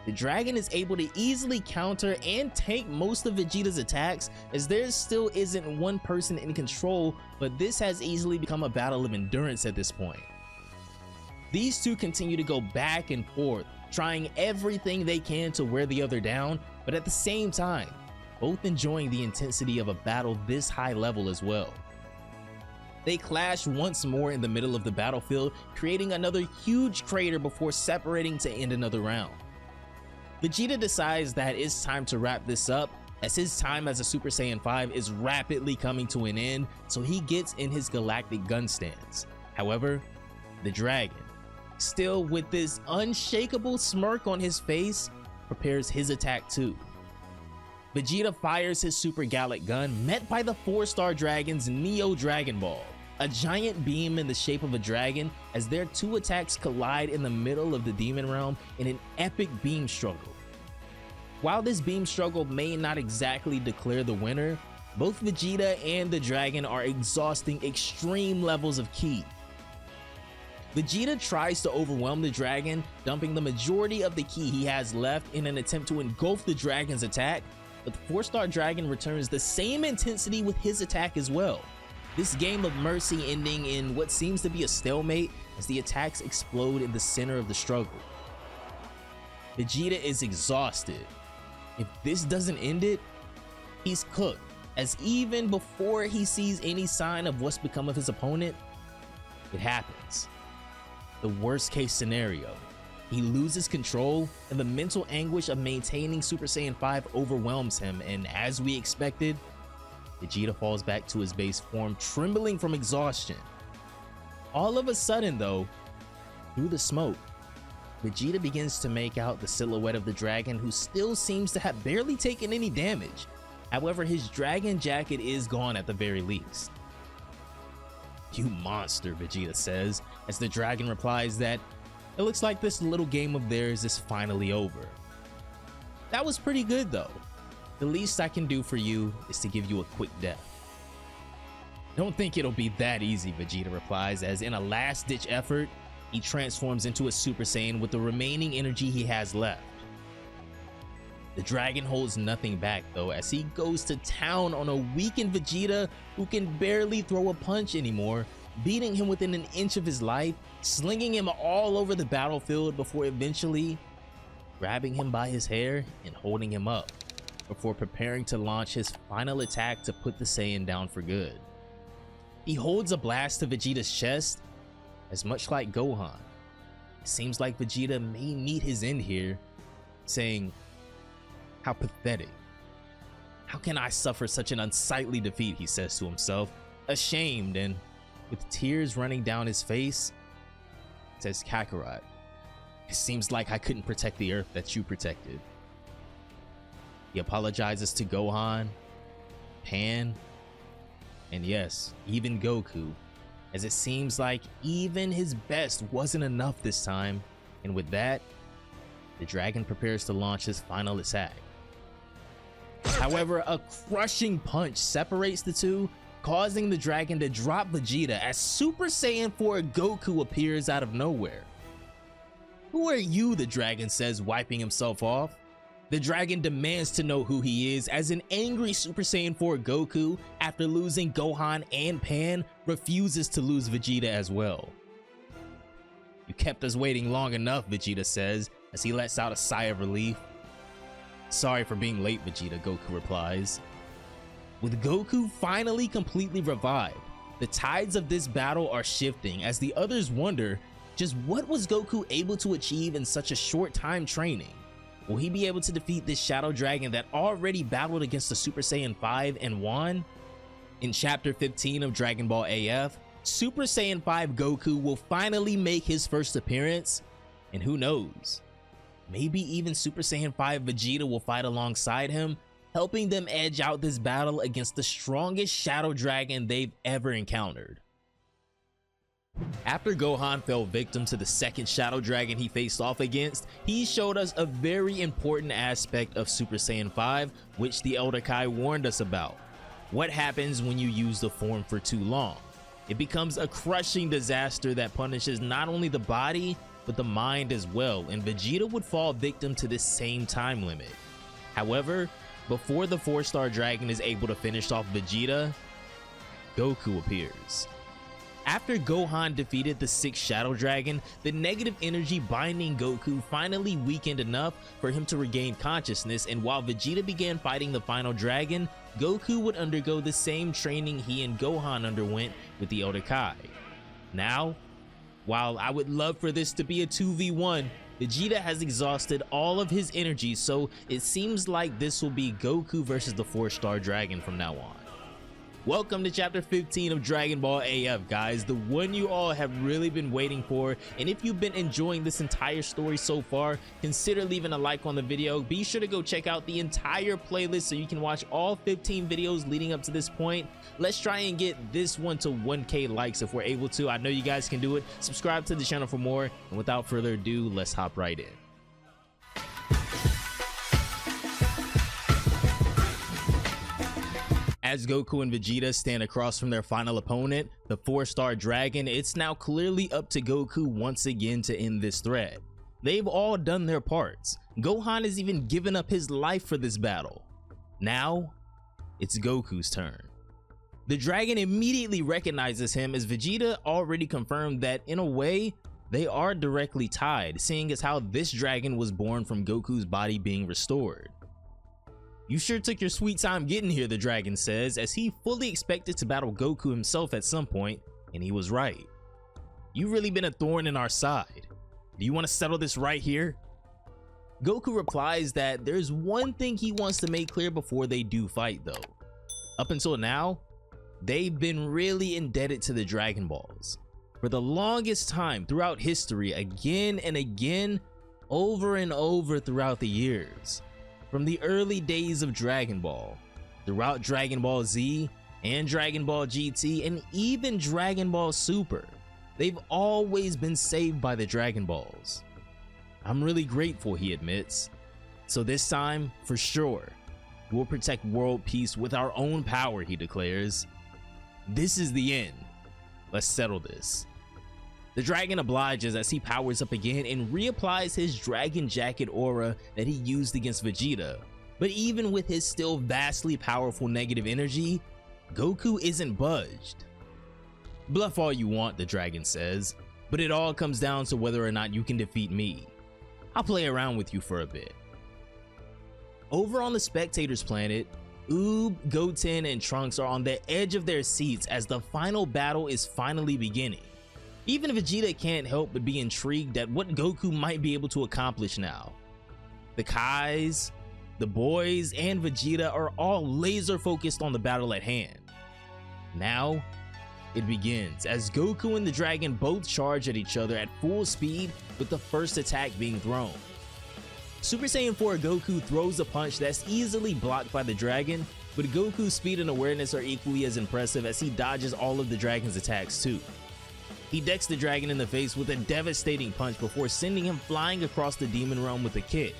the dragon is able to easily counter and tank most of Vegeta's attacks, as there still isn't one person in control, but this has easily become a battle of endurance at this point. These two continue to go back and forth, trying everything they can to wear the other down, but at the same time, both enjoying the intensity of a battle this high level as well. They clash once more in the middle of the battlefield, creating another huge crater before separating to end another round. Vegeta decides that it's time to wrap this up, as his time as a Super Saiyan 5 is rapidly coming to an end, so he gets in his galactic gun stance. However, the dragon, still with this unshakable smirk on his face, prepares his attack too. Vegeta fires his Super Gallic gun, met by the 4-star dragon's Neo Dragon Ball, a giant beam in the shape of a dragon, as their two attacks collide in the middle of the demon realm in an epic beam struggle. While this beam struggle may not exactly declare the winner, both Vegeta and the dragon are exhausting extreme levels of ki. Vegeta tries to overwhelm the dragon, dumping the majority of the ki he has left in an attempt to engulf the dragon's attack, but the 4-star dragon returns the same intensity with his attack as well. This game of mercy ending in what seems to be a stalemate as the attacks explode in the center of the struggle. Vegeta is exhausted. If this doesn't end it, he's cooked, as even before he sees any sign of what's become of his opponent, it happens. The worst case scenario. He loses control, and the mental anguish of maintaining Super Saiyan 5 overwhelms him, and as we expected, Vegeta falls back to his base form, trembling from exhaustion. All of a sudden though, through the smoke, Vegeta begins to make out the silhouette of the dragon, who still seems to have barely taken any damage. However, his dragon jacket is gone at the very least. "You monster," Vegeta says, as the dragon replies that it looks like this little game of theirs is finally over. "That was pretty good though. The least I can do for you is to give you a quick death." "Don't think it'll be that easy," Vegeta replies, as in a last-ditch effort, he transforms into a Super Saiyan with the remaining energy he has left. The dragon holds nothing back though, as he goes to town on a weakened Vegeta who can barely throw a punch anymore, beating him within an inch of his life, slinging him all over the battlefield before eventually grabbing him by his hair and holding him up, before preparing to launch his final attack to put the Saiyan down for good. He holds a blast to Vegeta's chest, as much like Gohan, it seems like Vegeta may meet his end here, saying, "How pathetic. How can I suffer such an unsightly defeat?" he says to himself, ashamed, and with tears running down his face, says, "Kakarot, it seems like I couldn't protect the Earth that you protected." He apologizes to Gohan, Pan, and yes, even Goku, as it seems like even his best wasn't enough this time, and with that, the dragon prepares to launch his final attack. However, a crushing punch separates the two, causing the dragon to drop Vegeta as Super Saiyan 4 Goku appears out of nowhere. "Who are you?" the dragon says, wiping himself off. The dragon demands to know who he is as an angry Super Saiyan 4 Goku, after losing Gohan and Pan, refuses to lose Vegeta as well. "You kept us waiting long enough," Vegeta says as he lets out a sigh of relief. "Sorry for being late, Vegeta," Goku replies. With Goku finally completely revived, the tides of this battle are shifting as the others wonder just what was Goku able to achieve in such a short time training. Will he be able to defeat this Shadow Dragon that already battled against the Super Saiyan 5 and won? In Chapter 15 of Dragon Ball AF, Super Saiyan 5 Goku will finally make his first appearance, and who knows, maybe even Super Saiyan 5 Vegeta will fight alongside him, helping them edge out this battle against the strongest Shadow Dragon they've ever encountered. After Gohan fell victim to the second Shadow Dragon he faced off against, he showed us a very important aspect of Super Saiyan 5, which the Elder Kai warned us about. What happens when you use the form for too long? It becomes a crushing disaster that punishes not only the body, but the mind as well, and Vegeta would fall victim to this same time limit. However, before the 4-star dragon is able to finish off Vegeta, Goku appears. After Gohan defeated the 6th Shadow Dragon, the negative energy binding Goku finally weakened enough for him to regain consciousness, and while Vegeta began fighting the final dragon, Goku would undergo the same training he and Gohan underwent with the Elder Kai. Now, while I would love for this to be a 2v1, Vegeta has exhausted all of his energy, so it seems like this will be Goku versus the 4-star dragon from now on. Welcome to Chapter 15 of Dragon Ball AF, guys, the one you all have really been waiting for. And if you've been enjoying this entire story so far, consider leaving a like on the video. Be sure to go check out the entire playlist so you can watch all 15 videos leading up to this point. Let's try and get this one to 1K likes if we're able to. I know you guys can do it. Subscribe to the channel for more, and without further ado, let's hop right in. As Goku and Vegeta stand across from their final opponent, the 4-star dragon, it's now clearly up to Goku once again to end this threat. They've all done their parts. Gohan has even given up his life for this battle. Now, it's Goku's turn. The dragon immediately recognizes him as Vegeta already confirmed that in a way, they are directly tied, seeing as how this dragon was born from Goku's body being restored. "You sure took your sweet time getting here," the dragon says, as he fully expected to battle Goku himself at some point, and he was right. "You've really been a thorn in our side. Do you want to settle this right here?" Goku replies that there's one thing he wants to make clear before they do fight though. Up until now, they've been really indebted to the Dragon Balls. For the longest time throughout history, again and again, over and over throughout the years. From the early days of Dragon Ball, throughout Dragon Ball Z and Dragon Ball GT, and even Dragon Ball Super, they've always been saved by the Dragon Balls. "I'm really grateful," he admits. "So this time, for sure, we'll protect world peace with our own power," he declares. "This is the end. Let's settle this." The dragon obliges as he powers up again and reapplies his dragon jacket aura that he used against Vegeta. But even with his still vastly powerful negative energy, Goku isn't budged. "Bluff all you want," the dragon says, "but it all comes down to whether or not you can defeat me. I'll play around with you for a bit." Over on the spectators planet, Oob, Goten, and Trunks are on the edge of their seats as the final battle is finally beginning. Even Vegeta can't help but be intrigued at what Goku might be able to accomplish now. The Kais, the boys, and Vegeta are all laser focused on the battle at hand. Now, it begins as Goku and the dragon both charge at each other at full speed, with the first attack being thrown. Super Saiyan 4 Goku throws a punch that's easily blocked by the dragon, but Goku's speed and awareness are equally as impressive as he dodges all of the dragon's attacks too. He decks the dragon in the face with a devastating punch before sending him flying across the demon realm with a kick.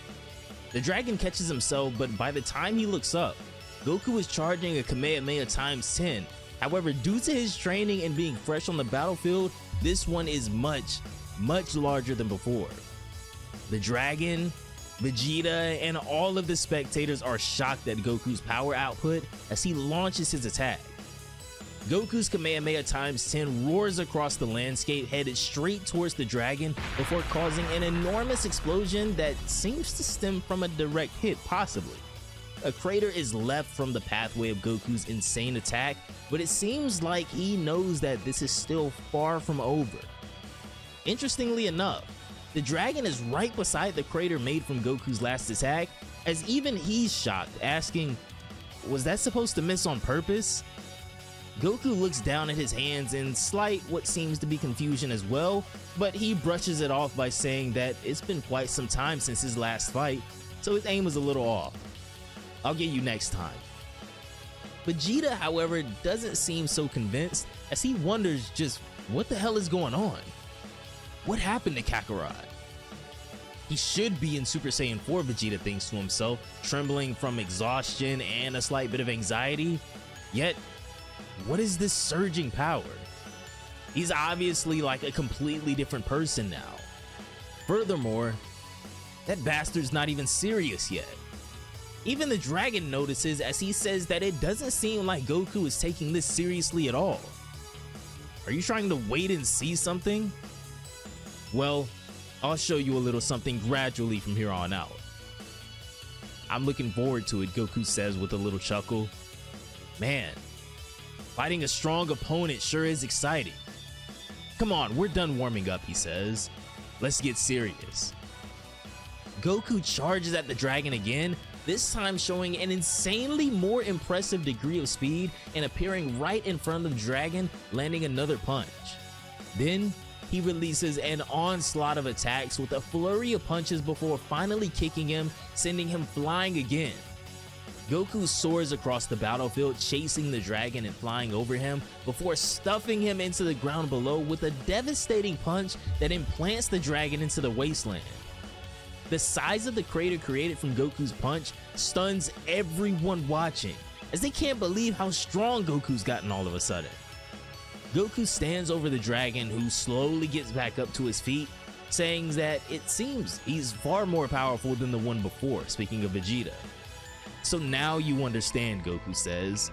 The dragon catches himself, but by the time he looks up, Goku is charging a Kamehameha times 10. However, due to his training and being fresh on the battlefield, this one is much larger than before. The dragon, Vegeta, and all of the spectators are shocked at Goku's power output as he launches his attack. Goku's Kamehameha times 10 roars across the landscape, headed straight towards the dragon before causing an enormous explosion that seems to stem from a direct hit, possibly. A crater is left from the pathway of Goku's insane attack, but it seems like he knows that this is still far from over. Interestingly enough, the dragon is right beside the crater made from Goku's last attack, as even he's shocked, asking, was that supposed to miss on purpose? Goku looks down at his hands in slight what seems to be confusion as well, but he brushes it off by saying that it's been quite some time since his last fight, so his aim was a little off. I'll get you next time. Vegeta, however, doesn't seem so convinced as he wonders just what the hell is going on. What happened to Kakarot? He should be in Super Saiyan 4, Vegeta thinks to himself, trembling from exhaustion and a slight bit of anxiety. Yet, what is this surging power? He's obviously like a completely different person now. Furthermore, that bastard's not even serious yet. Even the dragon notices as he says that it doesn't seem like Goku is taking this seriously at all. Are you trying to wait and see something? Well, I'll show you a little something gradually from here on out. I'm looking forward to it, Goku says with a little chuckle. Man, fighting a strong opponent sure is exciting. Come on, we're done warming up, he says. Let's get serious. Goku charges at the dragon again, this time showing an insanely more impressive degree of speed and appearing right in front of the dragon, landing another punch. Then, he releases an onslaught of attacks with a flurry of punches before finally kicking him, sending him flying again. Goku soars across the battlefield, chasing the dragon and flying over him before stuffing him into the ground below with a devastating punch that implants the dragon into the wasteland. The size of the crater created from Goku's punch stuns everyone watching, as they can't believe how strong Goku's gotten all of a sudden. Goku stands over the dragon, who slowly gets back up to his feet, saying that it seems he's far more powerful than the one before, speaking of Vegeta. So now you understand, Goku says.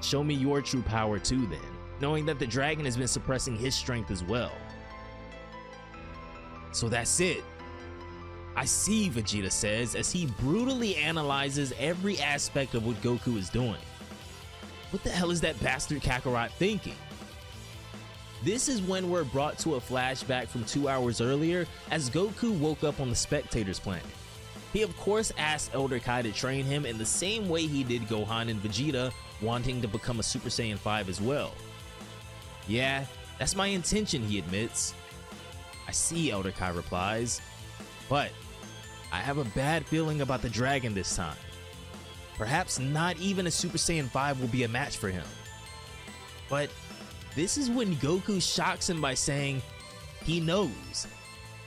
Show me your true power too then, knowing that the dragon has been suppressing his strength as well. So that's it. I see, Vegeta says as he brutally analyzes every aspect of what Goku is doing. What the hell is that bastard Kakarot thinking? This is when we're brought to a flashback from 2 hours earlier as Goku woke up on the Spectators planet. He of course asked Elder Kai to train him in the same way he did Gohan and Vegeta, wanting to become a Super Saiyan 5 as well. Yeah, that's my intention, he admits. I see, Elder Kai replies, but I have a bad feeling about the dragon this time. Perhaps not even a Super Saiyan 5 will be a match for him. But this is when Goku shocks him by saying he knows,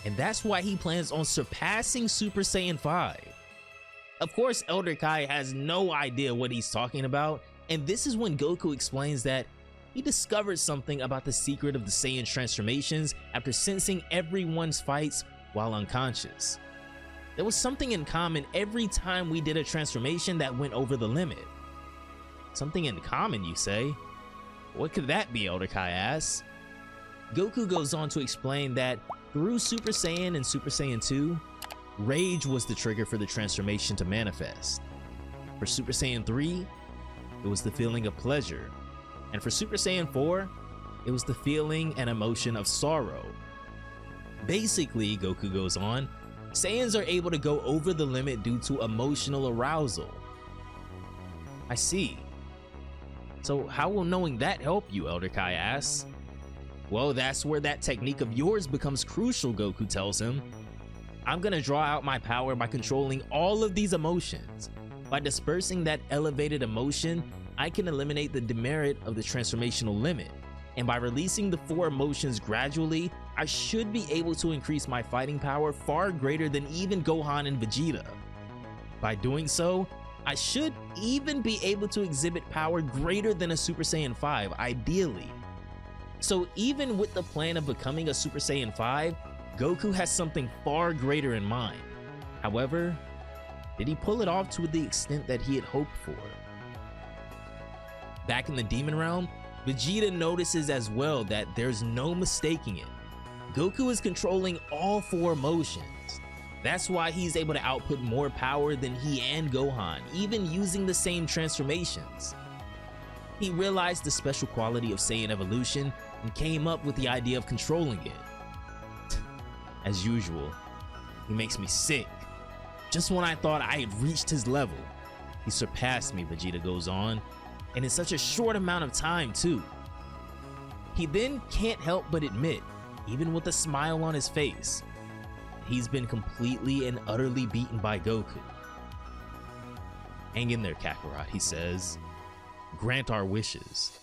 and that's why he plans on surpassing Super Saiyan 5. Of course, Elder Kai has no idea what he's talking about, and this is when Goku explains that he discovered something about the secret of the Saiyan transformations after sensing everyone's fights while unconscious. There was something in common every time we did a transformation that went over the limit. Something in common, you say? What could that be, Elder Kai asks. Goku goes on to explain that through Super Saiyan and Super Saiyan 2, rage was the trigger for the transformation to manifest. For Super Saiyan 3, it was the feeling of pleasure. And for Super Saiyan 4, it was the feeling and emotion of sorrow. Basically, Goku goes on, Saiyans are able to go over the limit due to emotional arousal. I see. So how will knowing that help you, Elder Kai asks. Well, that's where that technique of yours becomes crucial, Goku tells him. I'm gonna draw out my power by controlling all of these emotions. By dispersing that elevated emotion, I can eliminate the demerit of the transformational limit. And by releasing the 4 emotions gradually, I should be able to increase my fighting power far greater than even Gohan and Vegeta. By doing so, I should even be able to exhibit power greater than a Super Saiyan 5, ideally. So even with the plan of becoming a Super Saiyan 5, Goku has something far greater in mind. However, did he pull it off to the extent that he had hoped for? Back in the Demon Realm, Vegeta notices as well that there's no mistaking it. Goku is controlling all 4 emotions. That's why he's able to output more power than he and Gohan, even using the same transformations. He realized the special quality of Saiyan evolution and came up with the idea of controlling it. As usual, he makes me sick. Just when I thought I had reached his level, he surpassed me, Vegeta goes on, and in such a short amount of time too. He then can't help but admit, even with a smile on his face, he's been completely and utterly beaten by Goku. Hang in there, Kakarot, he says. Grant our wishes.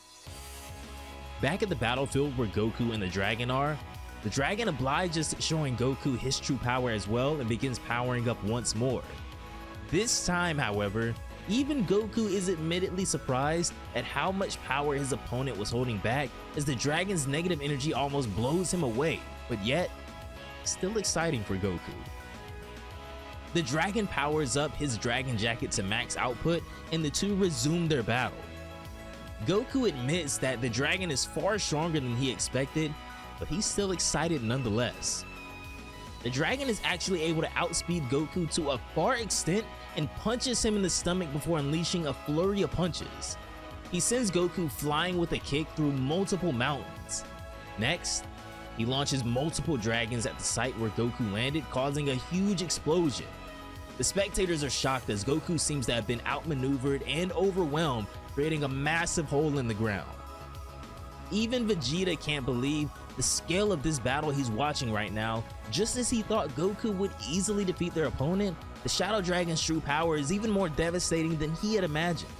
Back at the battlefield where Goku and the dragon are, the dragon obliges showing Goku his true power as well and begins powering up once more. This time, however, even Goku is admittedly surprised at how much power his opponent was holding back, as the dragon's negative energy almost blows him away, but yet, still exciting for Goku. The dragon powers up his dragon jacket to max output and the two resume their battle. Goku admits that the dragon is far stronger than he expected, but he's still excited nonetheless. The dragon is actually able to outspeed Goku to a far extent and punches him in the stomach before unleashing a flurry of punches. He sends Goku flying with a kick through multiple mountains. Next, he launches multiple dragons at the site where Goku landed, causing a huge explosion. The spectators are shocked as Goku seems to have been outmaneuvered and overwhelmed, creating a massive hole in the ground. Even Vegeta can't believe the scale of this battle he's watching right now. Just as he thought Goku would easily defeat their opponent, the Shadow Dragon's true power is even more devastating than he had imagined.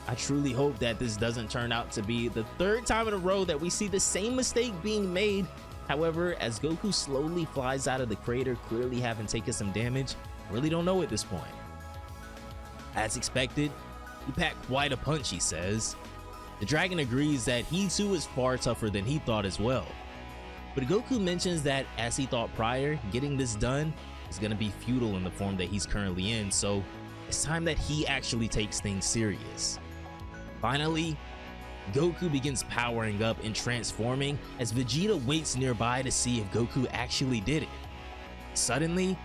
I truly hope that this doesn't turn out to be the 3rd time in a row that we see the same mistake being made. However, as Goku slowly flies out of the crater, clearly having taken some damage, I really don't know at this point. As expected, he packed quite a punch, he says. The dragon agrees that he too is far tougher than he thought as well. But Goku mentions that, as he thought prior, getting this done is going to be futile in the form that he's currently in, so it's time that he actually takes things serious. Finally, Goku begins powering up and transforming as Vegeta waits nearby to see if Goku actually did it. Suddenly,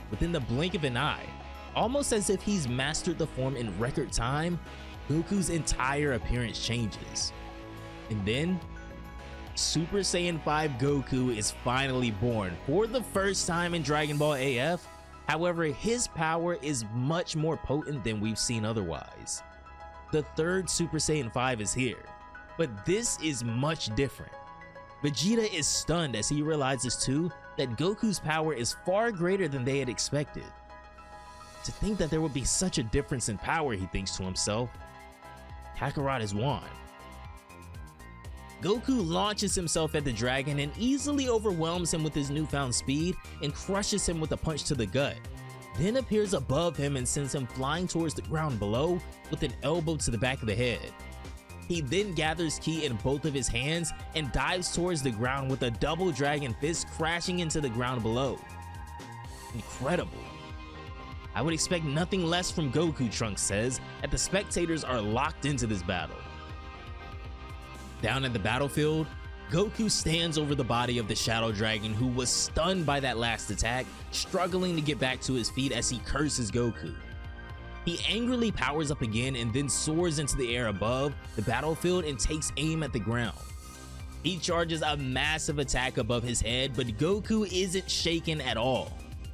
within the blink of an eye, almost as if he's mastered the form in record time, Goku's entire appearance changes. And then, Super Saiyan 5 Goku is finally born for the first time in Dragon Ball AF. However, his power is much more potent than we've seen otherwise. The 3rd Super Saiyan 5 is here, but this is much different. Vegeta is stunned as he realizes too that Goku's power is far greater than they had expected. To think that there would be such a difference in power, he thinks to himself. Kakarot has won. Goku launches himself at the dragon and easily overwhelms him with his newfound speed and crushes him with a punch to the gut, then appears above him and sends him flying towards the ground below with an elbow to the back of the head. He then gathers ki in both of his hands and dives towards the ground with a double dragon fist, crashing into the ground below. Incredible. I would expect nothing less from Goku, Trunks says, as the spectators are locked into this battle. Down at the battlefield, Goku stands over the body of the Shadow Dragon, who was stunned by that last attack, struggling to get back to his feet as he curses Goku. He angrily powers up again and then soars into the air above the battlefield and takes aim at the ground. He charges a massive attack above his head, but Goku isn't shaken at all.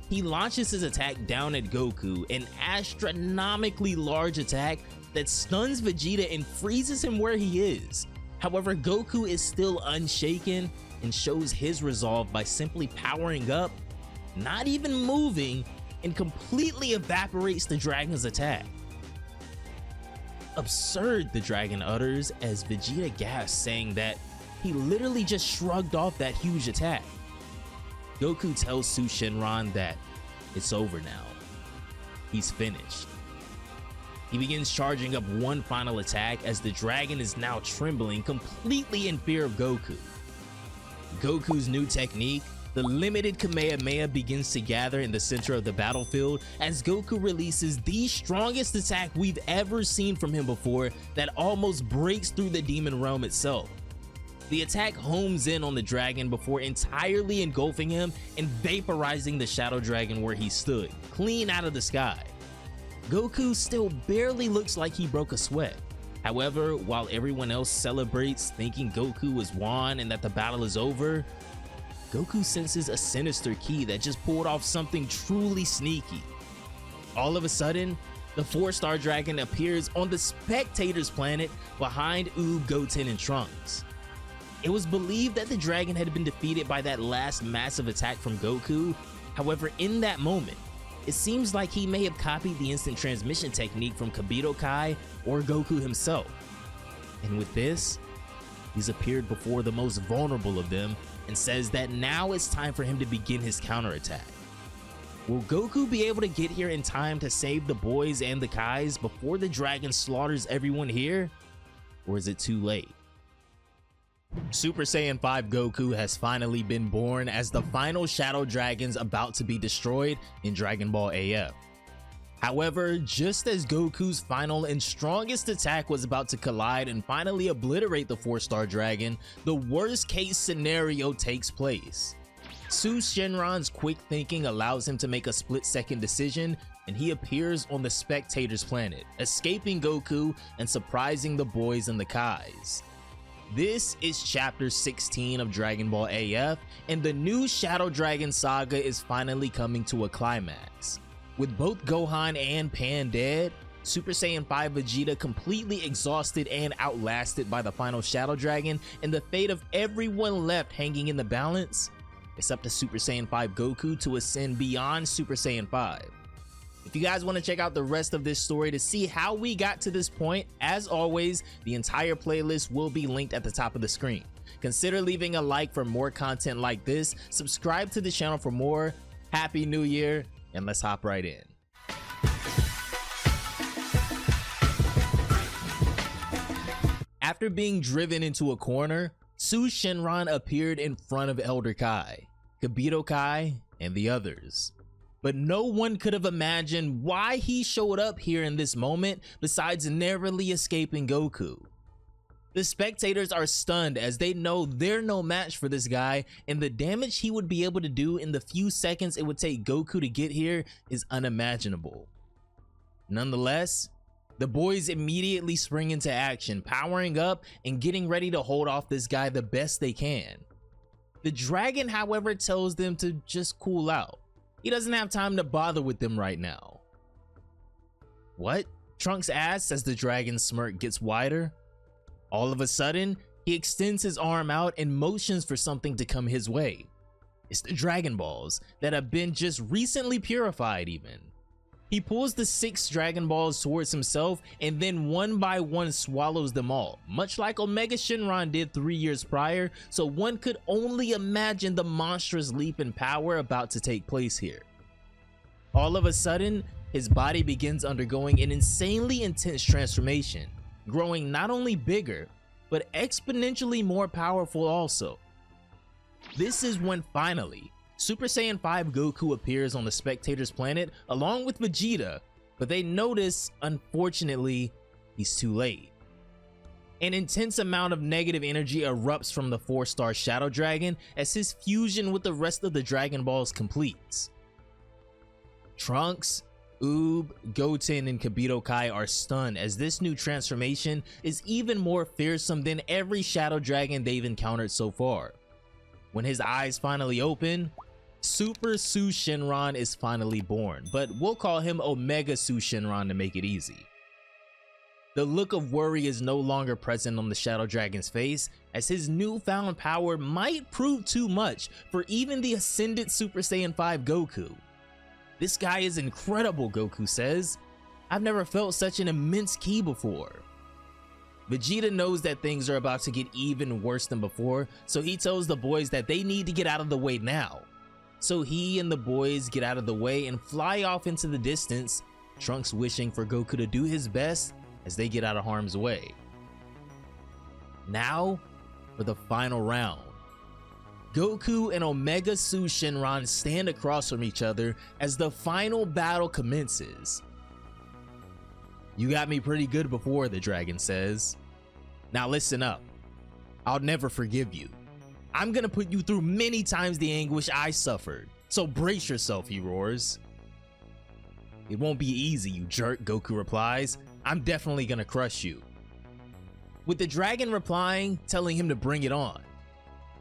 He launches his attack down at Goku, an astronomically large attack that stuns Vegeta and freezes him where he is. However, Goku is still unshaken and shows his resolve by simply powering up, not even moving, and completely evaporates the dragon's attack. Absurd, the dragon utters as Vegeta gasps, saying that he literally just shrugged off that huge attack. Goku tells Su Shenron that it's over now. He's finished. He begins charging up one final attack as the dragon is now trembling, completely in fear of Goku. Goku's new technique, The limited Kamehameha begins to gather in the center of the battlefield as Goku releases the strongest attack we've ever seen from him before that almost breaks through the demon realm itself. The attack homes in on the dragon before entirely engulfing him and vaporizing the shadow dragon where he stood, clean out of the sky. Goku still barely looks like he broke a sweat. However, while everyone else celebrates thinking Goku is won and that the battle is over, Goku senses a sinister ki that just pulled off something truly sneaky. All of a sudden, the 4-star dragon appears on the spectators planet behind Oob, Goten, and Trunks. It was believed that the dragon had been defeated by that last massive attack from Goku. However, in that moment, it seems like he may have copied the instant transmission technique from Kibito Kai or Goku himself. And with this, he's appeared before the most vulnerable of them and says that now it's time for him to begin his counterattack. Will Goku be able to get here in time to save the boys and the Kais before the dragon slaughters everyone here? Or is it too late? Super Saiyan 5 Goku has finally been born as the final Shadow Dragon's about to be destroyed in Dragon Ball AF. However, just as Goku's final and strongest attack was about to collide and finally obliterate the 4-star dragon, the worst case scenario takes place. Su Shenron's quick thinking allows him to make a split-second decision, and he appears on the spectators planet, escaping Goku and surprising the boys and the Kais. This is chapter 16 of Dragon Ball AF, and the new Shadow Dragon saga is finally coming to a climax. With both Gohan and Pan dead, Super Saiyan 5 Vegeta completely exhausted and outlasted by the final Shadow Dragon, and the fate of everyone left hanging in the balance, it's up to Super Saiyan 5 Goku to ascend beyond Super Saiyan 5. If you guys want to check out the rest of this story to see how we got to this point, as always, the entire playlist will be linked at the top of the screen. Consider leaving a like for more content like this, subscribe to the channel for more. Happy New Year, and let's hop right in. After being driven into a corner, Su Shenron appeared in front of Elder Kai, Kibito Kai, and the others. But no one could have imagined why he showed up here in this moment besides narrowly escaping Goku. The spectators are stunned as they know they're no match for this guy, and the damage he would be able to do in the few seconds it would take Goku to get here is unimaginable. Nonetheless, the boys immediately spring into action, powering up and getting ready to hold off this guy the best they can. The dragon, however, tells them to just cool out. He doesn't have time to bother with them right now. What? Trunks asks as the dragon's smirk gets wider. All of a sudden, he extends his arm out and motions for something to come his way. It's the Dragon Balls that have been just recently purified even. He pulls the 6 Dragon Balls towards himself and then one by one swallows them all, much like Omega Shenron did 3 years prior, so one could only imagine the monstrous leap in power about to take place here. All of a sudden, his body begins undergoing an insanely intense transformation, growing not only bigger, but exponentially more powerful also. This is when finally, Super Saiyan 5 Goku appears on the spectators planet along with Vegeta, but they notice, unfortunately, he's too late. An intense amount of negative energy erupts from the 4-star Shadow Dragon as his fusion with the rest of the Dragon Balls completes. Trunks, Oob, Goten, and Kibito Kai are stunned as this new transformation is even more fearsome than every Shadow Dragon they've encountered so far. When his eyes finally open, Super Su Shenron is finally born, but we'll call him Omega Su Shenron to make it easy. The look of worry is no longer present on the Shadow Dragon's face, as his newfound power might prove too much for even the ascended Super Saiyan 5 Goku. This guy is incredible, Goku says. I've never felt such an immense ki before. Vegeta knows that things are about to get even worse than before, so he tells the boys that they need to get out of the way now. So he and the boys get out of the way and fly off into the distance, Trunks wishing for Goku to do his best as they get out of harm's way. Now for the final round. Goku and Omega Su Shenron stand across from each other as the final battle commences. "You got me pretty good before," the dragon says. "Now listen up. I'll never forgive you. I'm gonna put you through many times the anguish I suffered, so brace yourself," he roars. "It won't be easy, you jerk," Goku replies. "I'm definitely gonna crush you." With the dragon replying, telling him to bring it on.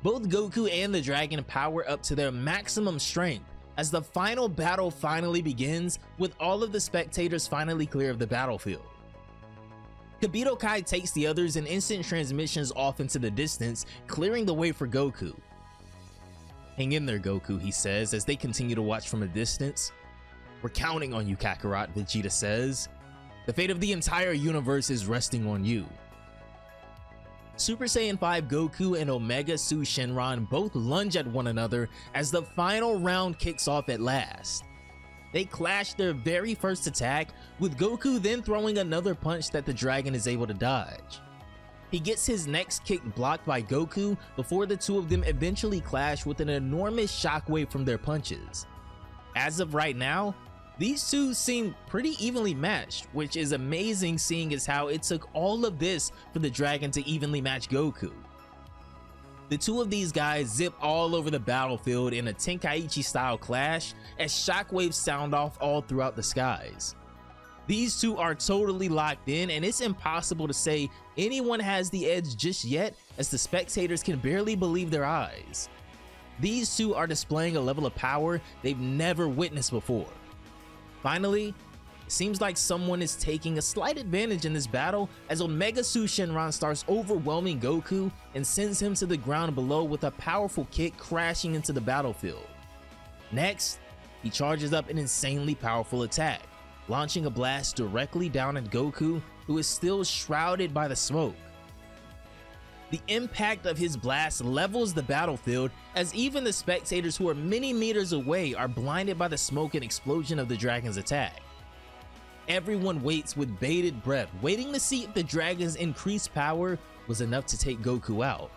Both Goku and the dragon power up to their maximum strength as the final battle finally begins, with all of the spectators finally clear of the battlefield. Kibito Kai takes the others and instant transmissions off into the distance, clearing the way for Goku. "Hang in there, Goku," he says as they continue to watch from a distance. "We're counting on you, Kakarot," Vegeta says. "The fate of the entire universe is resting on you." Super Saiyan 5 Goku and Omega Su Shenron both lunge at one another as the final round kicks off at last. They clash their very first attack, with Goku then throwing another punch that the dragon is able to dodge. He gets his next kick blocked by Goku before the two of them eventually clash with an enormous shockwave from their punches. As of right now, these two seem pretty evenly matched, which is amazing seeing as how it took all of this for the dragon to evenly match Goku. The two of these guys zip all over the battlefield in a Tenkaichi style clash as shockwaves sound off all throughout the skies. These two are totally locked in, and it's impossible to say anyone has the edge just yet, as the spectators can barely believe their eyes. These two are displaying a level of power they've never witnessed before. Finally, it seems like someone is taking a slight advantage in this battle as Omega Su Shenron starts overwhelming Goku and sends him to the ground below with a powerful kick crashing into the battlefield. Next, he charges up an insanely powerful attack, launching a blast directly down at Goku, who is still shrouded by the smoke. The impact of his blast levels the battlefield as even the spectators who are many meters away are blinded by the smoke and explosion of the dragon's attack. Everyone waits with bated breath, waiting to see if the dragon's increased power was enough to take Goku out.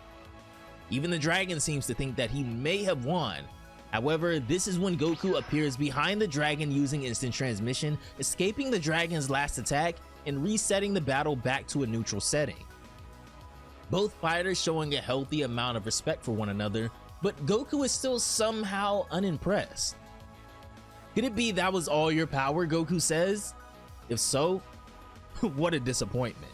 Even the dragon seems to think that he may have won. However, this is when Goku appears behind the dragon using instant transmission, escaping the dragon's last attack and resetting the battle back to a neutral setting. Both fighters showing a healthy amount of respect for one another, but Goku is still somehow unimpressed. "Could it be that was all your power?" Goku says. If so, what a disappointment.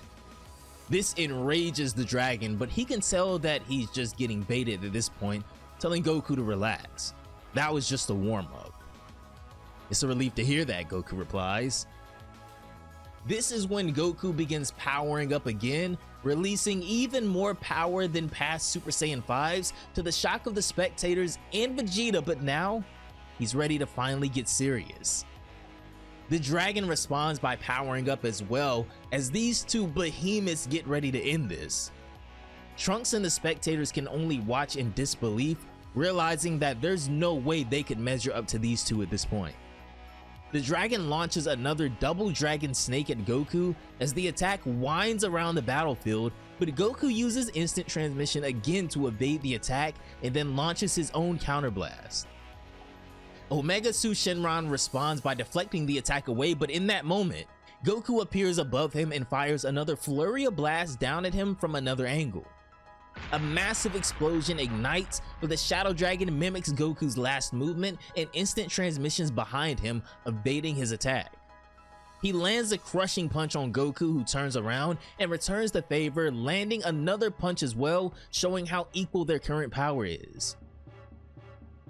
This enrages the dragon, but he can tell that he's just getting baited at this point, telling Goku to relax. "That was just a warm-up." "It's a relief to hear that," Goku replies. This is when Goku begins powering up again, releasing even more power than past Super Saiyan 5s to the shock of the spectators and Vegeta, but now he's ready to finally get serious. The dragon responds by powering up as well as these two behemoths get ready to end this. Trunks and the spectators can only watch in disbelief, realizing that there's no way they could measure up to these two at this point. The dragon launches another double dragon snake at Goku as the attack winds around the battlefield, but Goku uses instant transmission again to evade the attack and then launches his own counterblast. Omega Su Shenron responds by deflecting the attack away, but in that moment, Goku appears above him and fires another flurry of blasts down at him from another angle. A massive explosion ignites, but the Shadow Dragon mimics Goku's last movement and instant transmissions behind him, evading his attack. He lands a crushing punch on Goku, who turns around and returns the favor, landing another punch as well, showing how equal their current power is.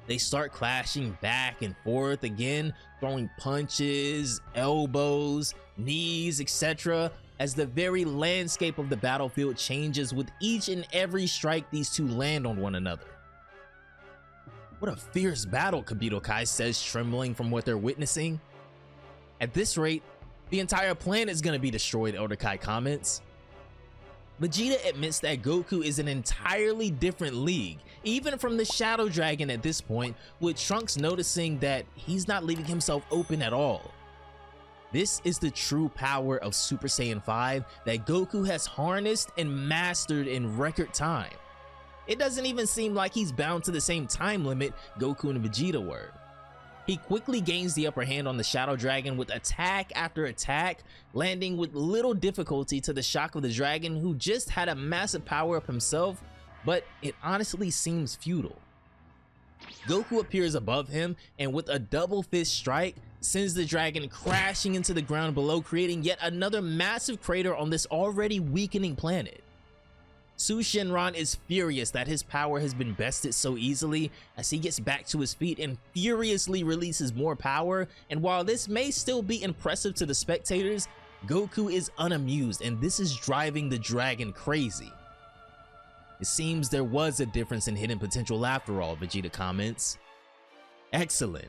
They start clashing back and forth again, throwing punches, elbows, knees, etc., as the very landscape of the battlefield changes with each and every strike these two land on one another. "What a fierce battle," Kibito Kai says, trembling from what they're witnessing. "At this rate, the entire planet is going to be destroyed," Elder Kai comments. Vegeta admits that Goku is an entirely different league, even from the Shadow Dragon at this point, with Trunks noticing that he's not leaving himself open at all. This is the true power of Super Saiyan 5 that Goku has harnessed and mastered in record time. It doesn't even seem like he's bound to the same time limit Goku and Vegeta were. He quickly gains the upper hand on the Shadow Dragon with attack after attack, landing with little difficulty to the shock of the dragon, who just had a massive power up himself, but it honestly seems futile. Goku appears above him and with a double fist strike sends the dragon crashing into the ground below, creating yet another massive crater on this already weakening planet. Su Shenron is furious that his power has been bested so easily as he gets back to his feet and furiously releases more power, and while this may still be impressive to the spectators, Goku is unamused and this is driving the dragon crazy. It seems there was a difference in hidden potential after all, Vegeta comments. Excellent.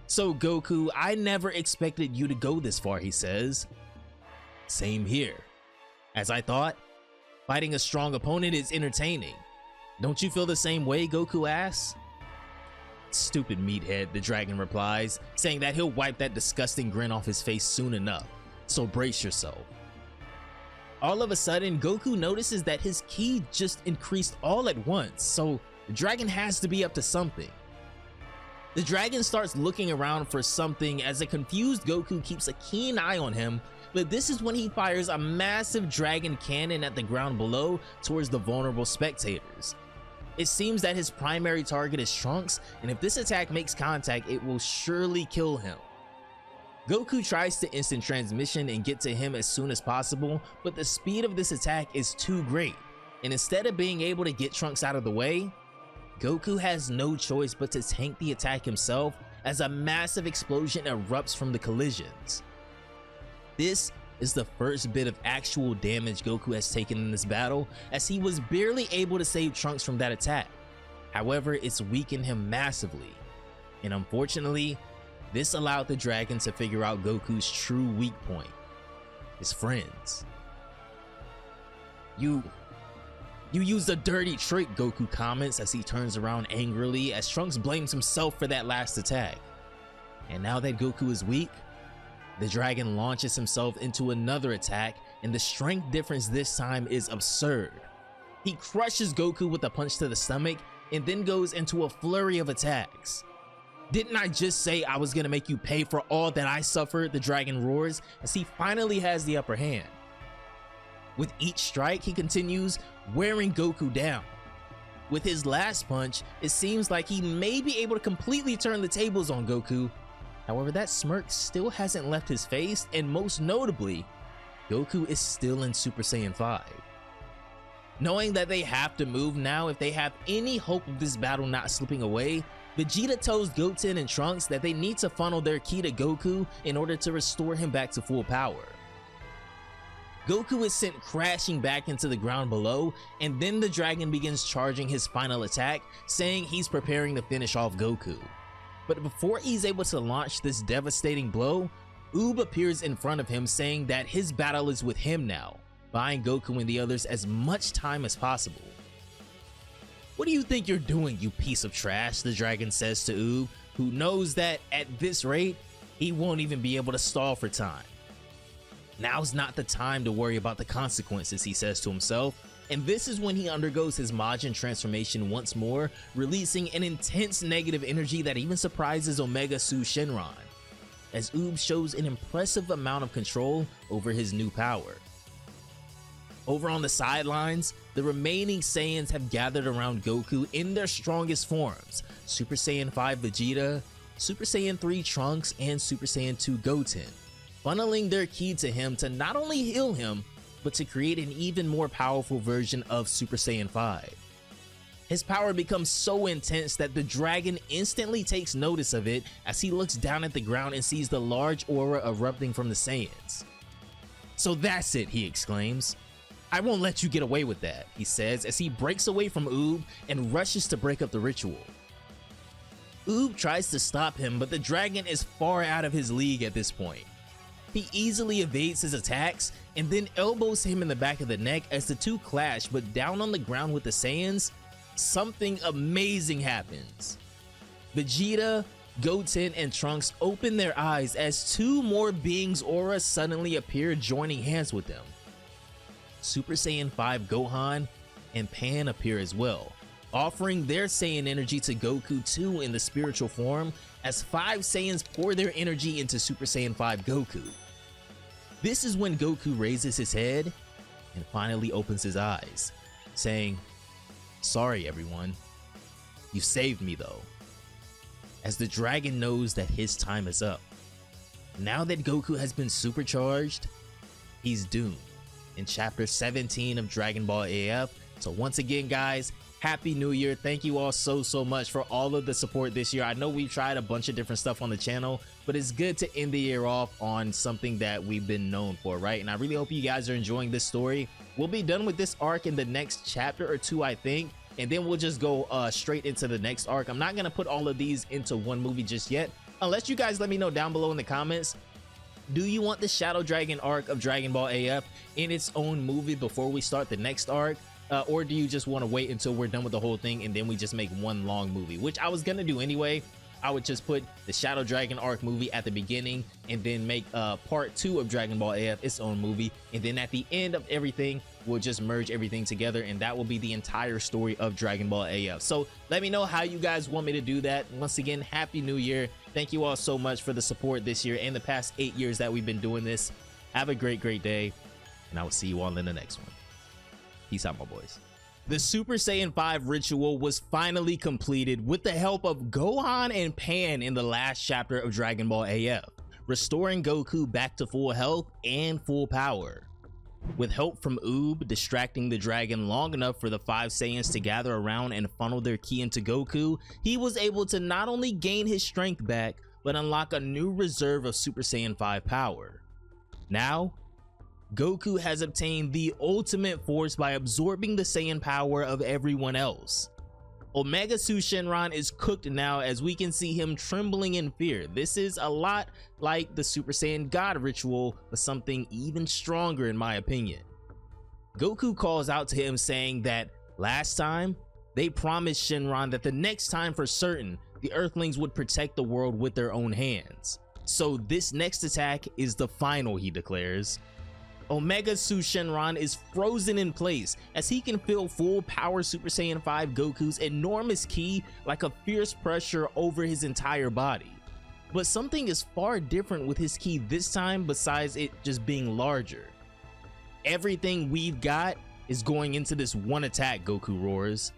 So Goku, I never expected you to go this far, he says. Same here. As I thought, fighting a strong opponent is entertaining. Don't you feel the same way, Goku asks? Stupid meathead, the dragon replies, saying that he'll wipe that disgusting grin off his face soon enough, so brace yourself. All of a sudden, Goku notices that his ki just increased all at once, so the dragon has to be up to something. The dragon starts looking around for something as a confused Goku keeps a keen eye on him, but this is when he fires a massive dragon cannon at the ground below towards the vulnerable spectators. It seems that his primary target is Trunks, and if this attack makes contact, it will surely kill him. Goku tries to instant transmission and get to him as soon as possible, but the speed of this attack is too great, and instead of being able to get Trunks out of the way, Goku has no choice but to tank the attack himself as a massive explosion erupts from the collisions. This is the first bit of actual damage Goku has taken in this battle, as he was barely able to save Trunks from that attack. However, it's weakened him massively, and unfortunately, this allowed the dragon to figure out Goku's true weak point: his friends. You used a dirty trick, Goku comments as he turns around angrily as Trunks blames himself for that last attack. And now that Goku is weak, the dragon launches himself into another attack, and the strength difference this time is absurd. He crushes Goku with a punch to the stomach and then goes into a flurry of attacks. Didn't I just say I was gonna make you pay for all that I suffered? The dragon roars as he finally has the upper hand. With each strike, he continues wearing Goku down. With his last punch, it seems like he may be able to completely turn the tables on Goku. However, that smirk still hasn't left his face, and most notably, Goku is still in Super Saiyan 5. Knowing that they have to move now if they have any hope of this battle not slipping away, Vegeta tells Goten and Trunks that they need to funnel their ki to Goku in order to restore him back to full power. Goku is sent crashing back into the ground below, and then the dragon begins charging his final attack, saying he's preparing to finish off Goku. But before he's able to launch this devastating blow, Oob appears in front of him, saying that his battle is with him now, buying Goku and the others as much time as possible. What do you think you're doing, you piece of trash? The dragon says to Oob, who knows that at this rate, he won't even be able to stall for time. Now's not the time to worry about the consequences, he says to himself, and this is when he undergoes his Majin transformation once more, releasing an intense negative energy that even surprises Omega Su Shenron, as Oob shows an impressive amount of control over his new power. Over on the sidelines, the remaining Saiyans have gathered around Goku in their strongest forms: Super Saiyan 5 Vegeta, Super Saiyan 3 Trunks, and Super Saiyan 2 Goten, funneling their ki to him to not only heal him, but to create an even more powerful version of Super Saiyan 5. His power becomes so intense that the dragon instantly takes notice of it as he looks down at the ground and sees the large aura erupting from the Saiyans. "So that's it," he exclaims. "I won't let you get away with that," he says as he breaks away from Oob and rushes to break up the ritual. Oob tries to stop him, but the dragon is far out of his league at this point. He easily evades his attacks and then elbows him in the back of the neck as the two clash, but down on the ground with the Saiyans, something amazing happens. Vegeta, Goten, and Trunks open their eyes as two more beings' auras suddenly appear, joining hands with them. Super Saiyan 5 Gohan and Pan appear as well, offering their Saiyan energy to Goku too in the spiritual form, as 5 Saiyans pour their energy into Super Saiyan 5 Goku. This is when Goku raises his head and finally opens his eyes, saying, "Sorry everyone, you saved me though," as the dragon knows that his time is up. Now that Goku has been supercharged, he's doomed in chapter 17 of Dragon Ball AF. So once again guys, Happy New Year. Thank you all so much for all of the support this year. I know we've tried a bunch of different stuff on the channel, but it's good to end the year off on something that we've been known for, right? And I really hope you guys are enjoying this story. We'll be done with this arc in the next chapter or two, I think, and then we'll just go straight into the next arc. I'm not gonna put all of these into one movie just yet, unless you guys let me know down below in the comments, do you want the Shadow Dragon arc of Dragon Ball AF in its own movie before we start the next arc? Or do you just want to wait until we're done with the whole thing and then we just make one long movie, which I was gonna do anyway. I would just put the Shadow Dragon arc movie at the beginning and then make part 2 of Dragon Ball AF its own movie, and then at the end of everything we'll just merge everything together, and that will be the entire story of Dragon Ball AF. So let me know how you guys want me to do that. Once again, Happy New Year. Thank you all so much for the support this year and the past 8 years that we've been doing this. Have a great day, and I will see you all in the next one. Peace out, my boys. The Super Saiyan 5 ritual was finally completed with the help of Gohan and Pan in the last chapter of Dragon Ball AF, restoring Goku back to full health and full power. With help from Oob distracting the dragon long enough for the 5 Saiyans to gather around and funnel their ki into Goku, he was able to not only gain his strength back, but unlock a new reserve of Super Saiyan 5 power. Now, Goku has obtained the ultimate force by absorbing the Saiyan power of everyone else. Omega Su Shenron is cooked now, as we can see him trembling in fear. This is a lot like the Super Saiyan God ritual, but something even stronger in my opinion. Goku calls out to him saying that last time they promised Shenron that the next time for certain the Earthlings would protect the world with their own hands. So this next attack is the final, he declares. Omega Su Shenron is frozen in place as he can feel full power Super Saiyan 5 Goku's enormous ki like a fierce pressure over his entire body. But something is far different with his ki this time besides it just being larger. Everything we've got is going into this one attack, Goku roars.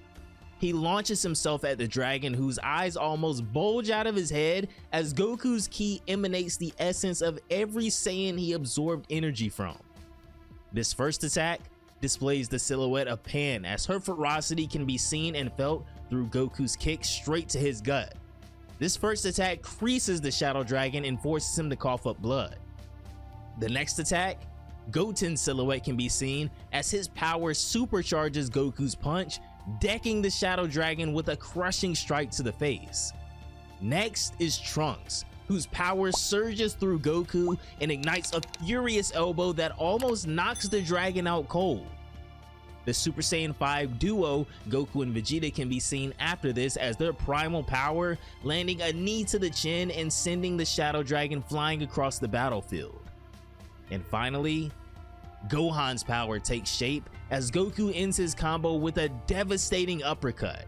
He launches himself at the dragon, whose eyes almost bulge out of his head as Goku's ki emanates the essence of every Saiyan he absorbed energy from. This first attack displays the silhouette of Pan, as her ferocity can be seen and felt through Goku's kick straight to his gut. This first attack creases the Shadow Dragon and forces him to cough up blood. The next attack, Goten's silhouette can be seen as his power supercharges Goku's punch, decking the Shadow Dragon with a crushing strike to the face. Next is Trunks, whose power surges through Goku and ignites a furious elbow that almost knocks the dragon out cold. The Super Saiyan 5 duo, Goku and Vegeta, can be seen after this as their primal power landing a knee to the chin and sending the Shadow Dragon flying across the battlefield. And finally, Gohan's power takes shape as Goku ends his combo with a devastating uppercut.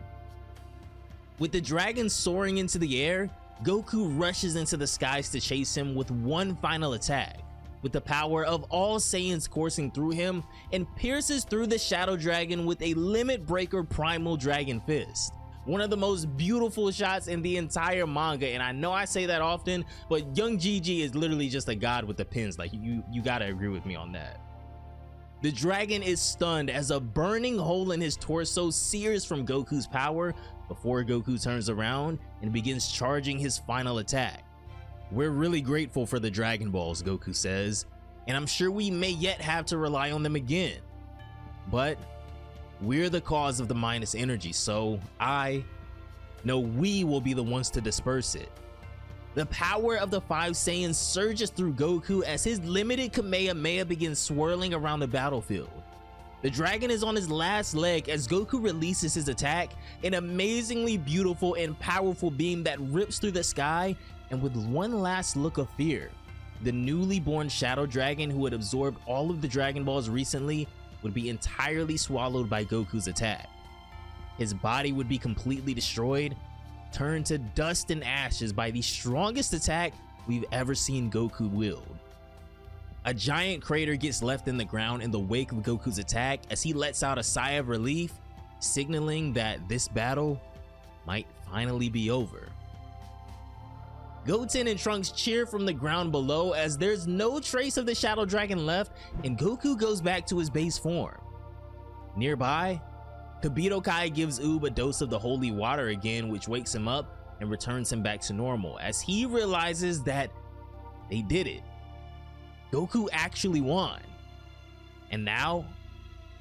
With the dragon soaring into the air, Goku rushes into the skies to chase him with one final attack, with the power of all Saiyans coursing through him, and pierces through the Shadow Dragon with a limit breaker primal dragon fist. One of the most beautiful shots in the entire manga, and I know I say that often, but young Gigi is literally just a god with the pins. Like, you gotta agree with me on that. The dragon is stunned as a burning hole in his torso sears from Goku's power before Goku turns around and begins charging his final attack. "We're really grateful for the Dragon Balls," Goku says, "and I'm sure we may yet have to rely on them again. But we're the cause of the minus energy, so we will be the ones to disperse it." The power of the 5 Saiyans surges through Goku as his limited Kamehameha begins swirling around the battlefield. The dragon is on his last leg as Goku releases his attack, an amazingly beautiful and powerful beam that rips through the sky, and with one last look of fear, the newly born Shadow Dragon, who had absorbed all of the Dragon Balls recently, would be entirely swallowed by Goku's attack. His body would be completely destroyed, turned to dust and ashes by the strongest attack we've ever seen Goku wield. A giant crater gets left in the ground in the wake of Goku's attack as he lets out a sigh of relief, signaling that this battle might finally be over. Goten and Trunks cheer from the ground below as there's no trace of the Shadow Dragon left and Goku goes back to his base form. Nearby, Kibito Kai gives Oob a dose of the holy water again, which wakes him up and returns him back to normal as he realizes that they did it. Goku actually won. And now,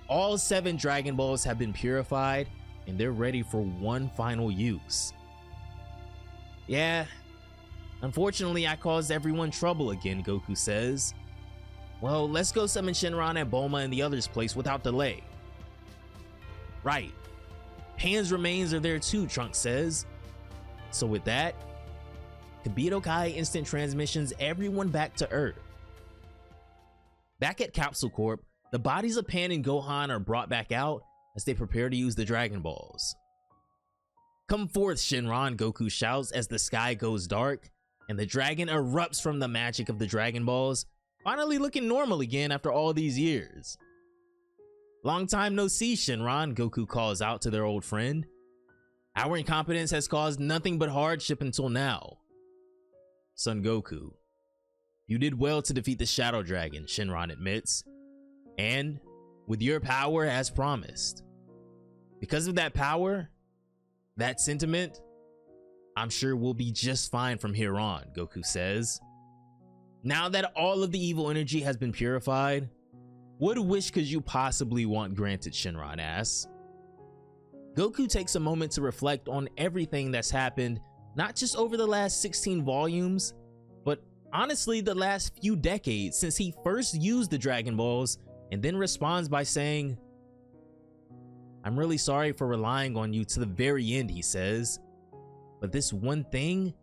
all 7 Dragon Balls have been purified and they're ready for one final use. Yeah, unfortunately I caused everyone trouble again, Goku says. Well, let's go summon Shenron and Bulma and the others' place without delay. Right. Pan's remains are there too, Trunks says. So with that, Kibito Kai instant transmissions everyone back to Earth. Back at Capsule Corp, the bodies of Pan and Gohan are brought back out as they prepare to use the Dragon Balls. Come forth, Shenron, Goku shouts as the sky goes dark and the dragon erupts from the magic of the Dragon Balls, finally looking normal again after all these years. Long time no see, Shenron, Goku calls out to their old friend. Our incompetence has caused nothing but hardship until now. Son Goku, you did well to defeat the Shadow Dragon, Shenron admits, and with your power as promised. Because of that power, that sentiment, I'm sure we'll be just fine from here on, Goku says. Now that all of the evil energy has been purified, what wish could you possibly want granted, Shenron asks. Goku takes a moment to reflect on everything that's happened, not just over the last 16 volumes, but honestly the last few decades since he first used the Dragon Balls, and then responds by saying, I'm really sorry for relying on you to the very end, he says, but this one thing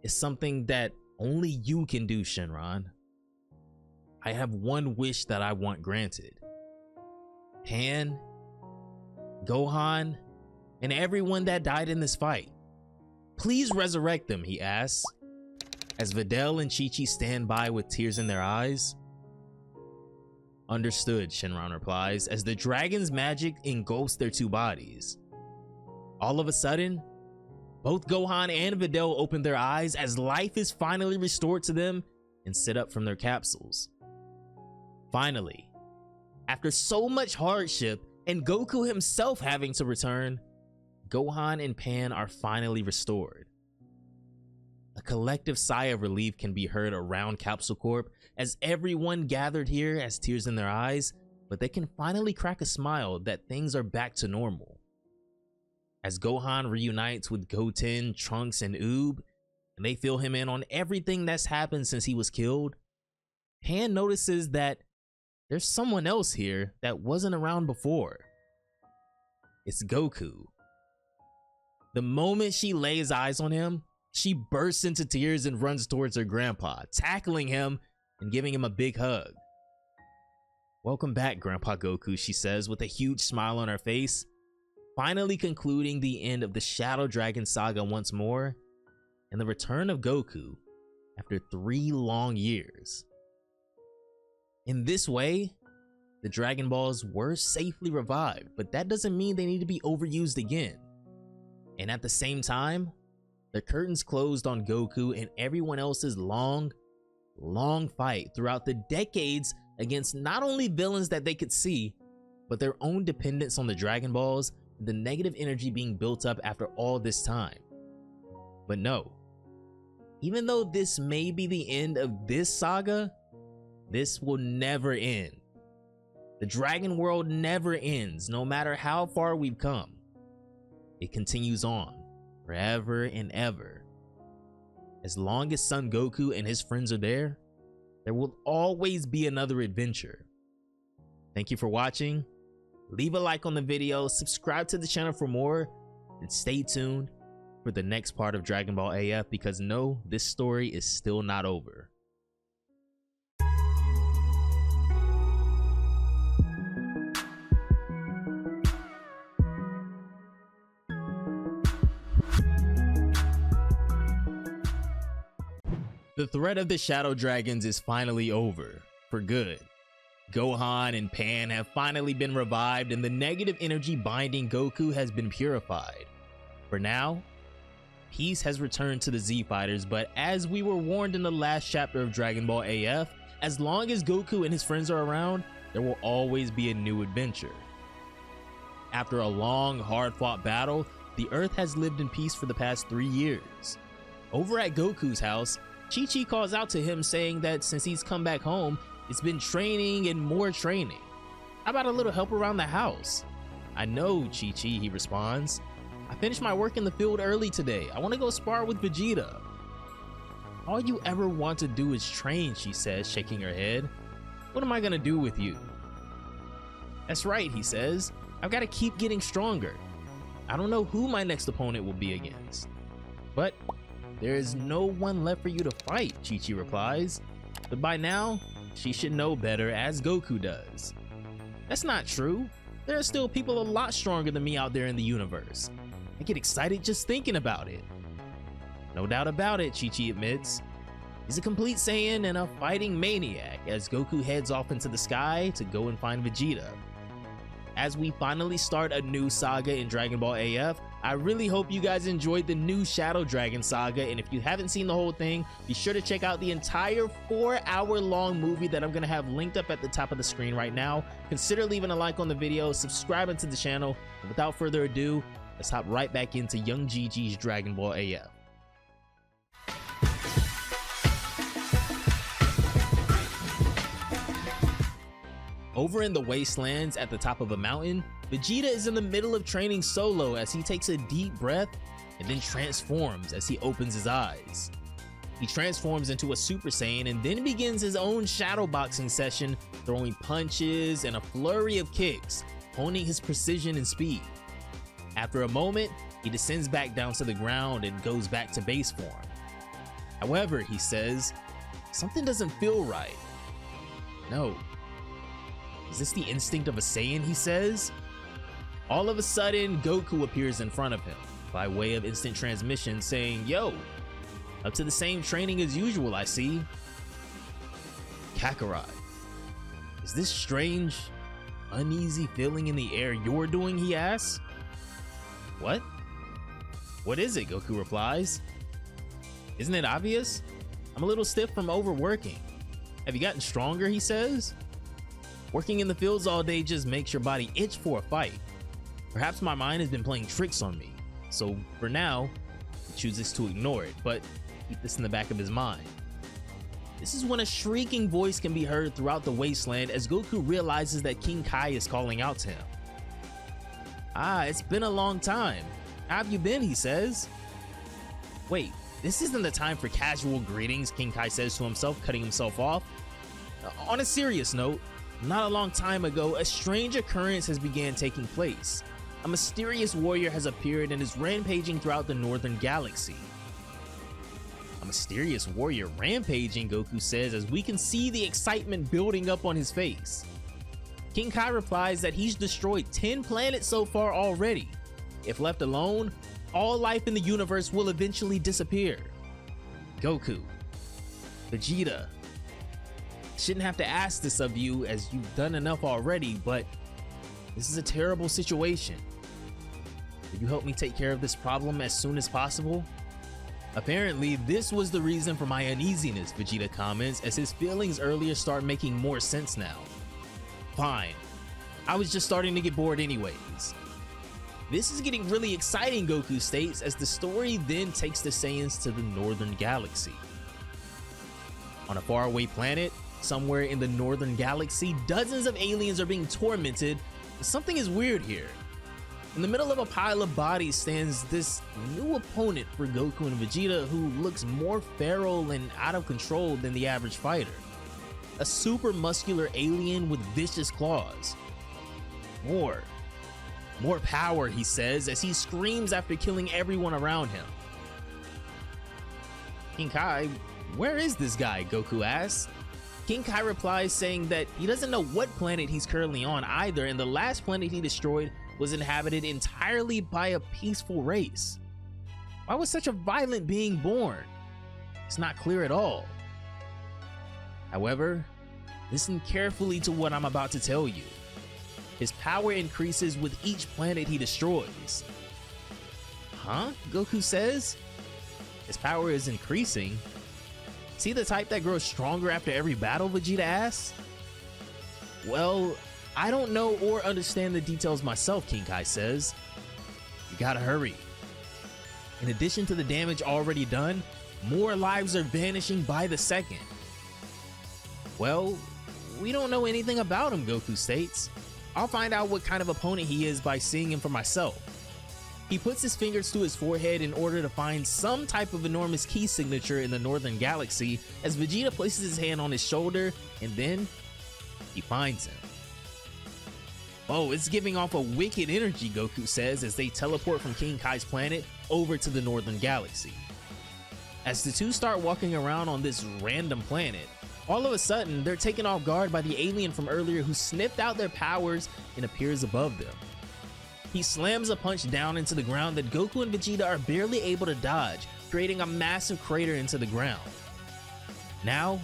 is something that only you can do, Shenron. I have one wish that I want granted. Pan, Gohan, and everyone that died in this fight. Please resurrect them, he asks, as Videl and Chi-Chi stand by with tears in their eyes. Understood, Shenron replies, as the dragon's magic engulfs their 2 bodies. All of a sudden, both Gohan and Videl open their eyes as life is finally restored to them and sit up from their capsules. Finally, after so much hardship and Goku himself having to return, Gohan and Pan are finally restored. A collective sigh of relief can be heard around Capsule Corp as everyone gathered here has tears in their eyes, but they can finally crack a smile that things are back to normal. As Gohan reunites with Goten, Trunks, and Oob, and they fill him in on everything that's happened since he was killed, Pan notices that there's someone else here that wasn't around before. It's Goku. The moment she lays eyes on him, she bursts into tears and runs towards her grandpa, tackling him and giving him a big hug. Welcome back, Grandpa Goku, she says with a huge smile on her face, finally concluding the end of the Shadow Dragon saga once more, and the return of Goku after 3 long years. In this way, the Dragon Balls were safely revived, but that doesn't mean they need to be overused again. And at the same time, the curtains closed on Goku and everyone else's long fight throughout the decades against not only villains that they could see, but their own dependence on the Dragon Balls and the negative energy being built up after all this time. But no, even though this may be the end of this saga, this will never end. The Dragon World never ends, no matter how far we've come. It continues on forever and ever. As long as Son Goku and his friends are there will always be another adventure. Thank you for watching. Leave a like on the video, subscribe to the channel for more, and stay tuned for the next part of Dragon Ball AF, because no, this story is still not over. The threat of the Shadow Dragons is finally over, for good. Gohan and Pan have finally been revived and the negative energy binding Goku has been purified. For now, peace has returned to the Z Fighters, but as we were warned in the last chapter of Dragon Ball AF, as long as Goku and his friends are around, there will always be a new adventure. After a long, hard-fought battle, the Earth has lived in peace for the past 3 years. Over at Goku's house, Chi-Chi calls out to him saying that since he's come back home, it's been training and more training. How about a little help around the house? I know, Chi-Chi, he responds. I finished my work in the field early today. I want to go spar with Vegeta. All you ever want to do is train, she says, shaking her head. What am I gonna do with you? That's right, he says. I've got to keep getting stronger. I don't know who my next opponent will be against. But there is no one left for you to fight, Chi-Chi replies. But by now, she should know better, as Goku does. That's not true. There are still people a lot stronger than me out there in the universe. I get excited just thinking about it. No doubt about it, Chi-Chi admits. He's a complete Saiyan and a fighting maniac as Goku heads off into the sky to go and find Vegeta. As we finally start a new saga in Dragon Ball AF, I really hope you guys enjoyed the new Shadow Dragon saga, and if you haven't seen the whole thing, be sure to check out the entire 4-hour-long movie that I'm going to have linked up at the top of the screen right now. Consider leaving a like on the video, subscribing to the channel, and without further ado, let's hop right back into Young Gigi's Dragon Ball AF. Over in the wastelands at the top of a mountain, Vegeta is in the middle of training solo as he takes a deep breath and then transforms as he opens his eyes. He transforms into a Super Saiyan and then begins his own shadow boxing session, throwing punches and a flurry of kicks, honing his precision and speed. After a moment, he descends back down to the ground and goes back to base form. However, he says, something doesn't feel right. No. Is this the instinct of a Saiyan, he says? All of a sudden, Goku appears in front of him by way of instant transmission saying, yo, up to the same training as usual, I see. Kakarot, is this strange, uneasy feeling in the air you're doing, he asks. What? What is it, Goku replies. Isn't it obvious? I'm a little stiff from overworking. Have you gotten stronger, he says. Working in the fields all day just makes your body itch for a fight. Perhaps my mind has been playing tricks on me, so for now, he chooses to ignore it, but keep this in the back of his mind. This is when a shrieking voice can be heard throughout the wasteland as Goku realizes that King Kai is calling out to him. Ah, it's been a long time. How have you been, he says. Wait, this isn't the time for casual greetings, King Kai says to himself, cutting himself off. On a serious note, not a long time ago, a strange occurrence has began taking place. A mysterious warrior has appeared and is rampaging throughout the northern galaxy. A mysterious warrior rampaging, Goku says, as we can see the excitement building up on his face. King Kai replies that he's destroyed 10 planets so far already. If left alone, all life in the universe will eventually disappear. Goku, Vegeta, shouldn't have to ask this of you as you've done enough already, but this is a terrible situation. Will you help me take care of this problem as soon as possible? Apparently, this was the reason for my uneasiness, Vegeta comments, as his feelings earlier start making more sense now. Fine. I was just starting to get bored anyways. This is getting really exciting, Goku states, as the story then takes the Saiyans to the northern galaxy. On a faraway planet, somewhere in the northern galaxy, dozens of aliens are being tormented, but something is weird here. In the middle of a pile of bodies stands this new opponent for Goku and Vegeta who looks more feral and out of control than the average fighter. A super muscular alien with vicious claws. More power, he says, as he screams after killing everyone around him. King Kai, where is this guy? Goku asks. King Kai replies saying that he doesn't know what planet he's currently on either, and the last planet he destroyed was inhabited entirely by a peaceful race. Why was such a violent being born? It's not clear at all. However, listen carefully to what I'm about to tell you. His power increases with each planet he destroys. Huh? Goku says. His power is increasing? Is he the type that grows stronger after every battle, Vegeta asks? Well, I don't know or understand the details myself, King Kai says. You gotta hurry. In addition to the damage already done, more lives are vanishing by the second. Well, we don't know anything about him, Goku states. I'll find out what kind of opponent he is by seeing him for myself. He puts his fingers to his forehead in order to find some type of enormous key signature in the Northern Galaxy as Vegeta places his hand on his shoulder, and then he finds him. Oh, it's giving off a wicked energy, Goku says as they teleport from King Kai's planet over to the Northern Galaxy. As the two start walking around on this random planet, all of a sudden they're taken off guard by the alien from earlier who sniffed out their powers and appears above them. He slams a punch down into the ground that Goku and Vegeta are barely able to dodge, creating a massive crater into the ground. Now,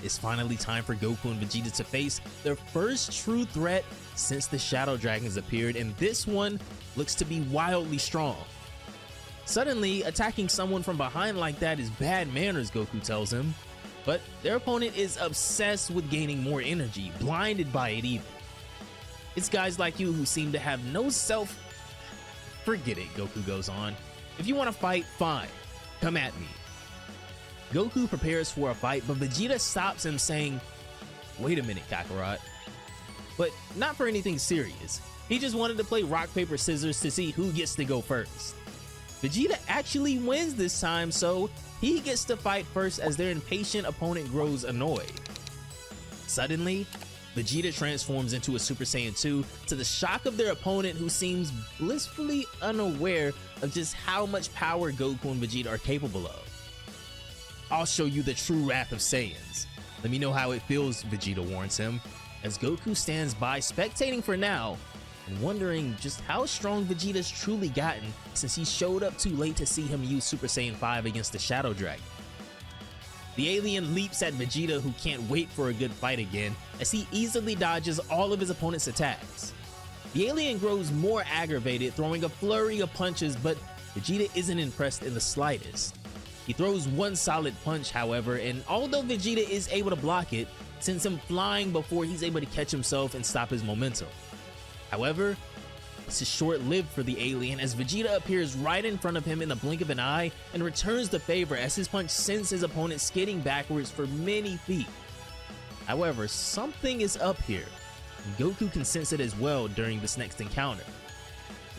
it's finally time for Goku and Vegeta to face their first true threat since the Shadow Dragons appeared, and this one looks to be wildly strong. Suddenly, attacking someone from behind like that is bad manners, Goku tells him, but their opponent is obsessed with gaining more energy, blinded by it even. It's guys like you who seem to have no self... Forget it, Goku goes on. If you want to fight, fine. Come at me. Goku prepares for a fight, but Vegeta stops him saying, wait a minute, Kakarot. But not for anything serious. He just wanted to play rock, paper, scissors to see who gets to go first. Vegeta actually wins this time, so he gets to fight first as their impatient opponent grows annoyed. Suddenly, Vegeta transforms into a Super Saiyan 2 to the shock of their opponent, who seems blissfully unaware of just how much power Goku and Vegeta are capable of. I'll show you the true wrath of Saiyans. Let me know how it feels, Vegeta warns him, as Goku stands by spectating for now and wondering just how strong Vegeta's truly gotten since he showed up too late to see him use Super Saiyan 5 against the Shadow Dragon. The alien leaps at Vegeta, who can't wait for a good fight again, as he easily dodges all of his opponent's attacks. The alien grows more aggravated, throwing a flurry of punches, but Vegeta isn't impressed in the slightest. He throws one solid punch, however, and although Vegeta is able to block it, sends him flying before he's able to catch himself and stop his momentum. However, this is short-lived for the alien, as Vegeta appears right in front of him in the blink of an eye and returns the favor as his punch sends his opponent skidding backwards for many feet. However, something is up here, and Goku can sense it as well during this next encounter.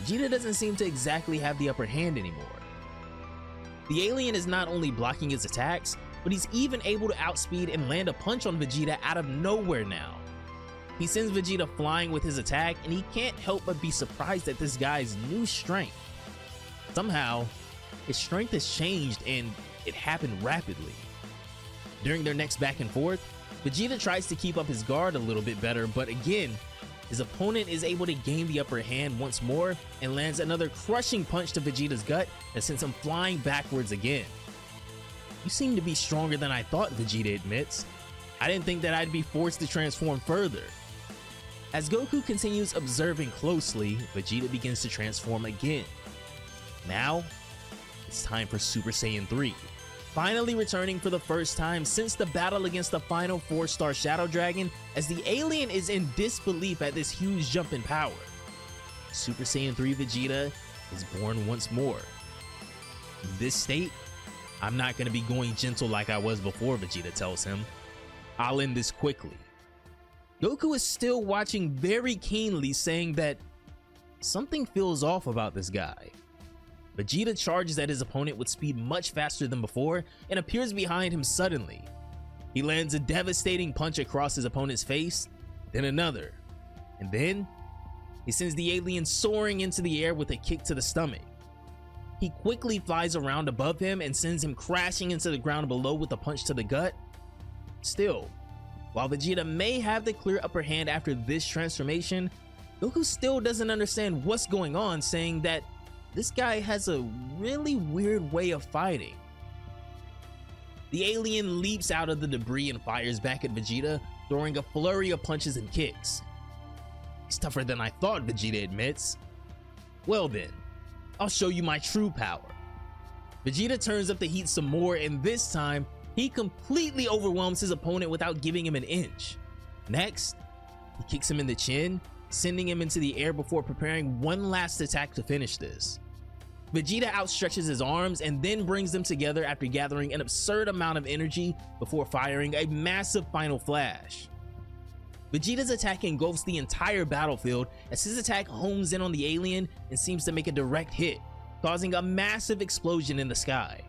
Vegeta doesn't seem to exactly have the upper hand anymore. The alien is not only blocking his attacks, but he's even able to outspeed and land a punch on Vegeta out of nowhere now. He sends Vegeta flying with his attack, and he can't help but be surprised at this guy's new strength. Somehow, his strength has changed, and it happened rapidly. During their next back and forth, Vegeta tries to keep up his guard a little bit better, but again, his opponent is able to gain the upper hand once more and lands another crushing punch to Vegeta's gut that sends him flying backwards again. You seem to be stronger than I thought, Vegeta admits. I didn't think that I'd be forced to transform further. As Goku continues observing closely, Vegeta begins to transform again. Now, it's time for Super Saiyan 3, finally returning for the first time since the battle against the final 4-star Shadow Dragon, as the alien is in disbelief at this huge jump in power. Super Saiyan 3 Vegeta is born once more. In this state, I'm not going to be going gentle like I was before, Vegeta tells him. I'll end this quickly. Goku is still watching very keenly, saying that something feels off about this guy. Vegeta charges at his opponent with speed much faster than before and appears behind him suddenly. He lands a devastating punch across his opponent's face, then another, and then he sends the alien soaring into the air with a kick to the stomach. He quickly flies around above him and sends him crashing into the ground below with a punch to the gut. Still, while Vegeta may have the clear upper hand after this transformation, Goku still doesn't understand what's going on, saying that this guy has a really weird way of fighting. The alien leaps out of the debris and fires back at Vegeta, throwing a flurry of punches and kicks. "He's tougher than I thought," Vegeta admits. "Well then, I'll show you my true power." Vegeta turns up the heat some more, and this time, he completely overwhelms his opponent without giving him an inch. Next, he kicks him in the chin, sending him into the air before preparing one last attack to finish this. Vegeta outstretches his arms and then brings them together after gathering an absurd amount of energy before firing a massive final flash. Vegeta's attack engulfs the entire battlefield as his attack homes in on the alien and seems to make a direct hit, causing a massive explosion in the sky.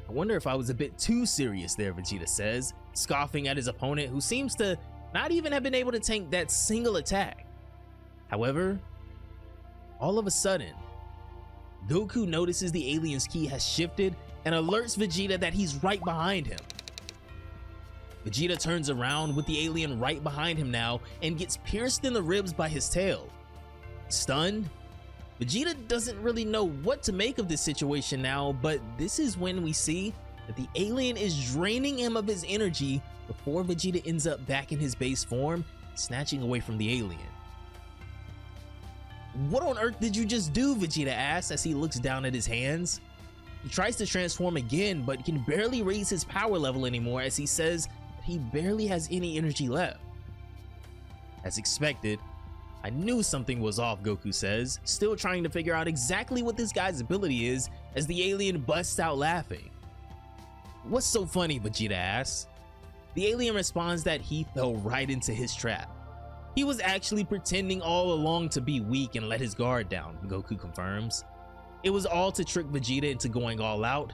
"I wonder if I was a bit too serious there," Vegeta says, scoffing at his opponent who seems to not even have been able to tank that single attack. However, all of a sudden, Goku notices the alien's ki has shifted and alerts Vegeta that he's right behind him. Vegeta turns around with the alien right behind him now and gets pierced in the ribs by his tail. Stunned, Vegeta doesn't really know what to make of this situation now, but this is when we see that the alien is draining him of his energy before Vegeta ends up back in his base form, snatching away from the alien. "What on earth did you just do?" Vegeta asks as he looks down at his hands. He tries to transform again, but can barely raise his power level anymore as he says that he barely has any energy left. As expected, "I knew something was off," Goku says, still trying to figure out exactly what this guy's ability is as the alien busts out laughing. "What's so funny?" Vegeta asks. The alien responds that he fell right into his trap. "He was actually pretending all along to be weak and let his guard down," Goku confirms. "It was all to trick Vegeta into going all out.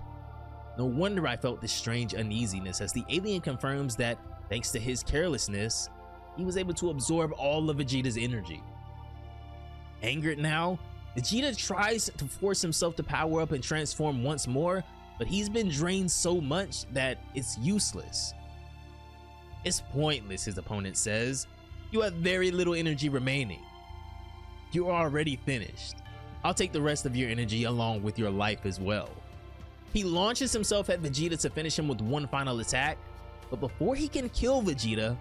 No wonder I felt this strange uneasiness," as the alien confirms that thanks to his carelessness, he was able to absorb all of Vegeta's energy. Angered now, Vegeta tries to force himself to power up and transform once more, but he's been drained so much that it's useless. "It's pointless," his opponent says. "You have very little energy remaining. You're already finished. I'll take the rest of your energy along with your life as well." He launches himself at Vegeta to finish him with one final attack, but before he can kill Vegeta,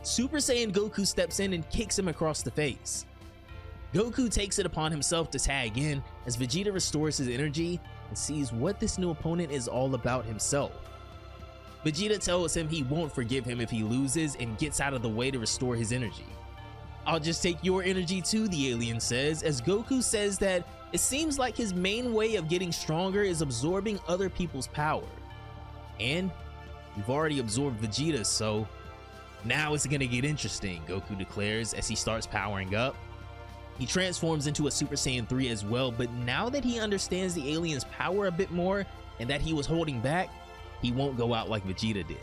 Super Saiyan Goku steps in and kicks him across the face. Goku takes it upon himself to tag in as Vegeta restores his energy and sees what this new opponent is all about himself. Vegeta tells him he won't forgive him if he loses and gets out of the way to restore his energy. "I'll just take your energy too," the alien says, as Goku says that it seems like his main way of getting stronger is absorbing other people's power. And you've already absorbed Vegeta's, so now it's gonna get interesting, Goku declares as he starts powering up. He transforms into a Super Saiyan 3 as well, but now that he understands the alien's power a bit more and that he was holding back, he won't go out like Vegeta did.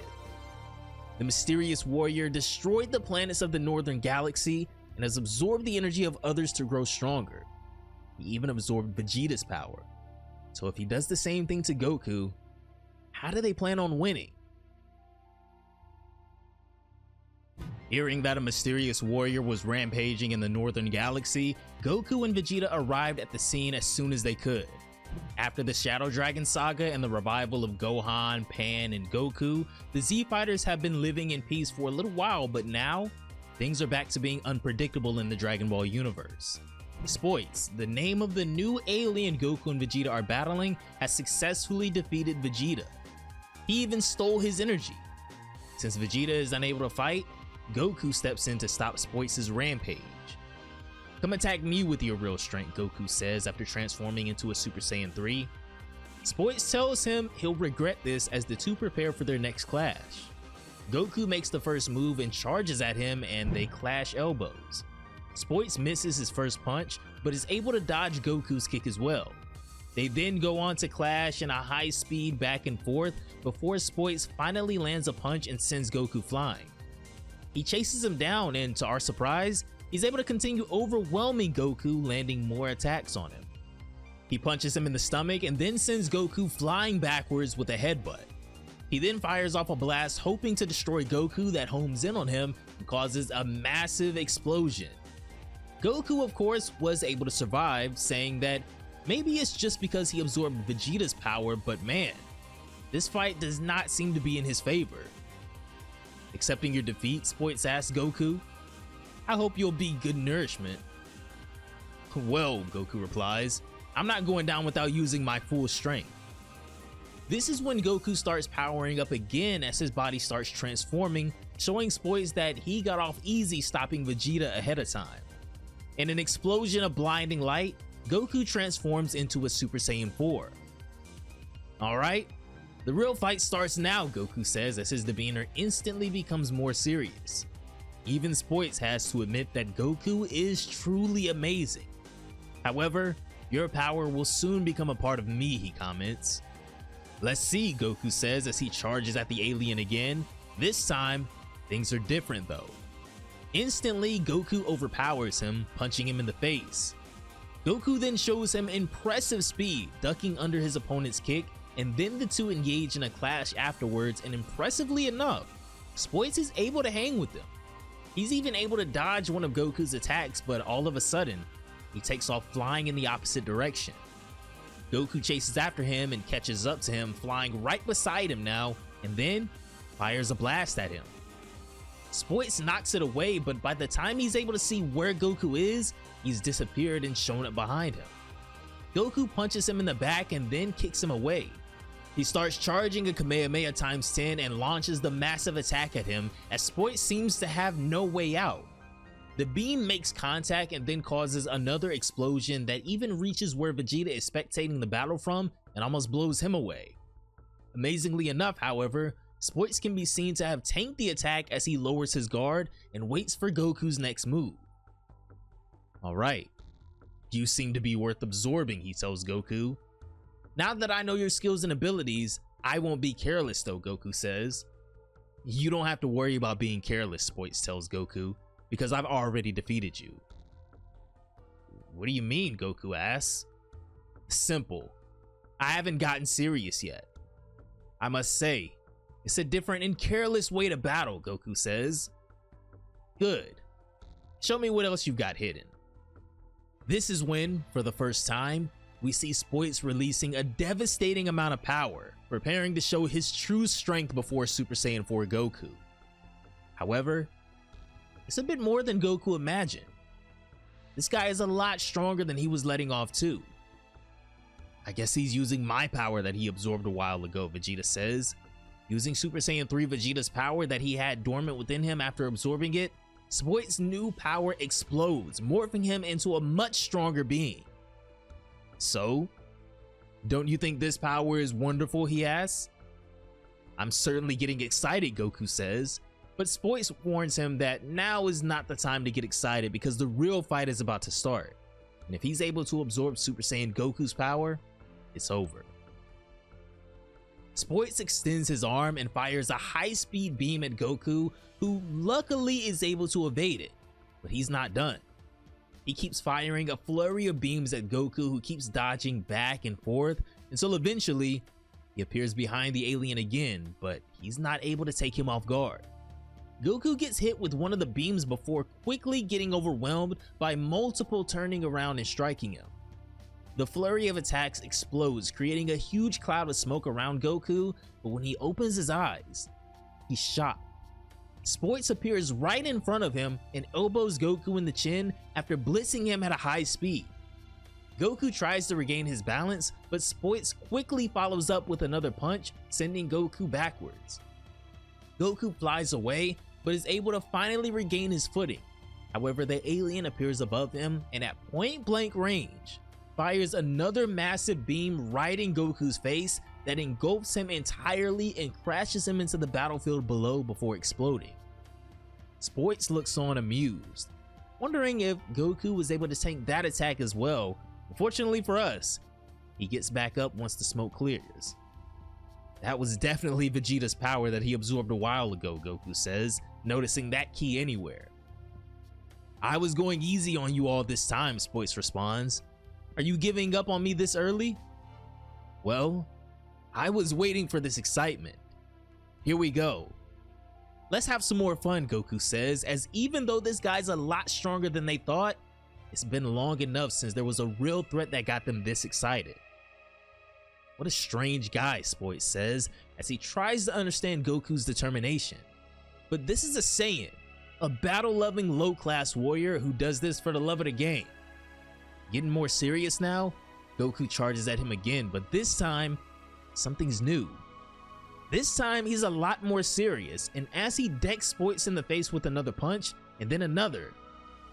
The mysterious warrior destroyed the planets of the Northern Galaxy and has absorbed the energy of others to grow stronger. He even absorbed Vegeta's power. So if he does the same thing to Goku, how do they plan on winning? Hearing that a mysterious warrior was rampaging in the Northern Galaxy, Goku and Vegeta arrived at the scene as soon as they could. After the Shadow Dragon saga and the revival of Gohan, Pan, and Goku, the Z-Fighters have been living in peace for a little while, but now, things are back to being unpredictable in the Dragon Ball universe. Spoits, the name of the new alien Goku and Vegeta are battling, has successfully defeated Vegeta. He even stole his energy. Since Vegeta is unable to fight, Goku steps in to stop Spoits' rampage. "Come attack me with your real strength," Goku says after transforming into a Super Saiyan 3. Spoits tells him he'll regret this as the two prepare for their next clash. Goku makes the first move and charges at him, and they clash elbows. Spoits misses his first punch, but is able to dodge Goku's kick as well. They then go on to clash in a high speed back and forth before Spoits finally lands a punch and sends Goku flying. He chases him down, and to our surprise, he's able to continue overwhelming Goku, landing more attacks on him. He punches him in the stomach and then sends Goku flying backwards with a headbutt. He then fires off a blast hoping to destroy Goku that homes in on him and causes a massive explosion. Goku, of course, was able to survive, saying that maybe it's just because he absorbed Vegeta's power, but man, This fight does not seem to be in his favor. Accepting your defeat, Spoits asks Goku. I hope you'll be good nourishment. Well, Goku replies, I'm not going down without using my full strength. This is when Goku starts powering up again as his body starts transforming, showing Spoits that he got off easy stopping Vegeta ahead of time. In an explosion of blinding light, Goku transforms into a Super Saiyan 4. Alright, the real fight starts now, Goku says as his demeanor instantly becomes more serious. Even Spoits has to admit that Goku is truly amazing. However, your power will soon become a part of me, he comments. Let's see, Goku says as he charges at the alien again. This time, things are different though. Instantly, Goku overpowers him, punching him in the face. Goku then shows him impressive speed, ducking under his opponent's kick, and then the two engage in a clash afterwards, and impressively enough, Spoits is able to hang with them. He's even able to dodge one of Goku's attacks, but all of a sudden, he takes off flying in the opposite direction. Goku chases after him and catches up to him, flying right beside him now, and then fires a blast at him. Spoits knocks it away, but by the time he's able to see where Goku is, he's disappeared and shown up behind him. Goku punches him in the back and then kicks him away. He starts charging a Kamehameha times 10 and launches the massive attack at him as Spoits seems to have no way out. The beam makes contact and then causes another explosion that even reaches where Vegeta is spectating the battle from and almost blows him away. Amazingly enough, however, Spoits can be seen to have tanked the attack as he lowers his guard and waits for Goku's next move. Alright, you seem to be worth absorbing, he tells Goku. Now that I know your skills and abilities, I won't be careless though, Goku says. You don't have to worry about being careless, Spoits tells Goku, because I've already defeated you. What do you mean, Goku asks. Simple. I haven't gotten serious yet. I must say, it's a different and careless way to battle, Goku says. Good. Show me what else you've got hidden. This is when, for the first time, we see Spoits releasing a devastating amount of power, preparing to show his true strength before Super Saiyan 4 Goku. However, it's a bit more than Goku imagined. This guy is a lot stronger than he was letting off too. I guess he's using my power that he absorbed a while ago, Vegeta says. Using Super Saiyan 3 Vegeta's power that he had dormant within him after absorbing it, Spoits' new power explodes, morphing him into a much stronger being. So, don't you think this power is wonderful, he asks? I'm certainly getting excited, Goku says, but Spoits warns him that now is not the time to get excited because the real fight is about to start. And if he's able to absorb Super Saiyan Goku's power, it's over. Spoits extends his arm and fires a high-speed beam at Goku, who luckily is able to evade it, but he's not done. He keeps firing a flurry of beams at Goku, who keeps dodging back and forth until eventually he appears behind the alien again, but he's not able to take him off guard. Goku gets hit with one of the beams before quickly getting overwhelmed by multiple turning around and striking him. The flurry of attacks explodes, creating a huge cloud of smoke around Goku, but when he opens his eyes, he's shocked. Spoits appears right in front of him and elbows Goku in the chin after blitzing him at a high speed. Goku tries to regain his balance, but Spoits quickly follows up with another punch, sending Goku backwards. Goku flies away, but is able to finally regain his footing. However, the alien appears above him and at point blank range, fires another massive beam right in Goku's face that engulfs him entirely and crashes him into the battlefield below before exploding. Spoits looks on amused, wondering if Goku was able to tank that attack as well. Fortunately for us, he gets back up once the smoke clears. That was definitely Vegeta's power that he absorbed a while ago, Goku says, noticing that key anywhere. I was going easy on you all this time, Spoits responds. Are you giving up on me this early? Well, I was waiting for this excitement. Here we go. Let's have some more fun, Goku says, as even though this guy's a lot stronger than they thought, it's been long enough since there was a real threat that got them this excited. What a strange guy, Spoit says, as he tries to understand Goku's determination. But this is a Saiyan, a battle-loving low-class warrior who does this for the love of the game. Getting more serious now, Goku charges at him again, but this time, something's new. This time, he's a lot more serious, and as he decks Spoits in the face with another punch, and then another,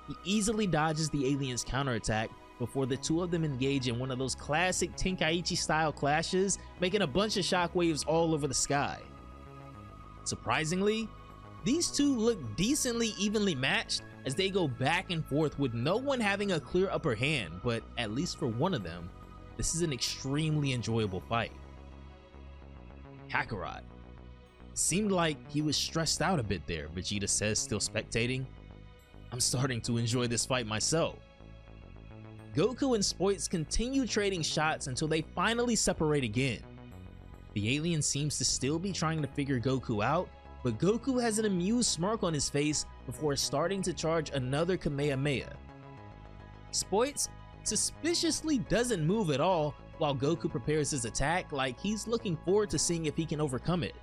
he easily dodges the alien's counterattack before the two of them engage in one of those classic Tenkaichi-style clashes, making a bunch of shockwaves all over the sky. Surprisingly, these two look decently evenly matched as they go back and forth with no one having a clear upper hand, but at least for one of them, this is an extremely enjoyable fight. Kakarot. Seemed like he was stressed out a bit there, Vegeta says, still spectating. I'm starting to enjoy this fight myself. Goku and Spoits continue trading shots until they finally separate again. The alien seems to still be trying to figure Goku out, but Goku has an amused smirk on his face before starting to charge another Kamehameha. Spoits suspiciously doesn't move at all while Goku prepares his attack, like he's looking forward to seeing if he can overcome it.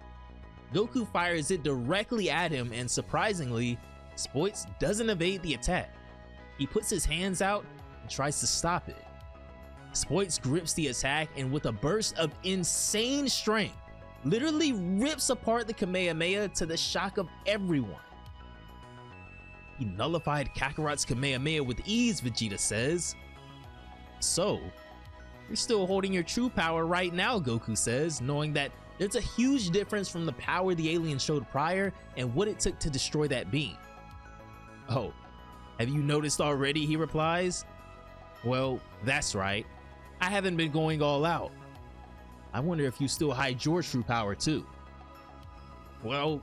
Goku fires it directly at him, and surprisingly, Spoits doesn't evade the attack. He puts his hands out and tries to stop it. Spoits grips the attack and with a burst of insane strength, literally rips apart the Kamehameha to the shock of everyone. He nullified Kakarot's Kamehameha with ease, Vegeta says. So, you're still holding your true power right now, Goku says, knowing that there's a huge difference from the power the alien showed prior and what it took to destroy that beam. Oh, have you noticed already, he replies. Well, that's right. I haven't been going all out. I wonder if you still hide your true power too. Well,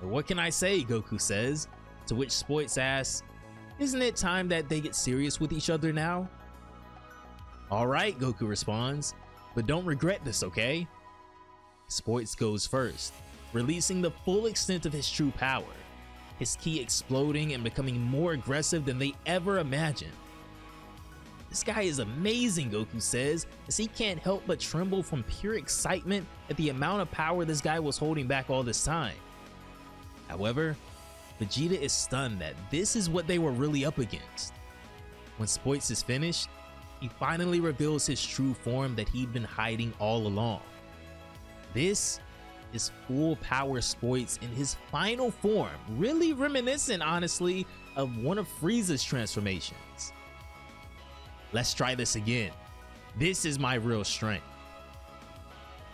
what can I say, Goku says, to which Spoits asks, isn't it time that they get serious with each other now? Alright, Goku responds, but don't regret this, okay? Spoits goes first, releasing the full extent of his true power, his ki exploding and becoming more aggressive than they ever imagined. This guy is amazing, Goku says, as he can't help but tremble from pure excitement at the amount of power this guy was holding back all this time. However, Vegeta is stunned that this is what they were really up against. When Spoits is finished, he finally reveals his true form that he'd been hiding all along. This is full power Spoits in his final form, really reminiscent, honestly, of one of Frieza's transformations. Let's try this again. This is my real strength.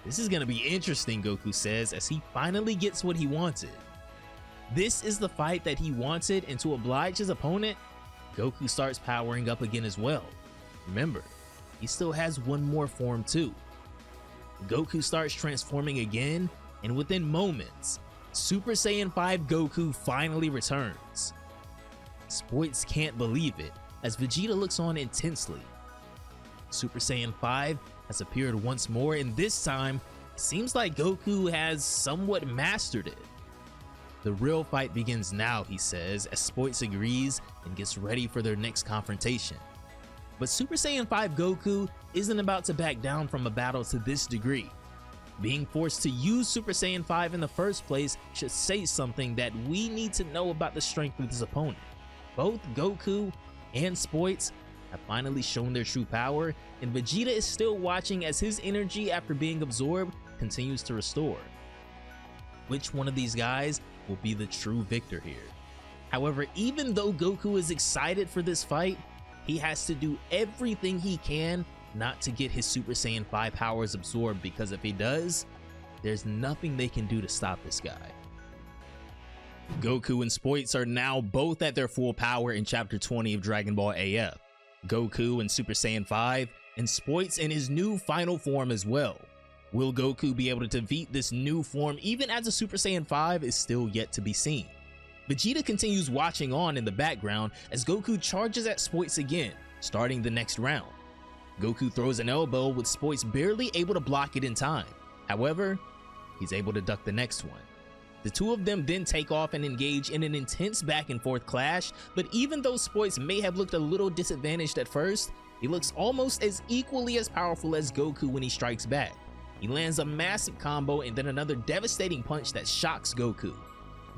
This is gonna be interesting, Goku says, as he finally gets what he wanted. This is the fight that he wanted, and to oblige his opponent, Goku starts powering up again as well. Remember, he still has one more form too. Goku starts transforming again, and within moments, Super Saiyan 5 Goku finally returns. Spoits can't believe it, as Vegeta looks on intensely. Super Saiyan 5 has appeared once more, and this time, it seems like Goku has somewhat mastered it. The real fight begins now, he says, as Spoits agrees and gets ready for their next confrontation. But Super Saiyan 5 Goku isn't about to back down from a battle to this degree. Being forced to use Super Saiyan 5 in the first place should say something that we need to know about the strength of his opponent. Both Goku and Spoits have finally shown their true power, and Vegeta is still watching as his energy after being absorbed continues to restore. Which one of these guys will be the true victor here? However, even though Goku is excited for this fight, he has to do everything he can not to get his Super Saiyan 5 powers absorbed, because if he does, there's nothing they can do to stop this guy. Goku and Spoits are now both at their full power in Chapter 20 of Dragon Ball AF. Goku in Super Saiyan 5, and Spoits in his new final form as well. Will Goku be able to defeat this new form even as a Super Saiyan 5 is still yet to be seen. Vegeta continues watching on in the background as Goku charges at Spoits again, starting the next round. Goku throws an elbow with Spoits barely able to block it in time. However, he's able to duck the next one. The two of them then take off and engage in an intense back and forth clash, but even though Spoits may have looked a little disadvantaged at first, He looks almost as equally as powerful as Goku when he strikes back. He lands a massive combo and then another devastating punch that shocks Goku.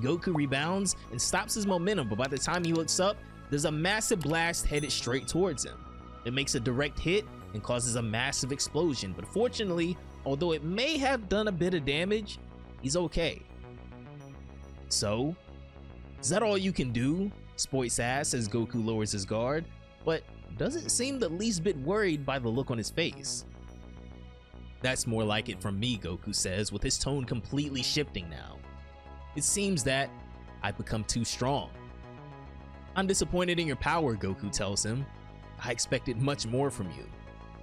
Goku rebounds and stops his momentum, but by the time he looks up, there's a massive blast headed straight towards him. It makes a direct hit and causes a massive explosion, but fortunately, although it may have done a bit of damage, he's okay. So, is that all you can do? Spoits asks as Goku lowers his guard, but doesn't seem the least bit worried by the look on his face. That's more like it from me, Goku says, with his tone completely shifting now. It seems that I've become too strong. I'm disappointed in your power, Goku tells him. I expected much more from you.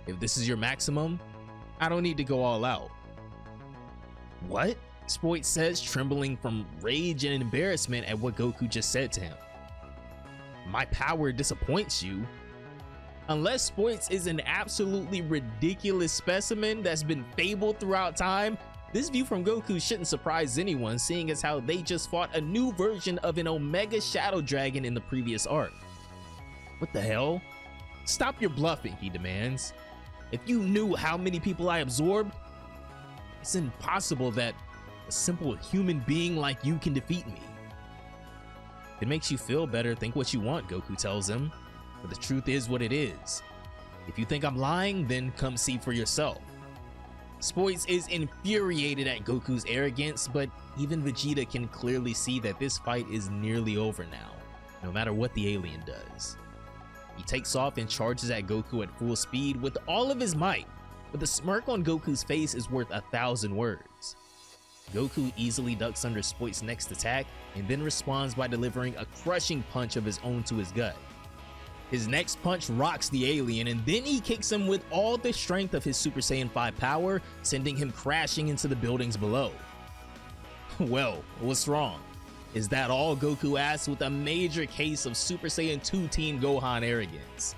If this is your maximum, I don't need to go all out. What? Spoit says, trembling from rage and embarrassment at what Goku just said to him. My power disappoints you? Unless Spoits is an absolutely ridiculous specimen that's been fabled throughout time, this view from Goku shouldn't surprise anyone, seeing as how they just fought a new version of an Omega Shadow Dragon in the previous arc. What the hell? Stop your bluffing, he demands. If you knew how many people I absorbed, it's impossible that a simple human being like you can defeat me. If it makes you feel better, think what you want, Goku tells him. But the truth is what it is. If you think I'm lying, then come see for yourself. Spoits is infuriated at Goku's arrogance, but even Vegeta can clearly see that this fight is nearly over now, no matter what the alien does. He takes off and charges at Goku at full speed with all of his might, but the smirk on Goku's face is worth 1,000 words. Goku easily ducks under Spoit's next attack and then responds by delivering a crushing punch of his own to his gut. His next punch rocks the alien, and then he kicks him with all the strength of his Super Saiyan 5 power, sending him crashing into the buildings below. Well, what's wrong? Is that all, Goku asks with a major case of Super Saiyan 2 Team Gohan arrogance.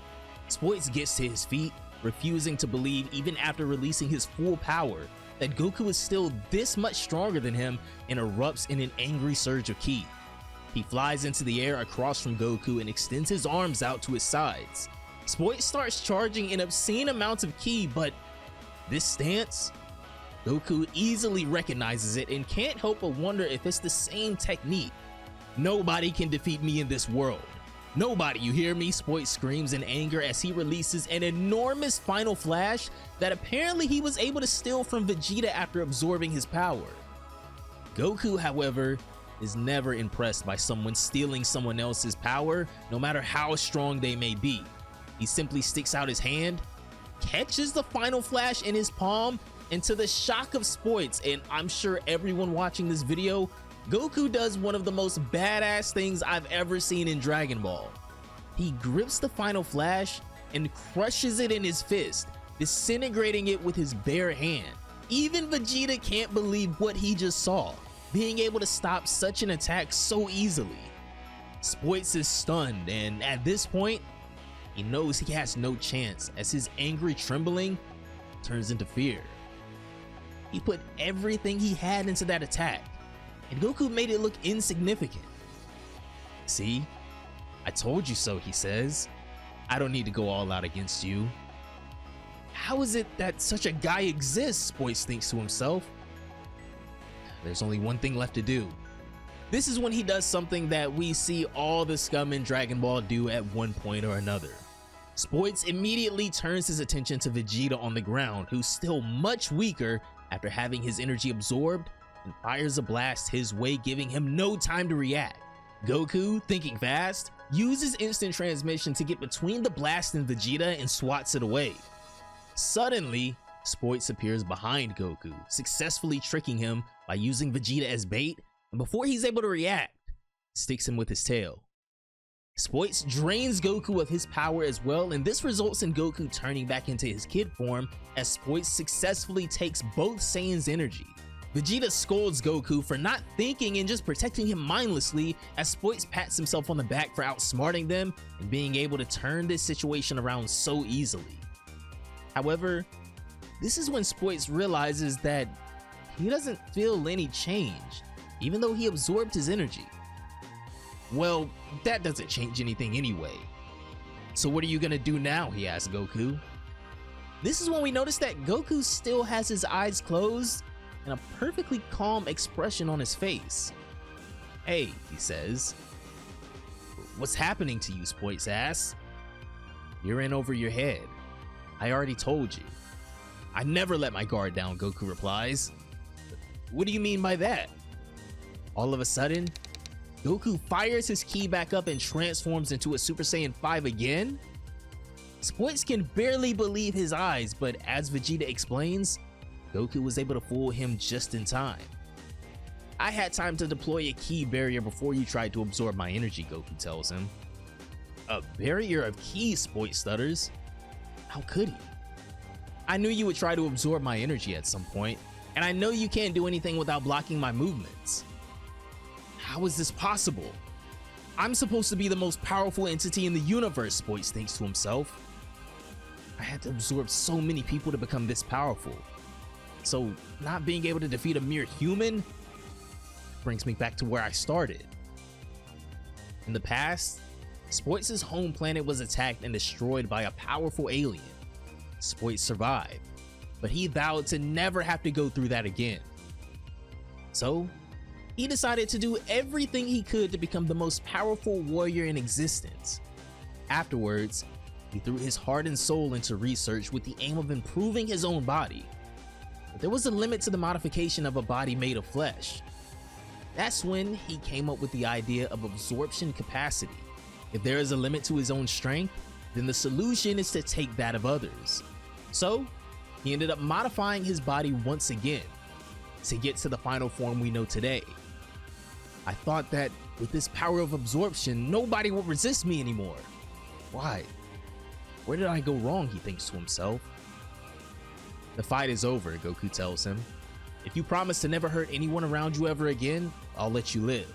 Spoits gets to his feet, refusing to believe even after releasing his full power that Goku is still this much stronger than him, and erupts in an angry surge of ki. He flies into the air across from Goku and extends his arms out to his sides. Spoit starts charging in obscene amounts of ki, but this stance? Goku easily recognizes it and can't help but wonder if it's the same technique. Nobody can defeat me in this world. Nobody, you hear me? Spoit screams in anger as he releases an enormous final flash that apparently he was able to steal from Vegeta after absorbing his power. Goku, however, is never impressed by someone stealing someone else's power, no matter how strong they may be. He simply sticks out his hand, catches the final flash in his palm, and to the shock of Spoits, and I'm sure everyone watching this video, Goku does one of the most badass things I've ever seen in Dragon Ball. He grips the final flash and crushes it in his fist, disintegrating it with his bare hand. Even Vegeta can't believe what he just saw, being able to stop such an attack so easily. Spoits is stunned, and at this point, he knows he has no chance as his angry trembling turns into fear. He put everything he had into that attack, and Goku made it look insignificant. See? I told you so, he says. I don't need to go all out against you. How is it that such a guy exists? Spoits thinks to himself. There's only one thing left to do. This is when he does something that we see all the scum in Dragon Ball do at one point or another. Spoits immediately turns his attention to Vegeta on the ground, who's still much weaker after having his energy absorbed, and fires a blast his way, giving him no time to react. Goku, thinking fast, uses instant transmission to get between the blast and Vegeta and swats it away. Suddenly, Spoits appears behind Goku, successfully tricking him by using Vegeta as bait, and before he's able to react, sticks him with his tail. Spoits drains Goku of his power as well, and this results in Goku turning back into his kid form as Spoits successfully takes both Saiyans' energy. Vegeta scolds Goku for not thinking and just protecting him mindlessly as Spoits pats himself on the back for outsmarting them and being able to turn this situation around so easily. However, this is when Spoits realizes that he doesn't feel any change, even though he absorbed his energy. Well, that doesn't change anything anyway. "So what are you gonna do now?" he asked Goku. This is when we notice that Goku still has his eyes closed and a perfectly calm expression on his face. "Hey," he says. "What's happening to you?" Spoits asks. "You're in over your head. I already told you." "I never let my guard down," Goku replies. "What do you mean by that?" All of a sudden, Goku fires his ki back up and transforms into a Super Saiyan 5 again. Spoits can barely believe his eyes, but as Vegeta explains, Goku was able to fool him just in time. "I had time to deploy a ki barrier before you tried to absorb my energy," Goku tells him. "A barrier of ki?" Spoit stutters. "How could he?" "I knew you would try to absorb my energy at some point, and I know you can't do anything without blocking my movements." "How is this possible? I'm supposed to be the most powerful entity in the universe," Spoits thinks to himself. "I had to absorb so many people to become this powerful. So not being able to defeat a mere human brings me back to where I started." In the past, Spoits' home planet was attacked and destroyed by a powerful alien. Spoits survived, but he vowed to never have to go through that again. So he decided to do everything he could to become the most powerful warrior in existence. Afterwards, he threw his heart and soul into research with the aim of improving his own body. But there was a limit to the modification of a body made of flesh. That's when he came up with the idea of absorption capacity. If there is a limit to his own strength, then the solution is to take that of others. So he ended up modifying his body once again to get to the final form we know today. "I thought that with this power of absorption, nobody would resist me anymore. Why? Where did I go wrong?" he thinks to himself. "The fight is over," Goku tells him. "If you promise to never hurt anyone around you ever again, I'll let you live."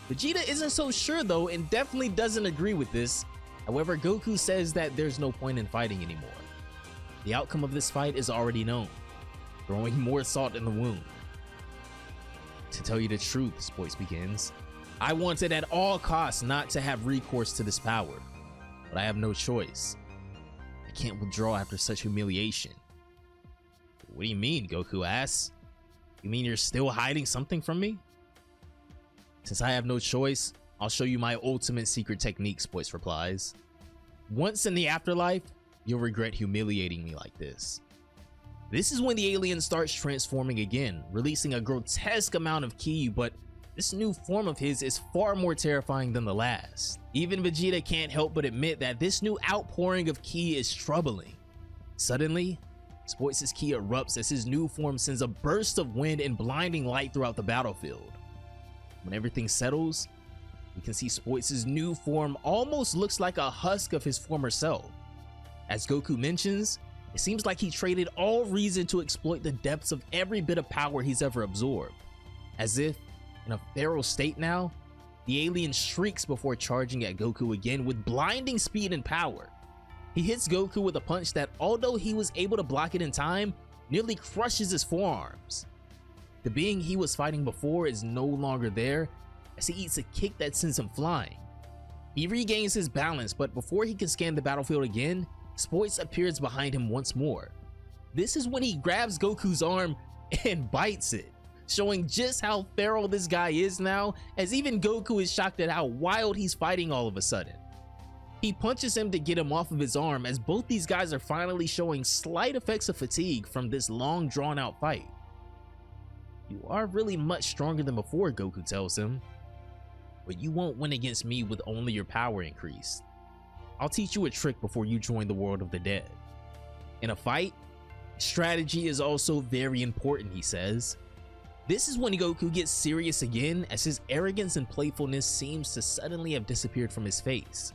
Vegeta isn't so sure though and definitely doesn't agree with this. However, Goku says that there's no point in fighting anymore. The outcome of this fight is already known, throwing more salt in the wound. "To tell you the truth," Spoits begins, "I wanted at all costs not to have recourse to this power, but I have no choice. I can't withdraw after such humiliation." "What do you mean?" Goku asks. "You mean you're still hiding something from me?" "Since I have no choice, I'll show you my ultimate secret technique," Spoits replies. "Once in the afterlife, you'll regret humiliating me like this." This is when the alien starts transforming again, releasing a grotesque amount of ki, but this new form of his is far more terrifying than the last. Even Vegeta can't help but admit that this new outpouring of ki is troubling. Suddenly, Spoits' ki erupts as his new form sends a burst of wind and blinding light throughout the battlefield. When everything settles, we can see Spoits' new form almost looks like a husk of his former self. As Goku mentions, it seems like he traded all reason to exploit the depths of every bit of power he's ever absorbed. As if, in a feral state now, the alien shrieks before charging at Goku again with blinding speed and power. He hits Goku with a punch that, although he was able to block it in time, nearly crushes his forearms. The being he was fighting before is no longer there, as he eats a kick that sends him flying. He regains his balance, but before he can scan the battlefield again, Spoits appears behind him once more. This is when he grabs Goku's arm and bites it, showing just how feral this guy is now, as even Goku is shocked at how wild he's fighting all of a sudden. He punches him to get him off of his arm, as both these guys are finally showing slight effects of fatigue from this long drawn out fight. "You are really much stronger than before," Goku tells him, "but you won't win against me with only your power increased. I'll teach you a trick before you join the world of the dead. In a fight, strategy is also very important," he says. This is when Goku gets serious again, as his arrogance and playfulness seems to suddenly have disappeared from his face.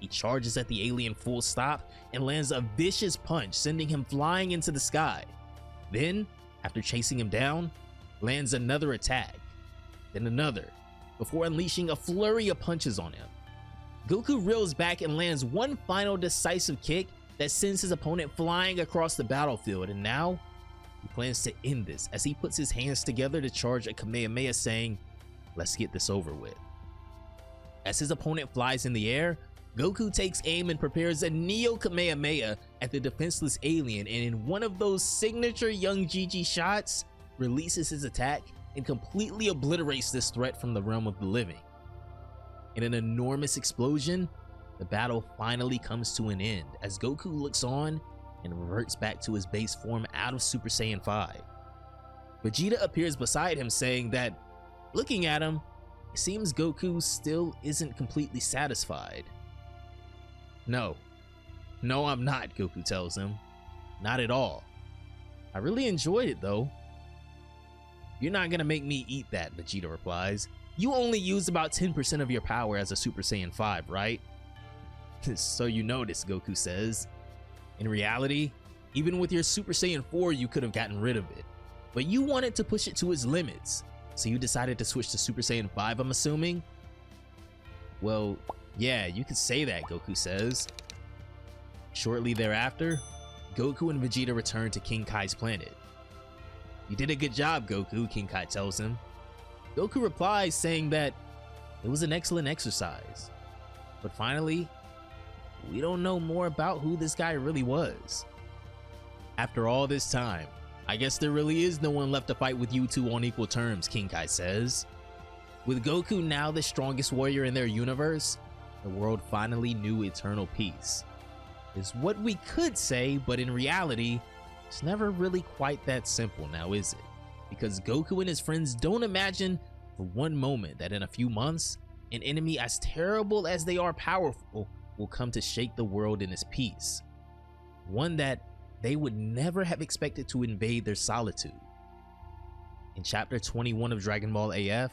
He charges at the alien full stop and lands a vicious punch, sending him flying into the sky. Then, after chasing him down, lands another attack, then another, before unleashing a flurry of punches on him. Goku reels back and lands one final decisive kick that sends his opponent flying across the battlefield, and now he plans to end this as he puts his hands together to charge a Kamehameha, saying, "Let's get this over with." As his opponent flies in the air, Goku takes aim and prepares a Neo Kamehameha at the defenseless alien, and in one of those signature Young Gigi shots, releases his attack and completely obliterates this threat from the realm of the living. In an enormous explosion, the battle finally comes to an end as Goku looks on and reverts back to his base form out of Super Saiyan 5. Vegeta appears beside him, saying that, looking at him, it seems Goku still isn't completely satisfied. No, I'm not, Goku tells him. Not at all. I really enjoyed it though. You're not gonna make me eat that, Vegeta replies. You only use about 10% of your power as a Super Saiyan 5, right? So you notice, Goku says. In reality, even with your Super Saiyan 4, you could have gotten rid of it. But you wanted to push it to its limits, so you decided to switch to Super Saiyan 5, I'm assuming? Well, yeah, you could say that, Goku says. Shortly thereafter, Goku and Vegeta return to King Kai's planet. You did a good job, Goku, King Kai tells him. Goku replies saying that it was an excellent exercise. But finally, we don't know more about who this guy really was. After all this time, I guess there really is no one left to fight with you two on equal terms, King Kai says. With Goku now the strongest warrior in their universe, the world finally knew eternal peace. Is what we could say, but in reality, it's never really quite that simple now, is it? Because Goku and his friends don't imagine for one moment that in a few months, an enemy as terrible as they are powerful will come to shake the world in its peace. One that they would never have expected to invade their solitude. In chapter 21 of Dragon Ball AF,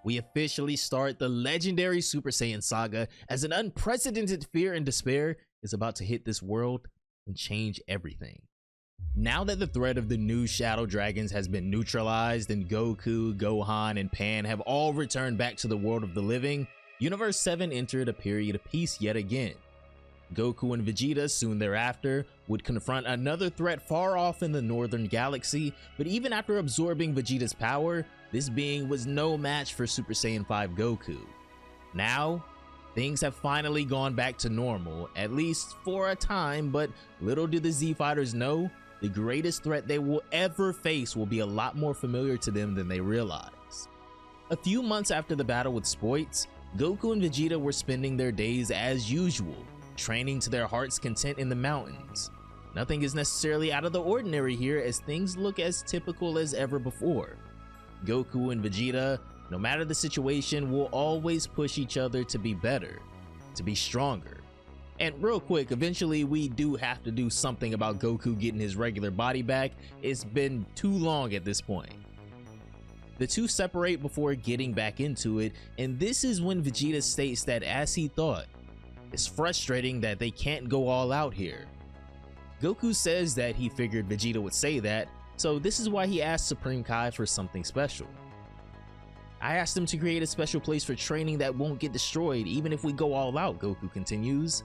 we officially start the legendary Super Saiyan saga as an unprecedented fear and despair is about to hit this world and change everything. Now that the threat of the new Shadow Dragons has been neutralized and Goku, Gohan, and Pan have all returned back to the world of the living, Universe 7 entered a period of peace yet again. Goku and Vegeta soon thereafter would confront another threat far off in the northern galaxy, but even after absorbing Vegeta's power, this being was no match for Super Saiyan 5 Goku. Now, things have finally gone back to normal, at least for a time, but little do the Z Fighters know, the greatest threat they will ever face will be a lot more familiar to them than they realize. A few months after the battle with Spoits, Goku and Vegeta were spending their days as usual, training to their heart's content in the mountains. Nothing is necessarily out of the ordinary here, as things look as typical as ever before. Goku and Vegeta, no matter the situation, will always push each other to be better, to be stronger. And real quick, eventually we do have to do something about Goku getting his regular body back. It's been too long at this point. The two separate before getting back into it, and this is when Vegeta states that, as he thought, it's frustrating that they can't go all out here. Goku says that he figured Vegeta would say that, so this is why he asked Supreme Kai for something special. I asked him to create a special place for training that won't get destroyed even if we go all out, Goku continues.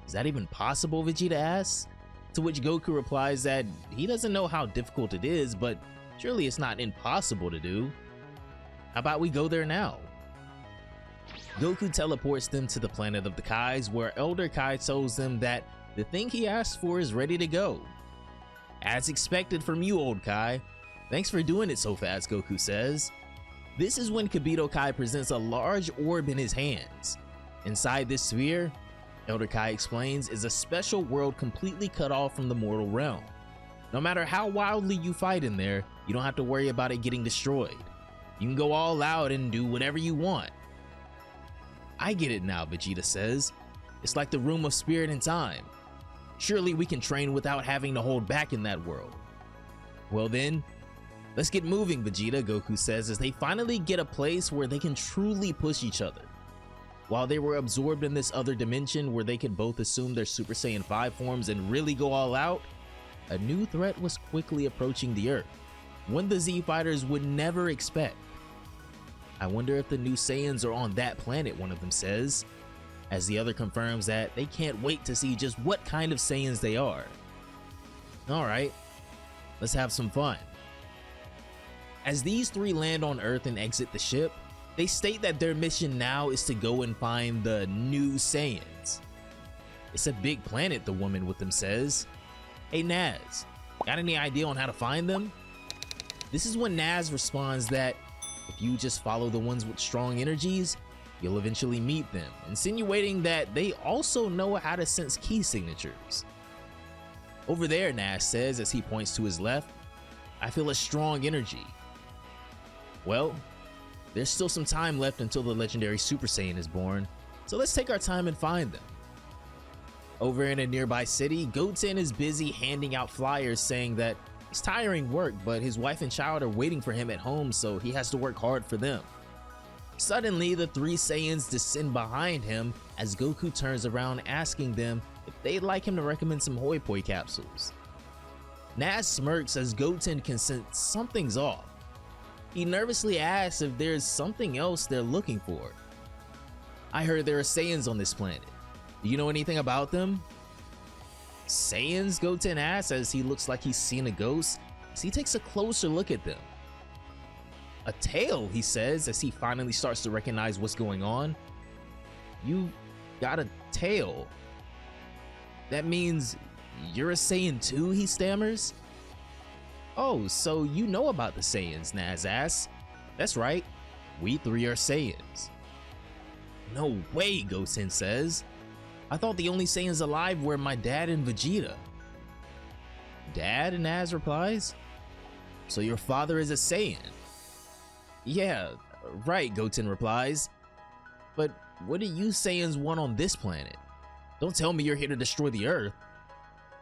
Is that even possible, Vegeta asks? To which Goku replies that he doesn't know how difficult it is, but surely it's not impossible to do. How about we go there now? Goku teleports them to the planet of the Kais, where Elder Kai tells them that the thing he asked for is ready to go. As expected from you, old Kai. Thanks for doing it so fast, Goku says. This is when Kibito Kai presents a large orb in his hands. Inside this sphere, Elder Kai explains, is a special world completely cut off from the mortal realm. No matter how wildly you fight in there, you don't have to worry about it getting destroyed. You can go all out and do whatever you want. I get it now, Vegeta says. It's like the room of spirit and time. Surely we can train without having to hold back in that world. Well then, let's get moving, Vegeta, Goku says, as they finally get a place where they can truly push each other. While they were absorbed in this other dimension where they could both assume their Super Saiyan 5 forms and really go all out, a new threat was quickly approaching the Earth, one the Z Fighters would never expect. I wonder if the new Saiyans are on that planet, one of them says, as the other confirms that they can't wait to see just what kind of Saiyans they are. Alright, let's have some fun. As these three land on Earth and exit the ship, They state that their mission now is to go and find the new Saiyans. It's a big planet, the woman with them says. Hey Naz, got any idea on how to find them? This is when Naz responds that if you just follow the ones with strong energies, you'll eventually meet them, insinuating that they also know how to sense key signatures. Over there, Naz says as he points to his left, I feel a strong energy. Well, there's still some time left until the legendary Super Saiyan is born, so let's take our time and find them. Over in a nearby city, Goten is busy handing out flyers saying that it's tiring work, but his wife and child are waiting for him at home, so he has to work hard for them. Suddenly, the three Saiyans descend behind him as Goku turns around asking them if they'd like him to recommend some Hoi Poi capsules. Naz smirks as Goten can sense something's off. He nervously asks if there's something else they're looking for. I heard there are Saiyans on this planet. Do you know anything about them? Saiyans? Goten asks as he looks like he's seen a ghost as he takes a closer look at them. A tail, he says as he finally starts to recognize what's going on. You got a tail. That means you're a Saiyan too, he stammers. Oh, so you know about the Saiyans, Naz asks. That's right, we three are Saiyans. No way, Goten says. I thought the only Saiyans alive were my dad and Vegeta. Dad? Naz replies. So your father is a Saiyan? Yeah, right, Goten replies. But what do you Saiyans want on this planet? Don't tell me you're here to destroy the Earth.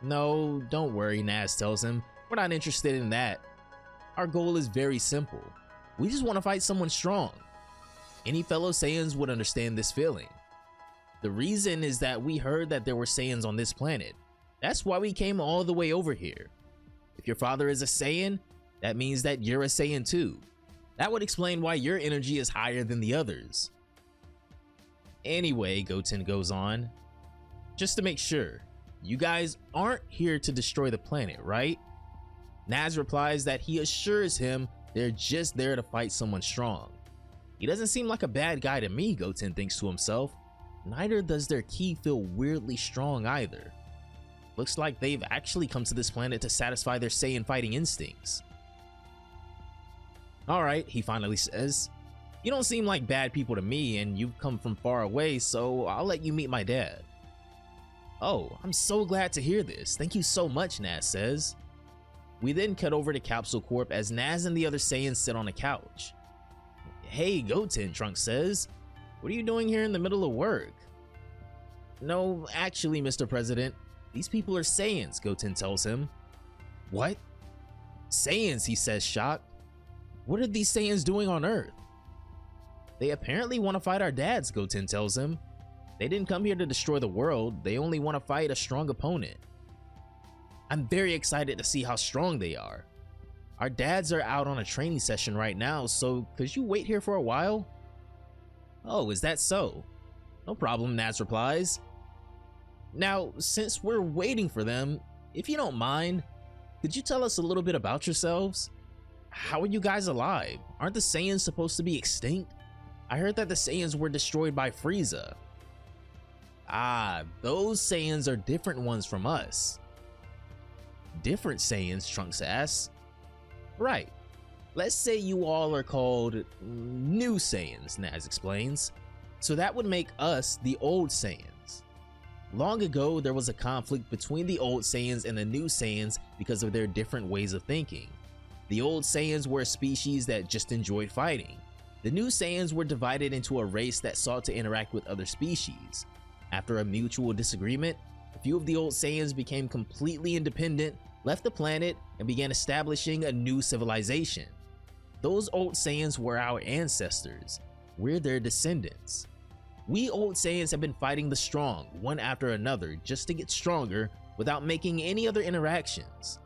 No, don't worry, Naz tells him. We're not interested in that. Our goal is very simple. We just want to fight someone strong. Any fellow Saiyans would understand this feeling. The reason is that we heard that there were Saiyans on this planet. That's why we came all the way over here. If your father is a Saiyan, that means that you're a Saiyan too. That would explain why your energy is higher than the others. Anyway, Goten goes on, just to make sure, you guys aren't here to destroy the planet, right? Naz replies that he assures him they're just there to fight someone strong. He doesn't seem like a bad guy to me, Goten thinks to himself. Neither does their ki feel weirdly strong either. Looks like they've actually come to this planet to satisfy their Saiyan fighting instincts. Alright, he finally says. You don't seem like bad people to me, and you've come from far away, so I'll let you meet my dad. Oh, I'm so glad to hear this. Thank you so much, Naz says. We then cut over to Capsule Corp as Naz and the other Saiyans sit on a couch. Hey, Goten, Trunks says. What are you doing here in the middle of work? No, actually, Mr. President, these people are Saiyans, Goten tells him. What? Saiyans, he says, shocked. What are these Saiyans doing on Earth? They apparently want to fight our dads, Goten tells him. They didn't come here to destroy the world, they only want to fight a strong opponent. I'm very excited to see how strong they are. Our dads are out on a training session right now, so could you wait here for a while? Oh, is that so? No problem, Naz replies. Now, since we're waiting for them, if you don't mind, could you tell us a little bit about yourselves? How are you guys alive? Aren't the Saiyans supposed to be extinct? I heard that the Saiyans were destroyed by Frieza. Ah, those Saiyans are different ones from us. Different Saiyans, Trunks asks. Right. Let's say you all are called New Saiyans, Naz explains. So that would make us the Old Saiyans. Long ago, there was a conflict between the Old Saiyans and the New Saiyans because of their different ways of thinking. The Old Saiyans were a species that just enjoyed fighting. The New Saiyans were divided into a race that sought to interact with other species. After a mutual disagreement, a few of the Old Saiyans became completely independent, left the planet, and began establishing a new civilization. Those Old Saiyans were our ancestors. We're their descendants. We Old Saiyans have been fighting the strong, one after another, just to get stronger without making any other interactions.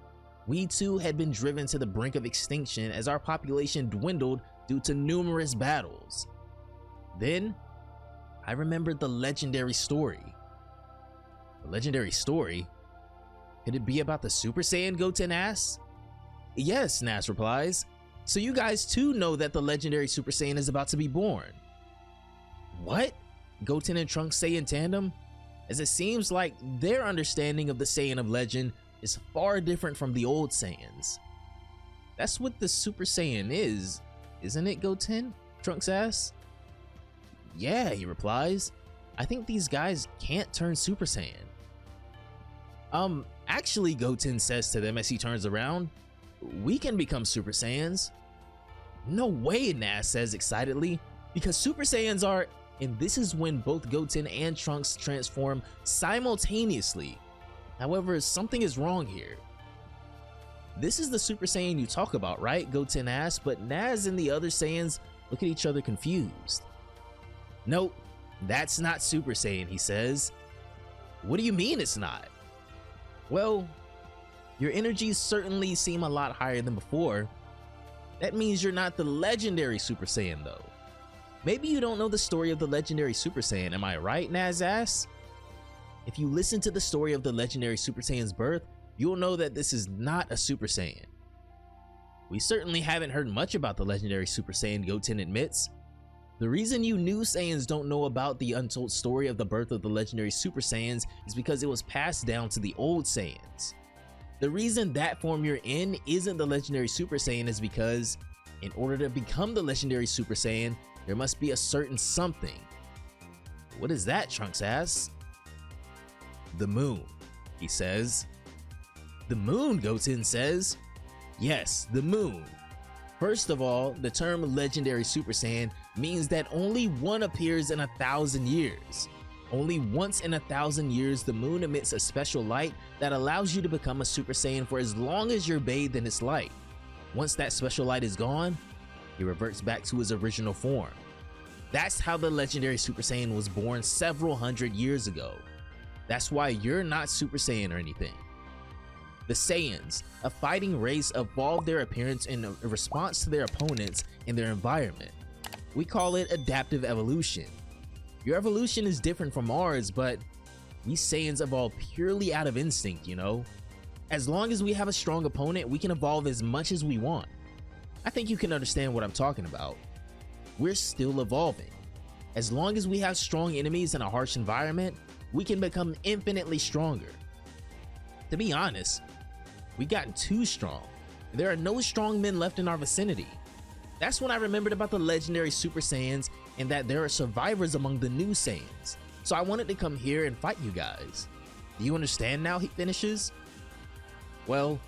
We too had been driven to the brink of extinction as our population dwindled due to numerous battles. Then, I remembered the legendary story. The legendary story? Could it be about the Super Saiyan, Goten asks? Yes, Naz replies. So you guys too know that the legendary Super Saiyan is about to be born. What? Goten and Trunks say in tandem, as it seems like their understanding of the Saiyan of legend is far different from the old Saiyans. That's what the Super Saiyan is, isn't it, Goten? Trunks asks. Yeah, he replies. I think these guys can't turn Super Saiyan. Actually, Goten says to them as he turns around, we can become Super Saiyans. No way, Nas says excitedly, because Super Saiyans are, and this is when both Goten and Trunks transform simultaneously. However, something is wrong here. This is the Super Saiyan you talk about, right? Goten asks, but Nas and the other Saiyans look at each other confused. Nope, that's not Super Saiyan, he says. What do you mean it's not? Well, your energies certainly seem a lot higher than before. That means you're not the legendary Super Saiyan though. Maybe you don't know the story of the legendary Super Saiyan, am I right, Naz asks? If you listen to the story of the legendary Super Saiyan's birth, you'll know that this is not a Super Saiyan. We certainly haven't heard much about the legendary Super Saiyan, Goten admits. The reason you new Saiyans don't know about the untold story of the birth of the legendary Super Saiyans is because it was passed down to the old Saiyans. The reason that form you're in isn't the legendary Super Saiyan is because, in order to become the legendary Super Saiyan, there must be a certain something. What is that, Trunks asks? The moon, he says. The moon, Goten says. Yes, the moon. First of all, the term legendary Super Saiyan means that only one appears in 1,000 years. Only once in 1,000 years, the moon emits a special light that allows you to become a Super Saiyan for as long as you're bathed in its light. Once that special light is gone, he reverts back to his original form. That's how the legendary Super Saiyan was born several hundred years ago. That's why you're not Super Saiyan or anything. The Saiyans, a fighting race, evolved their appearance in response to their opponents and their environment. We call it adaptive evolution. Your evolution is different from ours, but we Saiyans evolve purely out of instinct, you know? As long as we have a strong opponent, we can evolve as much as we want. I think you can understand what I'm talking about. We're still evolving. As long as we have strong enemies in a harsh environment, we can become infinitely stronger. To be honest, we've gotten too strong. There are no strong men left in our vicinity. That's when I remembered about the legendary Super Saiyans and that there are survivors among the new Saiyans. So I wanted to come here and fight you guys. Do you understand now, he finishes? Well,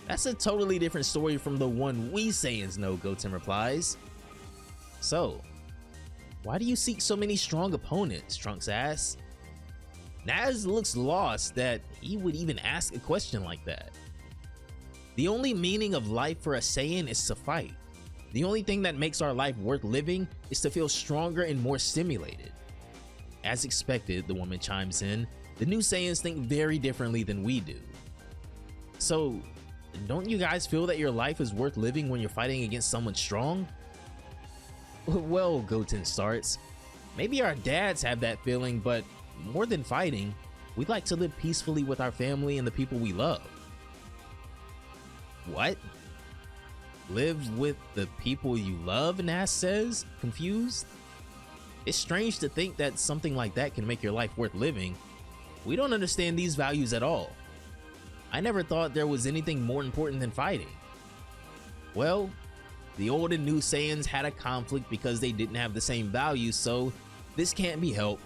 that's a totally different story from the one we Saiyans know, Goten replies. So, why do you seek so many strong opponents, Trunks asks. Naz looks lost that he would even ask a question like that. The only meaning of life for a Saiyan is to fight. The only thing that makes our life worth living is to feel stronger and more stimulated. As expected, the woman chimes in, the new Saiyans think very differently than we do. So, don't you guys feel that your life is worth living when you're fighting against someone strong? Well, Goten starts, maybe our dads have that feeling, but more than fighting, we'd like to live peacefully with our family and the people we love. What? Live with the people you love, Nas says, confused. It's strange to think that something like that can make your life worth living. We don't understand these values at all. I never thought there was anything more important than fighting. Well, the old and new Saiyans had a conflict because they didn't have the same values, so this can't be helped.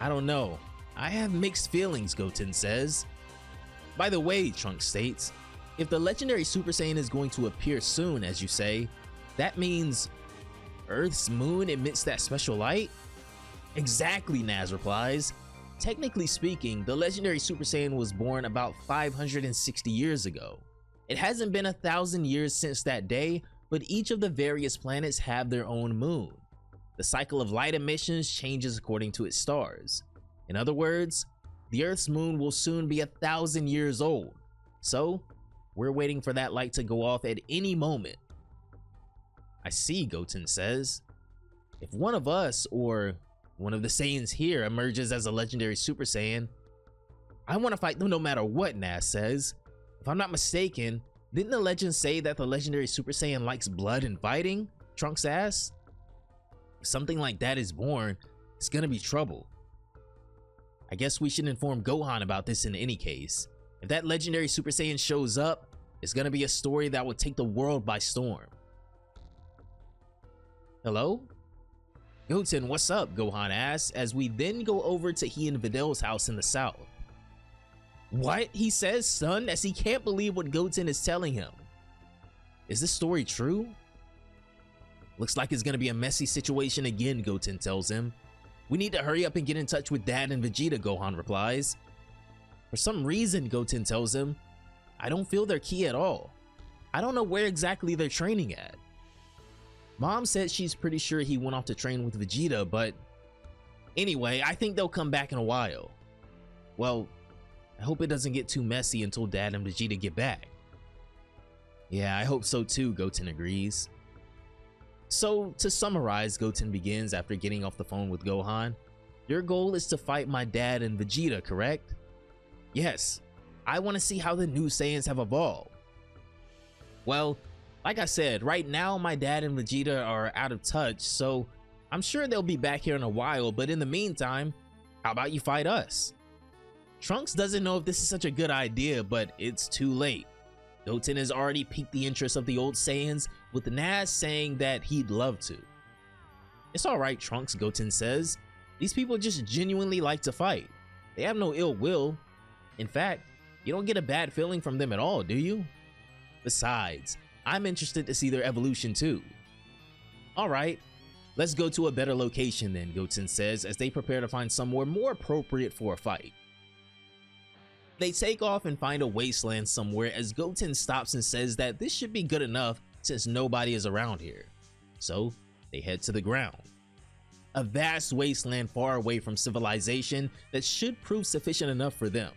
I don't know. I have mixed feelings, Goten says. By the way, Trunks states, if the legendary Super Saiyan is going to appear soon, as you say, that means Earth's moon emits that special light? Exactly, Naz replies. Technically speaking, the legendary Super Saiyan was born about 560 years ago. It hasn't been 1,000 years since that day, but each of the various planets have their own moon. The cycle of light emissions changes according to its stars. In other words, the Earth's moon will soon be 1,000 years old. So, we're waiting for that light to go off at any moment. I see, Goten says. If one of us, or one of the Saiyans here, emerges as a legendary Super Saiyan, I want to fight them no matter what, Nas says. If I'm not mistaken, Didn't the legend say that the legendary Super Saiyan likes blood and fighting? Trunks asked. If something like that is born, it's gonna be trouble. I guess we should inform Gohan about this in any case. If that legendary Super Saiyan shows up, it's gonna be a story that will take the world by storm. Hello? Goten, what's up? Gohan asks, as we then go over to he and Videl's house in the south. What? He says, son, as he can't believe what Goten is telling him. Is this story true? Looks like it's gonna be a messy situation again, Goten tells him. We need to hurry up and get in touch with Dad and Vegeta, Gohan replies. For some reason, Goten tells him, I don't feel their ki at all. I don't know where exactly they're training at. Mom said she's pretty sure he went off to train with Vegeta, but anyway, I think they'll come back in a while. Well, I hope it doesn't get too messy until Dad and Vegeta get back. Yeah, I hope so too, Goten agrees. So, to summarize, Goten begins after getting off the phone with Gohan. Your goal is to fight my dad and Vegeta, correct? Yes, I want to see how the new Saiyans have evolved. Well, like I said, right now my dad and Vegeta are out of touch, so I'm sure they'll be back here in a while, but in the meantime, how about you fight us? Trunks doesn't know if this is such a good idea, but it's too late. Goten has already piqued the interest of the old Saiyans, with Naz saying that he'd love to. It's alright, Trunks, Goten says. These people just genuinely like to fight. They have no ill will. In fact, you don't get a bad feeling from them at all, do you? Besides, I'm interested to see their evolution too. Alright, let's go to a better location then, Goten says as they prepare to find somewhere more appropriate for a fight. They take off and find a wasteland somewhere as Goten stops and says that this should be good enough since nobody is around here. So they head to the ground. A vast wasteland far away from civilization that should prove sufficient enough for them.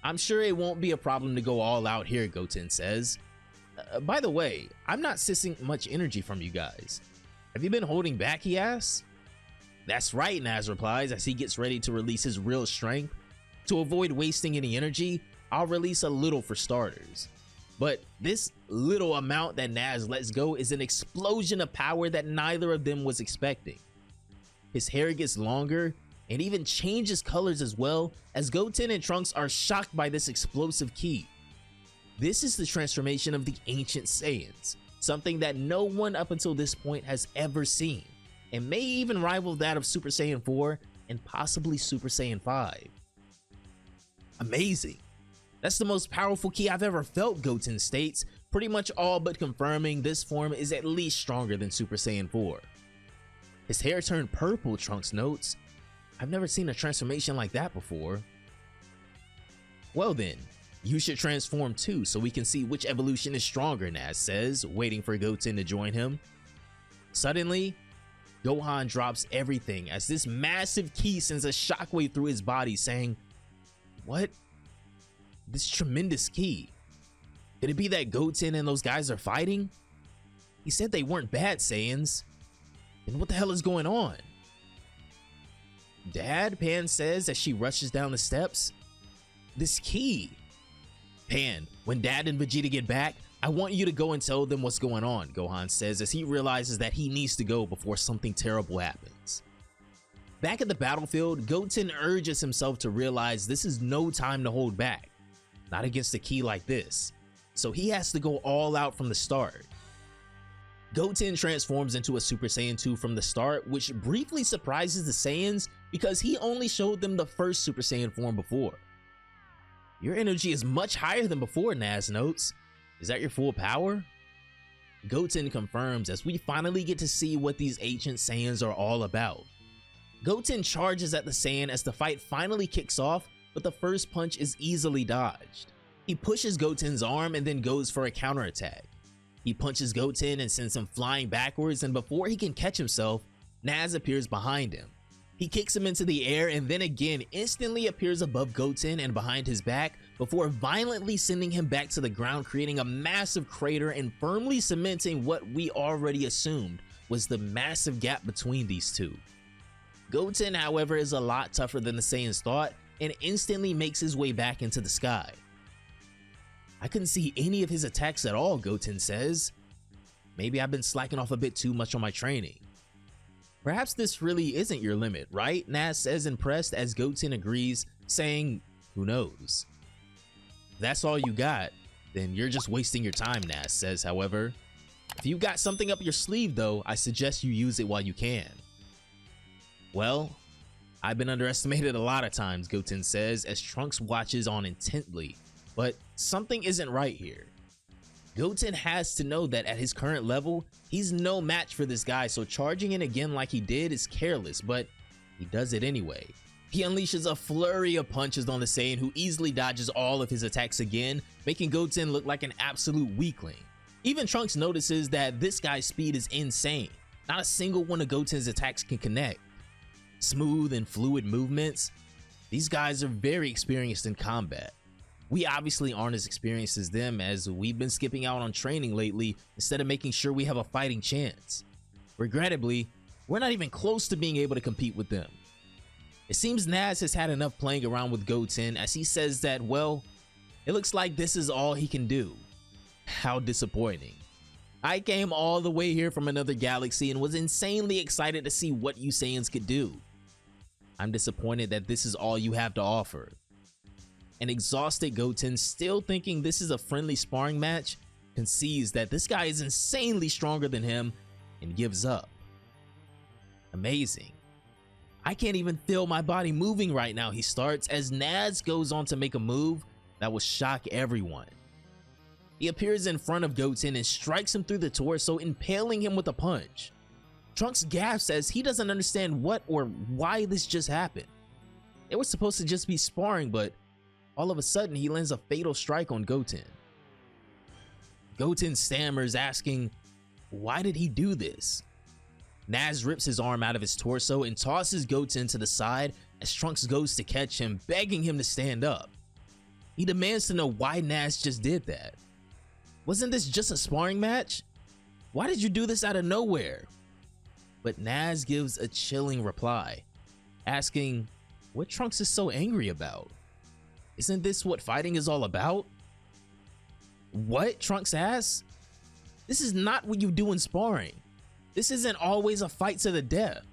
I'm sure it won't be a problem to go all out here, Goten says. By the way, I'm not sensing much energy from you guys. Have you been holding back, he asks? That's right, Naz replies as he gets ready to release his real strength. To avoid wasting any energy, I'll release a little for starters. But this little amount that Naz lets go is an explosion of power that neither of them was expecting. His hair gets longer and even changes colors as well, as Goten and Trunks are shocked by this explosive ki. This is the transformation of the ancient Saiyans, something that no one up until this point has ever seen, and may even rival that of Super Saiyan 4 and possibly Super Saiyan 5. Amazing. That's the most powerful ki I've ever felt, Goten states, pretty much all but confirming this form is at least stronger than Super Saiyan 4. His hair turned purple, Trunks notes. I've never seen a transformation like that before. Well then, you should transform too so we can see which evolution is stronger, Naz says, waiting for Goten to join him. Suddenly, Gohan drops everything as this massive ki sends a shockwave through his body saying, what? This tremendous ki. Could it be that Goten and those guys are fighting? He said they weren't bad Saiyans. Then what the hell is going on? Dad, Pan says as she rushes down the steps. This ki. Pan, when Dad and Vegeta get back, I want you to go and tell them what's going on, Gohan says as he realizes that he needs to go before something terrible happens. Back at the battlefield, Goten urges himself to realize this is no time to hold back. Not against a ki like this. So he has to go all out from the start. Goten transforms into a Super Saiyan 2 from the start, which briefly surprises the Saiyans because he only showed them the first Super Saiyan form before. Your energy is much higher than before, Naz notes. Is that your full power? Goten confirms as we finally get to see what these ancient Saiyans are all about. Goten charges at the Saiyan as the fight finally kicks off, but the first punch is easily dodged. He pushes Goten's arm and then goes for a counterattack. He punches Goten and sends him flying backwards, and before he can catch himself, Naz appears behind him. He kicks him into the air and then again instantly appears above Goten and behind his back before violently sending him back to the ground, creating a massive crater and firmly cementing what we already assumed was the massive gap between these two. Goten, however, is a lot tougher than the Saiyans thought and instantly makes his way back into the sky. I couldn't see any of his attacks at all, Goten says. Maybe I've been slacking off a bit too much on my training. Perhaps this really isn't your limit, right? Naz says, impressed, as Goten agrees, saying, who knows? If that's all you got, then you're just wasting your time, Naz says, however. If you've got something up your sleeve though, I suggest you use it while you can. Well, I've been underestimated a lot of times, Goten says, as Trunks watches on intently, but something isn't right here. Goten has to know that at his current level, he's no match for this guy, so charging in again like he did is careless, but he does it anyway. He unleashes a flurry of punches on the Saiyan, who easily dodges all of his attacks again, making Goten look like an absolute weakling. Even Trunks notices that this guy's speed is insane. Not a single one of Goten's attacks can connect. Smooth and fluid movements. These guys are very experienced in combat. We obviously aren't as experienced as them, as we've been skipping out on training lately instead of making sure we have a fighting chance. Regrettably, we're not even close to being able to compete with them. It seems Naz has had enough playing around with Goten, as he says that, well, it looks like this is all he can do. How disappointing. I came all the way here from another galaxy and was insanely excited to see what you Saiyans could do. I'm disappointed that this is all you have to offer. An exhausted Goten, still thinking this is a friendly sparring match, concedes that this guy is insanely stronger than him and gives up. Amazing. I can't even feel my body moving right now, he starts, as Naz goes on to make a move that will shock everyone. He appears in front of Goten and strikes him through the torso, impaling him with a punch. Trunks gasps as he doesn't understand what or why this just happened. They were supposed to just be sparring, but all of a sudden he lands a fatal strike on Goten. Goten stammers, asking, why did he do this? Naz rips his arm out of his torso and tosses Goten to the side as Trunks goes to catch him, begging him to stand up. He demands to know why Naz just did that. Wasn't this just a sparring match? Why did you do this out of nowhere? But Naz gives a chilling reply, asking what Trunks is so angry about. Isn't this what fighting is all about? What? Trunks asks. This is not what you do in sparring. This isn't always a fight to the death.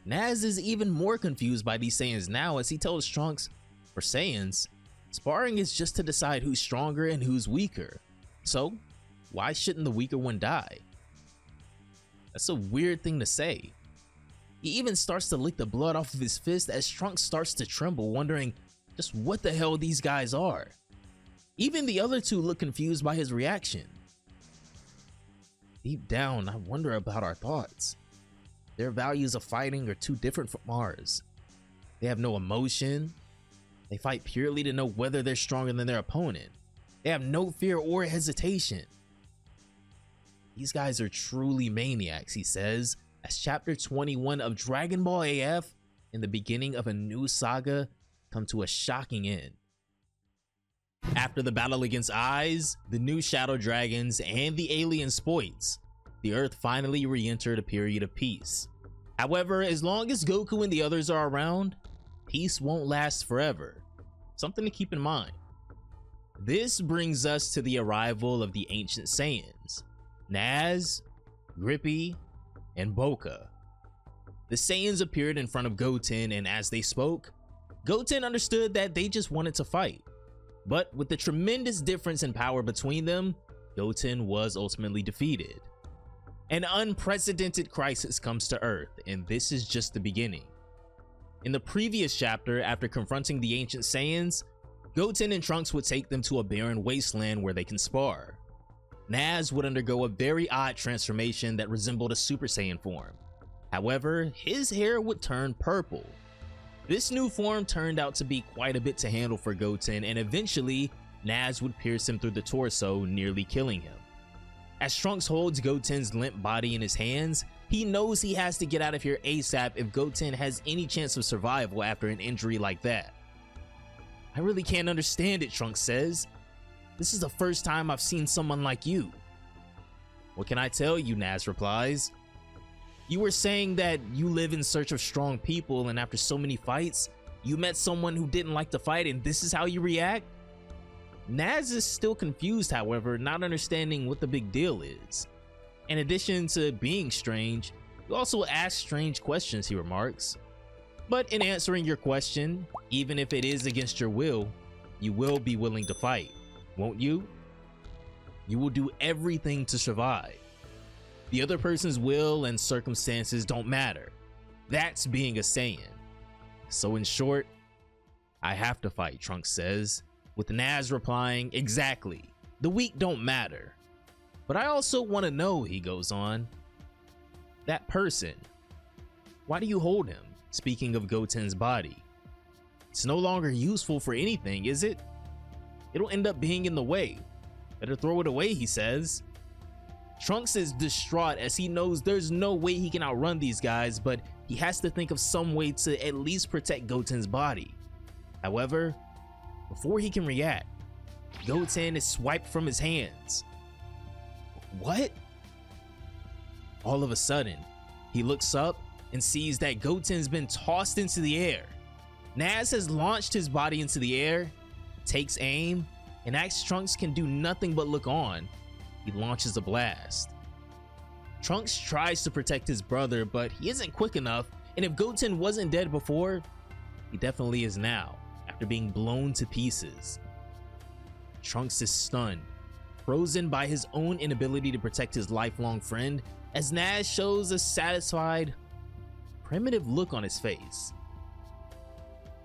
Naz is even more confused by these Saiyans now, as he tells Trunks, for Saiyans, sparring is just to decide who's stronger and who's weaker. So, why shouldn't the weaker one die? That's a weird thing to say. He even starts to lick the blood off of his fist as Trunks starts to tremble, wondering just what the hell these guys are. Even the other two look confused by his reaction. Deep down, I wonder about our thoughts. Their values of fighting are too different from ours. They have no emotion. They fight purely to know whether they're stronger than their opponent. They have no fear or hesitation. These guys are truly maniacs, he says, as chapter 21 of Dragon Ball AF and the beginning of a new saga come to a shocking end. After the battle against Eyes, the new Shadow Dragons, and the alien Spoits, the Earth finally re-entered a period of peace. However, as long as Goku and the others are around, peace won't last forever. Something to keep in mind. This brings us to the arrival of the ancient Saiyans, Naz, Grippy, and Boka. The Saiyans appeared in front of Goten, and as they spoke, Goten understood that they just wanted to fight. But with the tremendous difference in power between them, Goten was ultimately defeated. An unprecedented crisis comes to Earth, and this is just the beginning. In the previous chapter, after confronting the ancient Saiyans, Goten and Trunks would take them to a barren wasteland where they can spar. Naz would undergo a very odd transformation that resembled a Super Saiyan form. However, his hair would turn purple. This new form turned out to be quite a bit to handle for Goten, and eventually, Naz would pierce him through the torso, nearly killing him. As Trunks holds Goten's limp body in his hands, he knows he has to get out of here ASAP if Goten has any chance of survival after an injury like that. I really can't understand it, Trunks says. This is the first time I've seen someone like you. What can I tell you, Naz replies. You were saying that you live in search of strong people, and after so many fights, you met someone who didn't like to fight, and this is how you react? Naz is still confused, however, not understanding what the big deal is. In addition to being strange, you also ask strange questions, he remarks. But in answering your question, even if it is against your will, you will be willing to fight, won't you? You will do everything to survive. The other person's will and circumstances don't matter. That's being a Saiyan. So in short, I have to fight, Trunks says, with Naz replying, exactly, the weak don't matter. But I also want to know, he goes on, that person, why do you hold him? Speaking of Goten's body, it's no longer useful for anything, is it? It'll end up being in the way. Better throw it away, he says. Trunks is distraught as he knows there's no way he can outrun these guys, but he has to think of some way to at least protect Goten's body. However, before he can react, Goten is swiped from his hands. What? All of a sudden, he looks up and sees that Goten's been tossed into the air. Naz has launched his body into the air, takes aim, and as Trunks can do nothing but look on, he launches a blast. Trunks tries to protect his brother, but he isn't quick enough, and if Goten wasn't dead before, he definitely is now, after being blown to pieces. Trunks is stunned, frozen by his own inability to protect his lifelong friend, as Naz shows a satisfied, primitive look on his face.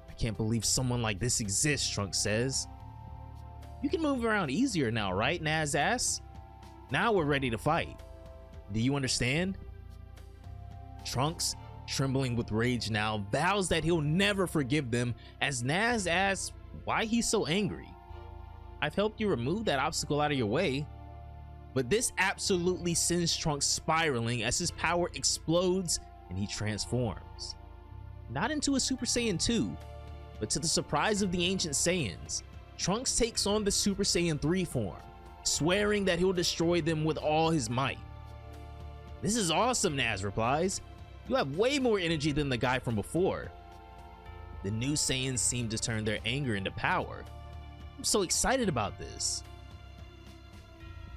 I can't believe someone like this exists, Trunks says. You can move around easier now, right? Naz asks. Now we're ready to fight. Do you understand? Trunks, trembling with rage now, vows that he'll never forgive them as Naz asks why he's so angry. I've helped you remove that obstacle out of your way. But this absolutely sends Trunks spiraling as his power explodes and he transforms. Not into a Super Saiyan 2, but to the surprise of the ancient Saiyans, Trunks takes on the Super Saiyan 3 form, swearing that he'll destroy them with all his might. This is awesome, Naz replies. You have way more energy than the guy from before. The new Saiyans seem to turn their anger into power. I'm so excited about this.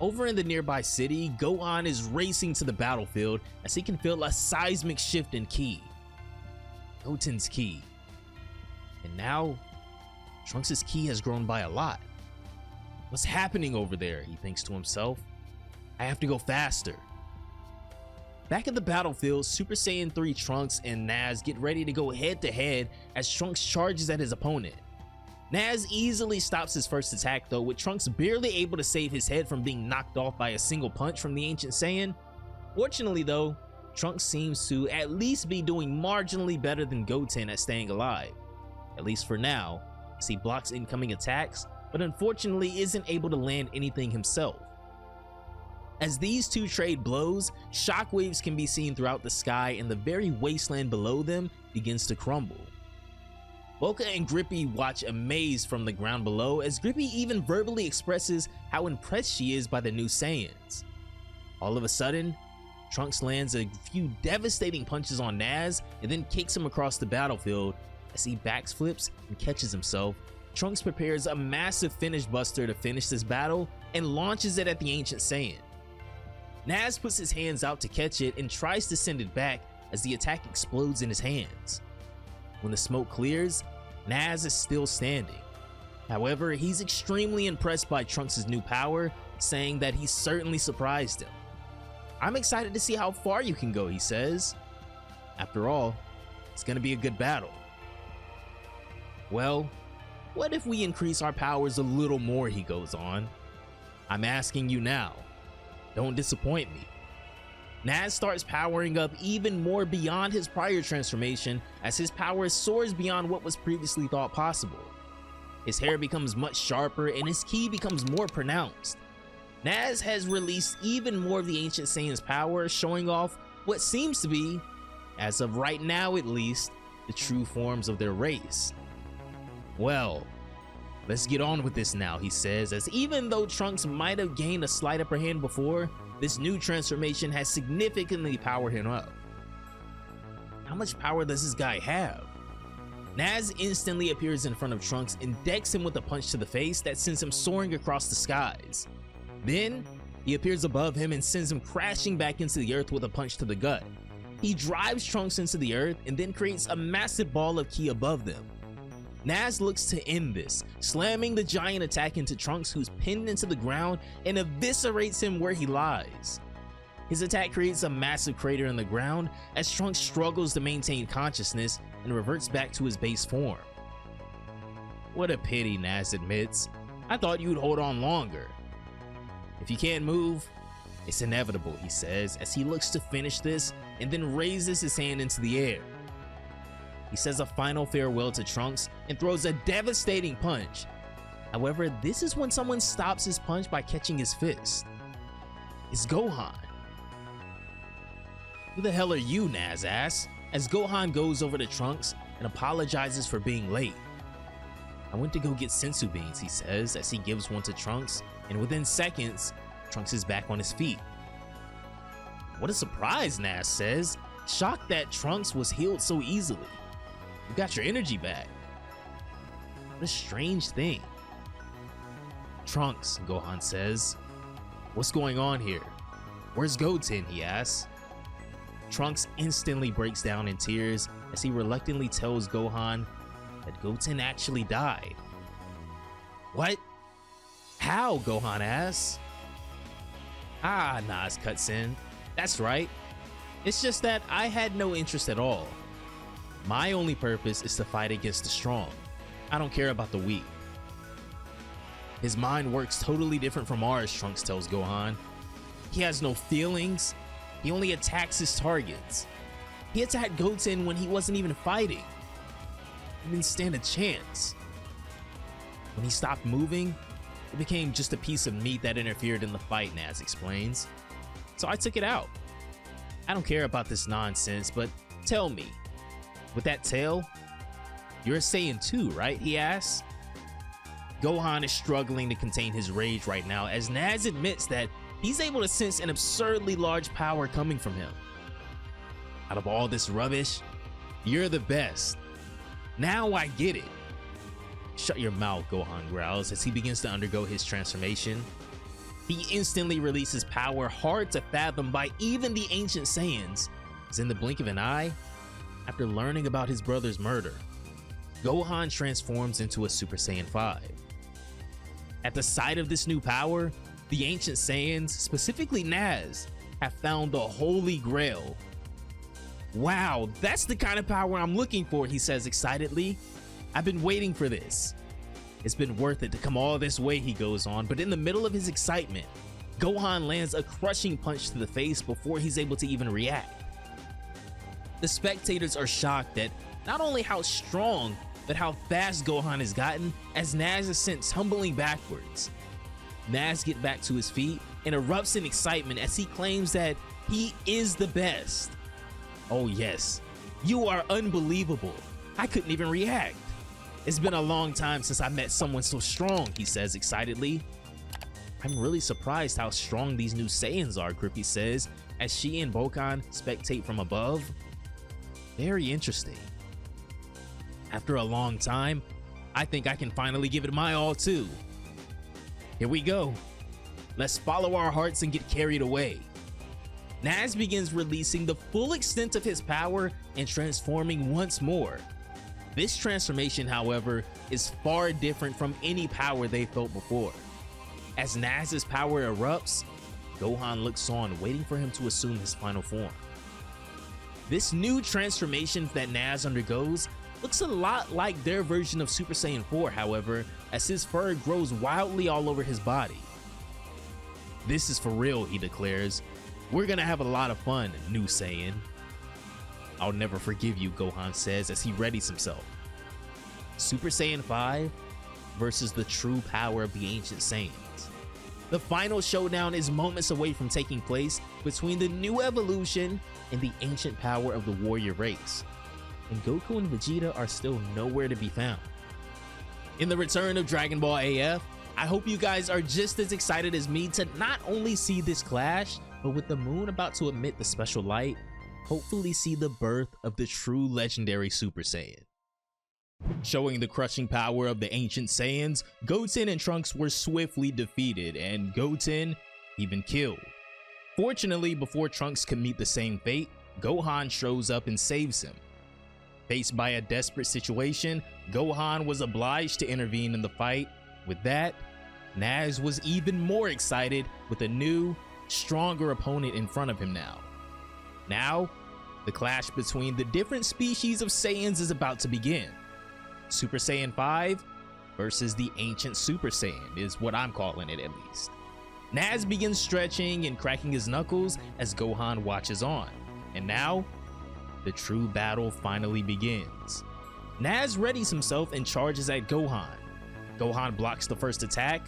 Over in the nearby city, Gohan is racing to the battlefield as he can feel a seismic shift in ki. Goten's ki. And now, Trunks' ki has grown by a lot. What's happening over there, he thinks to himself. I have to go faster. Back at the battlefield, Super Saiyan 3 Trunks and Naz get ready to go head to head as Trunks charges at his opponent. Naz easily stops his first attack though, with Trunks barely able to save his head from being knocked off by a single punch from the ancient Saiyan. Fortunately though, Trunks seems to at least be doing marginally better than Goten at staying alive. At least for now, as he blocks incoming attacks, but unfortunately isn't able to land anything himself. As these two trade blows, shockwaves can be seen throughout the sky and the very wasteland below them begins to crumble. Boca and Grippy watch amazed from the ground below as Grippy even verbally expresses how impressed she is by the new Saiyans. All of a sudden, Trunks lands a few devastating punches on Naz and then kicks him across the battlefield. As he backflips and catches himself, Trunks prepares a massive finish buster to finish this battle and launches it at the ancient Saiyan. Naz puts his hands out to catch it and tries to send it back as the attack explodes in his hands. When the smoke clears, Naz is still standing. However, he's extremely impressed by Trunks' new power, saying that he certainly surprised him. I'm excited to see how far you can go, he says. After all, it's gonna be a good battle. Well, what if we increase our powers a little more, he goes on. I'm asking you now. Don't disappoint me. Naz starts powering up even more beyond his prior transformation as his power soars beyond what was previously thought possible. His hair becomes much sharper and his ki becomes more pronounced. Naz has released even more of the ancient Saiyan's power, showing off what seems to be, as of right now at least, the true forms of their race. Well, let's get on with this now, he says, as even though Trunks might have gained a slight upper hand before, this new transformation has significantly powered him up. How much power does this guy have? Naz instantly appears in front of Trunks and decks him with a punch to the face that sends him soaring across the skies. Then, he appears above him and sends him crashing back into the earth with a punch to the gut. He drives Trunks into the earth and then creates a massive ball of ki above them. Naz looks to end this, slamming the giant attack into Trunks, who's pinned into the ground, and eviscerates him where he lies. His attack creates a massive crater in the ground as Trunks struggles to maintain consciousness and reverts back to his base form. What a pity, Naz admits. I thought you'd hold on longer. If you can't move, it's inevitable, he says as he looks to finish this and then raises his hand into the air. He says a final farewell to Trunks and throws a devastating punch. However, this is when someone stops his punch by catching his fist. It's Gohan. Who the hell are you, Naz asks, as Gohan goes over to Trunks and apologizes for being late. I went to go get sensu beans, he says as he gives one to Trunks, and within seconds, Trunks is back on his feet. What a surprise, Naz says, shocked that Trunks was healed so easily. You got your energy back. What a strange thing. Trunks, Gohan says. What's going on here? Where's Goten, he asks. Trunks instantly breaks down in tears as he reluctantly tells Gohan that Goten actually died. What? How? Gohan asks. Naz cuts in. That's right. It's just that I had no interest at all. My only purpose is to fight against the strong. I don't care about the weak. His mind works totally different from ours, Trunks tells Gohan. He has no feelings. He only attacks his targets. He attacked Goten when he wasn't even fighting. He didn't stand a chance. When he stopped moving, it became just a piece of meat that interfered in the fight, Naz explains. So I took it out. I don't care about this nonsense, but tell me, with that tail, you're a Saiyan too, right? He asks. Gohan is struggling to contain his rage right now as Naz admits that he's able to sense an absurdly large power coming from him. Out of all this rubbish, you're the best. Now I get it. Shut your mouth, Gohan growls as he begins to undergo his transformation. He instantly releases power hard to fathom by even the ancient Saiyans, as in the blink of an eye, after learning about his brother's murder, Gohan transforms into a Super Saiyan 5. At the sight of this new power, the ancient Saiyans, specifically Naz, have found the Holy Grail. Wow, that's the kind of power I'm looking for, he says excitedly. I've been waiting for this. It's been worth it to come all this way, he goes on, but in the middle of his excitement, Gohan lands a crushing punch to the face before he's able to even react. The spectators are shocked at not only how strong, but how fast Gohan has gotten as Naz is sent tumbling backwards. Naz gets back to his feet and erupts in excitement as he claims that he is the best. Oh yes, you are unbelievable. I couldn't even react. It's been a long time since I met someone so strong, he says excitedly. I'm really surprised how strong these new Saiyans are, Grippy says, as she and Bokan spectate from above. Very interesting. After a long time, I think I can finally give it my all too. Here we go. Let's follow our hearts and get carried away. Naz begins releasing the full extent of his power and transforming once more. This transformation, however, is far different from any power they felt before. As Naz's power erupts, Gohan looks on, waiting for him to assume his final form. This new transformation that Naz undergoes looks a lot like their version of Super Saiyan 4, however, as his fur grows wildly all over his body. This is for real, he declares. We're gonna have a lot of fun, new Saiyan. I'll never forgive you, Gohan says as he readies himself. Super Saiyan 5 versus the true power of the ancient Saiyans. The final showdown is moments away from taking place between the new evolution and the ancient power of the warrior race. And Goku and Vegeta are still nowhere to be found. In the return of Dragon Ball AF, I hope you guys are just as excited as me to not only see this clash, but with the moon about to emit the special light, hopefully see the birth of the true legendary Super Saiyan. Showing the crushing power of the ancient Saiyans, Goten and Trunks were swiftly defeated, and Goten even killed. Fortunately, before Trunks could meet the same fate, Gohan shows up and saves him. Faced by a desperate situation, Gohan was obliged to intervene in the fight. With that, Naz was even more excited with a new, stronger opponent in front of him now. Now, the clash between the different species of Saiyans is about to begin. Super Saiyan 5 versus the ancient Super Saiyan is what I'm calling it, at least. Naz begins stretching and cracking his knuckles as Gohan watches on. And now, the true battle finally begins. Naz readies himself and charges at Gohan. Gohan blocks the first attack,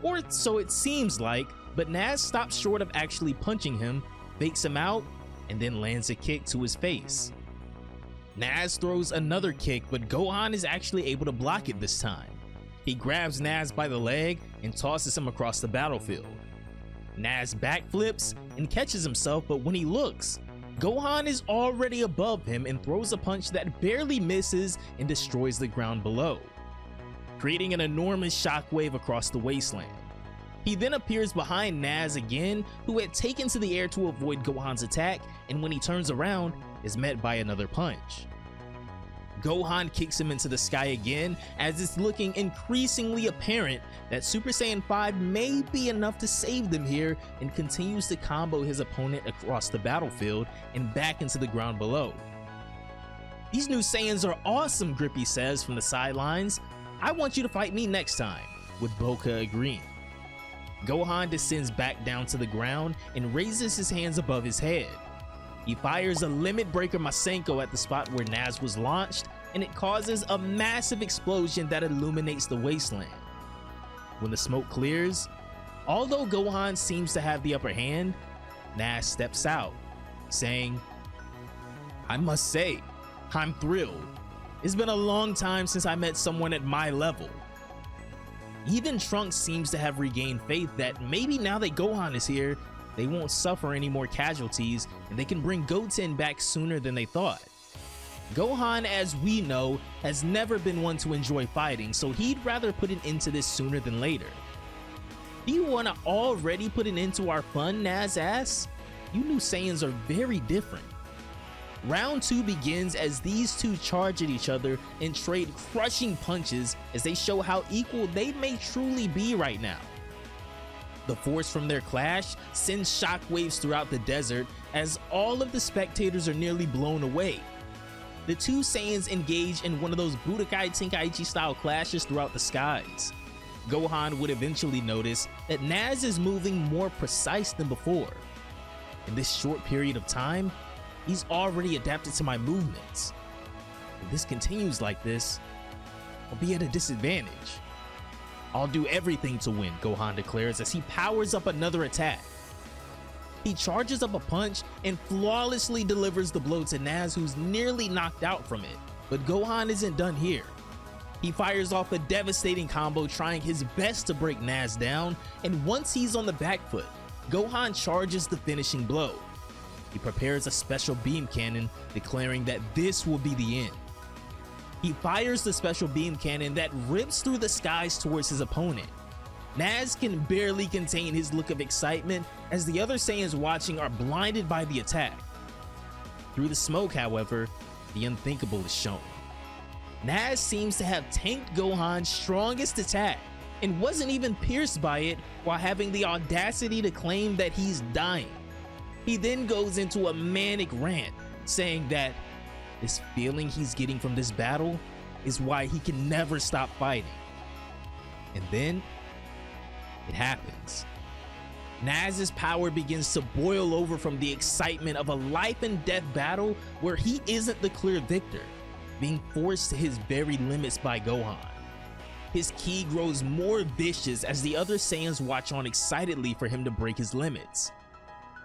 or so it seems like, but Naz stops short of actually punching him, fakes him out, and then lands a kick to his face. Naz throws another kick, but Gohan is actually able to block it this time. He grabs Naz by the leg and tosses him across the battlefield. Naz backflips and catches himself, but when he looks, Gohan is already above him and throws a punch that barely misses and destroys the ground below, creating an enormous shockwave across the wasteland. He then appears behind Naz again, who had taken to the air to avoid Gohan's attack, and when he turns around, is met by another punch. Gohan kicks him into the sky again, as it's looking increasingly apparent that Super Saiyan 5 may be enough to save them here, and continues to combo his opponent across the battlefield and back into the ground below. "These new Saiyans are awesome," Grippy says from the sidelines. "I want you to fight me next time," with Boca agreeing. Gohan descends back down to the ground and raises his hands above his head. He fires a Limit Breaker Masenko at the spot where Naz was launched, and it causes a massive explosion that illuminates the wasteland. When the smoke clears, although Gohan seems to have the upper hand, Naz steps out, saying, "I must say, I'm thrilled. It's been a long time since I met someone at my level." Even Trunks seems to have regained faith that maybe now that Gohan is here, they won't suffer any more casualties and they can bring Goten back sooner than they thought. Gohan, as we know, has never been one to enjoy fighting, so he'd rather put an end to this sooner than later. "Do you want to already put an end to our fun?" Naz asks. "You new Saiyans are very different." Round 2 begins as these two charge at each other and trade crushing punches as they show how equal they may truly be right now. The force from their clash sends shockwaves throughout the desert as all of the spectators are nearly blown away. The two Saiyans engage in one of those Budokai Tenkaichi style clashes throughout the skies. Gohan would eventually notice that Naz is moving more precise than before. In this short period of time, he's already adapted to my movements. If this continues like this, I'll be at a disadvantage. "I'll do everything to win," Gohan declares as he powers up another attack. He charges up a punch and flawlessly delivers the blow to Naz, who's nearly knocked out from it. But Gohan isn't done here. He fires off a devastating combo, trying his best to break Naz down, and once he's on the back foot, Gohan charges the finishing blow. He prepares a special beam cannon, declaring that this will be the end. He fires the special beam cannon that rips through the skies towards his opponent. Naz can barely contain his look of excitement as the other Saiyans watching are blinded by the attack. Through the smoke, however, the unthinkable is shown. Naz seems to have tanked Gohan's strongest attack and wasn't even pierced by it, while having the audacity to claim that he's dying. He then goes into a manic rant, saying that this feeling he's getting from this battle is why he can never stop fighting. And then it happens. Naz's power begins to boil over from the excitement of a life and death battle where he isn't the clear victor, being forced to his very limits by Gohan. His ki grows more vicious as the other Saiyans watch on excitedly for him to break his limits.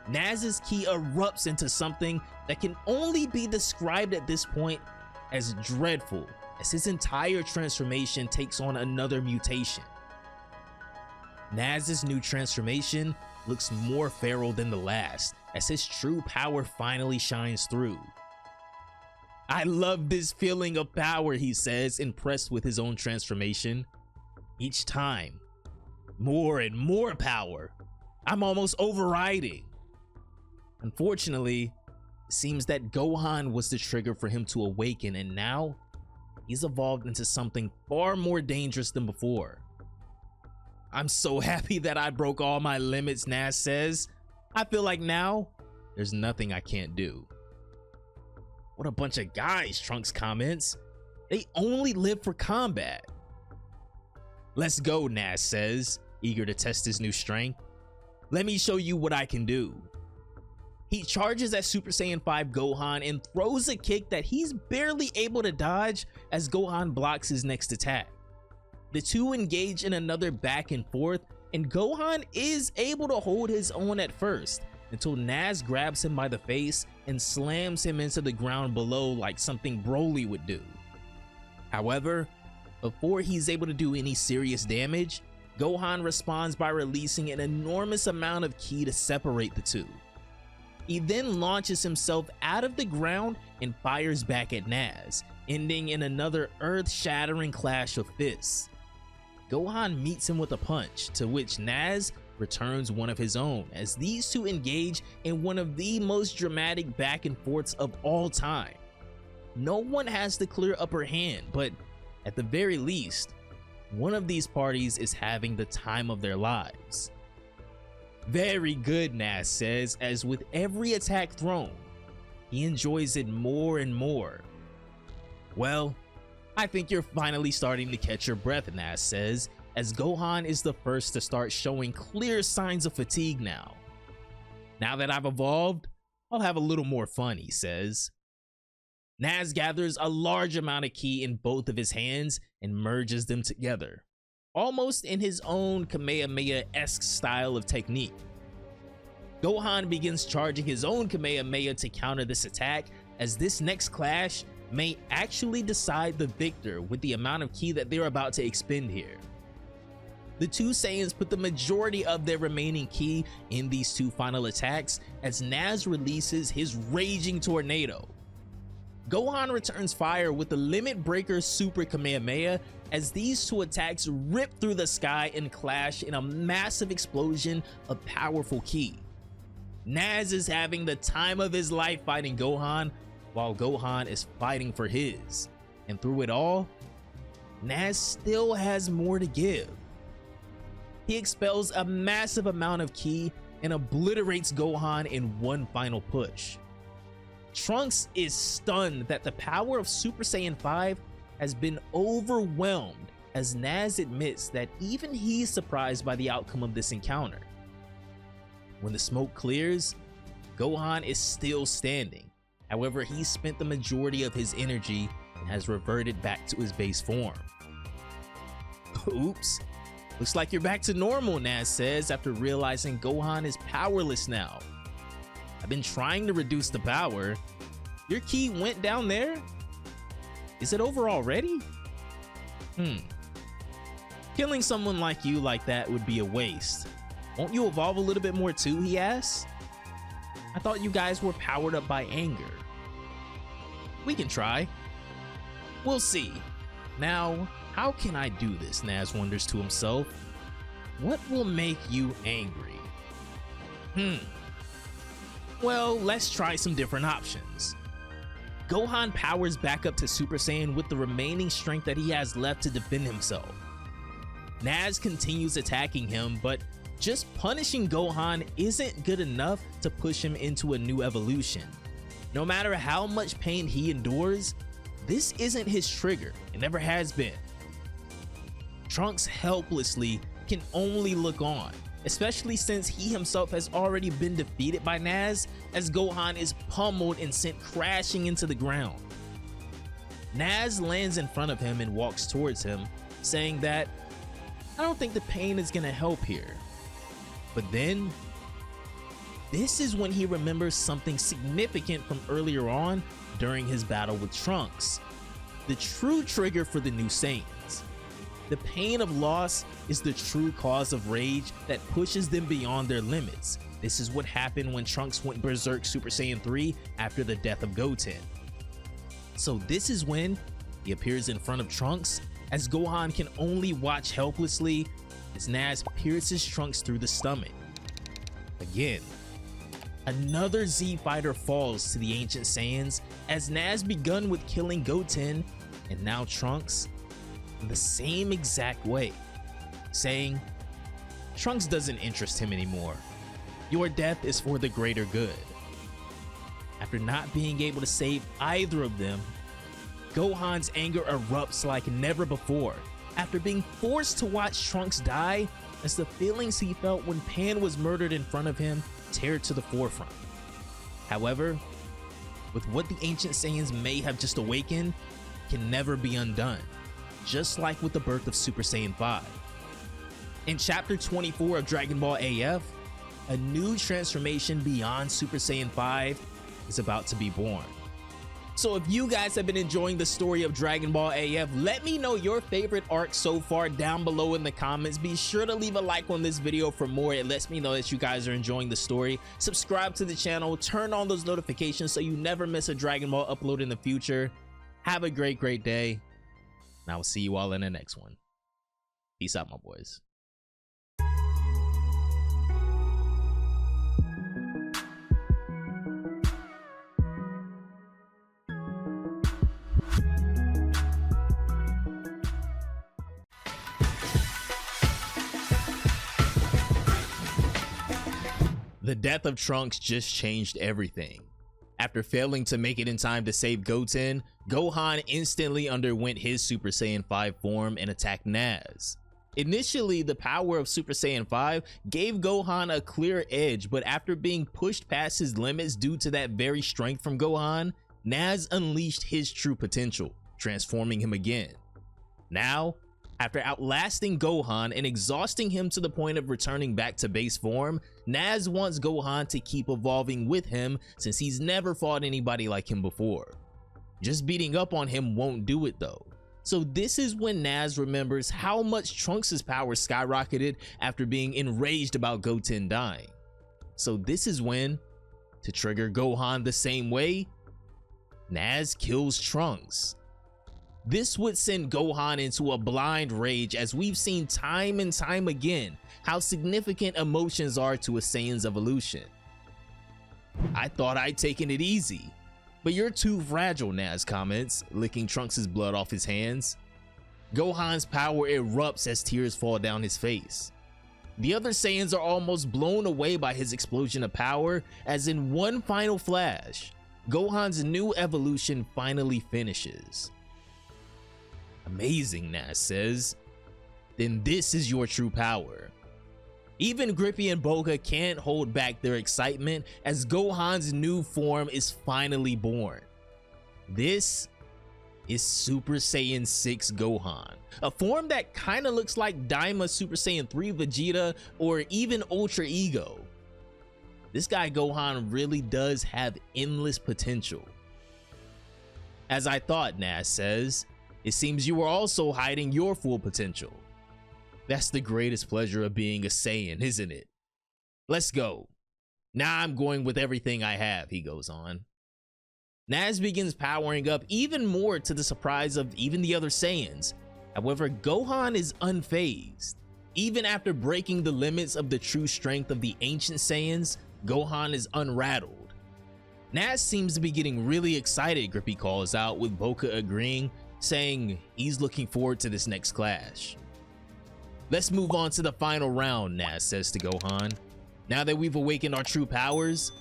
Naz's ki erupts into something that can only be described at this point as dreadful, as his entire transformation takes on another mutation. Naz's new transformation looks more feral than the last, as his true power finally shines through. I love this feeling of power, he says, impressed with his own transformation. Each time, more and more power. I'm almost overriding. Unfortunately, it seems that Gohan was the trigger for him to awaken, and now he's evolved into something far more dangerous than before. I'm so happy that I broke all my limits, Nas says. I feel like now, there's nothing I can't do. What a bunch of guys, Trunks comments. They only live for combat. Let's go, Nas says, eager to test his new strength. Let me show you what I can do. He charges at Super Saiyan 5 Gohan and throws a kick that he's barely able to dodge as Gohan blocks his next attack. The two engage in another back and forth, and Gohan is able to hold his own at first until Nas grabs him by the face and slams him into the ground below like something Broly would do. However, before he's able to do any serious damage, Gohan responds by releasing an enormous amount of ki to separate the two. He then launches himself out of the ground and fires back at Nas, ending in another earth-shattering clash of fists. Gohan meets him with a punch, to which Nas returns one of his own, as these two engage in one of the most dramatic back and forths of all time. No one has the clear upper hand, but at the very least, one of these parties is having the time of their lives. Very good, Nas says, as with every attack thrown, he enjoys it more and more. Well, I think you're finally starting to catch your breath, Nas says, as Gohan is the first to start showing clear signs of fatigue now. Now that I've evolved, I'll have a little more fun, he says. Nas gathers a large amount of ki in both of his hands and merges them together, almost in his own Kamehameha-esque style of technique. Gohan begins charging his own Kamehameha to counter this attack, as this next clash may actually decide the victor with the amount of ki that they're about to expend here. The two Saiyans put the majority of their remaining ki in these two final attacks as Nas releases his raging tornado. Gohan returns fire with the Limit Breaker Super Kamehameha as these two attacks rip through the sky and clash in a massive explosion of powerful ki. Nas is having the time of his life fighting Gohan, while Gohan is fighting for his. And through it all, Nas still has more to give. He expels a massive amount of ki and obliterates Gohan in one final push. Trunks is stunned that the power of Super Saiyan 5 has been overwhelmed, as Nas admits that even he's surprised by the outcome of this encounter. When the smoke clears, Gohan is still standing. However, he's spent the majority of his energy and has reverted back to his base form. Oops. Looks like you're back to normal, Nas says after realizing Gohan is powerless now. I've been trying to reduce the power. Your ki went down there? Is it over already? Killing someone like you like that would be a waste. Won't you evolve a little bit more too, he asks? I thought you guys were powered up by anger. We can try. We'll see. Now, how can I do this? Nas wonders to himself. What will make you angry? Well, let's try some different options. Gohan powers back up to Super Saiyan with the remaining strength that he has left to defend himself. Nas continues attacking him, but just punishing Gohan isn't good enough to push him into a new evolution. No matter how much pain he endures, this isn't his trigger. It never has been. Trunks helplessly can only look on, especially since he himself has already been defeated by Nas, as Gohan is pummeled and sent crashing into the ground. Nas lands in front of him and walks towards him, saying that, I don't think the pain is gonna help here. But then, this is when he remembers something significant from earlier on during his battle with Trunks. The true trigger for the new Saiyans. The pain of loss is the true cause of rage that pushes them beyond their limits. This is what happened when Trunks went berserk Super Saiyan 3 after the death of Goten. So this is when he appears in front of Trunks, as Gohan can only watch helplessly as Naz pierces Trunks through the stomach. Again, another Z fighter falls to the ancient Saiyans, as Naz begun with killing Goten and now Trunks in the same exact way, saying, "Trunks doesn't interest him anymore. Your death is for the greater good." After not being able to save either of them, Gohan's anger erupts like never before after being forced to watch Trunks die, as the feelings he felt when Pan was murdered in front of him tear to the forefront. However, with what the ancient Saiyans may have just awakened can never be undone, just like with the birth of Super Saiyan 5. In chapter 24 of Dragon Ball AF, a new transformation beyond Super Saiyan 5 is about to be born. So if you guys have been enjoying the story of Dragon Ball AF, let me know your favorite arc so far down below in the comments. Be sure to leave a like on this video for more. It lets me know that you guys are enjoying the story. Subscribe to the channel, turn on those notifications so you never miss a Dragon Ball upload in the future. Have a great day, and I will see you all in the next one. Peace out, my boys. The death of Trunks just changed everything. After failing to make it in time to save Goten, Gohan instantly underwent his Super Saiyan 5 form and attacked Naz. Initially, the power of Super Saiyan 5 gave Gohan a clear edge, but after being pushed past his limits due to that very strength from Gohan, Naz unleashed his true potential, transforming him again. Now, after outlasting Gohan and exhausting him to the point of returning back to base form, Naz wants Gohan to keep evolving with him since he's never fought anybody like him before. Just beating up on him won't do it though. So this is when Naz remembers how much Trunks' power skyrocketed after being enraged about Goten dying. So this is when, to trigger Gohan the same way, Naz kills Trunks. This would send Gohan into a blind rage, as we've seen time and time again how significant emotions are to a Saiyan's evolution. "I thought I'd taken it easy, but you're too fragile," Naz comments, licking Trunks' blood off his hands. Gohan's power erupts as tears fall down his face. The other Saiyans are almost blown away by his explosion of power, as in one final flash, Gohan's new evolution finally finishes. "Amazing," Naz says. "Then this is your true power." Even Grippy and Boga can't hold back their excitement as Gohan's new form is finally born. This is Super Saiyan 6 Gohan, a form that kinda looks like Daima Super Saiyan 3 Vegeta or even Ultra Ego. This guy Gohan really does have endless potential. "As I thought," Naz says. "It seems you were also hiding your full potential. That's the greatest pleasure of being a Saiyan, isn't it? Let's go. Now I'm going with everything I have," he goes on. Naz begins powering up even more to the surprise of even the other Saiyans. However, Gohan is unfazed. Even after breaking the limits of the true strength of the ancient Saiyans, Gohan is unrattled. Naz seems to be getting really excited, Grippy calls out, with Boca agreeing, saying he's looking forward to this next clash. "Let's move on to the final round," Naz says to Gohan. "Now that we've awakened our true powers,"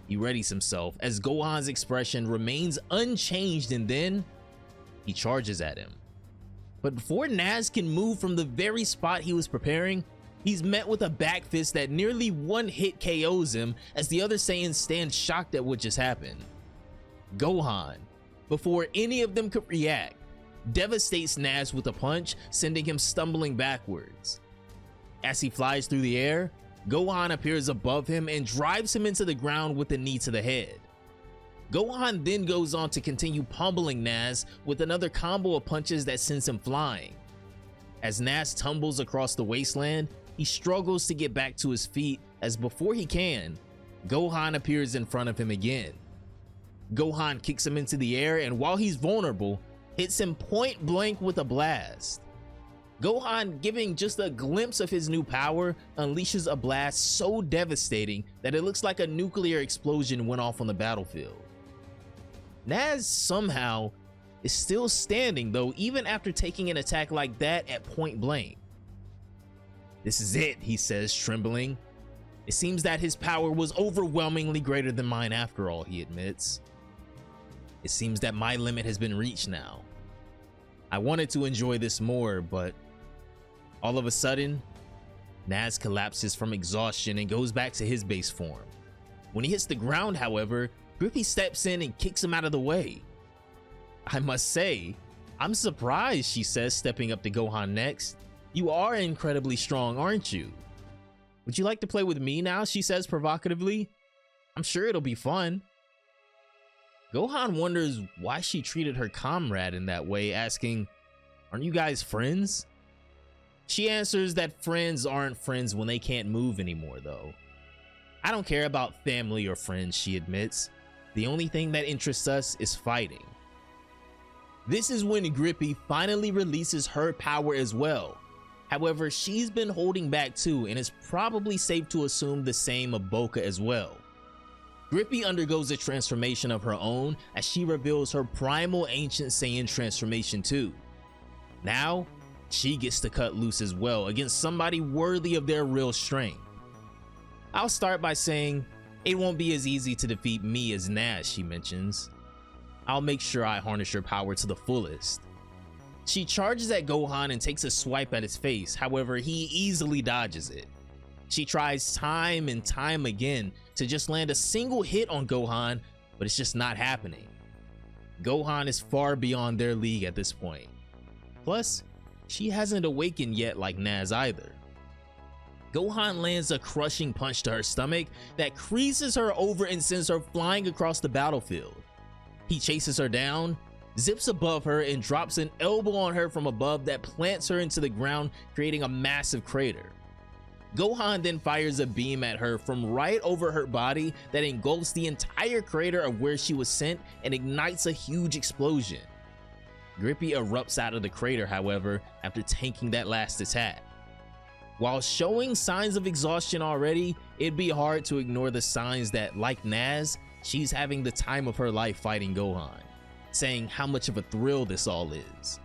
he readies himself as Gohan's expression remains unchanged, and then he charges at him. But before Naz can move from the very spot he was preparing, he's met with a back fist that nearly one hit KOs him, as the other Saiyans stand shocked at what just happened. Gohan, before any of them could react, devastates Naz with a punch, sending him stumbling backwards. As he flies through the air, Gohan appears above him and drives him into the ground with a knee to the head. Gohan then goes on to continue pummeling Naz with another combo of punches that sends him flying. As Naz tumbles across the wasteland, he struggles to get back to his feet, as before he can, Gohan appears in front of him again. Gohan kicks him into the air, and while he's vulnerable, hits him point blank with a blast. Gohan, giving just a glimpse of his new power, unleashes a blast so devastating that it looks like a nuclear explosion went off on the battlefield. Naz somehow is still standing though, even after taking an attack like that at point blank. "This is it," he says, trembling. It seems that his power was overwhelmingly greater than mine after all, he admits. "It seems that my limit has been reached now. I wanted to enjoy this more, but..." All of a sudden, Naz collapses from exhaustion and goes back to his base form. When he hits the ground, however, Grippy steps in and kicks him out of the way. "I must say, I'm surprised," she says, stepping up to Gohan next. "You are incredibly strong, aren't you? Would you like to play with me now?" she says provocatively. "I'm sure it'll be fun." Gohan wonders why she treated her comrade in that way, asking, "Aren't you guys friends?" She answers that friends aren't friends when they can't move anymore though. "I don't care about family or friends," she admits. "The only thing that interests us is fighting." This is when Grippy finally releases her power as well. However, she's been holding back too, and it's probably safe to assume the same of Boca as well. Grippy undergoes a transformation of her own as she reveals her primal Ancient Saiyan transformation too. Now, she gets to cut loose as well against somebody worthy of their real strength. "I'll start by saying it won't be as easy to defeat me as Naz," she mentions. "I'll make sure I harness your power to the fullest." She charges at Gohan and takes a swipe at his face, however he easily dodges it. She tries time and time again to just land a single hit on Gohan, but it's just not happening. Gohan is far beyond their league at this point. Plus, she hasn't awakened yet like Naz either. Gohan lands a crushing punch to her stomach that creases her over and sends her flying across the battlefield. He chases her down, zips above her, and drops an elbow on her from above that plants her into the ground, creating a massive crater. Gohan then fires a beam at her from right over her body that engulfs the entire crater of where she was sent and ignites a huge explosion. Grippy erupts out of the crater, however, after tanking that last attack. While showing signs of exhaustion already, it'd be hard to ignore the signs that, like Naz, she's having the time of her life fighting Gohan, saying how much of a thrill this all is.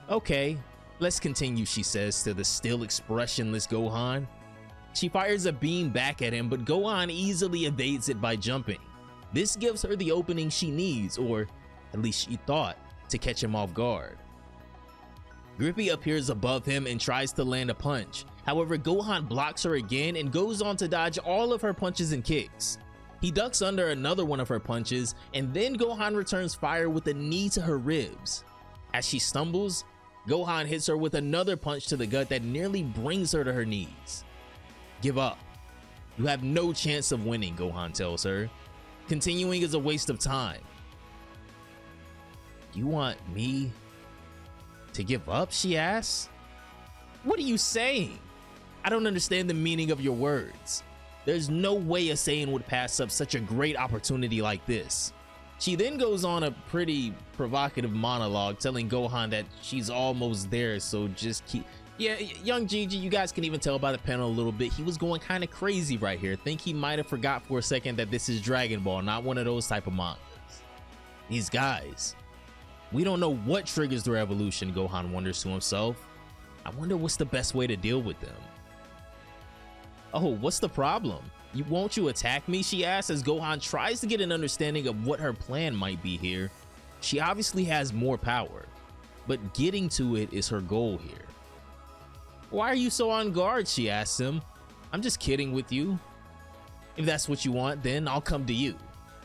"Okay, let's continue," she says to the still expressionless Gohan. She fires a beam back at him, but Gohan easily evades it by jumping. This gives her the opening she needs, or at least she thought, to catch him off guard. Grippy appears above him and tries to land a punch. However, Gohan blocks her again and goes on to dodge all of her punches and kicks. He ducks under another one of her punches, and then Gohan returns fire with a knee to her ribs. As she stumbles, Gohan hits her with another punch to the gut that nearly brings her to her knees. "Give up. You have no chance of winning," Gohan tells her. "Continuing is a waste of time." "You want me to give up?" she asks. "What are you saying? I don't understand the meaning of your words. There's no way a Saiyan would pass up such a great opportunity like this." She then goes on a pretty provocative monologue telling Gohan that she's almost there, so just keep... Yeah, young Gigi, you guys can even tell by the panel a little bit, he was going kind of crazy right here. Think he might have forgot for a second that this is Dragon Ball, not one of those type of mangas. These guys, we don't know what triggers their evolution, Gohan wonders to himself. I wonder what's the best way to deal with them. "Oh, what's the problem? Won't you attack me?" she asks as Gohan tries to get an understanding of what her plan might be here. She obviously has more power, but getting to it is her goal here. "Why are you so on guard?" she asks him. "I'm just kidding with you. If that's what you want, then I'll come to you."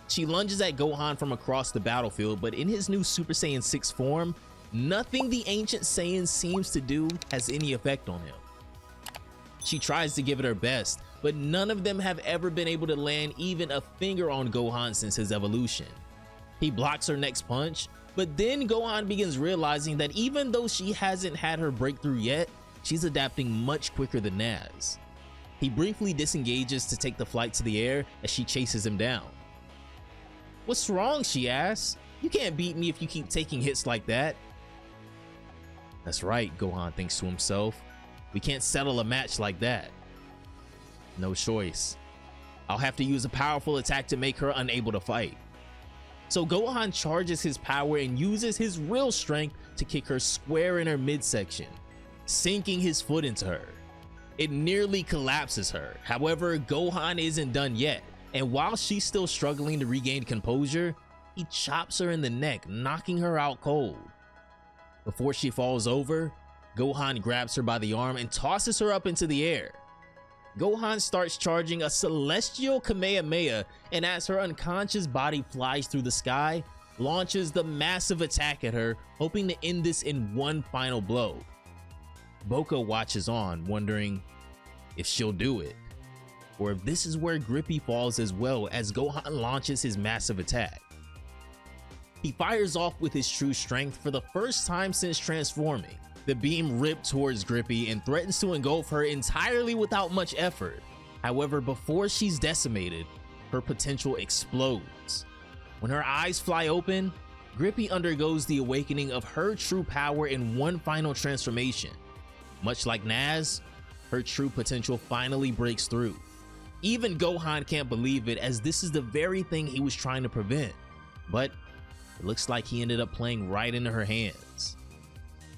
She lunges at Gohan from across the battlefield, but in his new Super Saiyan 6 form, nothing the Ancient Saiyan seems to do has any effect on him. She tries to give it her best, but none of them have ever been able to land even a finger on Gohan since his evolution. He blocks her next punch, but then Gohan begins realizing that even though she hasn't had her breakthrough yet, she's adapting much quicker than Naz. He briefly disengages to take the flight to the air as she chases him down. "What's wrong?" she asks. "You can't beat me if you keep taking hits like that." That's right, Gohan thinks to himself. We can't settle a match like that. No choice. I'll have to use a powerful attack to make her unable to fight. So Gohan charges his power and uses his real strength to kick her square in her midsection, sinking his foot into her. It nearly collapses her. However, Gohan isn't done yet, and while she's still struggling to regain composure, he chops her in the neck, knocking her out cold. Before she falls over, Gohan grabs her by the arm and tosses her up into the air. Gohan starts charging a celestial Kamehameha, and as her unconscious body flies through the sky, launches the massive attack at her, hoping to end this in one final blow. Boca watches on, wondering if she'll do it, or if this is where Grippy falls as well as Gohan launches his massive attack. He fires off with his true strength for the first time since transforming. The beam ripped towards Grippy and threatens to engulf her entirely without much effort. However, before she's decimated, her potential explodes. When her eyes fly open, Grippy undergoes the awakening of her true power in one final transformation. Much like Naz, her true potential finally breaks through. Even Gohan can't believe it, as this is the very thing he was trying to prevent. But it looks like he ended up playing right into her hands.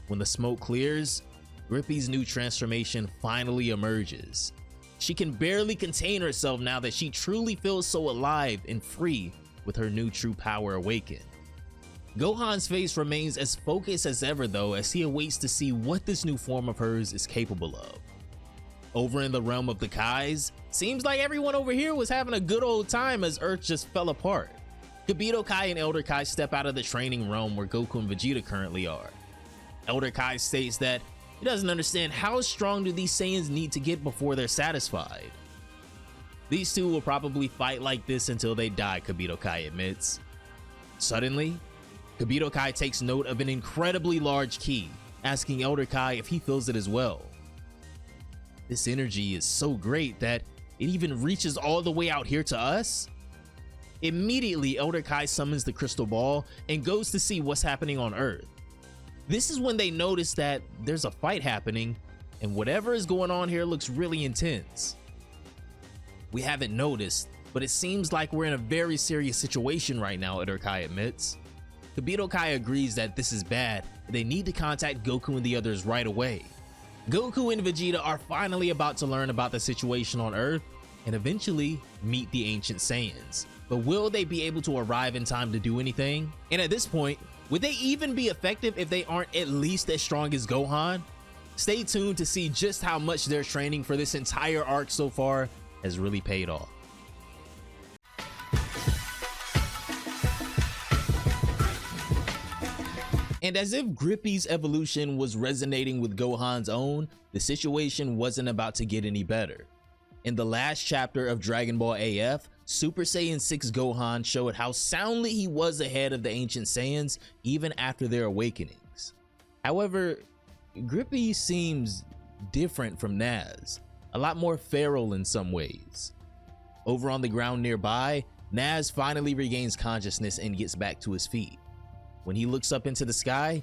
When the smoke clears, Grippy's new transformation finally emerges. She can barely contain herself now that she truly feels so alive and free with her new true power awakened. Gohan's face remains as focused as ever though, as he awaits to see what this new form of hers is capable of. Over in the realm of the Kais, seems like everyone over here was having a good old time as Earth just fell apart. Kibito Kai and Elder Kai step out of the training realm where Goku and Vegeta currently are. Elder Kai states that he doesn't understand how strong do these Saiyans need to get before they're satisfied. These two will probably fight like this until they die, Kibito Kai admits. Suddenly, Kibito Kai takes note of an incredibly large key, asking Elder Kai if he feels it as well. This energy is so great that it even reaches all the way out here to us? Immediately, Elder Kai summons the crystal ball and goes to see what's happening on Earth. This is when they notice that there's a fight happening, and whatever is going on here looks really intense. We haven't noticed, but it seems like we're in a very serious situation right now, Elder Kai admits. Kibito Kai agrees that this is bad, and they need to contact Goku and the others right away. Goku and Vegeta are finally about to learn about the situation on Earth, and eventually meet the ancient Saiyans. But will they be able to arrive in time to do anything? And at this point, would they even be effective if they aren't at least as strong as Gohan? Stay tuned to see just how much their training for this entire arc so far has really paid off. And as if Grippy's evolution was resonating with Gohan's own, the situation wasn't about to get any better. In the last chapter of Dragon Ball AF, Super Saiyan 6 Gohan showed how soundly he was ahead of the ancient Saiyans even after their awakenings. However, Grippy seems different from Naz, a lot more feral in some ways. Over on the ground nearby, Naz finally regains consciousness and gets back to his feet. When he looks up into the sky,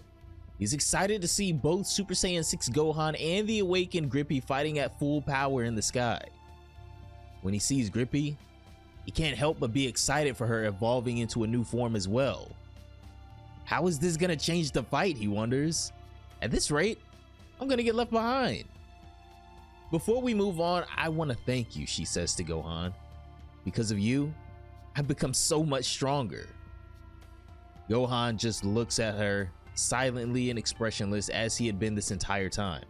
he's excited to see both Super Saiyan 6 Gohan and the awakened Grippy fighting at full power in the sky. When he sees Grippy, he can't help but be excited for her evolving into a new form as well. How is this gonna change the fight, he wonders. At this rate, I'm gonna get left behind. Before we move on, I want to thank you, she says to Gohan. Because of you, I've become so much stronger. Gohan just looks at her silently and expressionless as he had been this entire time.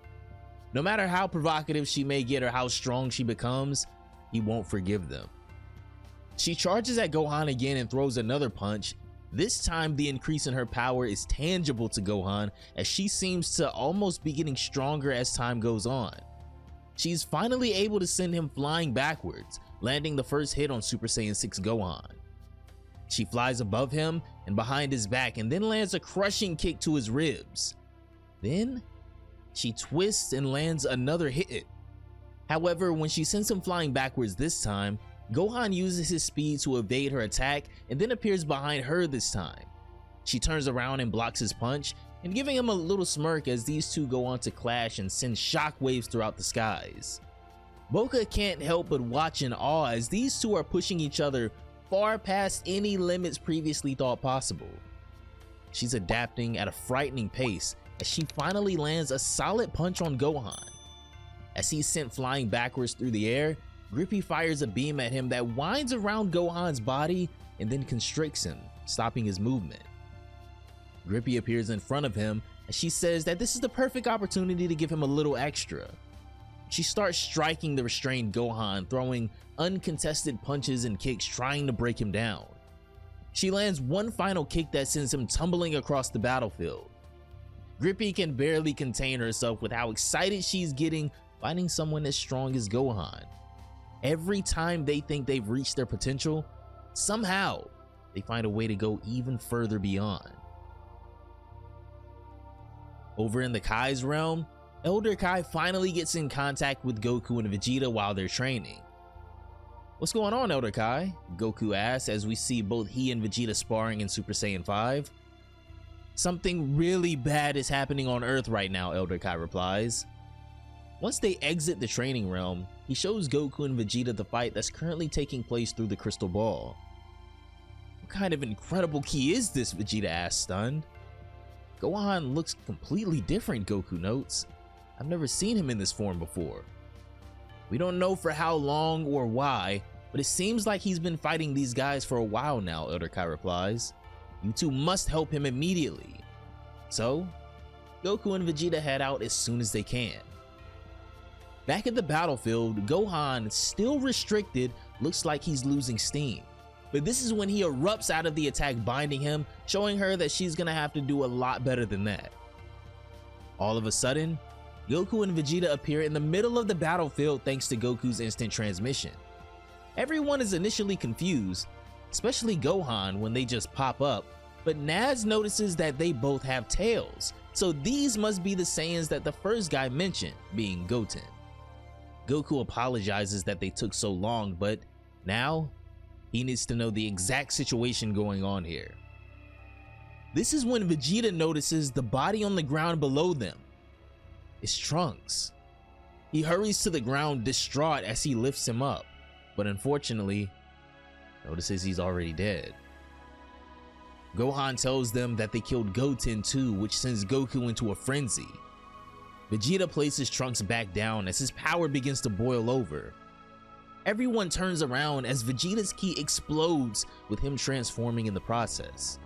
No matter how provocative she may get or how strong she becomes, he won't forgive them. She charges at Gohan again and throws another punch. This time the increase in her power is tangible to Gohan, as she seems to almost be getting stronger as time goes on. She's finally able to send him flying backwards, landing the first hit on Super Saiyan 6 Gohan. She flies above him and behind his back and then lands a crushing kick to his ribs. Then she twists and lands another hit. However, when she sends him flying backwards this time, Gohan uses his speed to evade her attack and then appears behind her this time. She turns around and blocks his punch, and giving him a little smirk as these two go on to clash and send shockwaves throughout the skies. Boca can't help but watch in awe as these two are pushing each other far past any limits previously thought possible. She's adapting at a frightening pace as she finally lands a solid punch on Gohan. As he's sent flying backwards through the air, Grippy fires a beam at him that winds around Gohan's body and then constricts him, stopping his movement. Grippy appears in front of him and she says that this is the perfect opportunity to give him a little extra. She starts striking the restrained Gohan, throwing uncontested punches and kicks trying to break him down. She lands one final kick that sends him tumbling across the battlefield. Grippy can barely contain herself with how excited she's getting fighting someone as strong as Gohan. Every time they think they've reached their potential, somehow they find a way to go even further beyond. Over in the Kai's realm, Elder Kai finally gets in contact with Goku and Vegeta while they're training. "What's going on, Elder Kai?" Goku asks as we see both he and Vegeta sparring in Super Saiyan 5. "Something really bad is happening on Earth right now," Elder Kai replies. Once they exit the training realm, he shows Goku and Vegeta the fight that's currently taking place through the crystal ball. "What kind of incredible key is this?" Vegeta asks, stunned. "Gohan looks completely different," Goku notes. "I've never seen him in this form before." "We don't know for how long or why, but it seems like he's been fighting these guys for a while now," Elder Kai replies. "You two must help him immediately." So, Goku and Vegeta head out as soon as they can. Back at the battlefield, Gohan, still restricted, looks like he's losing steam. But this is when he erupts out of the attack binding him, showing her that she's gonna have to do a lot better than that. All of a sudden, Goku and Vegeta appear in the middle of the battlefield thanks to Goku's instant transmission. Everyone is initially confused, especially Gohan when they just pop up, but Naz notices that they both have tails, so these must be the Saiyans that the first guy mentioned, being Goten. Goku apologizes that they took so long, but now he needs to know the exact situation going on here. This is when Vegeta notices the body on the ground below them. It's Trunks. He hurries to the ground distraught as he lifts him up, but unfortunately, notices he's already dead. Gohan tells them that they killed Goten too, which sends Goku into a frenzy. Vegeta places Trunks back down as his power begins to boil over. Everyone turns around as Vegeta's ki explodes, with him transforming in the process.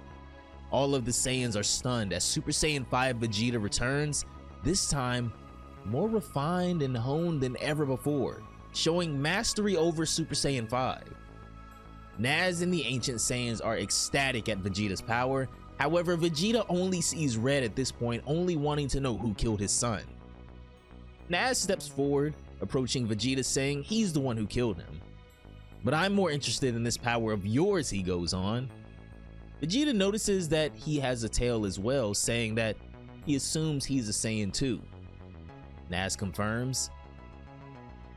All of the Saiyans are stunned as Super Saiyan 5 Vegeta returns, this time more refined and honed than ever before, showing mastery over Super Saiyan 5. Naz and the ancient Saiyans are ecstatic at Vegeta's power. However, Vegeta only sees red at this point, only wanting to know who killed his son. Naz steps forward, approaching Vegeta, saying he's the one who killed him. "But I'm more interested in this power of yours," he goes on. Vegeta notices that he has a tail as well, saying that he assumes he's a Saiyan too. Naz confirms.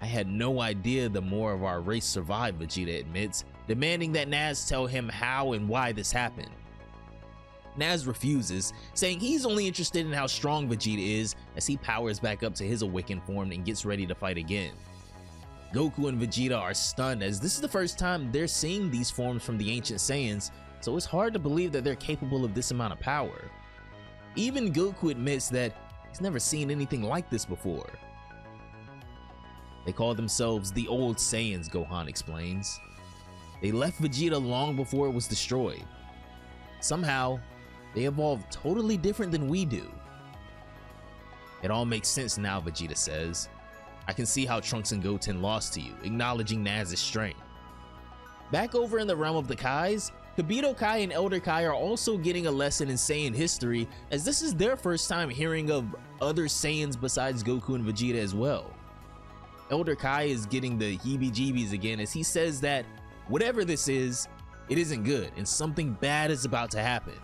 "I had no idea the more of our race survived," Vegeta admits, demanding that Naz tell him how and why this happened. Naz refuses, saying he's only interested in how strong Vegeta is as he powers back up to his awakened form and gets ready to fight again. Goku and Vegeta are stunned as this is the first time they're seeing these forms from the ancient Saiyans, so it's hard to believe that they're capable of this amount of power. Even Goku admits that he's never seen anything like this before. "They call themselves the Old Saiyans," Gohan explains. "They left Vegeta long before it was destroyed. Somehow, they evolved totally different than we do." "It all makes sense now," Vegeta says. "I can see how Trunks and Goten lost to you," acknowledging Naz's strength. Back over in the realm of the Kais, Kibito Kai and Elder Kai are also getting a lesson in Saiyan history, as this is their first time hearing of other Saiyans besides Goku and Vegeta as well. Elder Kai is getting the heebie-jeebies again as he says that whatever this is, it isn't good and something bad is about to happen.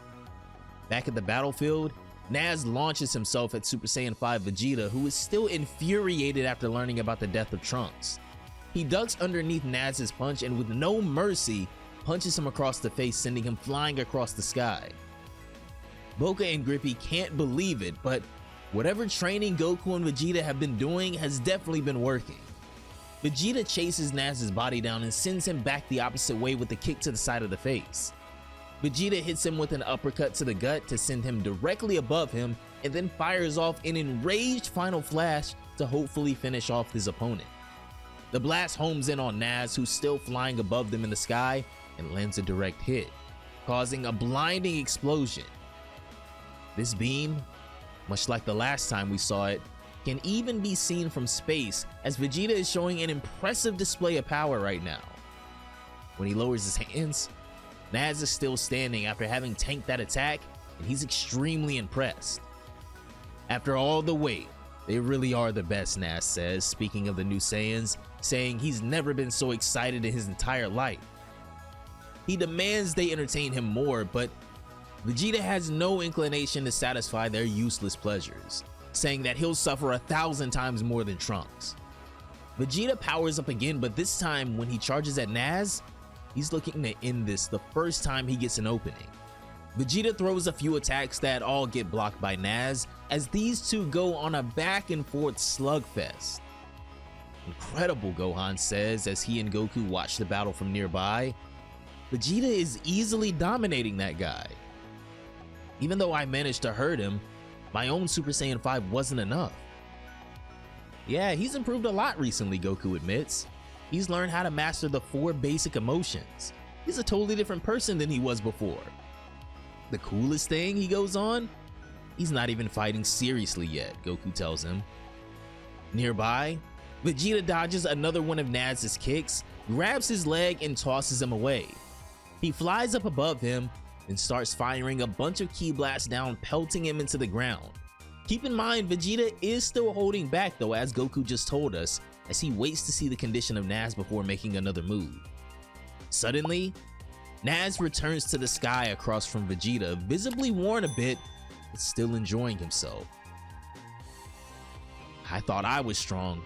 Back at the battlefield, Naz launches himself at Super Saiyan 5 Vegeta, who is still infuriated after learning about the death of Trunks. He ducks underneath Naz's punch and with no mercy, punches him across the face, sending him flying across the sky. Boca and Grippy can't believe it, but whatever training Goku and Vegeta have been doing has definitely been working. Vegeta chases Naz's body down and sends him back the opposite way with a kick to the side of the face. Vegeta hits him with an uppercut to the gut to send him directly above him and then fires off an enraged final flash to hopefully finish off his opponent. The blast homes in on Naz, who's still flying above them in the sky, and lands a direct hit, causing a blinding explosion. This beam, much like the last time we saw it, can even be seen from space, as Vegeta is showing an impressive display of power right now. When he lowers his hands, Naz is still standing after having tanked that attack, and he's extremely impressed. After all the wait, they really are the best, Naz says, speaking of the new Saiyans, saying he's never been so excited in his entire life. He demands they entertain him more, but Vegeta has no inclination to satisfy their useless pleasures, saying that he'll suffer 1,000 times more than Trunks. Vegeta powers up again, but this time when he charges at Naz, he's looking to end this the first time he gets an opening. Vegeta throws a few attacks that all get blocked by Naz, as these two go on a back and forth slugfest. Incredible, Gohan says as he and Goku watch the battle from nearby. Vegeta is easily dominating that guy. Even though I managed to hurt him, my own Super Saiyan 5 wasn't enough. Yeah, he's improved a lot recently, Goku admits. He's learned how to master the 4 basic emotions. He's a totally different person than he was before. The coolest thing, he goes on, he's not even fighting seriously yet, Goku tells him. Nearby, Vegeta dodges another one of Naz's kicks, grabs his leg and tosses him away. He flies up above him and starts firing a bunch of ki blasts down, pelting him into the ground. Keep in mind, Vegeta is still holding back though, as Goku just told us, as he waits to see the condition of Naz before making another move. Suddenly, Naz returns to the sky across from Vegeta, visibly worn a bit, but still enjoying himself. I thought I was strong,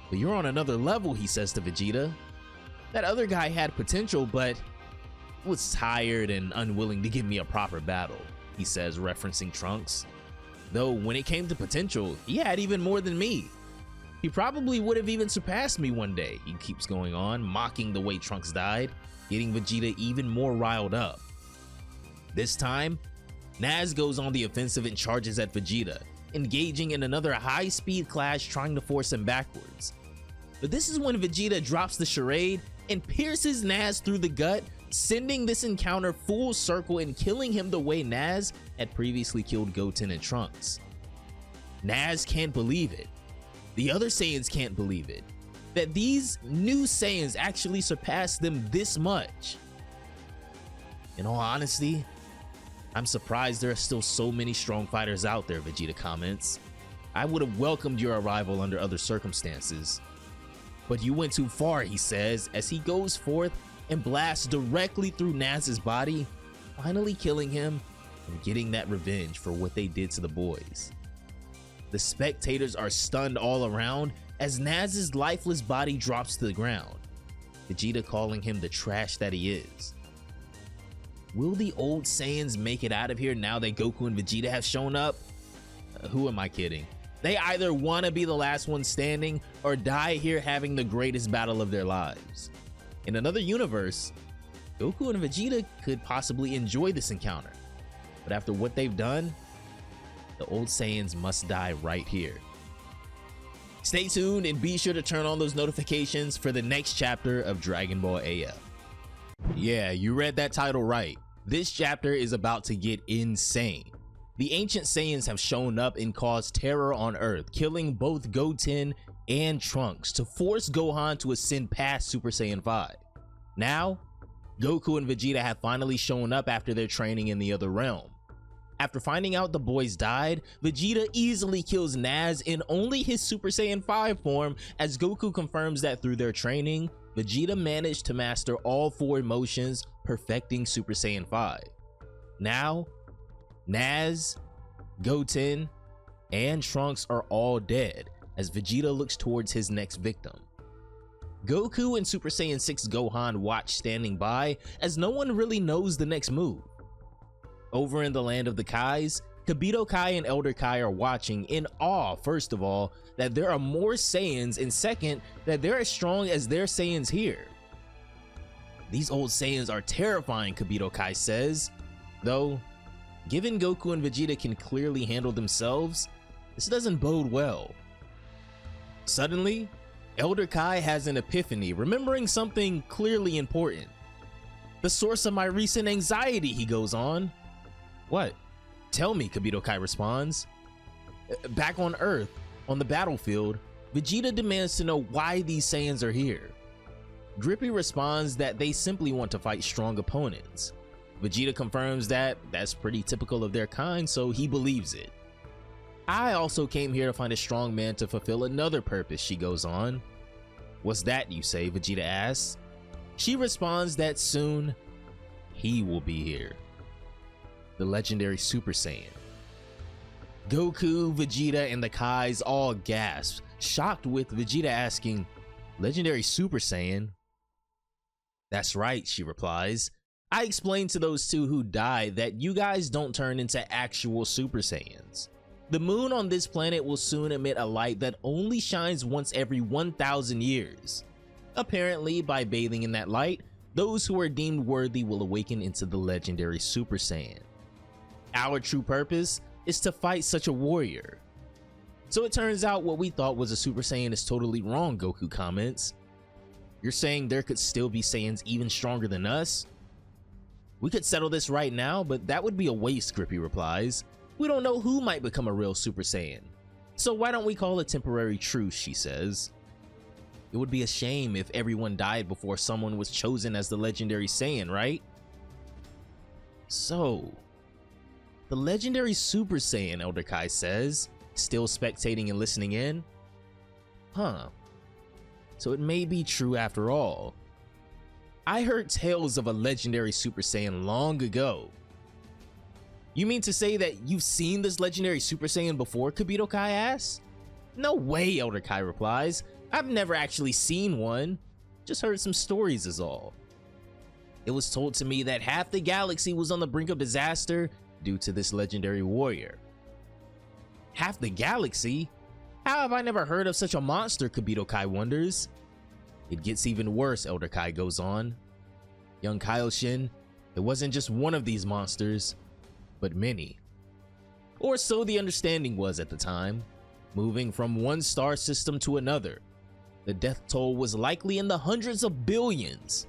but you're on another level, he says to Vegeta. That other guy had potential, but was tired and unwilling to give me a proper battle, he says, referencing Trunks. Though when it came to potential, he had even more than me. He probably would have even surpassed me one day, he keeps going on, mocking the way Trunks died, getting Vegeta even more riled up. This time, Naz goes on the offensive and charges at Vegeta, engaging in another high-speed clash trying to force him backwards. But this is when Vegeta drops the charade and pierces Naz through the gut, sending this encounter full circle and killing him the way Naz had previously killed Goten and Trunks. Naz can't believe it. The other Saiyans can't believe it, that these new Saiyans actually surpassed them this much. In all honesty, I'm surprised there are still so many strong fighters out there, Vegeta comments. I would have welcomed your arrival under other circumstances. But you went too far, he says, as he goes forth and blasts directly through Naz's body, finally killing him and getting that revenge for what they did to the boys. The spectators are stunned all around as Naz's lifeless body drops to the ground, Vegeta calling him the trash that he is. Will the old Saiyans make it out of here now that Goku and Vegeta have shown up? Who am I kidding? They either want to be the last one standing or die here having the greatest battle of their lives. In another universe, Goku and Vegeta could possibly enjoy this encounter, but after what they've done, the old Saiyans must die right here. Stay tuned and be sure to turn on those notifications for the next chapter of Dragon Ball AF. Yeah, you read that title right. This chapter is about to get insane. The ancient Saiyans have shown up and caused terror on Earth, killing both Goten and Trunks to force Gohan to ascend past Super Saiyan 5. Now, Goku and Vegeta have finally shown up after their training in the other realm. After finding out the boys died, Vegeta easily kills Naz in only his Super Saiyan 5 form, as Goku confirms that through their training, Vegeta managed to master all 4 emotions, perfecting Super Saiyan 5. Now, Naz, Goten, and Trunks are all dead as Vegeta looks towards his next victim. Goku and Super Saiyan 6 Gohan watch standing by as no one really knows the next move. Over in the land of the Kais, Kibito Kai and Elder Kai are watching in awe, first of all, that there are more Saiyans, and second, that they're as strong as their Saiyans here. These old Saiyans are terrifying, Kibito Kai says, though, given Goku and Vegeta can clearly handle themselves, this doesn't bode well. Suddenly, Elder Kai has an epiphany, remembering something clearly important. The source of my recent anxiety, he goes on. What? Tell me, Kibito Kai responds. Back on Earth, on the battlefield, Vegeta demands to know why these Saiyans are here. Grippy responds that they simply want to fight strong opponents. Vegeta confirms that that's pretty typical of their kind, so he believes it. I also came here to find a strong man to fulfill another purpose, she goes on. What's that, you say? Vegeta asks. She responds that soon, he will be here. The legendary Super Saiyan. Goku, Vegeta, and the Kais all gasp, shocked with Vegeta asking, legendary Super Saiyan? That's right, she replies. I explained to those two who died that you guys don't turn into actual Super Saiyans. The moon on this planet will soon emit a light that only shines once every 1,000 years. Apparently, by bathing in that light, those who are deemed worthy will awaken into the legendary Super Saiyan. Our true purpose is to fight such a warrior. So it turns out what we thought was a Super Saiyan is totally wrong, Goku comments. You're saying there could still be Saiyans even stronger than us? We could settle this right now, but that would be a waste, Grippy replies. We don't know who might become a real Super Saiyan. So why don't we call a temporary truce, she says. It would be a shame if everyone died before someone was chosen as the legendary Saiyan, right? So, the legendary Super Saiyan, Elder Kai says, still spectating and listening in. Huh. So it may be true after all. I heard tales of a legendary Super Saiyan long ago. You mean to say that you've seen this legendary Super Saiyan before, Kibito Kai asks? No way, Elder Kai replies. I've never actually seen one. Just heard some stories is all. It was told to me that half the galaxy was on the brink of disaster due to this legendary warrior. Half the galaxy? How have I never heard of such a monster, Kibito Kai wonders. It gets even worse, Elder Kai goes on. Young Kaioshin, it wasn't just one of these monsters, but many. Or so the understanding was at the time. Moving from one star system to another, the death toll was likely in the hundreds of billions.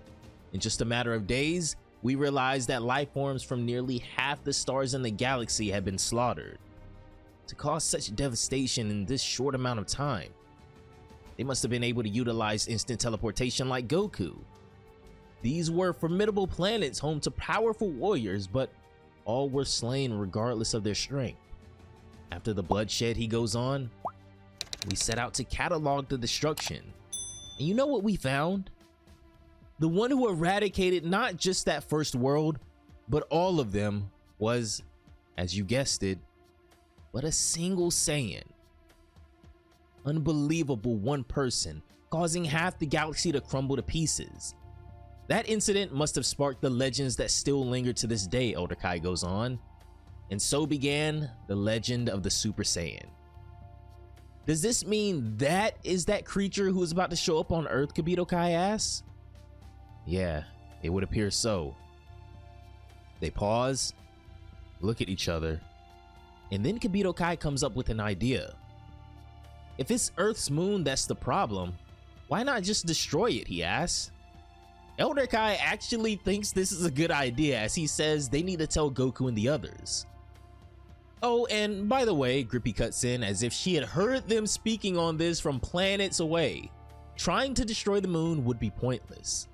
In just a matter of days, we realized that life forms from nearly half the stars in the galaxy had been slaughtered. To cause such devastation in this short amount of time, they must have been able to utilize instant teleportation like Goku. These were formidable planets home to powerful warriors, but all were slain regardless of their strength. After the bloodshed, he goes on, we set out to catalog the destruction. And you know what we found? The one who eradicated not just that first world, but all of them was, as you guessed it, but a single Saiyan. Unbelievable one person, causing half the galaxy to crumble to pieces. That incident must have sparked the legends that still linger to this day, Elder Kai goes on. And so began the legend of the Super Saiyan. Does this mean that is that creature who is about to show up on Earth, Kibito Kai asks? Yeah, it would appear so. They pause, look at each other, and then Kibito Kai comes up with an idea. If it's Earth's moon that's the problem, why not just destroy it, he asks. Elder Kai actually thinks this is a good idea, as he says they need to tell Goku and the others. Oh, and by the way, Grippy cuts in as if she had heard them speaking on this from planets away. Trying to destroy the moon would be pointless.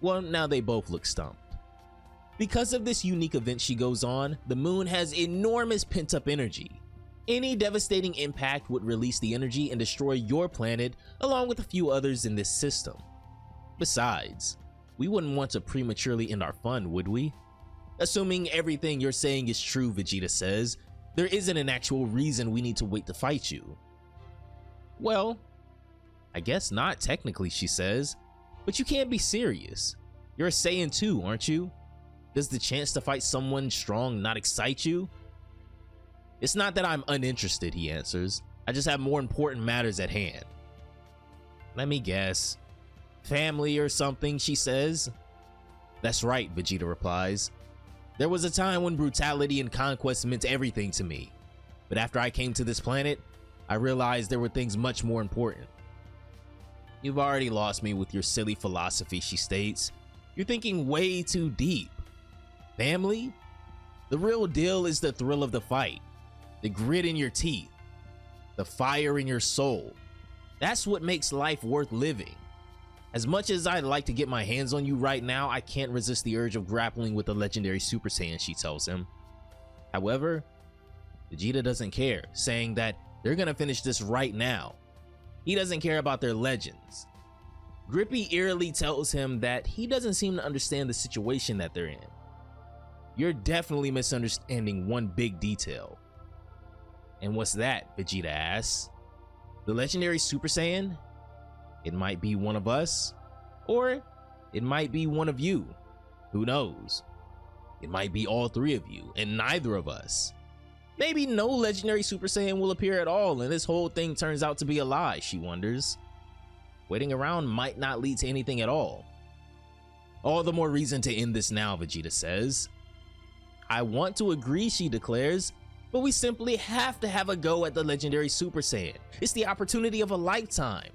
Well, now they both look stumped. Because of this unique event, she goes on, the moon has enormous pent-up energy. Any devastating impact would release the energy and destroy your planet along with a few others in this system. Besides, we wouldn't want to prematurely end our fun, would we? Assuming everything you're saying is true, Vegeta says, there isn't an actual reason we need to wait to fight you. Well, I guess not technically, she says, but you can't be serious. You're a Saiyan too, aren't you? Does the chance to fight someone strong not excite you? It's not that I'm uninterested, he answers. I just have more important matters at hand. Let me guess. Family or something, she says. That's right, Vegeta replies. There was a time when brutality and conquest meant everything to me. But after I came to this planet, I realized there were things much more important. You've already lost me with your silly philosophy, she states. You're thinking way too deep. Family? The real deal is the thrill of the fight, the grit in your teeth, the fire in your soul. That's what makes life worth living. As much as I'd like to get my hands on you right now, I can't resist the urge of grappling with the legendary Super Saiyan, she tells him. However, Vegeta doesn't care, saying that they're gonna finish this right now. He doesn't care about their legends. Grippy eerily tells him that he doesn't seem to understand the situation that they're in. You're definitely misunderstanding one big detail. And what's that? Vegeta asks. The legendary Super Saiyan? It might be one of us, or it might be one of you. Who knows? It might be all three of you, and neither of us. Maybe no legendary Super Saiyan will appear at all, and this whole thing turns out to be a lie, she wonders. Waiting around might not lead to anything at all. All the more reason to end this now, Vegeta says. I want to agree, she declares, but we simply have to have a go at the legendary Super Saiyan. It's the opportunity of a lifetime.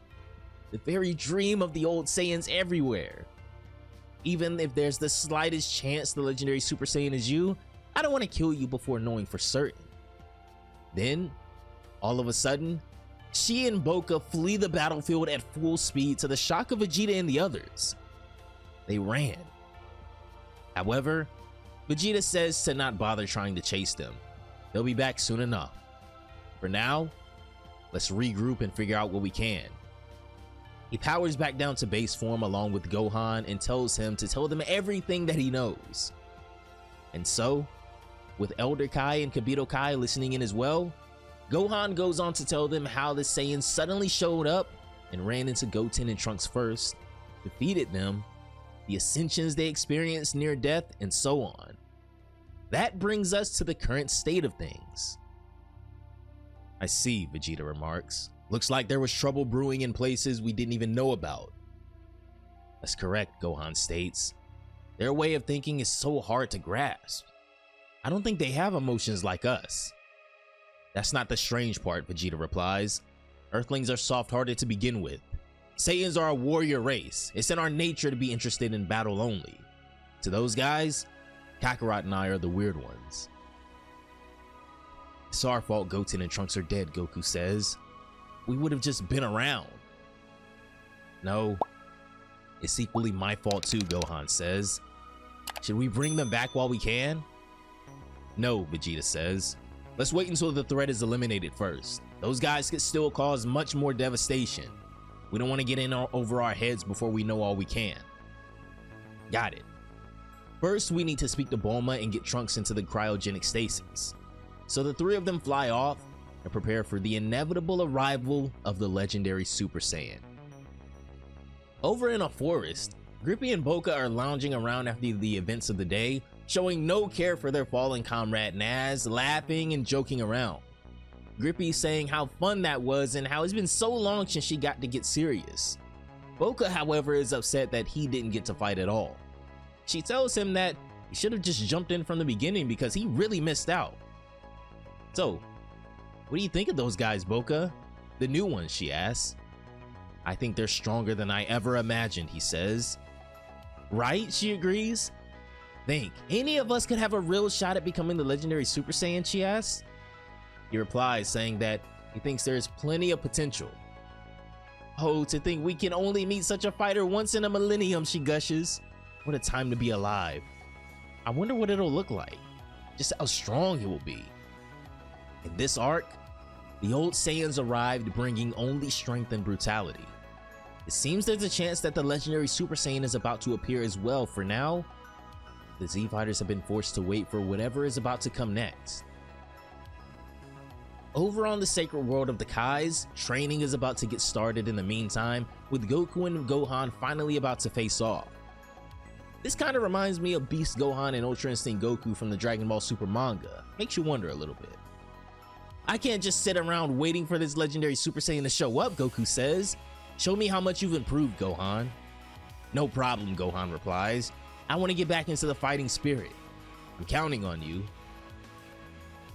The very dream of the old Saiyans everywhere. Even if there's the slightest chance the legendary Super Saiyan is you, I don't want to kill you before knowing for certain. Then, all of a sudden, she and Boca flee the battlefield at full speed to the shock of Vegeta and the others. They ran. However, Vegeta says to not bother trying to chase them. They'll be back soon enough. For now, let's regroup and figure out what we can. He powers back down to base form along with Gohan and tells him to tell them everything that he knows. And so, with Elder Kai and Kibito Kai listening in as well, Gohan goes on to tell them how the Saiyans suddenly showed up and ran into Goten and Trunks first, defeated them, the ascensions they experienced near death, and so on. That brings us to the current state of things. I see, Vegeta remarks. Looks like there was trouble brewing in places we didn't even know about. That's correct, Gohan states. Their way of thinking is so hard to grasp. I don't think they have emotions like us. That's not the strange part, Vegeta replies. Earthlings are soft-hearted to begin with. Saiyans are a warrior race. It's in our nature to be interested in battle only. To those guys, Kakarot and I are the weird ones. It's our fault Goten and Trunks are dead, Goku says. We would have just been around. No, it's equally my fault too, Gohan says. Should we bring them back while we can? No, Vegeta says. Let's wait until the threat is eliminated first. Those guys could still cause much more devastation. We don't want to get in over our heads before we know all we can. Got it. First, we need to speak to Bulma and get Trunks into the cryogenic stasis. So the three of them fly off and prepare for the inevitable arrival of the legendary Super Saiyan. Over in a forest, Grippy and Boca are lounging around after the events of the day, showing no care for their fallen comrade Naz, laughing and joking around. Grippy saying how fun that was and how it's been so long since she got to get serious. Boca, however, is upset that he didn't get to fight at all. She tells him that he should have just jumped in from the beginning because he really missed out. So, what do you think of those guys, Boca? The new ones, she asks. I think they're stronger than I ever imagined, he says. Right, she agrees. Think, any of us could have a real shot at becoming the legendary Super Saiyan, she asks. He replies saying that he thinks there is plenty of potential. Oh, to think we can only meet such a fighter once in a millennium, she gushes. What a time to be alive. I wonder what it'll look like. Just how strong it will be. In this arc, the old Saiyans arrived bringing only strength and brutality. It seems there's a chance that the legendary Super Saiyan is about to appear as well. For now, the Z Fighters have been forced to wait for whatever is about to come next. Over on the sacred world of the Kais, training is about to get started in the meantime, with Goku and Gohan finally about to face off. This kind of reminds me of Beast Gohan and Ultra Instinct Goku from the Dragon Ball Super manga. Makes you wonder a little bit. I can't just sit around waiting for this legendary Super Saiyan to show up, Goku says. Show me how much you've improved, Gohan. No problem, Gohan replies. I want to get back into the fighting spirit. I'm counting on you.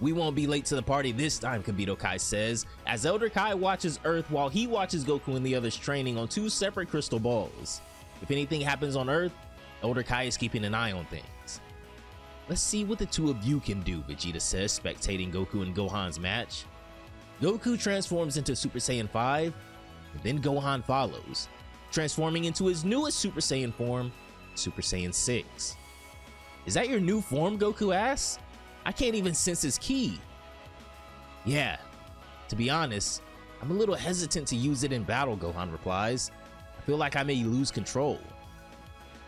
We won't be late to the party this time, Kibito Kai says, as Elder Kai watches Earth while he watches Goku and the others training on two separate crystal balls. If anything happens on Earth, Elder Kai is keeping an eye on things. Let's see what the two of you can do, Vegeta says, spectating Goku and Gohan's match. Goku transforms into Super Saiyan 5, and then Gohan follows, transforming into his newest Super Saiyan form, Super Saiyan 6. Is that your new form, Goku asks? I can't even sense his ki. Yeah, to be honest, I'm a little hesitant to use it in battle, Gohan replies. I feel like I may lose control.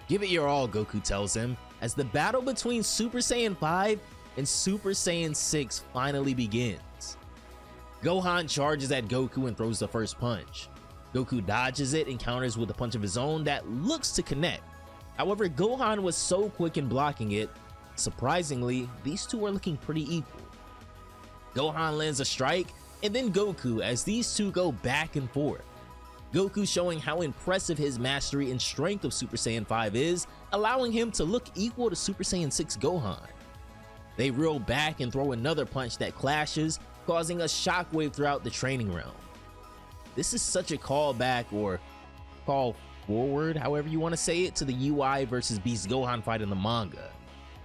Give it your all, Goku tells him, as the battle between Super Saiyan 5 and Super Saiyan 6 finally begins. Gohan charges at Goku and throws the first punch. Goku dodges it and counters with a punch of his own that looks to connect. However, Gohan was so quick in blocking it, surprisingly, these two are looking pretty equal. Gohan lands a strike, and then Goku, as these two go back and forth. Goku showing how impressive his mastery and strength of Super Saiyan 5 is, allowing him to look equal to Super Saiyan 6 Gohan. They reel back and throw another punch that clashes, causing a shockwave throughout the training realm. This is such a callback, or call forward, however you want to say it, to the UI versus Beast Gohan fight in the manga.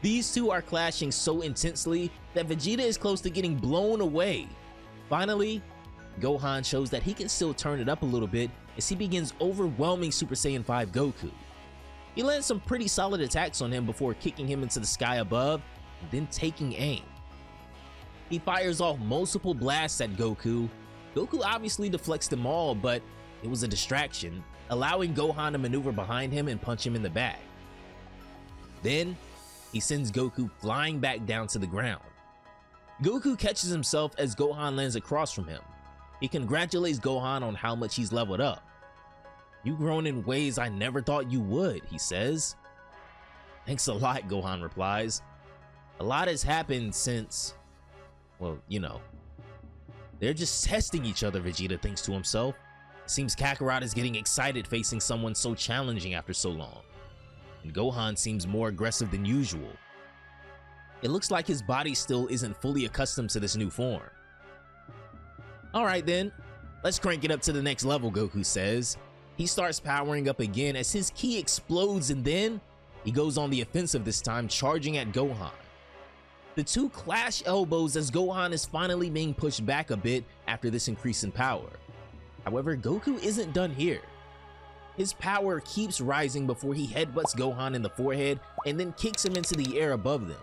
These two are clashing so intensely that Vegeta is close to getting blown away. Finally, Gohan shows that he can still turn it up a little bit as he begins overwhelming Super Saiyan 5 Goku. He lands some pretty solid attacks on him before kicking him into the sky above and then taking aim. He fires off multiple blasts at Goku. Goku obviously deflects them all, but it was a distraction, allowing Gohan to maneuver behind him and punch him in the back. Then, he sends Goku flying back down to the ground. Goku catches himself as Gohan lands across from him. He congratulates Gohan on how much he's leveled up. You've grown in ways I never thought you would, he says. Thanks a lot, Gohan replies. A lot has happened since, well, you know. They're just testing each other, Vegeta thinks to himself. It seems Kakarot is getting excited facing someone so challenging after so long. And Gohan seems more aggressive than usual. It looks like his body still isn't fully accustomed to this new form. Alright then, let's crank it up to the next level, Goku says. He starts powering up again as his ki explodes, and then he goes on the offensive this time, charging at Gohan. The two clash elbows as Gohan is finally being pushed back a bit after this increase in power. However, Goku isn't done here. His power keeps rising before he headbutts Gohan in the forehead and then kicks him into the air above them.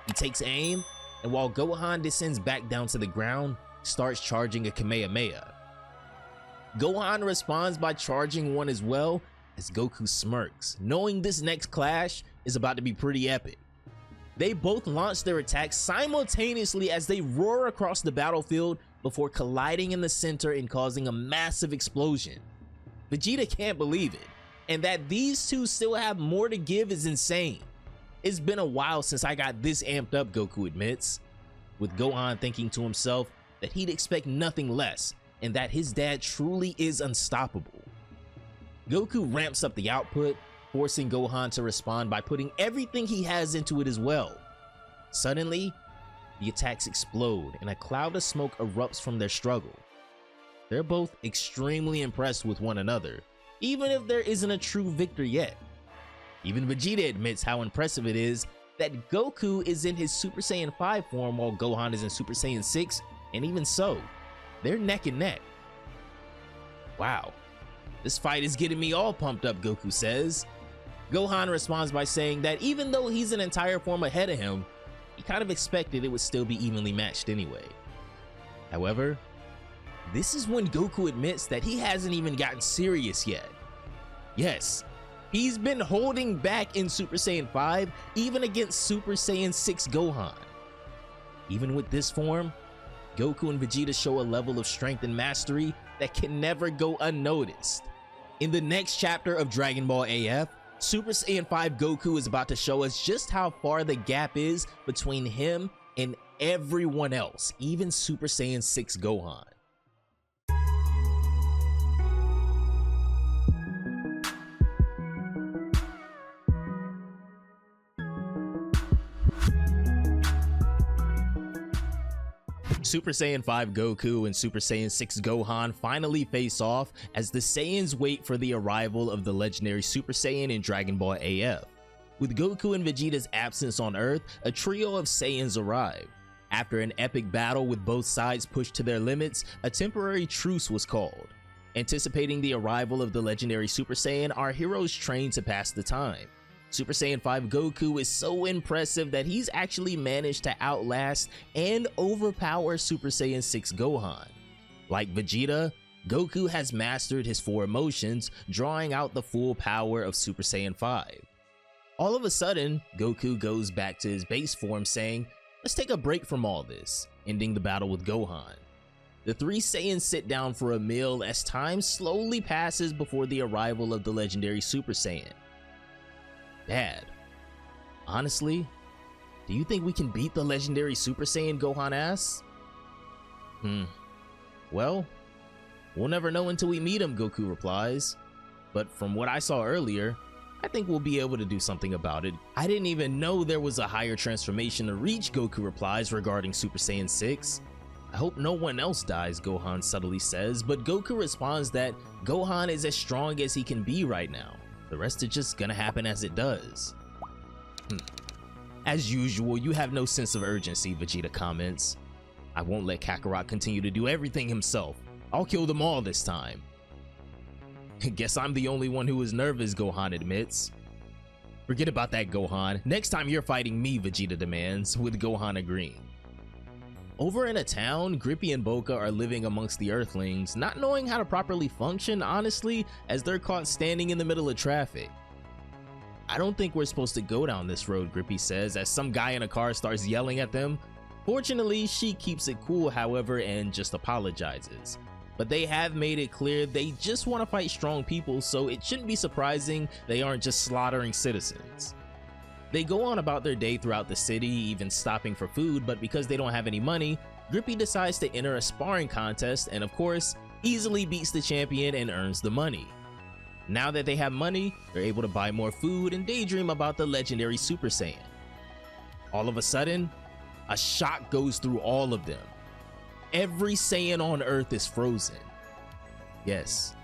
He takes aim, and while Gohan descends back down to the ground, starts charging a Kamehameha. Gohan responds by charging one as well, as Goku smirks, knowing this next clash is about to be pretty epic. They both launch their attacks simultaneously as they roar across the battlefield before colliding in the center and causing a massive explosion. Vegeta can't believe it, and that these two still have more to give is insane. It's been a while since I got this amped up, Goku admits, with Gohan thinking to himself that he'd expect nothing less and that his dad truly is unstoppable. Goku ramps up the output, forcing Gohan to respond by putting everything he has into it as well. Suddenly, the attacks explode and a cloud of smoke erupts from their struggle. They're both extremely impressed with one another, even if there isn't a true victor yet. Even Vegeta admits how impressive it is that Goku is in his Super Saiyan 5 form while Gohan is in Super Saiyan 6, and even so, they're neck and neck. Wow, this fight is getting me all pumped up, Goku says. Gohan responds by saying that even though he's an entire form ahead of him, he kind of expected it would still be evenly matched anyway. However, this is when Goku admits that he hasn't even gotten serious yet. Yes, he's been holding back in Super Saiyan 5, even against Super Saiyan 6 Gohan. Even with this form, Goku and Vegeta show a level of strength and mastery that can never go unnoticed. In the next chapter of Dragon Ball AF, Super Saiyan 5 Goku is about to show us just how far the gap is between him and everyone else, even Super Saiyan 6 Gohan. Super Saiyan 5 Goku and Super Saiyan 6 Gohan finally face off as the Saiyans wait for the arrival of the legendary Super Saiyan in Dragon Ball AF. With Goku and Vegeta's absence on Earth, a trio of Saiyans arrive. After an epic battle with both sides pushed to their limits, a temporary truce was called. Anticipating the arrival of the legendary Super Saiyan, our heroes train to pass the time. Super Saiyan 5 Goku is so impressive that he's actually managed to outlast and overpower Super Saiyan 6 Gohan. Like Vegeta, Goku has mastered his 4 emotions, drawing out the full power of Super Saiyan 5. All of a sudden, Goku goes back to his base form saying, "Let's take a break from all this," ending the battle with Gohan. The 3 Saiyans sit down for a meal as time slowly passes before the arrival of the legendary Super Saiyan. "Dad, honestly, do you think we can beat the legendary Super Saiyan?" Gohan asks. Well, we'll never know until we meet him," Goku replies. "But from what I saw earlier, I think we'll be able to do something about it." "I didn't even know there was a higher transformation to reach," Goku replies regarding Super Saiyan 6. "I hope no one else dies," Gohan subtly says, but Goku responds that Gohan is as strong as he can be right now. The rest is just gonna happen as it does. "As usual, you have no sense of urgency," Vegeta comments. "I won't let Kakarot continue to do everything himself. I'll kill them all this time." "Guess I'm the only one who is nervous," Gohan admits. "Forget about that, Gohan. Next time you're fighting me," Vegeta demands, with Gohan agreeing. Over in a town, Grippy and Boca are living amongst the Earthlings, not knowing how to properly function, honestly, as they're caught standing in the middle of traffic. "I don't think we're supposed to go down this road," Grippy says, as some guy in a car starts yelling at them. Fortunately, she keeps it cool, however, and just apologizes. But they have made it clear they just want to fight strong people, so it shouldn't be surprising they aren't just slaughtering citizens. They go on about their day throughout the city, even stopping for food, but because they don't have any money, Grippy decides to enter a sparring contest and, of course, easily beats the champion and earns the money. Now that they have money, they're able to buy more food and daydream about the legendary Super Saiyan. All of a sudden, a shock goes through all of them. Every Saiyan on Earth is frozen. Yes,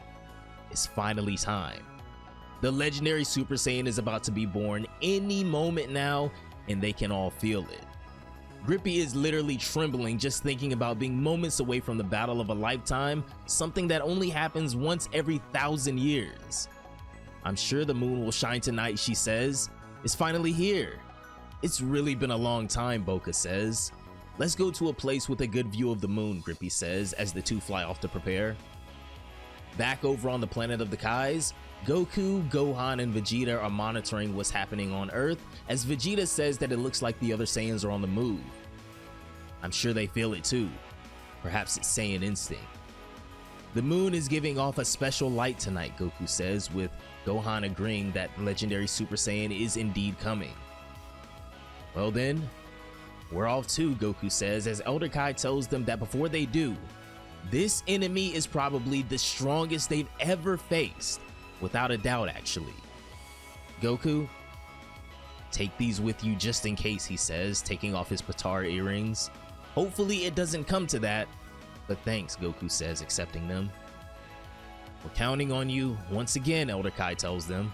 it's finally time. The legendary Super Saiyan is about to be born any moment now, and they can all feel it. Grippy is literally trembling just thinking about being moments away from the battle of a lifetime, something that only happens once every 1,000 years. "I'm sure the moon will shine tonight," she says. "It's finally here." "It's really been a long time," Boca says. "Let's go to a place with a good view of the moon," Grippy says as the two fly off to prepare. Back over on the planet of the Kais, Goku, Gohan, and Vegeta are monitoring what's happening on Earth, as Vegeta says that it looks like the other Saiyans are on the move. "I'm sure they feel it too. Perhaps it's Saiyan instinct." "The moon is giving off a special light tonight," Goku says, with Gohan agreeing that legendary Super Saiyan is indeed coming. "Well then, we're off too," Goku says, as Elder Kai tells them that before they do, this enemy is probably the strongest they've ever faced. Without a doubt, actually. "Goku, take these with you just in case," he says, taking off his Patara earrings. "Hopefully it doesn't come to that, but thanks," Goku says, accepting them. "We're counting on you once again," Elder Kai tells them.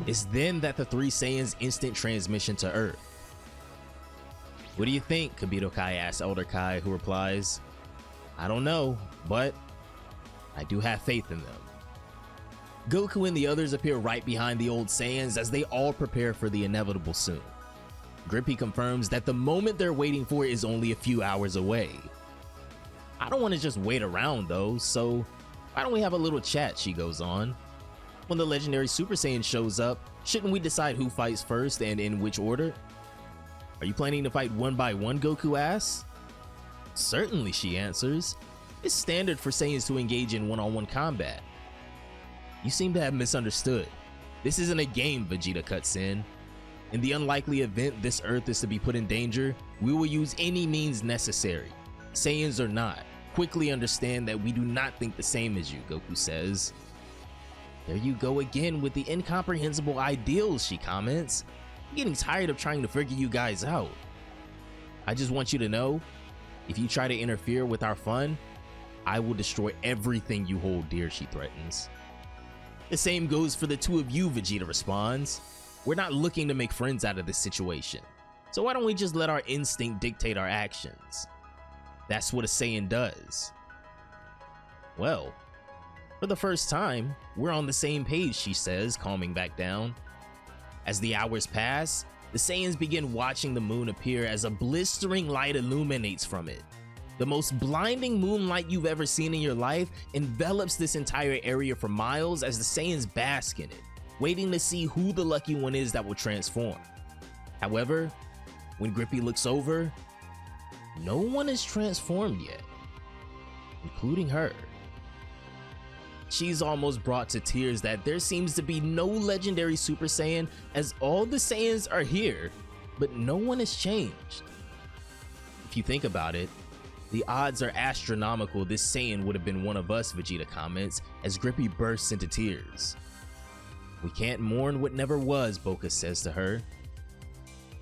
It's then that the 3 Saiyans instant transmission to Earth. "What do you think?" Kibito Kai asks Elder Kai, who replies, "I don't know, but I do have faith in them." Goku and the others appear right behind the old Saiyans as they all prepare for the inevitable soon. Grippy confirms that the moment they're waiting for is only a few hours away. "I don't want to just wait around though, so why don't we have a little chat?" she goes on. "When the legendary Super Saiyan shows up, shouldn't we decide who fights first and in which order?" "Are you planning to fight one by one?" Goku asks. Certainly, she answers. It's standard for Saiyans to engage in one-on-one combat. You seem to have misunderstood. This isn't a game, Vegeta cuts in. In the unlikely event this Earth is to be put in danger, we will use any means necessary. Saiyans or not, quickly understand that we do not think the same as you, Goku says. There you go again with the incomprehensible ideals, she comments. I'm getting tired of trying to figure you guys out. I just want you to know, if you try to interfere with our fun, I will destroy everything you hold dear, she threatens. The same goes for the two of you, Vegeta responds. We're not looking to make friends out of this situation, so why don't we just let our instinct dictate our actions? That's what a Saiyan does. Well, for the first time, we're on the same page, she says, calming back down. As the hours pass, the Saiyans begin watching the moon appear as a blistering light illuminates from it. The most blinding moonlight you've ever seen in your life envelops this entire area for miles as the Saiyans bask in it, waiting to see who the lucky one is that will transform. However, when Grippy looks over, no one is transformed yet, including her. She's almost brought to tears that there seems to be no legendary Super Saiyan, as all the Saiyans are here, but no one has changed. If you think about it, the odds are astronomical this Saiyan would have been one of us, Vegeta comments, as Grippy bursts into tears. We can't mourn what never was, Boca says to her.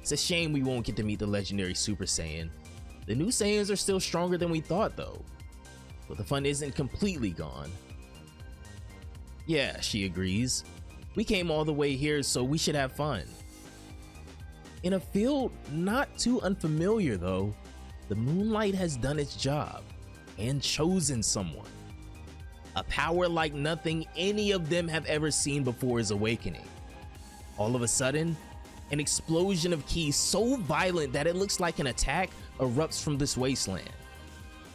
It's a shame we won't get to meet the legendary Super Saiyan. The new Saiyans are still stronger than we thought though, but the fun isn't completely gone. Yeah, she agrees. We came all the way here, so we should have fun. In a field not too unfamiliar though, the moonlight has done its job and chosen someone. A power like nothing any of them have ever seen before is awakening. All of a sudden, an explosion of ki so violent that it looks like an attack erupts from this wasteland.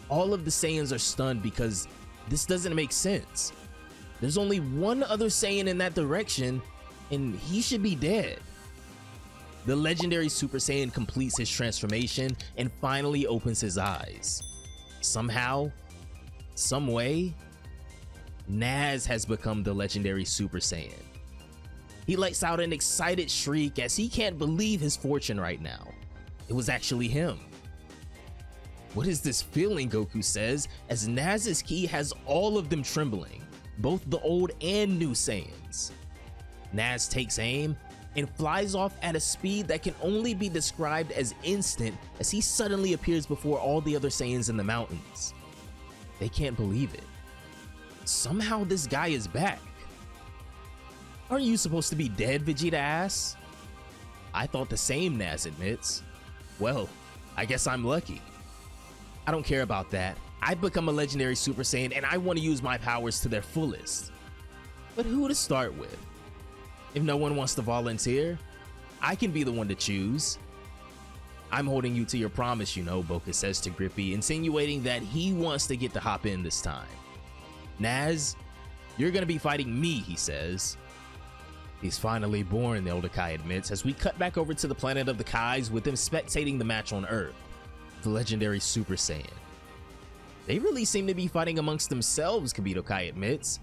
All of the Saiyans are stunned because this doesn't make sense. There's only one other Saiyan in that direction, and he should be dead. The legendary Super Saiyan completes his transformation and finally opens his eyes. Somehow, some way, Naz has become the legendary Super Saiyan. He lets out an excited shriek as he can't believe his fortune right now. It was actually him. What is this feeling, Goku says, as Naz's ki has all of them trembling, both the old and new Saiyans. Naz takes aim and flies off at a speed that can only be described as instant as he suddenly appears before all the other Saiyans in the mountains. They can't believe it. Somehow this guy is back. Aren't you supposed to be dead, Vegeta asks. I thought the same, Naz admits. Well, I guess I'm lucky. I don't care about that. I've become a legendary Super Saiyan and I want to use my powers to their fullest. But who to start with? If no one wants to volunteer, I can be the one to choose. I'm holding you to your promise, you know, Boca says to Grippy, insinuating that he wants to get to hop in this time. Naz, you're gonna be fighting me, he says. He's finally born, the older Kai admits, as we cut back over to the planet of the Kais with them spectating the match on Earth. The legendary Super Saiyan. They really seem to be fighting amongst themselves, Kibito Kai admits.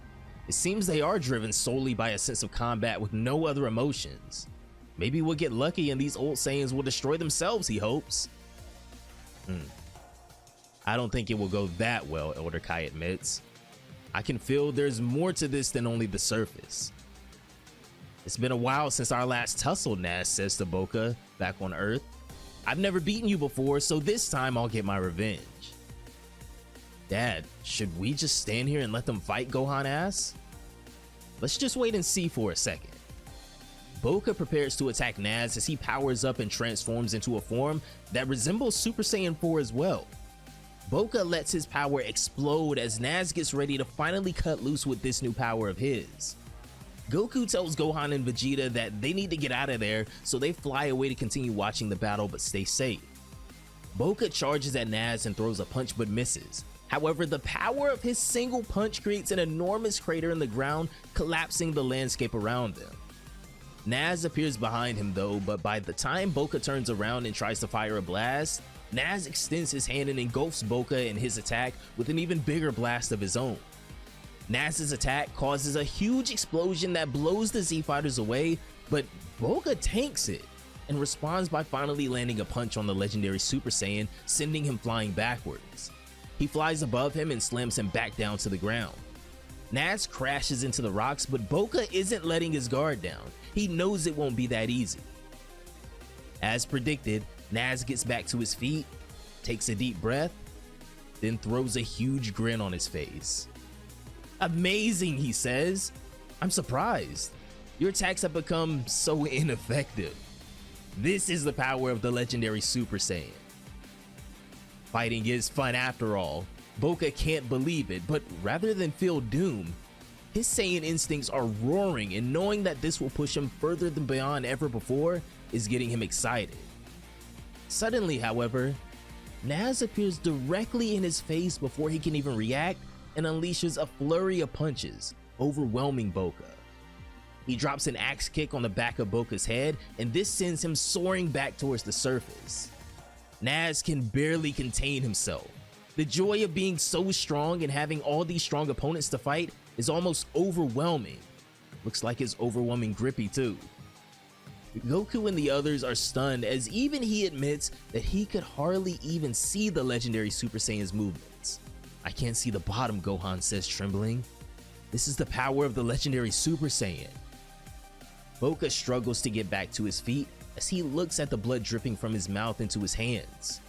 It seems they are driven solely by a sense of combat with no other emotions. Maybe we'll get lucky and these old Saiyans will destroy themselves, he hopes. I don't think it will go that well, Elder Kai admits. I can feel there's more to this than only the surface. It's been a while since our last tussle, Naz says to Boca, back on Earth. I've never beaten you before, so this time I'll get my revenge. Dad, should we just stand here and let them fight, Gohan asks? Let's just wait and see for a second. Boca prepares to attack Naz as he powers up and transforms into a form that resembles Super Saiyan 4 as well. Boca lets his power explode as Naz gets ready to finally cut loose with this new power of his. Goku tells Gohan and Vegeta that they need to get out of there, so they fly away to continue watching the battle but stay safe. Boca charges at Naz and throws a punch but misses. However, the power of his single punch creates an enormous crater in the ground, collapsing the landscape around them. Naz appears behind him though, but by the time Boca turns around and tries to fire a blast, Naz extends his hand and engulfs Boca in his attack with an even bigger blast of his own. Naz's attack causes a huge explosion that blows the Z Fighters away, but Boca tanks it and responds by finally landing a punch on the legendary Super Saiyan, sending him flying backwards. He flies above him and slams him back down to the ground. Naz crashes into the rocks, but Boca isn't letting his guard down. He knows it won't be that easy. As predicted, Naz gets back to his feet, takes a deep breath, then throws a huge grin on his face. "Amazing," he says. "I'm surprised. Your attacks have become so ineffective. This is the power of the legendary Super Saiyan." Fighting is fun after all. Boca can't believe it, but rather than feel doom, his Saiyan instincts are roaring, and knowing that this will push him further than beyond ever before is getting him excited. Suddenly, however, Naz appears directly in his face before he can even react and unleashes a flurry of punches, overwhelming Boca. He drops an axe kick on the back of Boca's head, and this sends him soaring back towards the surface. Naz can barely contain himself. The joy of being so strong and having all these strong opponents to fight is almost overwhelming. Looks like it's overwhelming Grippy too. Goku and the others are stunned, as even he admits that he could hardly even see the legendary Super Saiyan's movements. "I can't see the bottom," Gohan says, trembling. "This is the power of the legendary Super Saiyan." Boca struggles to get back to his feet as he looks at the blood dripping from his mouth into his hands.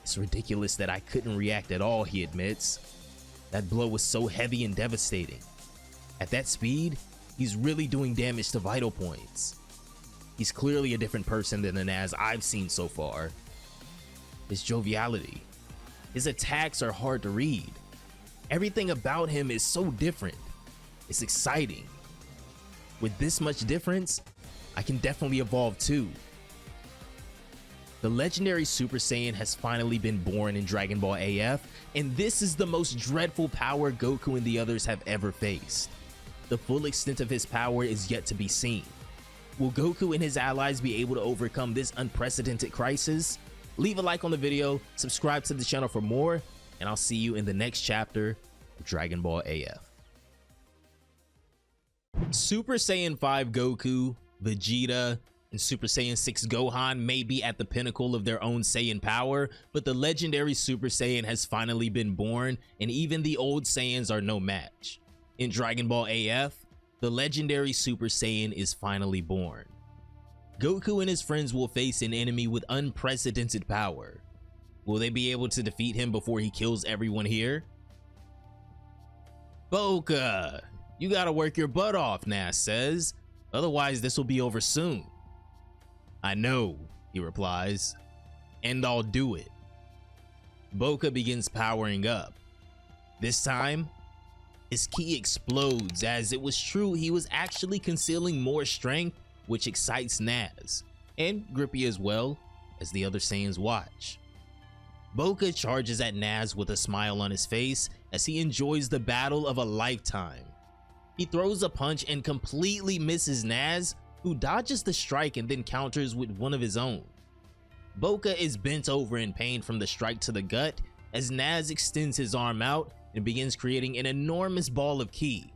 "It's ridiculous that I couldn't react at all," he admits. "That blow was so heavy and devastating. At that speed, he's really doing damage to vital points. He's clearly a different person than the Naz I've seen so far. His joviality, his attacks are hard to read. Everything about him is so different. It's exciting. With this much difference, I can definitely evolve too." The legendary Super Saiyan has finally been born in Dragon Ball AF, and this is the most dreadful power Goku and the others have ever faced. The full extent of his power is yet to be seen. Will Goku and his allies be able to overcome this unprecedented crisis? Leave a like on the video, subscribe to the channel for more, and I'll see you in the next chapter of Dragon Ball AF. Super Saiyan 5 Goku, Vegeta, and Super Saiyan 6 Gohan may be at the pinnacle of their own Saiyan power, but the legendary Super Saiyan has finally been born, and even the old Saiyans are no match. In Dragon Ball AF, the legendary Super Saiyan is finally born. Goku and his friends will face an enemy with unprecedented power. Will they be able to defeat him before he kills everyone here? "Boca, you gotta work your butt off," Naz says. "Otherwise, this will be over soon." "I know," he replies, "and I'll do it." Boca begins powering up. This time, his ki explodes, as it was true he was actually concealing more strength, which excites Naz, and Grippy as well, as the other Saiyans watch. Boca charges at Naz with a smile on his face as he enjoys the battle of a lifetime. He throws a punch and completely misses Naz, who dodges the strike and then counters with one of his own. Boca is bent over in pain from the strike to the gut as Naz extends his arm out and begins creating an enormous ball of ki.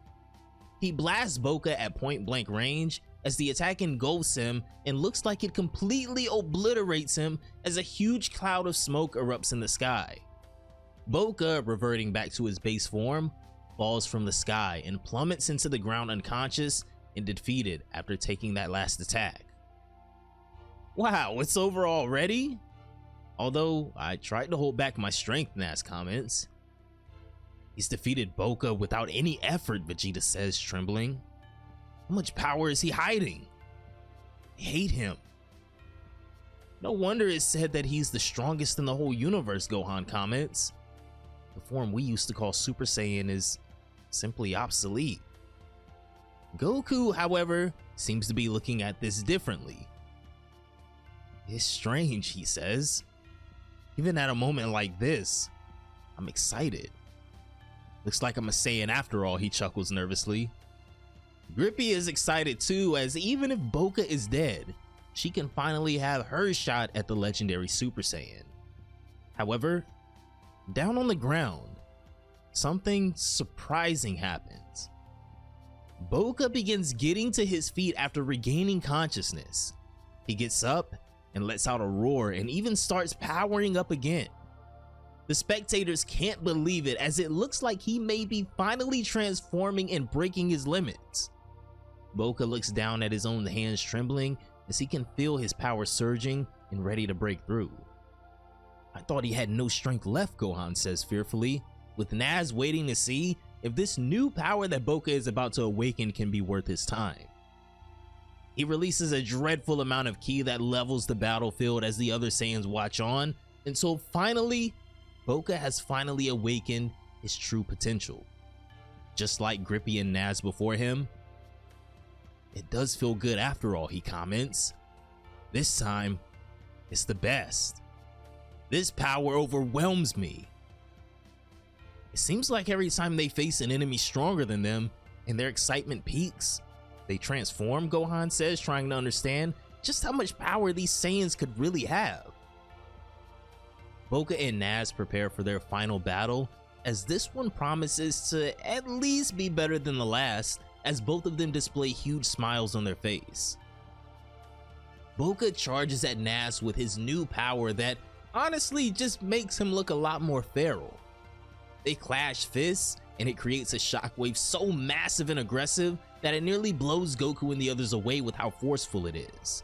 He blasts Boca at point blank range as the attack engulfs him and looks like it completely obliterates him as a huge cloud of smoke erupts in the sky. Boca, reverting back to his base form, falls from the sky and plummets into the ground unconscious and defeated after taking that last attack. "Wow, it's over already? Although I tried to hold back my strength," Naz comments. "He's defeated Boca without any effort," Vegeta says, trembling. "How much power is he hiding? I hate him." "No wonder it's said that he's the strongest in the whole universe," Gohan comments. "The form we used to call Super Saiyan is simply obsolete." Goku, however, seems to be looking at this differently. "It's strange," he says. "Even at a moment like this, I'm excited. Looks like I'm a Saiyan after all," he chuckles nervously. Grippy is excited too, as even if Boca is dead, she can finally have her shot at the legendary Super Saiyan. However, down on the ground, something surprising happens. Boca begins getting to his feet after regaining consciousness. He gets up and lets out a roar and even starts powering up again. The spectators can't believe it, as it looks like he may be finally transforming and breaking his limits. Boca looks down at his own hands trembling as he can feel his power surging and ready to break through. I thought he had no strength left, Gohan says fearfully, with Naz waiting to see if this new power that Boca is about to awaken can be worth his time. He releases a dreadful amount of ki that levels the battlefield as the other Saiyans watch on, until finally, Boca has finally awakened his true potential. Just like Grippy and Naz before him, it does feel good after all, he comments. This time, it's the best. This power overwhelms me. It seems like every time they face an enemy stronger than them and their excitement peaks, they transform, Gohan says, trying to understand just how much power these Saiyans could really have. Boca and Naz prepare for their final battle, as this one promises to at least be better than the last, as both of them display huge smiles on their face. Boca charges at Naz with his new power that honestly just makes him look a lot more feral. They clash fists, and it creates a shockwave so massive and aggressive that it nearly blows Goku and the others away with how forceful it is.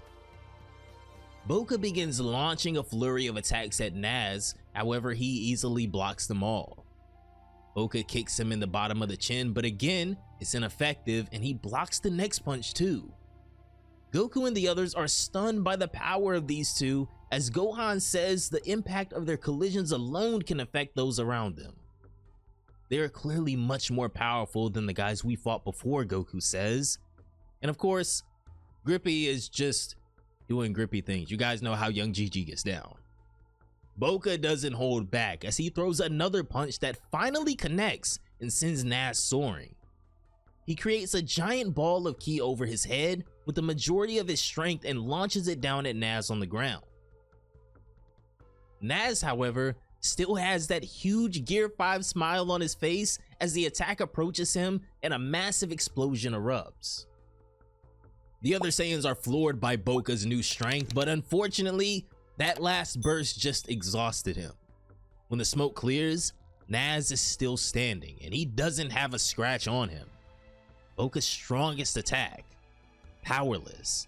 Boca begins launching a flurry of attacks at Naz, however he easily blocks them all. Boca kicks him in the bottom of the chin, but again, it's ineffective and he blocks the next punch too. Goku and the others are stunned by the power of these two, as Gohan says the impact of their collisions alone can affect those around them. They are clearly much more powerful than the guys we fought before, Goku says. And of course, Grippy is just doing Grippy things. You guys know how young Gigi gets down. Boca doesn't hold back as he throws another punch that finally connects and sends Naz soaring. He creates a giant ball of ki over his head with the majority of his strength and launches it down at Naz on the ground. Naz, however, still has that huge Gear 5 smile on his face as the attack approaches him and a massive explosion erupts. The other Saiyans are floored by Boca's new strength, but unfortunately, that last burst just exhausted him. When the smoke clears, Naz is still standing and he doesn't have a scratch on him. Boca's strongest attack, powerless.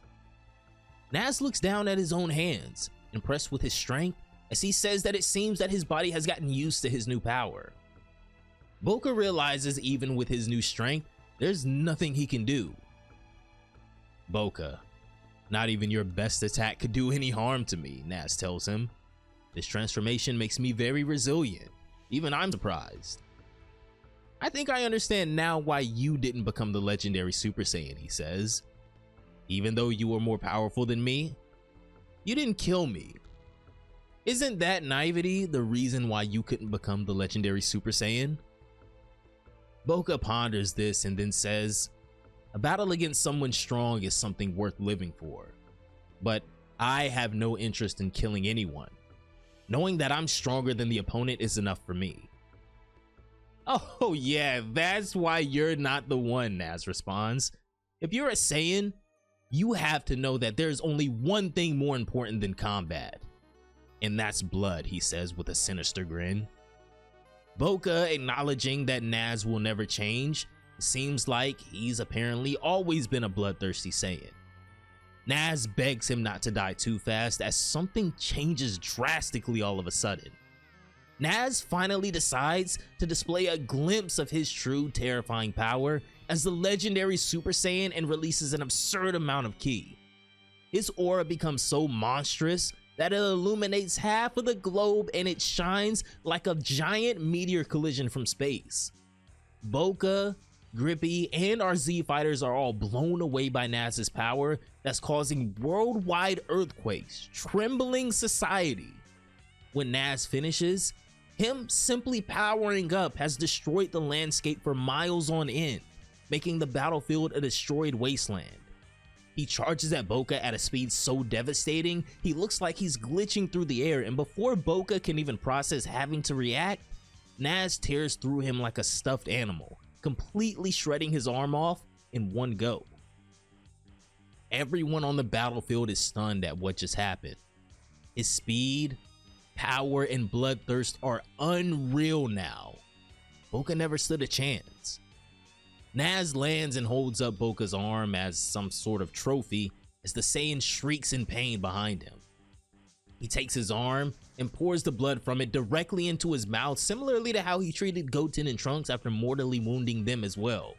Naz looks down at his own hands, impressed with his strength, as he says that it seems that his body has gotten used to his new power. Boca realizes even with his new strength, there's nothing he can do. Boca, not even your best attack could do any harm to me, Naz tells him. This transformation makes me very resilient. Even I'm surprised. I think I understand now why you didn't become the legendary Super Saiyan, he says. Even though you were more powerful than me, you didn't kill me. Isn't that naivety the reason why you couldn't become the legendary Super Saiyan? Boca ponders this and then says, a battle against someone strong is something worth living for, but I have no interest in killing anyone. Knowing that I'm stronger than the opponent is enough for me. Oh yeah, that's why you're not the one, Naz responds. If you're a Saiyan, you have to know that there's only one thing more important than combat. And that's blood, he says with a sinister grin. Boca, acknowledging that Naz will never change, seems like he's apparently always been a bloodthirsty Saiyan. Naz begs him not to die too fast as something changes drastically all of a sudden. Naz finally decides to display a glimpse of his true terrifying power as the legendary Super Saiyan and releases an absurd amount of ki. His aura becomes so monstrous that it illuminates half of the globe and it shines like a giant meteor collision from space. Boca, Grippy, and our Z fighters are all blown away by Naz's power that's causing worldwide earthquakes, trembling society. When Naz finishes, him simply powering up has destroyed the landscape for miles on end, making the battlefield a destroyed wasteland. He charges at Boca at a speed so devastating, he looks like he's glitching through the air, and before Boca can even process having to react, Naz tears through him like a stuffed animal, completely shredding his arm off in one go. Everyone on the battlefield is stunned at what just happened. His speed, power, and bloodthirst are unreal now. Boca never stood a chance. Naz lands and holds up Boca's arm as some sort of trophy as the Saiyan shrieks in pain behind him. He takes his arm and pours the blood from it directly into his mouth, similarly to how he treated Goten and Trunks after mortally wounding them as well.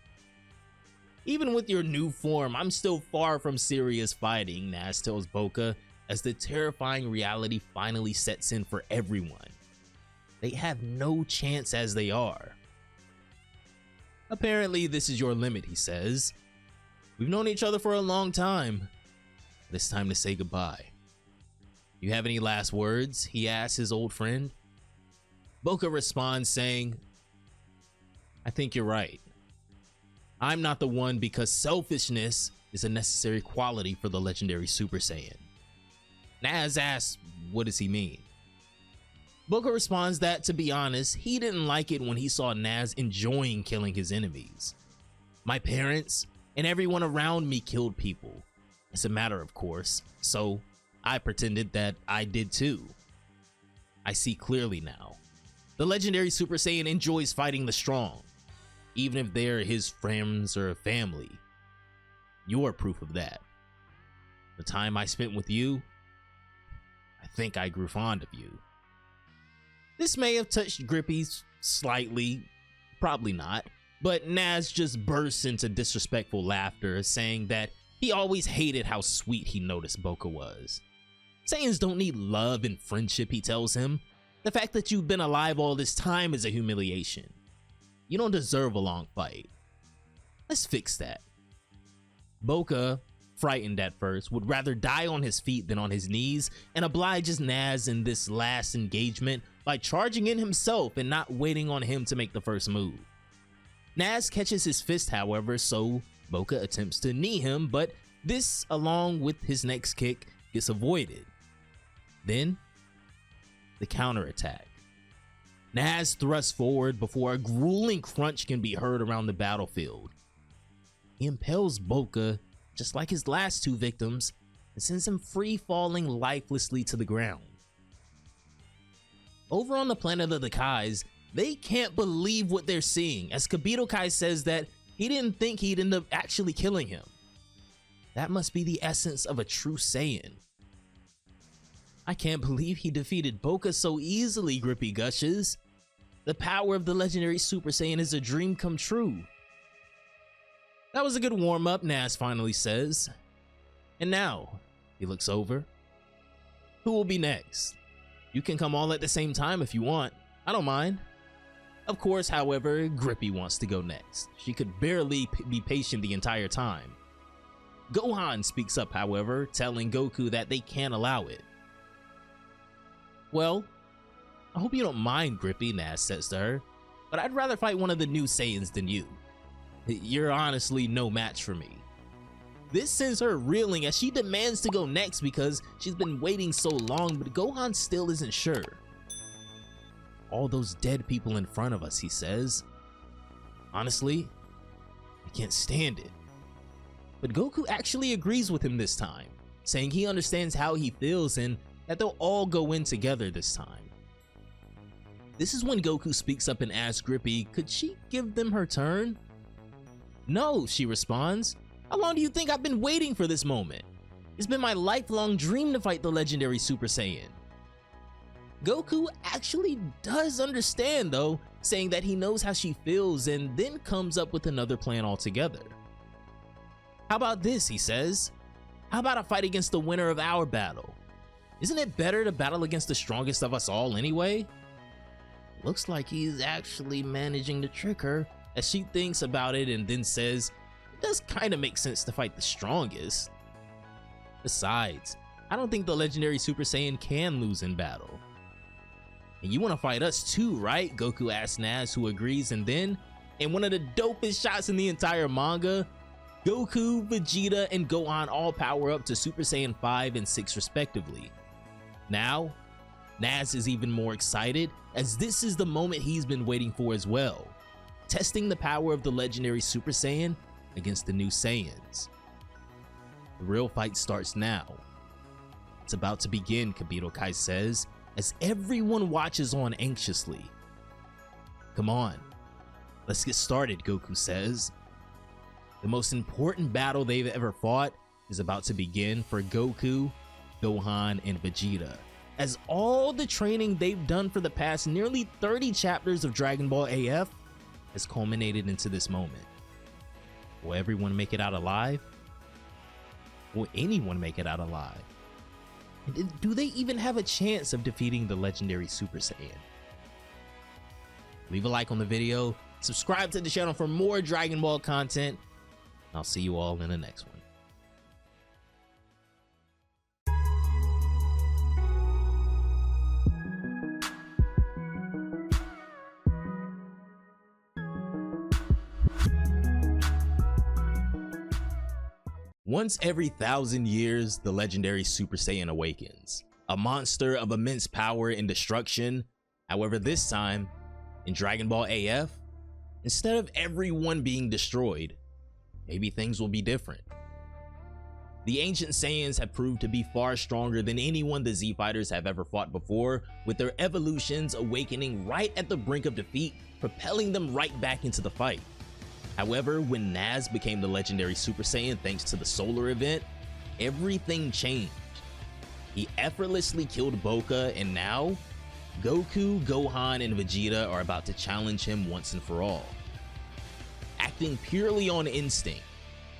Even with your new form, I'm still far from serious fighting, Naz tells Boca as the terrifying reality finally sets in for everyone. They have no chance as they are. Apparently, this is your limit, he says. We've known each other for a long time, but it's time to say goodbye. You have any last words? He asks his old friend. Boca responds saying, I think you're right. I'm not the one because selfishness is a necessary quality for the legendary Super Saiyan. Naz asks, what does he mean? Boca responds that, to be honest, he didn't like it when he saw Naz enjoying killing his enemies. My parents and everyone around me killed people. It's a matter of course, so I pretended that I did too. I see clearly now. The legendary Super Saiyan enjoys fighting the strong, even if they're his friends or family. You're proof of that. The time I spent with you, I think I grew fond of you. This may have touched Grippy slightly, probably not, but Naz just bursts into disrespectful laughter, saying that he always hated how sweet he noticed Boca was. Saiyans don't need love and friendship, he tells him. The fact that you've been alive all this time is a humiliation. You don't deserve a long fight. Let's fix that. Boca, frightened at first, would rather die on his feet than on his knees and obliges Naz in this last engagement by charging in himself and not waiting on him to make the first move. Naz catches his fist, however, so Boca attempts to knee him, but this, along with his next kick, gets avoided. Then, the counterattack. Naz thrusts forward before a grueling crunch can be heard around the battlefield. He impales Boca, just like his last two victims, and sends him free falling lifelessly to the ground. Over on the planet of the Kais, they can't believe what they're seeing, as Kibito Kai says that he didn't think he'd end up actually killing him. That must be the essence of a true Saiyan. I can't believe he defeated Boca so easily, Grippy gushes. The power of the legendary Super Saiyan is a dream come true. That was a good warm-up, Naz finally says. And now, he looks over. Who will be next? You can come all at the same time if you want. I don't mind. Of course, however, Grippy wants to go next. She could barely be patient the entire time. Gohan speaks up, however, telling Goku that they can't allow it. Well, I hope you don't mind, Grippy, Naz says to her, but I'd rather fight one of the new Saiyans than you. You're honestly no match for me. This sends her reeling as she demands to go next because she's been waiting so long, but Gohan still isn't sure. All those dead people in front of us, he says. Honestly, I can't stand it. But Goku actually agrees with him this time, saying he understands how he feels and that they'll all go in together this time. This is when Goku speaks up and asks Grippy, could she give them her turn? No, she responds. How long do you think I've been waiting for this moment? It's been my lifelong dream to fight the legendary Super Saiyan. Goku actually does understand though, saying that he knows how she feels and then comes up with another plan altogether. How about this, he says. How about a fight against the winner of our battle? Isn't it better to battle against the strongest of us all anyway? Looks like he's actually managing to trick her, as she thinks about it and then says, it does kind of make sense to fight the strongest. Besides, I don't think the legendary Super Saiyan can lose in battle. And you want to fight us too, right? Goku asks Naz, who agrees, and then, in one of the dopest shots in the entire manga, Goku, Vegeta, and Gohan all power up to Super Saiyan 5 and 6 respectively. Now, Naz is even more excited as this is the moment he's been waiting for as well, testing the power of the legendary Super Saiyan against the new Saiyans. The real fight starts now. It's about to begin, Kibito Kai says, as everyone watches on anxiously. Come on, let's get started, Goku says. The most important battle they've ever fought is about to begin for Goku, Gohan, and Vegeta, as all the training they've done for the past nearly 30 chapters of Dragon Ball AF has culminated into this moment. Will everyone make it out alive? Will anyone make it out alive? And do they even have a chance of defeating the legendary Super Saiyan? Leave a like on the video, subscribe to the channel for more Dragon Ball content. I'll see you all in the next one. Once every 1,000 years, the legendary Super Saiyan awakens, a monster of immense power and destruction. However, this time, in Dragon Ball AF, instead of everyone being destroyed, maybe things will be different. The ancient Saiyans have proved to be far stronger than anyone the Z Fighters have ever fought before, with their evolutions awakening right at the brink of defeat, propelling them right back into the fight. However, when Naz became the legendary Super Saiyan thanks to the solar event, everything changed. He effortlessly killed Boca, and now Goku, Gohan, and Vegeta are about to challenge him once and for all. Acting purely on instinct,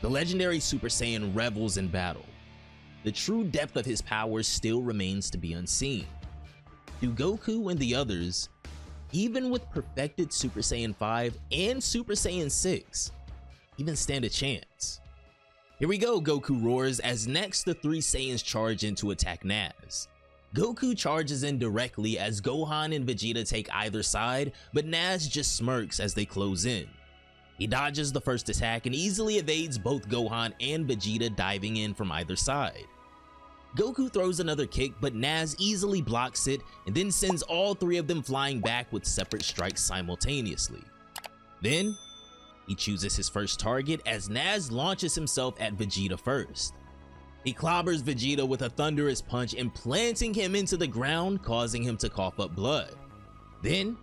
the legendary Super Saiyan revels in battle. The true depth of his powers still remains to be unseen. Do Goku and the others, even with perfected Super Saiyan 5 and Super Saiyan 6, even stand a chance? Here we go, Goku roars, as next the three Saiyans charge in to attack Naz. Goku charges in directly as Gohan and Vegeta take either side, but Naz just smirks as they close in. He dodges the first attack and easily evades both Gohan and Vegeta diving in from either side. Goku throws another kick, but Naz easily blocks it and then sends all three of them flying back with separate strikes simultaneously. Then, he chooses his first target as Naz launches himself at Vegeta first. He clobbers Vegeta with a thunderous punch, implanting him into the ground, causing him to cough up blood. Then,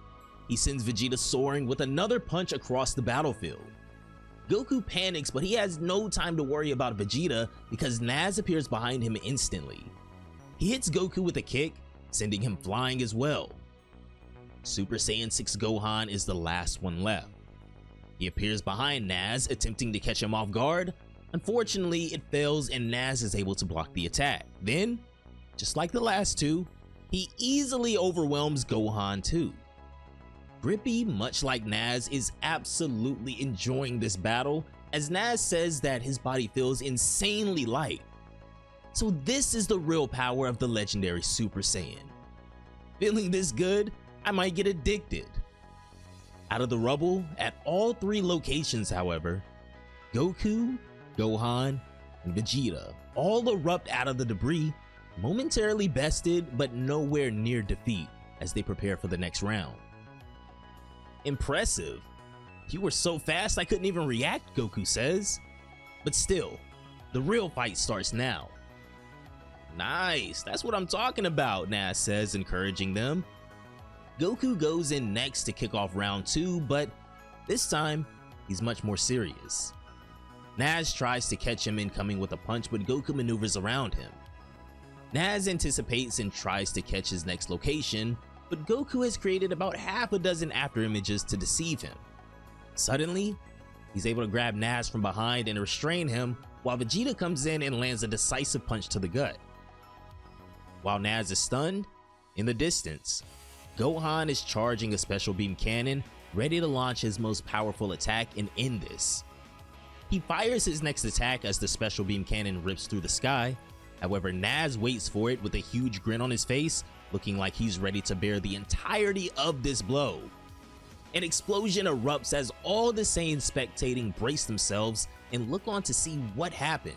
he sends Vegeta soaring with another punch across the battlefield. Goku panics, but he has no time to worry about Vegeta because Naz appears behind him instantly. He hits Goku with a kick, sending him flying as well. Super Saiyan 6 Gohan is the last one left. He appears behind Naz, attempting to catch him off guard. Unfortunately, it fails and Naz is able to block the attack. Then, just like the last two, he easily overwhelms Gohan too. Grippy, much like Naz, is absolutely enjoying this battle, as Naz says that his body feels insanely light. So this is the real power of the legendary Super Saiyan. Feeling this good, I might get addicted. Out of the rubble, at all three locations however, Goku, Gohan, and Vegeta all erupt out of the debris, momentarily bested but nowhere near defeat as they prepare for the next round. Impressive. You were so fast I couldn't even react, Goku says. But still, the real fight starts now. Nice, that's what I'm talking about, Naz says, encouraging them. Goku goes in next to kick off round 2, but this time, he's much more serious. Naz tries to catch him incoming with a punch, but Goku maneuvers around him. Naz anticipates and tries to catch his next location, but Goku has created about half a dozen after images to deceive him. Suddenly, he's able to grab Naz from behind and restrain him, while Vegeta comes in and lands a decisive punch to the gut. While Naz is stunned, in the distance, Gohan is charging a special beam cannon, ready to launch his most powerful attack and end this. He fires his next attack as the special beam cannon rips through the sky. However, Naz waits for it with a huge grin on his face, looking like he's ready to bear the entirety of this blow. An explosion erupts as all the Saiyans spectating brace themselves and look on to see what happened.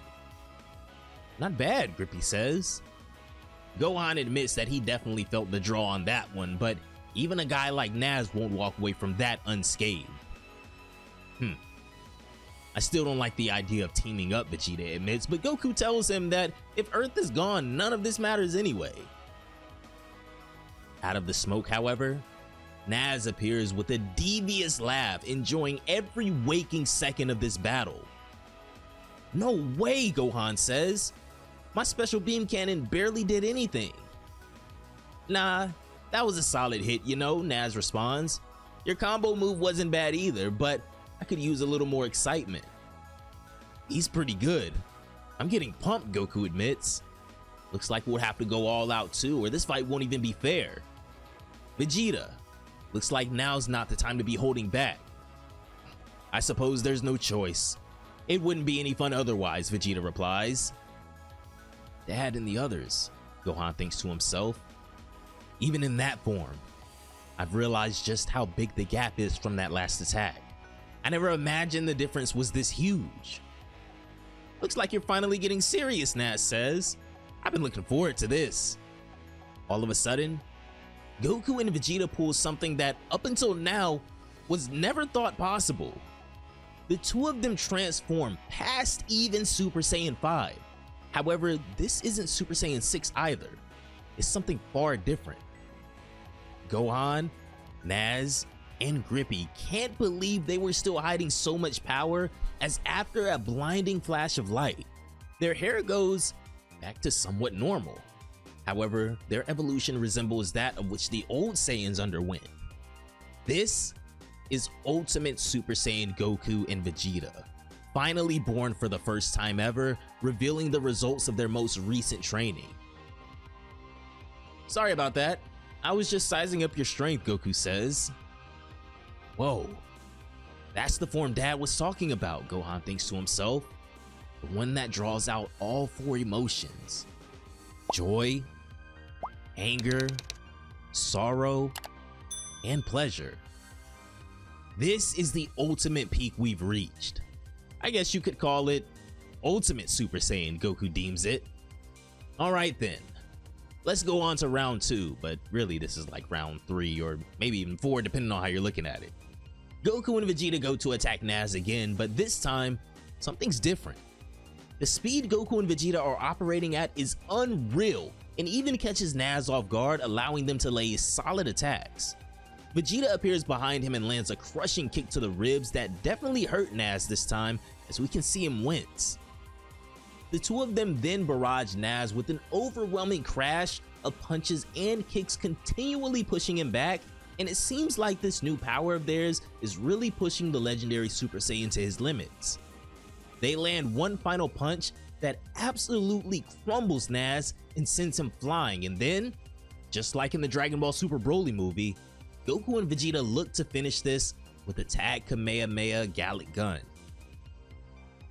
Not bad, Grippy says. Gohan admits that he definitely felt the draw on that one, but even a guy like Naz won't walk away from that unscathed. I still don't like the idea of teaming up, Vegeta admits, but Goku tells him that if Earth is gone, none of this matters anyway. Out of the smoke, however, Naz appears with a devious laugh, enjoying every waking second of this battle. No way, Gohan says. My special beam cannon barely did anything. Nah, that was a solid hit, you know, Naz responds. Your combo move wasn't bad either, but I could use a little more excitement. He's pretty good. I'm getting pumped, Goku admits. Looks like we'll have to go all out too, or this fight won't even be fair. Vegeta, looks like now's not the time to be holding back. I suppose there's no choice. It wouldn't be any fun otherwise, Vegeta replies. Dad and the others, Gohan thinks to himself. Even in that form, I've realized just how big the gap is from that last attack. I never imagined the difference was this huge. Looks like you're finally getting serious, Naz says. I've been looking forward to this. All of a sudden, Goku and Vegeta pull something that up until now was never thought possible. The two of them transform past even Super Saiyan 5. However, this isn't Super Saiyan 6 either. It's something far different. Gohan, Naz, and Grippy can't believe they were still hiding so much power, as after a blinding flash of light, their hair goes back to somewhat normal. However, their evolution resembles that of which the old Saiyans underwent. This is Ultimate Super Saiyan Goku and Vegeta, finally born for the first time ever, revealing the results of their most recent training. Sorry about that. I was just sizing up your strength, Goku says. Whoa, that's the form Dad was talking about, Gohan thinks to himself. The one that draws out all four emotions. Joy, anger, sorrow, and pleasure. This is the ultimate peak we've reached. I guess you could call it Ultimate Super Saiyan, Goku deems it. Alright then, let's go on to round 2, but really this is like round 3 or maybe even 4 depending on how you're looking at it. Goku and Vegeta go to attack Naz again, but this time, something's different. The speed Goku and Vegeta are operating at is unreal and even catches Naz off guard, allowing them to lay solid attacks. Vegeta appears behind him and lands a crushing kick to the ribs that definitely hurt Naz this time, as we can see him wince. The two of them then barrage Naz with an overwhelming crash of punches and kicks, continually pushing him back, and it seems like this new power of theirs is really pushing the legendary Super Saiyan to his limits. They land one final punch that absolutely crumbles Naz and sends him flying, and then, just like in the Dragon Ball Super Broly movie, Goku and Vegeta look to finish this with a Tag Kamehameha Gallic Gun.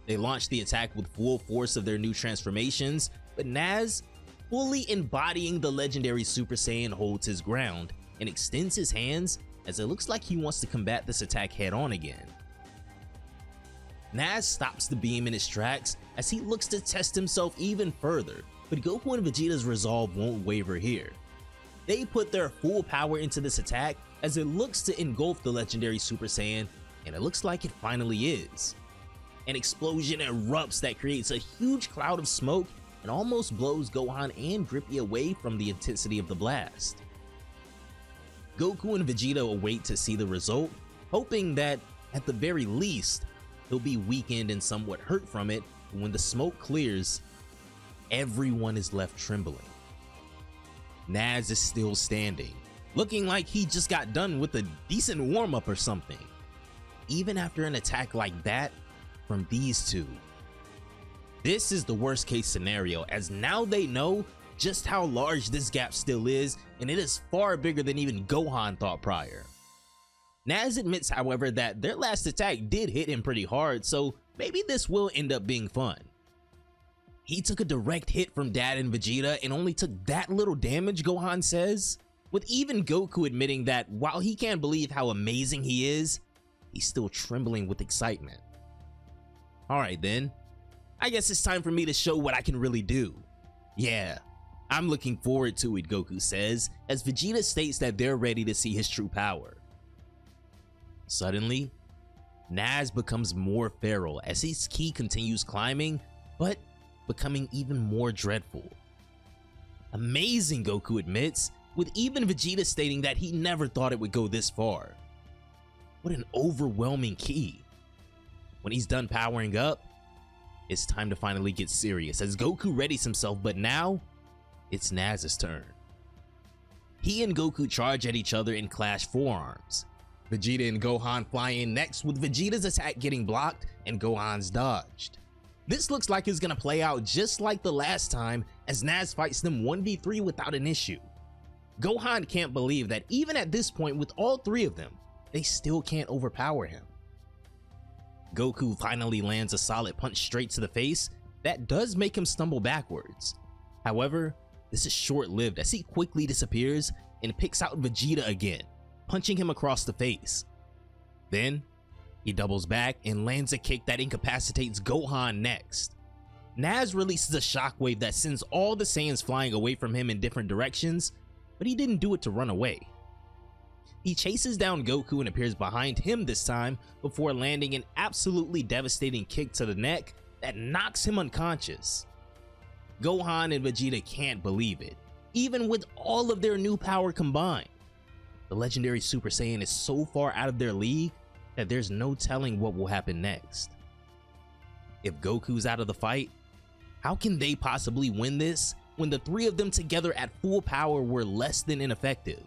They launch the attack with full force of their new transformations, but Naz, fully embodying the legendary Super Saiyan, holds his ground and extends his hands as it looks like he wants to combat this attack head on again. Naz stops the beam in its tracks as he looks to test himself even further, but Goku and Vegeta's resolve won't waver here. They put their full power into this attack as it looks to engulf the legendary Super Saiyan, and it looks like it finally is. An explosion erupts that creates a huge cloud of smoke and almost blows Gohan and Grippy away from the intensity of the blast. Goku and Vegeta await to see the result, hoping that, at the very least, he'll be weakened and somewhat hurt from it, but when the smoke clears, everyone is left trembling. Naz is still standing, looking like he just got done with a decent warm-up or something, even after an attack like that from these two. This is the worst case scenario, as now they know just how large this gap still is, and it is far bigger than even Gohan thought prior. Naz admits, however, that their last attack did hit him pretty hard, so maybe this will end up being fun. He took a direct hit from Dad and Vegeta and only took that little damage, Gohan says, with even Goku admitting that while he can't believe how amazing he is, he's still trembling with excitement. Alright then, I guess it's time for me to show what I can really do. Yeah, I'm looking forward to it, Goku says, as Vegeta states that they're ready to see his true power. Suddenly, Naz becomes more feral as his ki continues climbing, but becoming even more dreadful. Amazing, Goku admits, with even Vegeta stating that he never thought it would go this far. What an overwhelming ki. When he's done powering up, it's time to finally get serious as Goku readies himself, but now it's Naz's turn. He and Goku charge at each other and clash forearms. Vegeta and Gohan fly in next, with Vegeta's attack getting blocked and Gohan's dodged. This looks like it's gonna play out just like the last time as Naz fights them 1v3 without an issue. Gohan can't believe that even at this point with all three of them, they still can't overpower him. Goku finally lands a solid punch straight to the face that does make him stumble backwards. However, this is short-lived as he quickly disappears and picks out Vegeta again, punching him across the face. Then, he doubles back and lands a kick that incapacitates Gohan next. Naz releases a shockwave that sends all the Saiyans flying away from him in different directions, but he didn't do it to run away. He chases down Goku and appears behind him this time before landing an absolutely devastating kick to the neck that knocks him unconscious. Gohan and Vegeta can't believe it, even with all of their new power combined. The legendary Super Saiyan is so far out of their league that there's no telling what will happen next. If Goku's out of the fight, how can they possibly win this when the three of them together at full power were less than ineffective?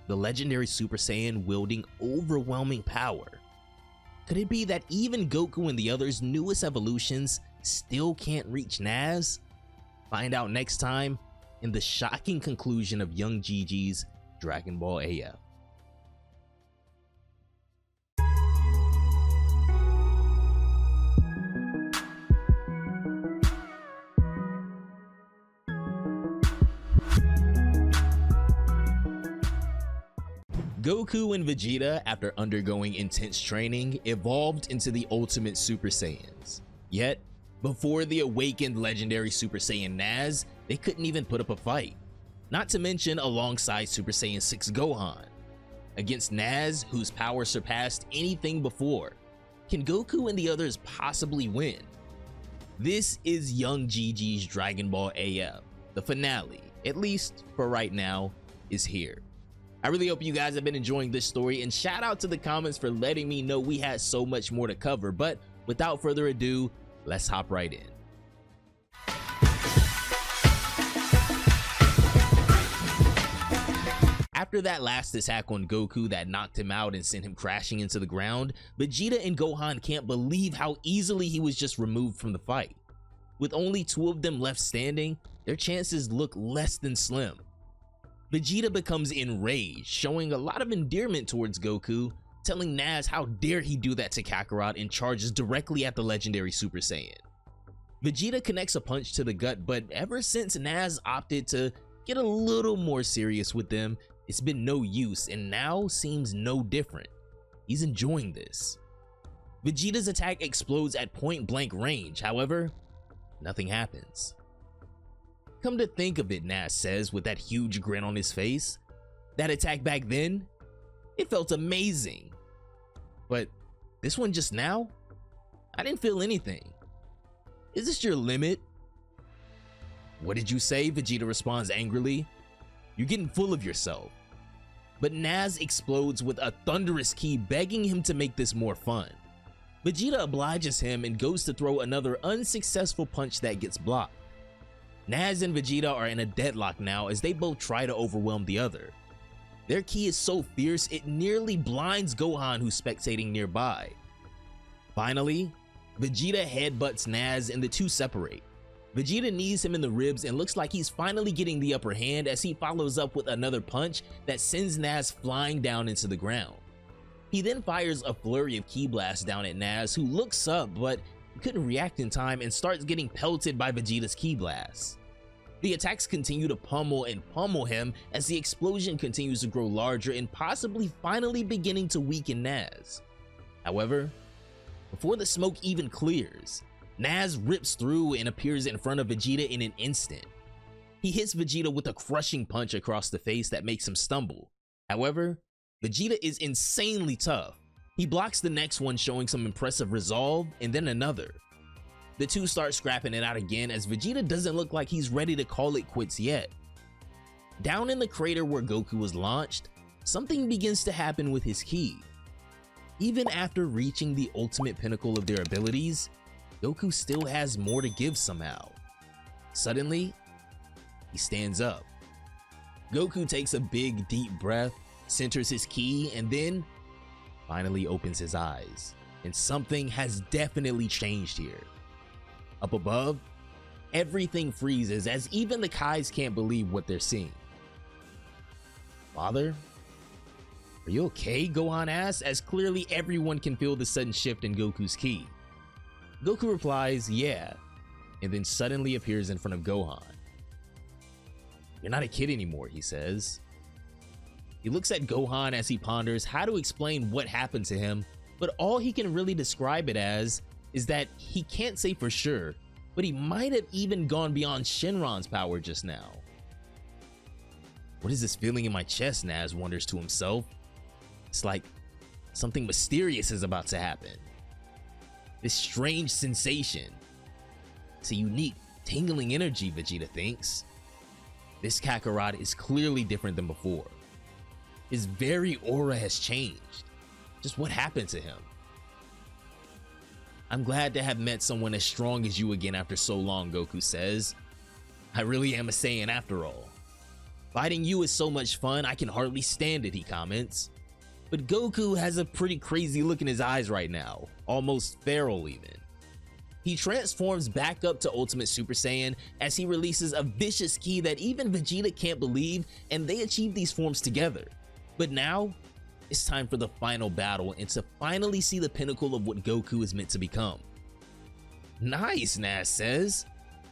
The legendary Super Saiyan wielding overwhelming power. Could it be that even Goku and the others' newest evolutions still can't reach Naz? Find out next time in the shocking conclusion of Young Gigi's Dragon Ball AF. Goku and Vegeta, after undergoing intense training, evolved into the ultimate Super Saiyans. Yet, before the awakened legendary Super Saiyan Naz, they couldn't even put up a fight. Not to mention alongside Super Saiyan 6 Gohan. Against Naz, whose power surpassed anything before, can Goku and the others possibly win? This is Young Gigi's Dragon Ball AF. The finale, at least for right now, is here. I really hope you guys have been enjoying this story, and shout out to the comments for letting me know we had so much more to cover, but without further ado, let's hop right in. After that last attack on Goku that knocked him out and sent him crashing into the ground, Vegeta and Gohan can't believe how easily he was just removed from the fight. With only two of them left standing, their chances look less than slim. Vegeta becomes enraged, showing a lot of endearment towards Goku, telling Naz how dare he do that to Kakarot, and charges directly at the legendary Super Saiyan. Vegeta connects a punch to the gut, but ever since Naz opted to get a little more serious with them, it's been no use and now seems no different. He's enjoying this. Vegeta's attack explodes at point blank range, however, nothing happens. Come to think of it, Naz says with that huge grin on his face, that attack back then, it felt amazing. But this one just now, I didn't feel anything. Is this your limit? What did you say? Vegeta responds angrily. You're getting full of yourself. But Naz explodes with a thunderous ki, begging him to make this more fun. Vegeta obliges him and goes to throw another unsuccessful punch that gets blocked. Naz and Vegeta are in a deadlock now as they both try to overwhelm the other. Their ki is so fierce it nearly blinds Gohan, who's spectating nearby. Finally, Vegeta headbutts Naz and the two separate. Vegeta knees him in the ribs and looks like he's finally getting the upper hand as he follows up with another punch that sends Naz flying down into the ground. He then fires a flurry of ki blasts down at Naz, who looks up but couldn't react in time and starts getting pelted by Vegeta's ki blasts. The attacks continue to pummel and pummel him as the explosion continues to grow larger and possibly finally beginning to weaken Naz. However, Before the smoke even clears, Naz rips through and appears in front of Vegeta in an instant. He hits Vegeta with a crushing punch across the face that makes him stumble. However, Vegeta is insanely tough. He blocks the next one, showing some impressive resolve, and then another. The two start scrapping it out again as Vegeta doesn't look like he's ready to call it quits yet. Down in the crater where Goku was launched, something begins to happen with his ki. Even after reaching the ultimate pinnacle of their abilities, Goku still has more to give somehow. Suddenly, he stands up. Goku takes a big deep breath, centers his ki, and then finally opens his eyes. And something has definitely changed here. Up above, everything freezes as even the Kais can't believe what they're seeing. Father? Are you okay? Gohan asks, as clearly everyone can feel the sudden shift in Goku's ki. Goku replies, yeah, and then suddenly appears in front of Gohan. You're not a kid anymore, he says. He looks at Gohan as he ponders how to explain what happened to him, but all he can really describe it as is that he can't say for sure, but he might have even gone beyond Shenron's power just now. What is this feeling in my chest? Naz wonders to himself. It's like something mysterious is about to happen. This strange sensation. It's a unique, tingling energy, Vegeta thinks. This Kakarot is clearly different than before. His very aura has changed. Just what happened to him? I'm glad to have met someone as strong as you again after so long, Goku says. I really am a Saiyan after all. Fighting you is so much fun, I can hardly stand it, he comments. But Goku has a pretty crazy look in his eyes right now, almost feral even. He transforms back up to Ultimate Super Saiyan as he releases a vicious ki that even Vegeta can't believe, and they achieve these forms together. But now, it's time for the final battle and to finally see the pinnacle of what Goku is meant to become. Nice, Naz says.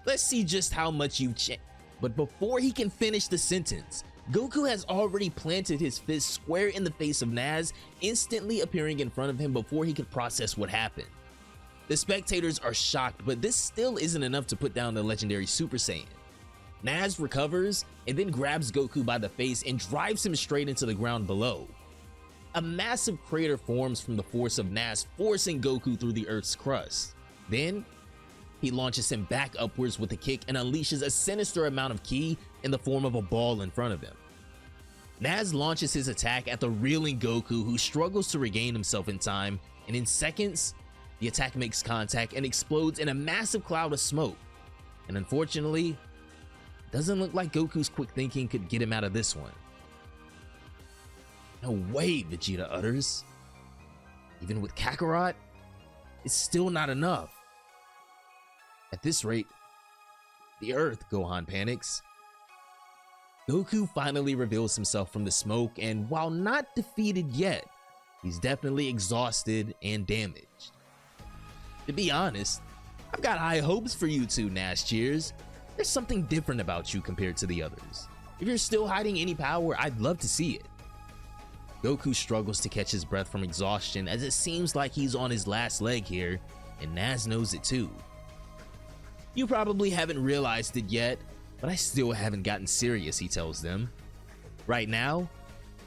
Let's see just how much you've changed. But before he can finish the sentence, Goku has already planted his fist square in the face of Naz, instantly appearing in front of him before he could process what happened. The spectators are shocked, but this still isn't enough to put down the legendary Super Saiyan. Naz recovers and then grabs Goku by the face and drives him straight into the ground below. A massive crater forms from the force of Naz, forcing Goku through the Earth's crust. Then, he launches him back upwards with a kick and unleashes a sinister amount of ki in the form of a ball in front of him. Naz launches his attack at the reeling Goku, who struggles to regain himself in time, and in seconds, the attack makes contact and explodes in a massive cloud of smoke. And unfortunately, it doesn't look like Goku's quick thinking could get him out of this one. No way, Vegeta utters. Even with Kakarot, it's still not enough. At this rate, the Earth, Gohan panics. Goku finally reveals himself from the smoke, and while not defeated yet, he's definitely exhausted and damaged. To be honest, I've got high hopes for you two, Naz cheers. There's something different about you compared to the others. If you're still hiding any power, I'd love to see it. Goku struggles to catch his breath from exhaustion as it seems like he's on his last leg here, and Naz knows it too. You probably haven't realized it yet, but I still haven't gotten serious, he tells them. Right now,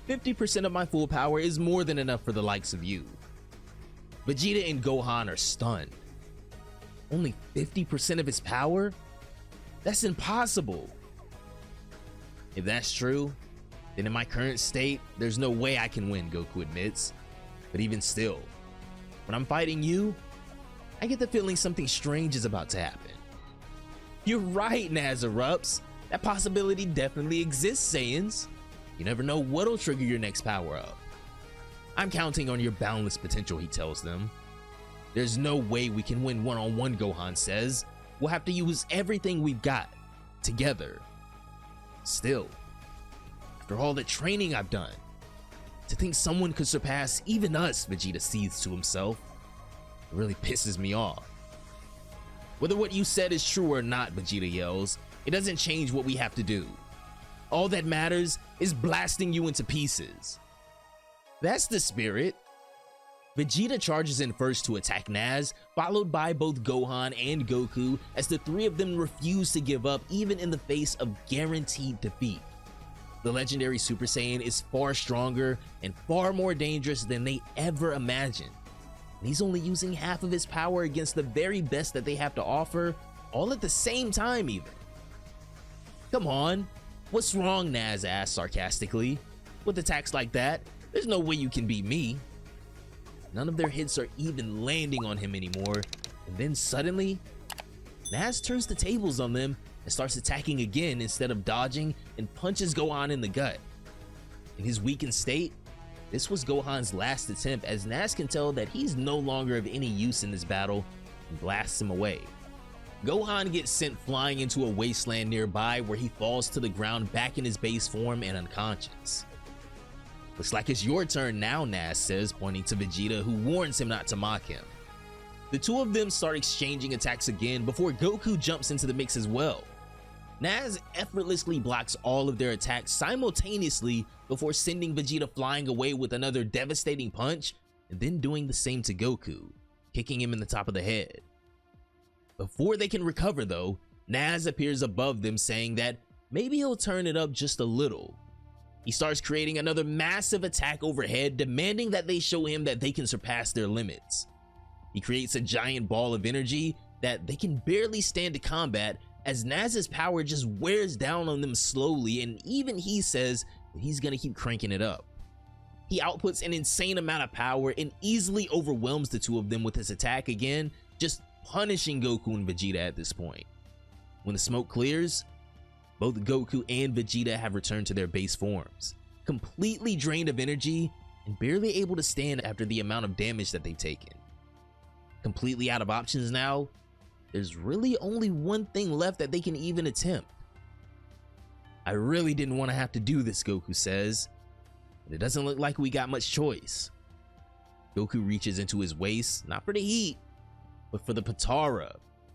50% of my full power is more than enough for the likes of you. Vegeta and Gohan are stunned. Only 50% of his power? That's impossible. If that's true, then in my current state, there's no way I can win, Goku admits. But even still, when I'm fighting you, I get the feeling something strange is about to happen. You're right, Naz erupts. That possibility definitely exists, Saiyans. You never know what'll trigger your next power-up. I'm counting on your boundless potential, he tells them. There's no way we can win one-on-one, Gohan says. We'll have to use everything we've got, together. Still, after all the training I've done, to think someone could surpass even us, Vegeta seethes to himself. It really pisses me off. Whether what you said is true or not, Vegeta yells, it doesn't change what we have to do. All that matters is blasting you into pieces. That's the spirit. Vegeta charges in first to attack Naz, followed by both Gohan and Goku, as the three of them refuse to give up even in the face of guaranteed defeat. The legendary Super Saiyan is far stronger and far more dangerous than they ever imagined. And he's only using half of his power against the very best that they have to offer, all at the same time even. Come on, what's wrong? Naz asked sarcastically. With attacks like that, there's no way you can beat me. None of their hits are even landing on him anymore, and then suddenly, Naz turns the tables on them and starts attacking again instead of dodging, and punches Gohan in the gut. In his weakened state, this was Gohan's last attempt, as Naz can tell that he's no longer of any use in this battle and blasts him away. Gohan gets sent flying into a wasteland nearby, where he falls to the ground back in his base form and unconscious. Looks like it's your turn now, Naz says, pointing to Vegeta, who warns him not to mock him. The two of them start exchanging attacks again before Goku jumps into the mix as well. Naz effortlessly blocks all of their attacks simultaneously before sending Vegeta flying away with another devastating punch, and then doing the same to Goku, kicking him in the top of the head. Before they can recover though, Naz appears above them, saying that maybe he'll turn it up just a little. He starts creating another massive attack overhead, demanding that they show him that they can surpass their limits. He creates a giant ball of energy that they can barely stand to combat, as Naz's power just wears down on them slowly, and even he says that he's gonna keep cranking it up. He outputs an insane amount of power and easily overwhelms the two of them with his attack again, just punishing Goku and Vegeta at this point. When the smoke clears, both Goku and Vegeta have returned to their base forms, completely drained of energy and barely able to stand after the amount of damage that they've taken. Completely out of options now, there's really only one thing left that they can even attempt. I really didn't want to have to do this, Goku says, but it doesn't look like we got much choice. Goku reaches into his waist, not for the heat, but for the Potara,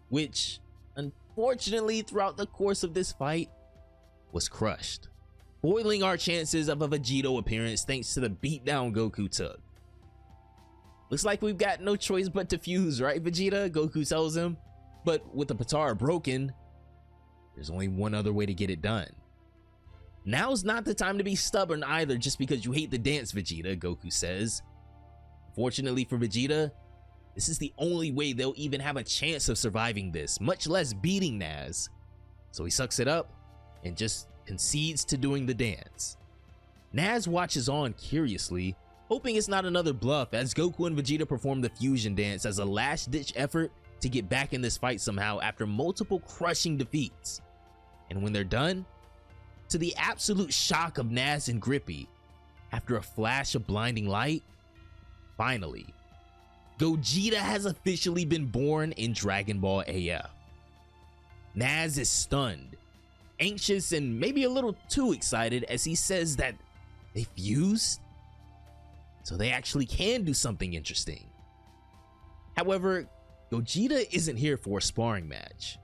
which, unfortunately, throughout the course of this fight, was crushed, foiling our chances of a Vegito appearance thanks to the beatdown Goku took. Looks like we've got no choice but to fuse, right, Vegeta? Goku tells him. But with the Potara broken, there's only one other way to get it done. Now's not the time to be stubborn either just because you hate the dance, Vegeta, Goku says. Fortunately for Vegeta, this is the only way they'll even have a chance of surviving this, much less beating Naz. So he sucks it up and just concedes to doing the dance. Naz watches on curiously, hoping it's not another bluff, as Goku and Vegeta perform the fusion dance as a last-ditch effort to get back in this fight somehow after multiple crushing defeats. And when they're done, to the absolute shock of Naz and Grippy, after a flash of blinding light, finally, Gogeta has officially been born in Dragon Ball AF. Naz is stunned, anxious, and maybe a little too excited as he says that they fused, so they actually can do something interesting. However, Gogeta isn't here for a sparring match.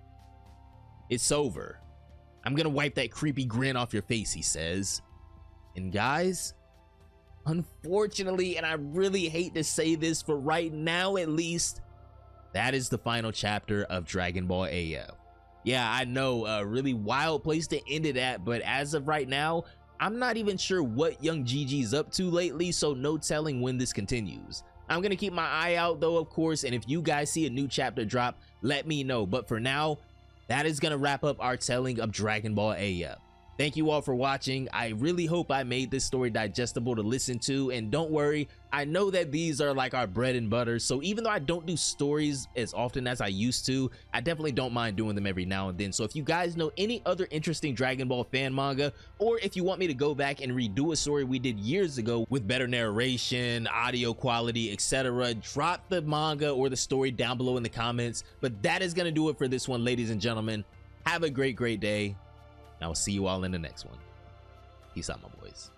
It's over. I'm gonna wipe that creepy grin off your face, he says. And guys, unfortunately, and I really hate to say this, for right now at least, that is the final chapter of Dragon Ball AF. Yeah, I know, a really wild place to end it at, but as of right now, I'm not even sure what young Gigi's up to lately, so no telling when this continues. I'm gonna keep my eye out though, of course, and if you guys see a new chapter drop, let me know. But for now, that is gonna wrap up our telling of Dragon Ball AF. Thank you all for watching. I really hope I made this story digestible to listen to, and don't worry, I know that these are like our bread and butter, so even though I don't do stories as often as I used to, I definitely don't mind doing them every now and then. So if you guys know any other interesting Dragon Ball fan manga, or if you want me to go back and redo a story we did years ago with better narration, audio quality, etc., drop the manga or the story down below in the comments. But that is gonna do it for this one, ladies and gentlemen. Have a great day. I will see you all in the next one. Peace out, my boys.